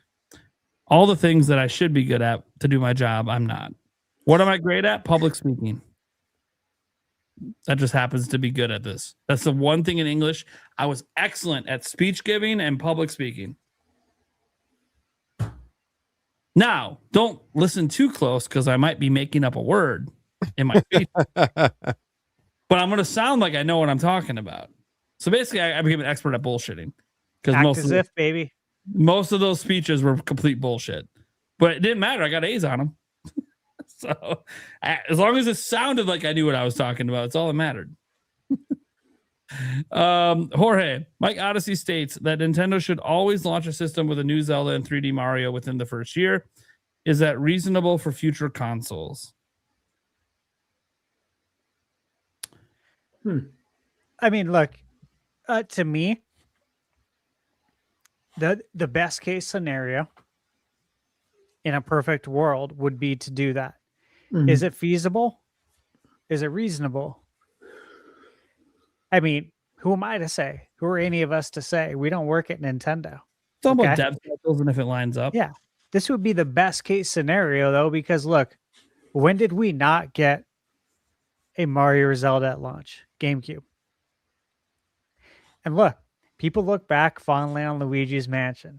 All the things that I should be good at to do my job, I'm not. What am I great at? Public speaking. That just happens to be good at this. That's the one thing in English. I was excellent at speech giving and public speaking. Now, don't listen too close because I might be making up a word in my speech. But I'm going to sound like I know what I'm talking about. So basically, I became an expert at bullshitting. Act as if, baby. Most of those speeches were complete bullshit. But it didn't matter. I got A's on them. So as long as it sounded like I knew what I was talking about, it's all that mattered. Jorge, Mike Odyssey states that Nintendo should always launch a system with a new Zelda and 3D Mario within the first year. Is that reasonable for future consoles? I mean, look, to me, the best case scenario in a perfect world would be to do that. Mm-hmm. Is it feasible? Is it reasonable? I mean, who am I to say? Who are any of us to say? We don't work at Nintendo. It's all about dev cycles and if it lines up. Yeah. This would be the best case scenario, though, because look, when did we not get a Mario or Zelda at launch? GameCube. And look, people look back fondly on Luigi's Mansion.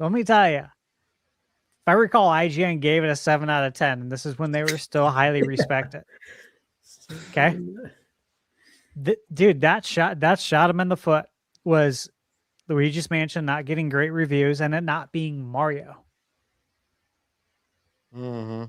Let me tell you, if I recall, IGN gave it a 7 out of 10, and this is when they were still highly respected. Okay? Dude, that shot him in the foot was Luigi's Mansion not getting great reviews and it not being Mario. Mm-hmm.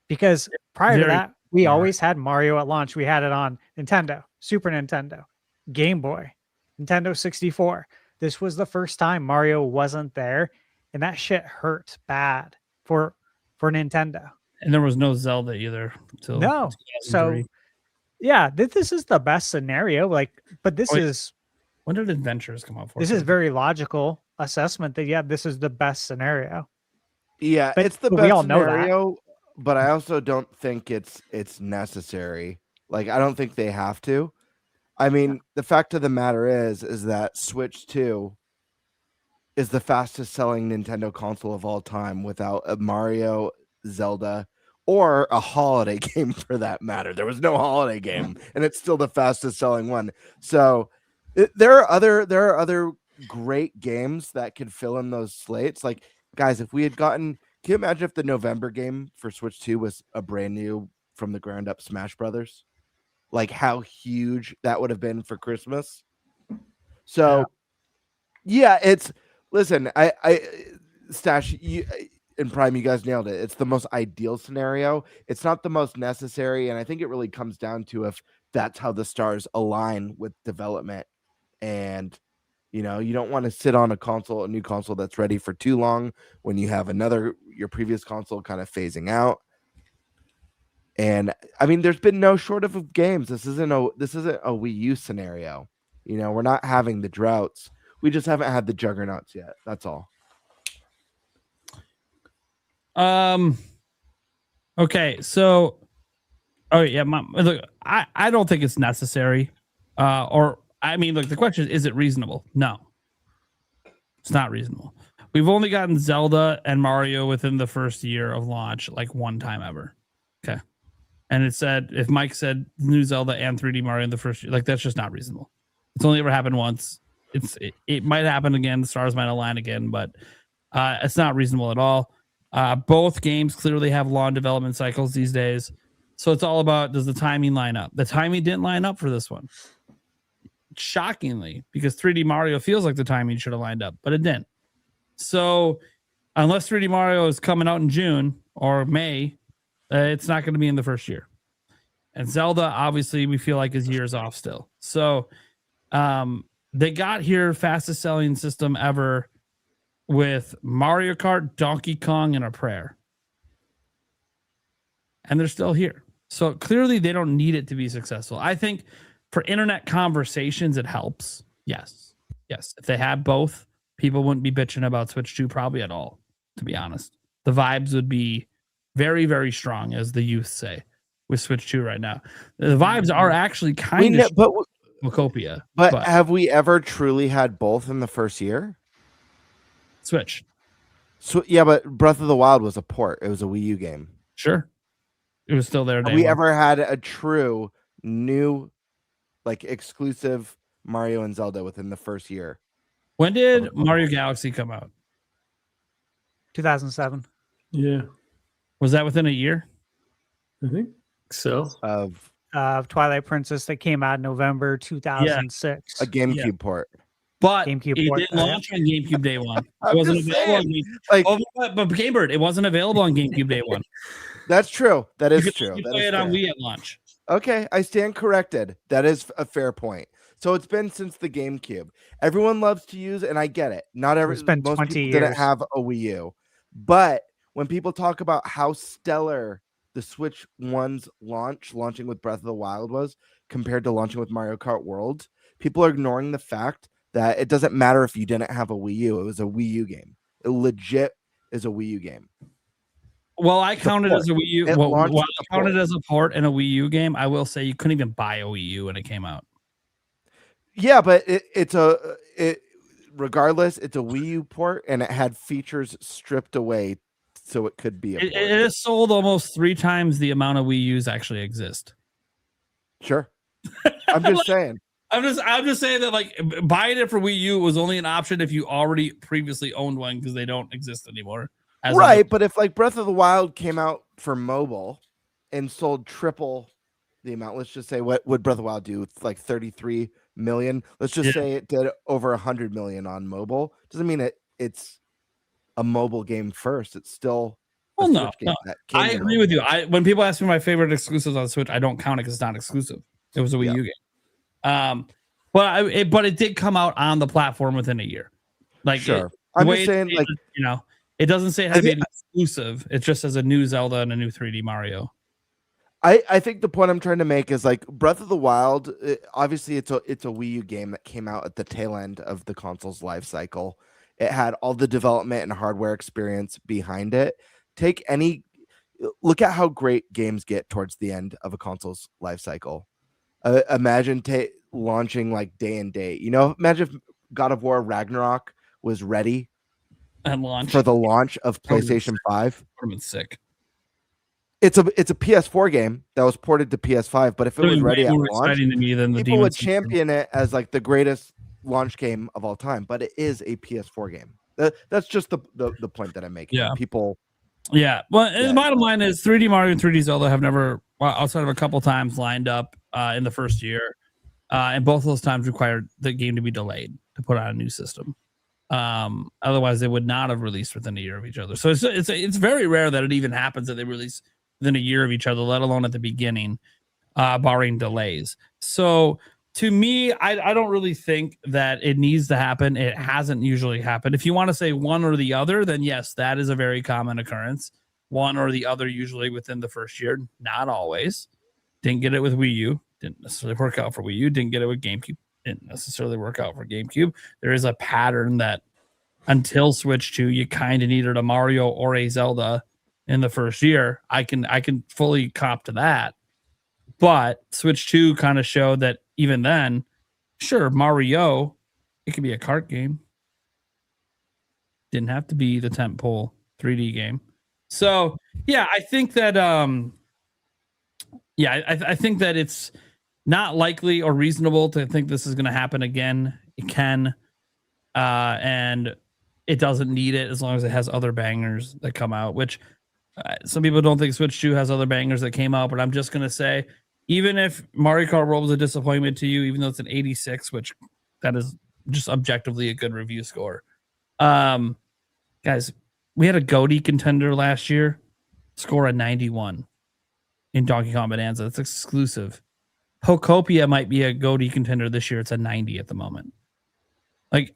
Because prior to that, we always had Mario at launch. We had it on Nintendo, Super Nintendo, Game Boy, Nintendo 64. This was the first time Mario wasn't there, and that shit hurt bad for Nintendo. And there was no Zelda either. No. So, yeah, this is the best scenario. But this is... When did Adventures come out for? This is very logical assessment that, this is the best scenario. Yeah, but, it's the best scenario, but I also don't think it's necessary. Like, I don't think they have to. I mean, the fact of the matter is that Switch 2 is the fastest selling Nintendo console of all time without a Mario, Zelda, or a holiday game for that matter. There was no holiday game, and it's still the fastest selling one. So there are other great games that could fill in those slates. Like, guys, if we had gotten, can you imagine if the November game for Switch 2 was a brand new from the ground up Smash Brothers? Like how huge that would have been for Christmas. So yeah, listen, I Stash, you and Prime, you guys nailed it. It's the most ideal scenario. It's not the most necessary, and I think it really comes down to if that's how the stars align with development. And you don't want to sit on a new console that's ready for too long when you have your previous console kind of phasing out. And I mean, there's been no shortage of games. This isn't a Wii U scenario. We're not having the droughts. We just haven't had the juggernauts yet. That's all. Okay, so look, I don't think it's necessary. The question is it reasonable? No. It's not reasonable. We've only gotten Zelda and Mario within the first year of launch, like one time ever. Okay. And it said, if Mike said new Zelda and 3D Mario in the first year, like that's just not reasonable. It's only ever happened once. It might happen again. The stars might align again, but it's not reasonable at all. Both games clearly have long development cycles these days. So it's all about, does the timing line up? The timing didn't line up for this one. Shockingly, because 3D Mario feels like the timing should have lined up, but it didn't. So unless 3D Mario is coming out in June or May, it's not going to be in the first year. And Zelda, obviously, we feel like is years off still. So they got here fastest selling system ever with Mario Kart, Donkey Kong, and a prayer. And they're still here. So clearly they don't need it to be successful. I think for internet conversations, it helps. Yes. If they had both, people wouldn't be bitching about Switch 2 probably at all, to be honest. The vibes would be very, very strong, as the youth say, with Switch 2 right now. The vibes are actually kind of Wacopia. But have we ever truly had both in the first year? Switch. So yeah, but Breath of the Wild was a port. It was a Wii U game. Sure. It was still there. Have we ever had a true new, like, exclusive Mario and Zelda within the first year? When did Mario Galaxy come out? 2007. Yeah. Was that within a year? I think so. Of Twilight Princess that came out in November 2006. A GameCube port. But GameCube it port. didn't launch on GameCube day one. It I'm wasn't just available on saying, GameCube. But Game Bird, it wasn't available on GameCube day one. That's true. That You is could true. only That play is it on fair. Wii at launch. Okay, I stand corrected. That is a fair point. So it's been since the GameCube. Everyone loves to use, and I get it. Not every It's been most 20 people didn't years. have a Wii U, but when people talk about how stellar the Switch One's launching with Breath of the Wild was compared to launching with Mario Kart World, people are ignoring the fact that it doesn't matter if you didn't have a Wii U. It was a Wii U game. It legit is a Wii U game. Well, I counted as a Wii U. It Well, launched while with I a counted port. as a port in a Wii U game, I will say you couldn't even buy a Wii U when it came out. Yeah, but regardless, it's a Wii U port, and it had features stripped away, so it could be a port. It is sold almost 3 times the amount of Wii U's actually exist. Sure, I'm just saying. I'm just saying that like buying it for Wii U was only an option if you already previously owned one because they don't exist anymore. Right, but if like Breath of the Wild came out for mobile and sold triple the amount, let's just say what would Breath of the Wild do? It's like 33 million. Let's just say it did over 100 million on mobile. Doesn't mean it's a mobile game first. It's still a Well, Switch game no. that came I in agree with you. When people ask me my favorite exclusives on Switch, I don't count it because it's not exclusive. It was a Wii U game. But it did come out on the platform within a year. Like, Sure. I'm just saying, like, it doesn't say it has to be an exclusive. It just says a new Zelda and a new 3D Mario. I think the point I'm trying to make is like Breath of the Wild. Obviously, it's a Wii U game that came out at the tail end of the console's life cycle. It had all the development and hardware experience behind it. Look at how great games get towards the end of a console's life cycle. Imagine launching like day and date. Imagine if God of War Ragnarok was ready and launch for the launch of PlayStation 5. Would have been sick. It's a PS4 game that was ported to PS5, but if it was ready at launch, to me than the people would Demon's champion it as like the greatest launch game of all time. But it is a PS4 game. That's just the point that I'm making. Yeah. People. Yeah. Well, the bottom line is 3D Mario and 3D Zelda have never, outside of a couple times, lined up in the first year. And both of those times required the game to be delayed to put on a new system. Otherwise, they would not have released within a year of each other. So it's very rare that it even happens that they release within a year of each other, let alone at the beginning, barring delays. So to me, I don't really think that it needs to happen. It hasn't usually happened. If you want to say one or the other, then yes, that is a very common occurrence. One or the other usually within the first year. Not always. Didn't get it with Wii U. Didn't necessarily work out for Wii U. Didn't get it with GameCube. Didn't necessarily work out for GameCube. There is a pattern that until Switch 2, you kind of needed a Mario or a Zelda in the first year. I can fully cop to that. But Switch 2 kind of showed that even then, sure, Mario, it could be a kart game. Didn't have to be the tentpole 3D game. So, yeah, I think that I think that it's not likely or reasonable to think this is going to happen again. It can, and it doesn't need it as long as it has other bangers that come out, which some people don't think Switch 2 has other bangers that came out, but I'm just going to say, even if Mario Kart World was a disappointment to you, even though it's an 86, which that is just objectively a good review score. Guys, we had a GOTY contender last year, score a 91 in Donkey Kong Bonanza. That's exclusive. Hokopia might be a GOTY contender this year. It's a 90 at the moment. Like,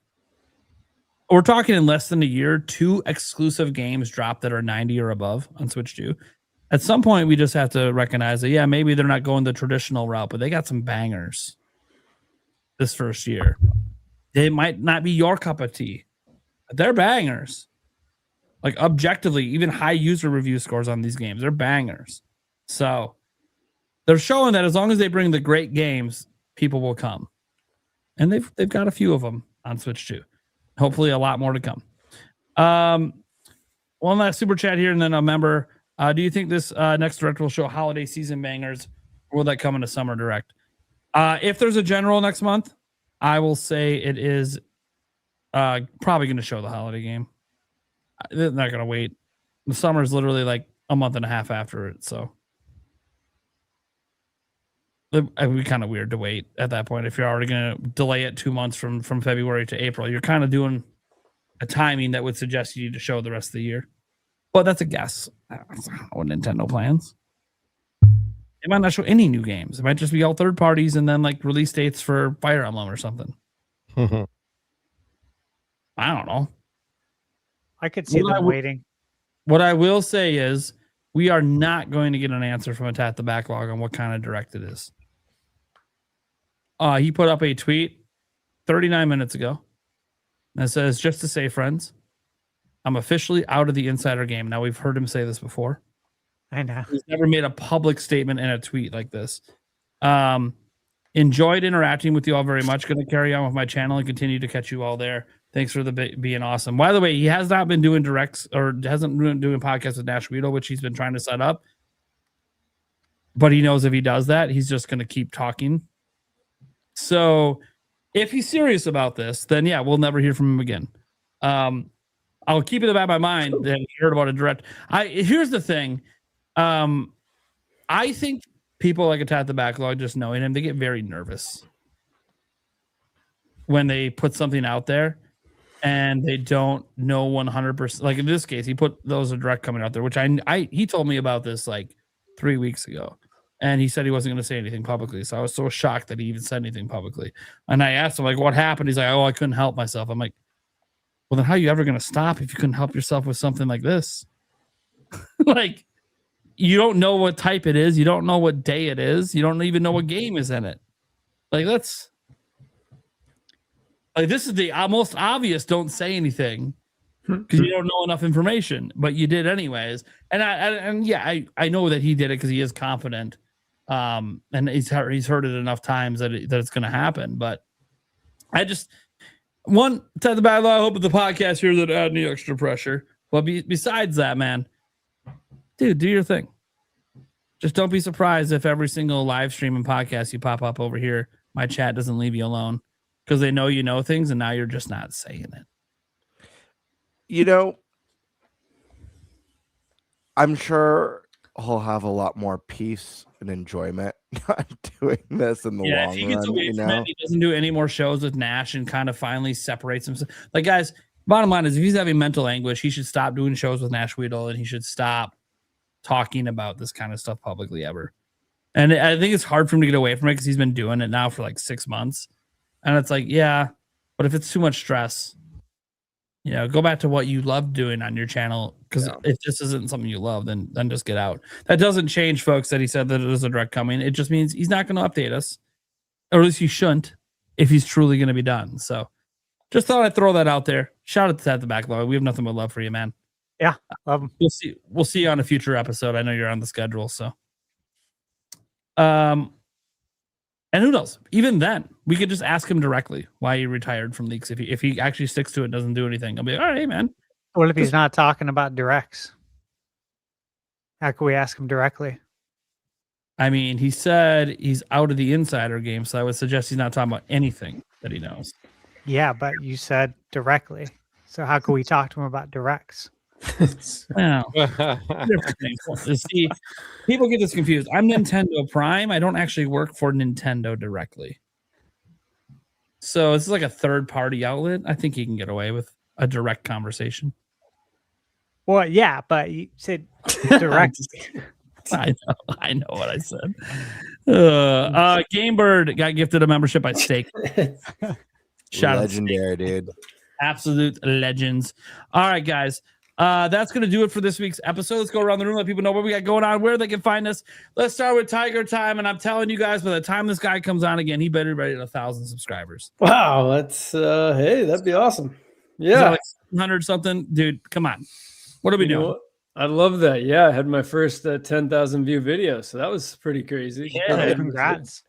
we're talking in less than a year, 2 exclusive games dropped that are 90 or above on Switch 2. At some point, we just have to recognize that, yeah, maybe they're not going the traditional route, but they got some bangers this first year. They might not be your cup of tea, but they're bangers. Like, objectively, even high user review scores on these games, they're bangers. So they're showing that as long as they bring the great games, people will come. And they've got a few of them on Switch 2. Hopefully a lot more to come. One last super chat here, and then a member. Do you think this next direct will show holiday season bangers, or will that come in a summer direct? If there's a general next month, I will say it is probably going to show the holiday game. They're not going to wait The summer is literally like a month and a half after it, so it would be kind of weird to wait at that point. If you're already going to delay it 2 months from February to April, you're kind of doing a timing that would suggest you need to show the rest of the year. But that's a guess. That's what Nintendo plans. They might not show any new games. It might just be all third parties and then like release dates for Fire Emblem or something. I don't know. I could see them waiting. What I will say is we are not going to get an answer from Attack the Backlog on what kind of direct it is. He put up a tweet 39 minutes ago that says, just to say, friends, I'm officially out of the insider game. Now, we've heard him say this before. I know. He's never made a public statement in a tweet like this. Enjoyed interacting with you all very much. Going to carry on with my channel and continue to catch you all there. Thanks for being awesome. By the way, he has not been doing directs or hasn't been doing podcasts with Nash Weedle, which he's been trying to set up. But he knows if he does that, he's just going to keep talking. So if he's serious about this, then yeah, we'll never hear from him again. I'll keep it in the back of my mind that he heard about a direct. Here's the thing. I think people like Attack the Backlog, just knowing him, they get very nervous when they put something out there and they don't know 100%. Like in this case, he put those a direct coming out there, which he told me about this like 3 weeks ago. And he said he wasn't going to say anything publicly. So I was so shocked that he even said anything publicly. And I asked him, like, what happened? He's like, oh, I couldn't help myself. I'm like, well, then how are you ever going to stop if you couldn't help yourself with something like this? Like, you don't know what type it is. You don't know what day it is. You don't even know what game is in it. Like, this is the most obvious don't say anything because you don't know enough information, but you did anyways. And I know that he did it because he is confident. And he's heard it enough times that it's going to happen. But I just to the battle. I hope with the podcast here that add any extra pressure. But besides that, man, dude, do your thing. Just don't be surprised if every single live stream and podcast you pop up over here, my chat doesn't leave you alone because they know you know things and now you're just not saying it. You know, I'm sure he'll have a lot more peace and enjoyment doing this in the long run. If he gets away from it, he doesn't do any more shows with Nash and kind of finally separates himself. Like, guys, bottom line is if he's having mental anguish, he should stop doing shows with Nash Weedle and he should stop talking about this kind of stuff publicly ever. And I think it's hard for him to get away from it because he's been doing it now for like 6 months. And it's like, yeah, but if it's too much stress, you know, go back to what you love doing on your channel. Because if this isn't something you love, then just get out. That doesn't change, folks, that he said that it is a direct coming. It just means he's not going to update us. Or at least he shouldn't if he's truly going to be done. So just thought I'd throw that out there. Shout out to At the Backlog. We have nothing but love for you, man. Yeah, love him. We'll see you on a future episode. I know you're on the schedule, so. And who knows? Even then, we could just ask him directly why he retired from leaks. If he actually sticks to it, doesn't do anything, I'll be like, all right, man. What if he's not talking about directs? How can we ask him directly? I mean, he said he's out of the insider game, so I would suggest he's not talking about anything that he knows. Yeah, but you said directly. So how can we talk to him about directs? Well, see, people get this confused. I'm Nintendo Prime. I don't actually work for Nintendo directly. So this is like a third-party outlet. I think he can get away with a direct conversation. Well, yeah, but you said direct. I know what I said. Gamebird got gifted a membership by Stake. Shout legendary, dude. Absolute legends. All right, guys. That's going to do it for this week's episode. Let's go around the room, let people know what we got going on, where they can find us. Let's start with Tiger Time. And I'm telling you guys, by the time this guy comes on again, he better be ready to 1,000 subscribers. Wow. That's, hey, that'd be awesome. Yeah. Like 100 something. Dude, come on. What are we doing? I love that. Yeah. I had my first 10,000 view video. So that was pretty crazy. Yeah. Congrats.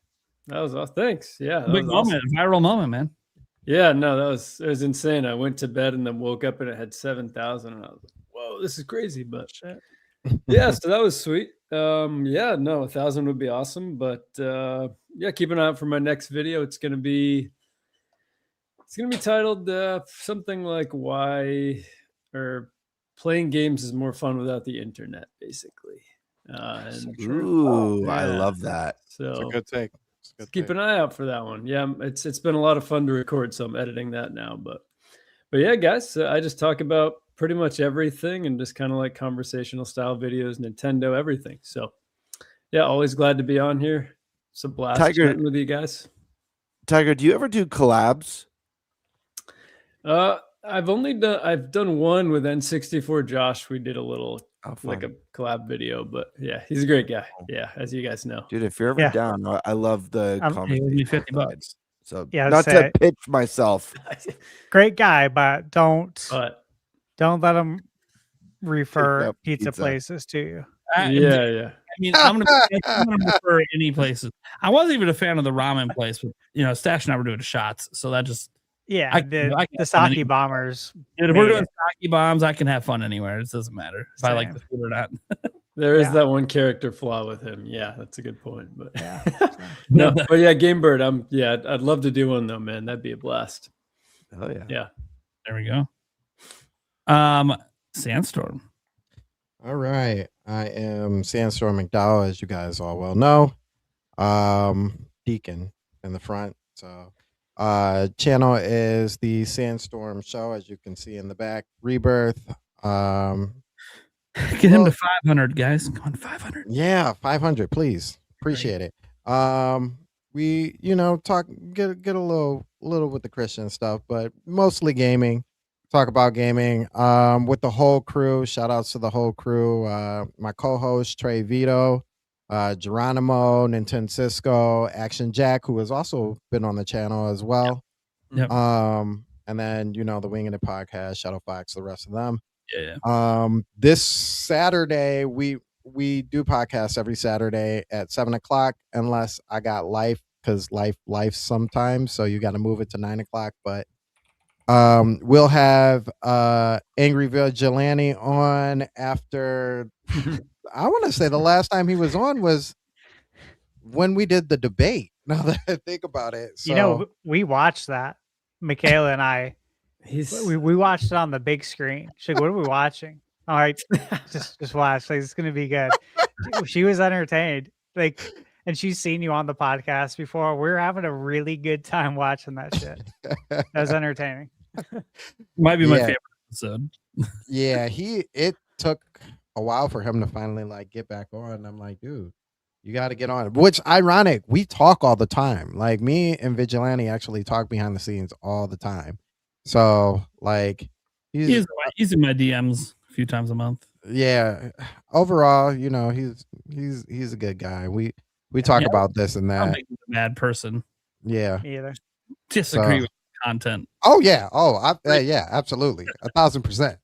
That was awesome. Thanks. Yeah. Big moment. Awesome. Viral moment, man. Yeah, no, it was insane. I went to bed and then woke up and it had 7,000 and I was like, whoa, this is crazy. But yeah, so that was sweet. Yeah, no, 1,000 would be awesome. But yeah, keep an eye out for my next video. It's gonna be titled something like why or playing games is more fun without the internet, basically. Ooh, I love that. So It's a good take. keep an eye out for that one. Yeah, it's been a lot of fun to record, so I'm editing that now. But yeah, guys, I just talk about pretty much everything and just kind of like conversational style videos, Nintendo, everything. So yeah, always glad to be on here. It's a blast chatting with you guys. Tiger, do you ever do collabs? I've done one with N64 Josh. We did a little like a collab video, but yeah, he's a great guy. Yeah, as you guys know. Dude, if you're ever down, I love the conversation. $50. So Yeah, not to pitch myself. Great guy, but don't let him refer up pizza pizza. places to you. Yeah. I mean, I'm gonna prefer any places. I wasn't even a fan of the ramen place, but Stash and I were doing shots, so that just the sake bombers. If we're doing sake bombs, I can have fun anywhere. It doesn't matter if I like the food or not. There is that one character flaw with him. Yeah, that's a good point. But no, but yeah, Game Bird. I'd love to do one though, man. That'd be a blast. Oh yeah. Yeah. There we go. Sandstorm. All right. I am Sandstorm McDowell, as you guys all well know. Deacon in the front. So channel is the Sandstorm Show, as you can see in the back. Rebirth. Get him to 500, guys. Come on, 500. Yeah, 500, please. Appreciate it. We, talk get a little with the Christian stuff, but mostly gaming. Talk about gaming with the whole crew. Shout outs to the whole crew. My co-host Trey Vito, Geronimo, Nintendo Cisco, Action Jack, who has also been on the channel as well. Yep. And then the Winging It Podcast, Shadow Fox, the rest of them. Yeah. This Saturday we do podcasts every Saturday at 7:00, unless I got life, because life sometimes, so you got to move it to 9:00. But we'll have Angry Vigilante on after. I want to say the last time he was on was when we did the debate. Now that I think about it, so we watched that. Michaela and I. We watched it on the big screen. She's like, "What are we watching?" All right, just watch. Like, it's gonna be good. She was entertained. And she's seen you on the podcast before. We're having a really good time watching that shit. That was entertaining. Might be my favorite episode. Yeah, it took a while for him to finally get back on. I'm like, dude, you got to get on. Which ironic, we talk all the time. Like, me and Vigilante actually talk behind the scenes all the time. So he's in my DMs a few times a month. Yeah, overall, he's a good guy. We talk about this and that. I'm a bad person. Yeah. Either. Disagree with content. Oh yeah. Yeah, absolutely. 1,000%.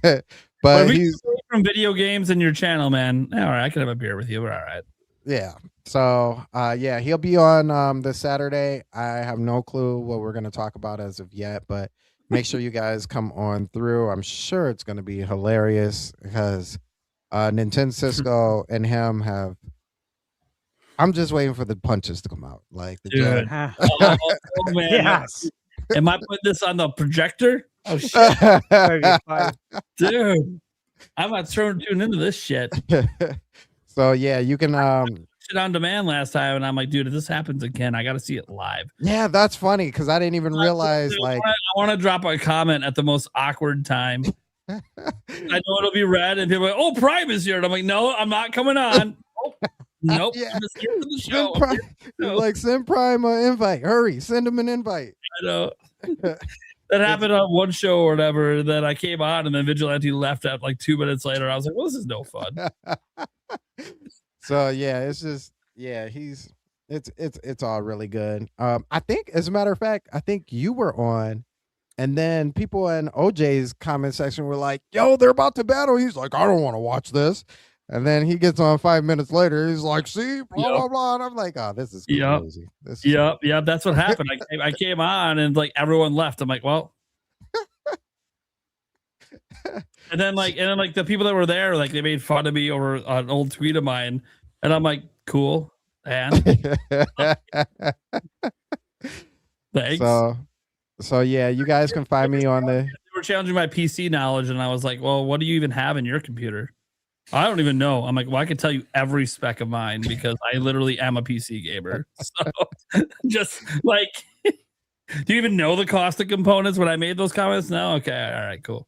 But if he's from video games in your channel, man. All right, I can have a beer with you. We're all right. Yeah. So he'll be on this Saturday. I have no clue what we're gonna talk about as of yet, but make sure you guys come on through. I'm sure it's gonna be hilarious because Nintendo Cisco and him have. I'm just waiting for the punches to come out. Dude. Oh, man. Yes. Am I putting this on the projector? Oh shit. Dude. I'm about to tune into this shit. So yeah, you can shit on demand last time, and I'm like, dude, if this happens again, I gotta see it live. Yeah, that's funny because I didn't even realize I want to drop a comment at the most awkward time. I know it'll be read, and people are like, oh, Prime is here. And I'm like, no, I'm not coming on. Nope. Yeah. I'm just here for the show. Send Prime an invite. Hurry, send him an invite. I know. That happened on one show or whatever. That I came on, and then Vigilante left at 2 minutes later. I was like, well, this is no fun. So yeah, it's just it's all really good. I think, as a matter of fact, I think you were on, and then people in OJ's comment section were like, "Yo, they're about to battle." He's like, "I don't want to watch this." And then he gets on 5 minutes later. He's like, "See, blah blah blah." And I'm like, "Oh, this is crazy." Yep. That's what happened. I came on, and everyone left. I'm like, well. And then the people that were there, they made fun of me over an old tweet of mine, and I'm like, cool, and thanks. So yeah, you guys can find me on the. They were were challenging my PC knowledge, and I was like, "Well, what do you even have in your computer?" I don't even know. I'm like, "Well, I can tell you every spec of mine because I literally am a PC gamer." So, just like, do you even know the cost of components when I made those comments? No, okay, all right, cool.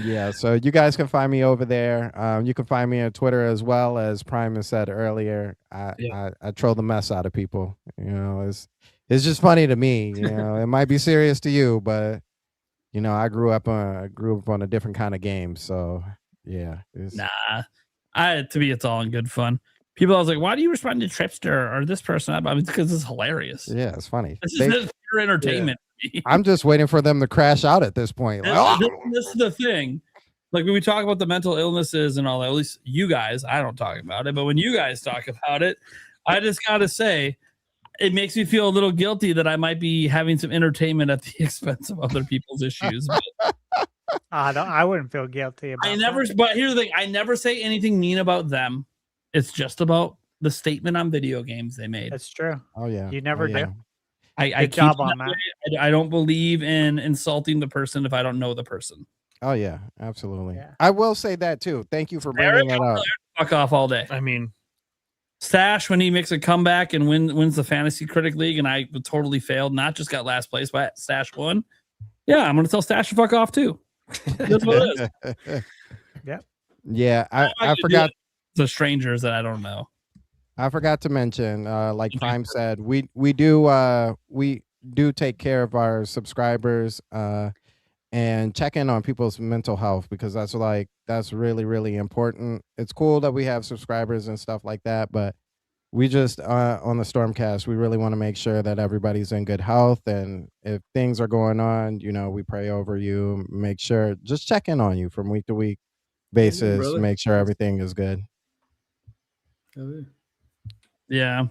Yeah, so you guys can find me over there. You can find me on Twitter as well. As Prime has said earlier, I troll the mess out of people. You know, it's just funny to me. You know, it might be serious to you, but you know, I grew up on a different kind of game. So yeah, To me, it's all in good fun. People, I was like, "Why do you respond to Tripster or this person?" I mean, because it's hilarious. Yeah, it's funny. This is pure entertainment. Yeah. I'm just waiting for them to crash out at this point. Like, this is the thing. Like when we talk about the mental illnesses and all that, at least you guys, I don't talk about it, but when you guys talk about it, I just got to say, it makes me feel a little guilty that I might be having some entertainment at the expense of other people's issues. I wouldn't feel guilty about But here's the thing. I never say anything mean about them. It's just about the statement on video games they made. That's true. Oh yeah. You never do. I Good job on that. I don't believe in insulting the person if I don't know the person. Oh yeah, absolutely. Yeah. I will say that too. Thank you for bringing Eric, that up. Fuck off all day. I mean, Stash, when he makes a comeback and wins the Fantasy Critic League, and I totally failed, not just got last place, but Stash won. Yeah, I'm gonna tell Stash to fuck off too. That's what it is. Yep. Yeah, I forgot the strangers that I don't know. I forgot to mention, like Prime said, we do take care of our subscribers and check in on people's mental health, because that's really, really important. It's cool that we have subscribers and stuff like that, but we just on the Stormcast, we really want to make sure that everybody's in good health, and if things are going on, you know, we pray over you, make sure, just check in on you from week to week basis, make sure everything is good. Yeah.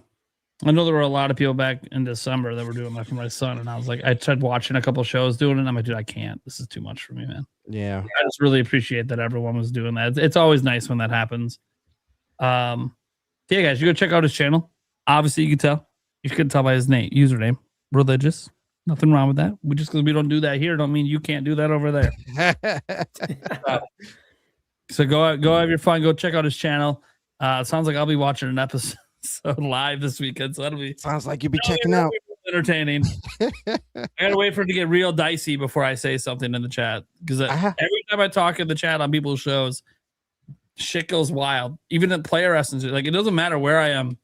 I know there were a lot of people back in December that were doing that for my son, and I was like, I tried watching a couple shows doing it, and I'm like, dude, I can't. This is too much for me, man. Yeah. I just really appreciate that everyone was doing that. It's always nice when that happens. Yeah, guys, you go check out his channel. Obviously, you can tell. You can tell by his username. Religious. Nothing wrong with that. Just because we don't do that here don't mean you can't do that over there. So go have your fun. Go check out his channel. It sounds like I'll be watching an episode live this weekend, so that'll be sounds like you'll be checking out. Entertaining. I gotta wait for it to get real dicey before I say something in the chat, because every time I talk in the chat on people's shows, shit goes wild. Even at player essence, like it doesn't matter where I am.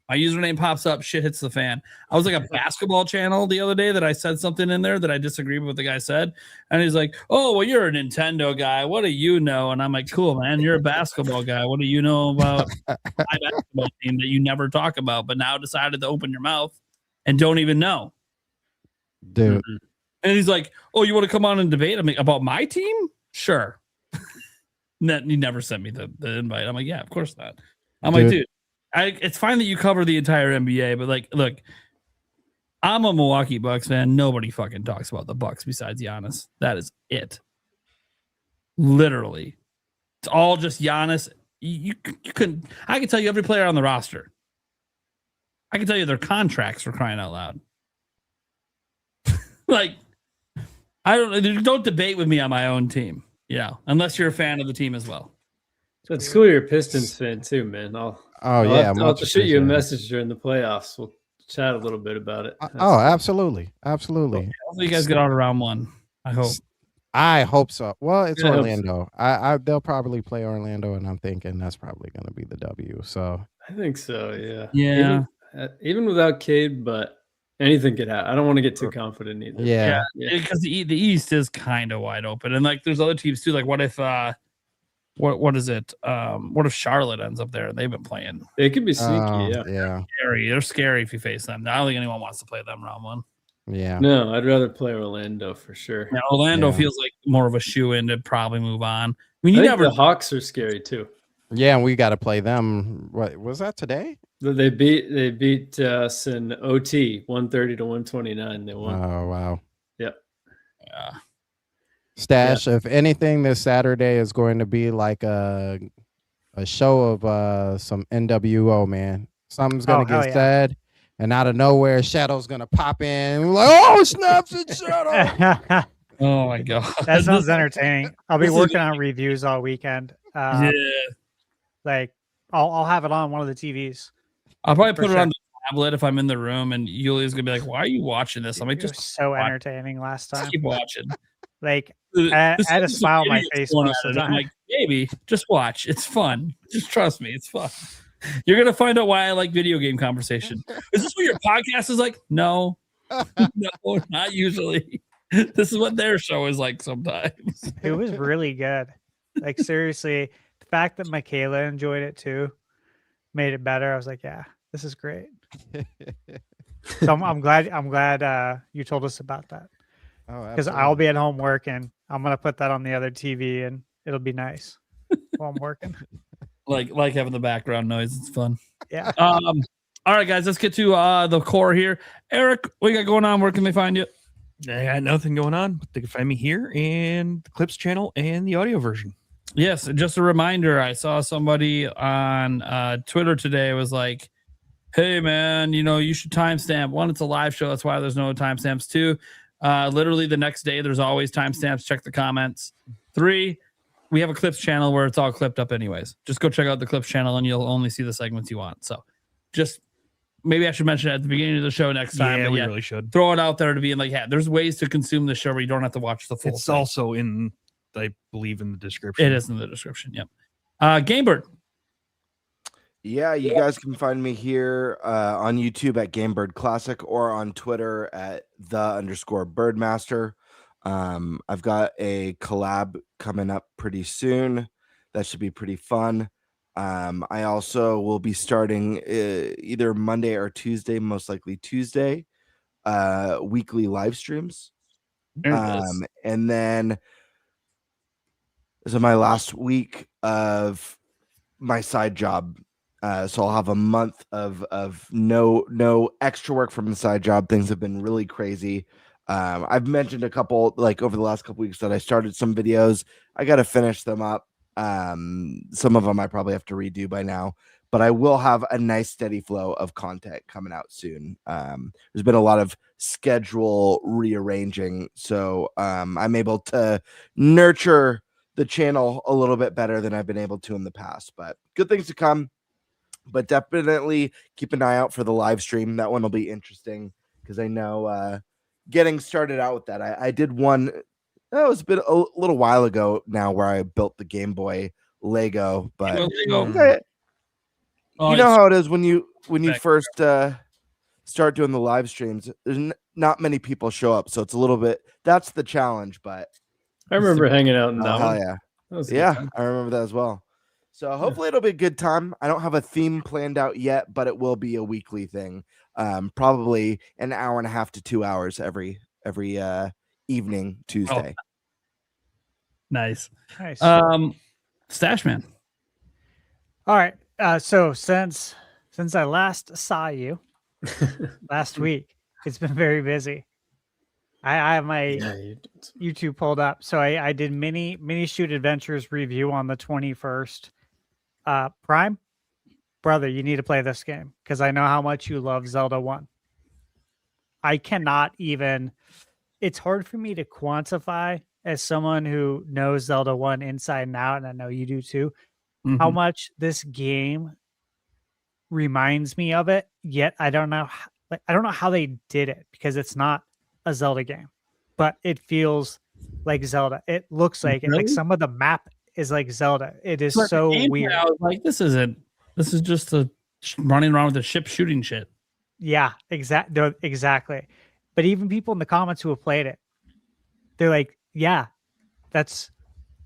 My username pops up, shit hits the fan. I was like a basketball channel the other day that I said something in there that I disagreed with what the guy said. And he's like, "Oh, well, you're a Nintendo guy. What do you know?" And I'm like, "Cool, man. You're a basketball guy. What do you know about my basketball team that you never talk about, but now decided to open your mouth and don't even know?" Dude. And he's like, "Oh, you want to come on and debate?" I'm like, "About my team? Sure." He never sent me the invite. I'm like, "Yeah, of course not." I'm like, dude, it's fine that you cover the entire NBA, but like, look, I'm a Milwaukee Bucks fan. Nobody fucking talks about the Bucks besides Giannis. That is it. Literally, it's all just Giannis. You couldn't. I can tell you every player on the roster. I can tell you their contracts, for crying out loud. Like, don't debate with me on my own team. Yeah, unless you're a fan of the team as well. So it's cool you're a Pistons fan too, man. I'll have to shoot you a message during the playoffs. We'll chat a little bit about it. Absolutely. Hopefully you guys get out of round one. I hope so. Well, it's Orlando. They'll probably play Orlando, and I'm thinking that's probably going to be the W. So I think so. Yeah. Yeah. Even without Cade, but anything could happen. I don't want to get too confident either. Yeah. Because the East is kind of wide open, and like there's other teams too. Like what if what is it? What if Charlotte ends up there? They've been playing. They could be sneaky. Yeah. Scary. They're scary if you face them. I don't think anyone wants to play them round one. Yeah. No, I'd rather play Orlando for sure. Yeah, Orlando feels like more of a shoe-in to probably move on. I mean, the Hawks are scary too. Yeah, and we got to play them. What was that today? They beat us in OT 130 to 129. They won. Oh wow. Yep. Yeah. Stash, if anything, this Saturday is going to be like a show of some NWO, man. Something's gonna get said. and out of nowhere, Shadow's gonna pop in. And we're like, oh, snaps! It's Shadow. Oh my god, That sounds entertaining. I'll be working on reviews all weekend. Yeah, Like I'll have it on one of the TVs. I'll probably For put it sure. on the tablet if I'm in the room, and Yulia's gonna be like, "Why are you watching this?" I'm like, It was "Just so watch. entertaining last time. Just keep watching." Like I had a smile on my face most of the I'm time. like, "Baby, just watch. It's fun. Just trust me, it's fun." You're gonna find out why I like video game conversation. Is this what your podcast is like? No, no, not usually. This is what their show is like sometimes. It was really good. Like seriously, the fact that Michaela enjoyed it too made it better. I was like, yeah, this is great. So I'm glad you told us about that. Oh, because I'll be at home working. I'm gonna put that on the other TV and it'll be nice while I'm working. Like having the background noise. It's fun. Yeah. All right, guys, let's get to the core here. Eric, what you got going on? Where can they find you? I got nothing going on, but they can find me here and the Clips channel and the audio version. Yes, and just a reminder, I saw somebody on Twitter today was like, hey, man, you should timestamp. One, it's a live show. That's why there's no timestamps. Two, literally the next day, there's always timestamps. Check the comments. 3, we have a Clips channel where it's all clipped up anyways. Just go check out the Clips channel and you'll only see the segments you want. So just maybe I should mention it at the beginning of the show next time. Yeah, but we really should. Throw it out there to be like, yeah, there's ways to consume the show where you don't have to watch the full It's thing. also in, I believe, in the description. It is in the description. Yep. Gamebird. Yeah, you guys can find me here on YouTube at GameBird Classic or on Twitter at _Birdmaster. I've got a collab coming up pretty soon. That should be pretty fun. I also will be starting either Monday or Tuesday, most likely Tuesday, weekly live streams. And then this is my last week of my side job. So I'll have a month of no extra work from the side job. Things have been really crazy. I've mentioned a couple, like over the last couple weeks, that I started some videos. I got to finish them up. Some of them I probably have to redo by now, but I will have a nice steady flow of content coming out soon. There's been a lot of schedule rearranging, so I'm able to nurture the channel a little bit better than I've been able to in the past, but good things to come. But definitely keep an eye out for the live stream. That one will be interesting because I know getting started out with that. I did one that was a little while ago now where I built the Game Boy Lego, but you know how it is when you first start doing the live streams. There's not many people show up, so it's a little bit. That's the challenge. But I remember hanging out in that one. Yeah, That was a good yeah, time. I remember that as well. So hopefully it'll be a good time. I don't have a theme planned out yet, but it will be a weekly thing. Probably an hour and a half to 2 hours every evening Tuesday. Oh. Nice. Stash Man. All right. So since I last saw you last week, it's been very busy. I have my YouTube pulled up. So I did mini shoot adventures review on the 21st. Prime, brother, you need to play this game because I know how much you love Zelda 1. I cannot even, it's hard for me to quantify as someone who knows Zelda 1 inside and out, and I know you do too, how much this game reminds me of it. Yet I don't know how they did it because it's not a Zelda game, but it feels like Zelda. It looks like it. Like some of the map is like Zelda. It is so weird. I was like, this is just running around with a ship shooting shit. Yeah, exactly. But even people in the comments who have played it, they're like, yeah, this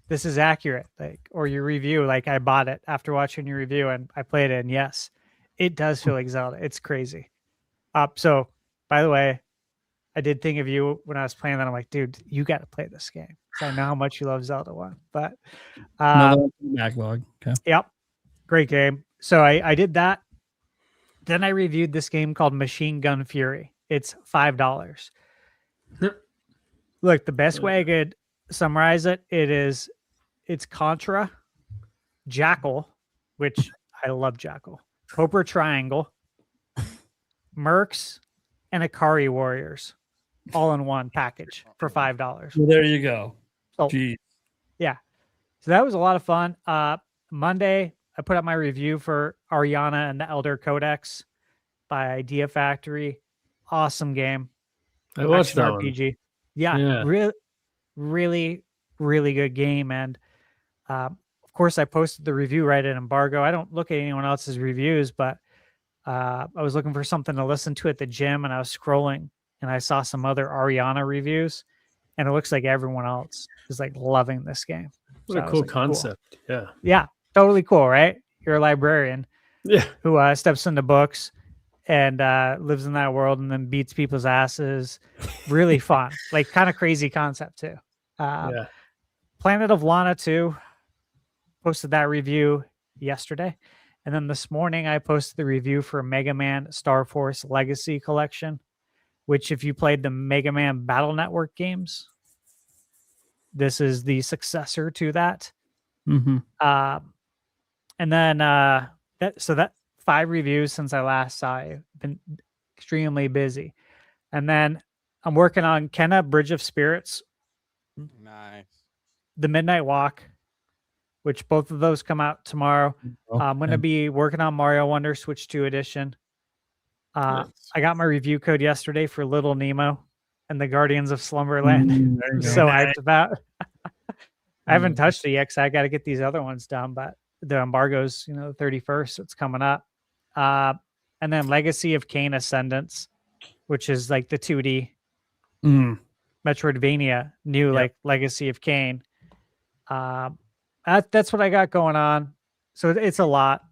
is accurate. Like, or your review, like I bought it after watching your review and I played it, and yes, it does feel like Zelda. It's crazy. So by the way, I did think of you when I was playing that. I'm like, dude, you got to play this game. So I know how much you love Zelda 1. But backlog. Okay. Yep. Great game. So I did that. Then I reviewed this game called Machine Gun Fury. It's $5. Look, the best way I could summarize it's Contra, Jackal, which I love Jackal, Cobra Triangle, Mercs, and Akari Warriors all in one package for $5. Well, there you go. So, Jeez. yeah. So that was a lot of fun. Monday, I put up my review for Ariana and the Elder Codex by Idea Factory. Awesome game. I watched Action that one. RPG. Yeah, Yeah. really, really good game. And of course, I posted the review right at Embargo. I don't look at anyone else's reviews, but I was looking for something to listen to at the gym, and I was scrolling, and I saw some other Ariana reviews, and it looks like everyone else is like loving this game. What So a I was cool like, concept. Yeah. Yeah, totally cool, right? You're a librarian Yeah. who steps into books and lives in that world and then beats people's asses. Really fun, like kind of crazy concept too. Yeah. Planet of Lana 2, posted that review yesterday. And then this morning I posted the review for Mega Man Star Force Legacy Collection, which if you played the Mega Man Battle Network games, this is the successor to that. Mm-hmm. And then that 5 reviews since I last saw you. Been extremely busy. And then I'm working on Kenna Bridge of Spirits, Nice. The Midnight Walk, which both of those come out tomorrow. I'm going to be working on Mario Wonder Switch 2 edition. I got my review code yesterday for Little Nemo and the Guardians of Slumberland. I'm so hyped about. I haven't touched it yet because I got to get these other ones done, but the embargo's, the 31st, so it's coming up. And then Legacy of Kain Ascendance, which is like the 2D Metroidvania, new like Legacy of Kain. That's what I got going on. So it's a lot.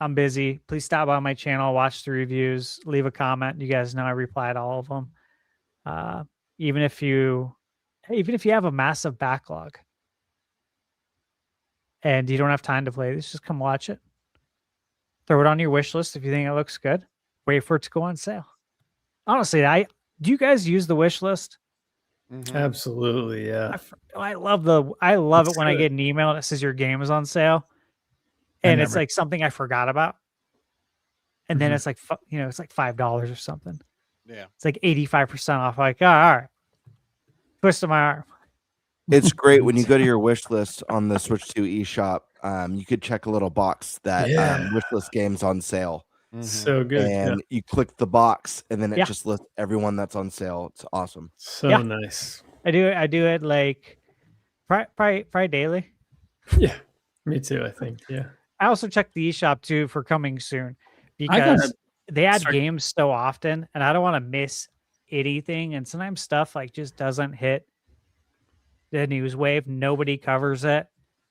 I'm busy. Please stop by my channel, watch the reviews, leave a comment. You guys know I reply to all of them. Even if you have a massive backlog and you don't have time to play this, just come watch it. Throw it on your wish list if you think it looks good. Wait for it to go on sale. Honestly, do you guys use the wish list? Absolutely, yeah. I love it when I get an email that says your game is on sale, and it's like something I forgot about, and then it's like it's like $5 or something. Yeah, it's like 85% off. Like, oh, all right, twist of my arm. It's great when you go to your wish list on the Switch 2 eShop. You could check a little box that wish list games on sale. So good. And you click the box, and then it just lists everyone that's on sale. It's awesome. So nice. I do it like probably daily. Yeah, me too. I think. Yeah. I also check the eShop too for coming soon because they add games so often, and I don't want to miss anything. And sometimes stuff like just doesn't hit the news wave. Nobody covers it.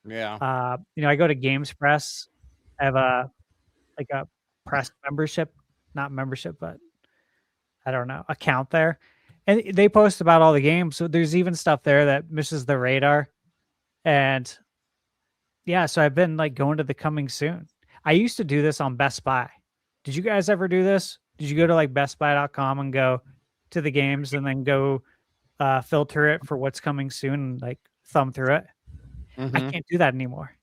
Yeah. I go to Games Press. I have a press membership, not membership, but I don't know, account there. And they post about all the games. So there's even stuff there that misses the radar. And yeah, so I've been like going to the coming soon. I used to do this on Best Buy. Did you guys ever do this? Did you go to like bestbuy.com and go to the games and then go filter it for what's coming soon and like thumb through it? I can't do that anymore.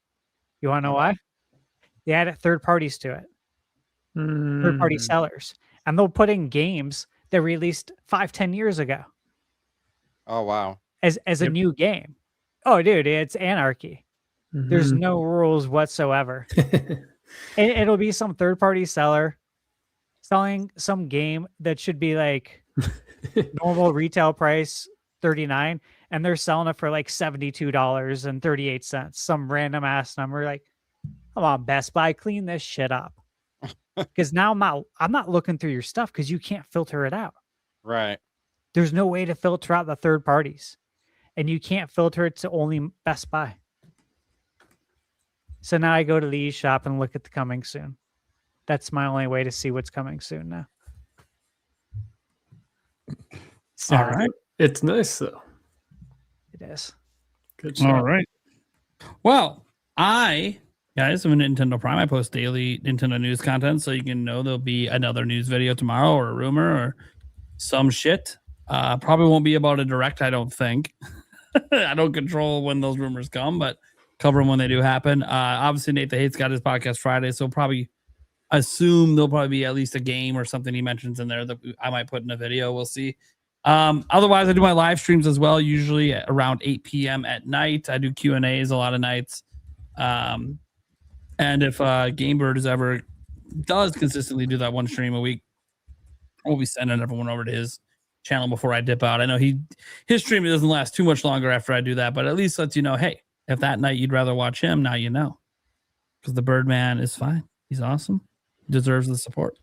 You want to know why? They added third parties to it. Third party sellers. And they'll put in games that released 5-10 years ago. Oh wow. As a new game. Oh dude, it's anarchy. There's no rules whatsoever. And it'll be some third party seller selling some game that should be like normal retail price $39, and they're selling it for like $72.38. Some random ass number. Like, come on, Best Buy, clean this shit up. Because now I'm not looking through your stuff because you can't filter it out. Right. There's no way to filter out the third parties, and you can't filter it to only Best Buy. So now I go to the eShop and look at the coming soon. That's my only way to see what's coming soon now. All right. It's nice though. It is. Good All right. Well, guys, I'm a Nintendo Prime. I post daily Nintendo news content, so you can know there'll be another news video tomorrow, or a rumor, or some shit. Probably won't be about a direct, I don't think. I don't control when those rumors come, but cover them when they do happen. Obviously, Nate the Hate's got his podcast Friday, so probably I assume there'll probably be at least a game or something he mentions in there that I might put in a video. We'll see. Otherwise, I do my live streams as well, usually at around 8 p.m. at night. I do Q&As a lot of nights. And if Gamebird does consistently do that one stream a week, we'll be sending everyone over to his channel before I dip out. I know his stream doesn't last too much longer after I do that, but at least lets you know, hey, if that night you'd rather watch him, now you know. Because the Birdman is fine. He's awesome. Deserves the support.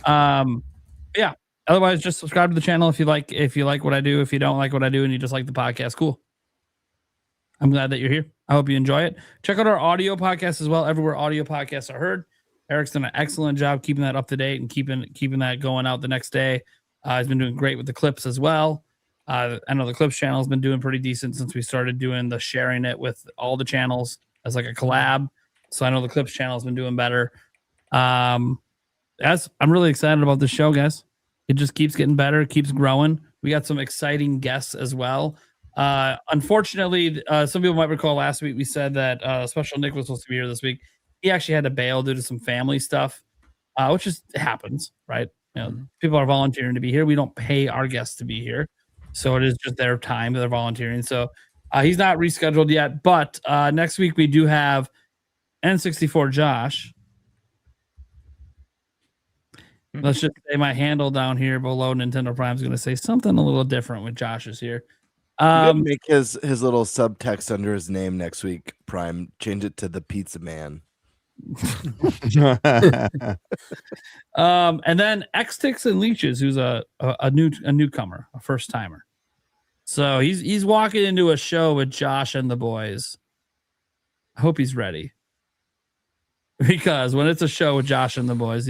Yeah. Otherwise, just subscribe to the channel if you like what I do. If you don't like what I do and you just like the podcast, cool. I'm glad that you're here. I hope you enjoy it. Check out our audio podcast as well. Everywhere audio podcasts are heard. Eric's done an excellent job keeping that up to date and keeping that going out the next day. He's been doing great with the clips as well. I know the clips channel has been doing pretty decent since we started doing the sharing it with all the channels as like a collab. So I know the clips channel has been doing better. I'm really excited about this show, guys. It just keeps getting better. It keeps growing. We got some exciting guests as well. Unfortunately, some people might recall last week we said that Special Nick was supposed to be here this week. He actually had to bail due to some family stuff, which happens, right? You know, people are volunteering to be here. We don't pay our guests to be here, so it is just their time that they're volunteering. So he's not rescheduled yet. But next week we do have N64 Josh. Let's just say my handle down here below Nintendo Prime is going to say something a little different when Josh is here. Make his little subtext under his name next week, Prime. Change it to the Pizza Man. And then X-Tix and Leeches, who's a newcomer, a first timer. So he's walking into a show with Josh and the boys. I hope he's ready. Because when it's a show with Josh and the boys,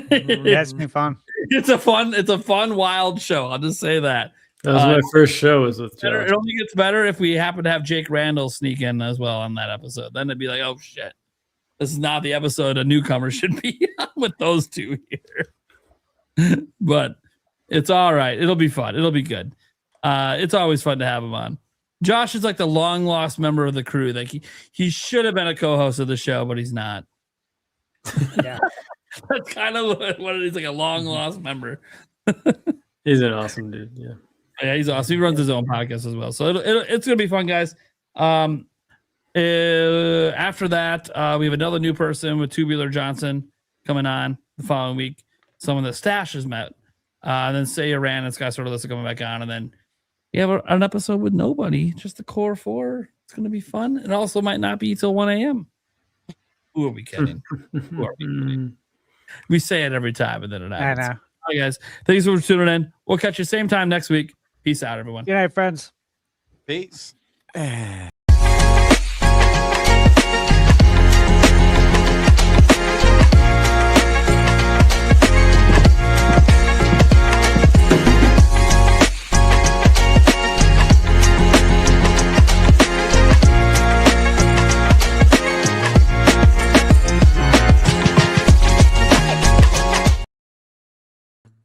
That's been fun. It's a fun, wild show. I'll just say that. That was my first show. Was with Josh. It only gets better if we happen to have Jake Randall sneak in as well on that episode. Then it'd be like, oh shit, this is not the episode a newcomer should be on with those two here. But it's all right. It'll be fun. It'll be good. It's always fun to have him on. Josh is like the long lost member of the crew. Like he should have been a co-host of the show, but he's not. Yeah. That's kind of what it is, like a long lost member. He's an awesome dude. Yeah. Yeah, he's awesome. He runs his own podcast as well. So it's going to be fun, guys. After that, we have another new person with Tubular Johnson coming on the following week. Someone that Stash has met. And then Say Iran and Sky Sort of coming back on. And then you have an episode with nobody, just the core four. It's going to be fun. It also might not be till 1 a.m. Who are we kidding? Who are we kidding? We say it every time, and then it happens. I know. All right, guys. Thanks for tuning in. We'll catch you same time next week. Peace out, everyone. Good night, friends. Peace.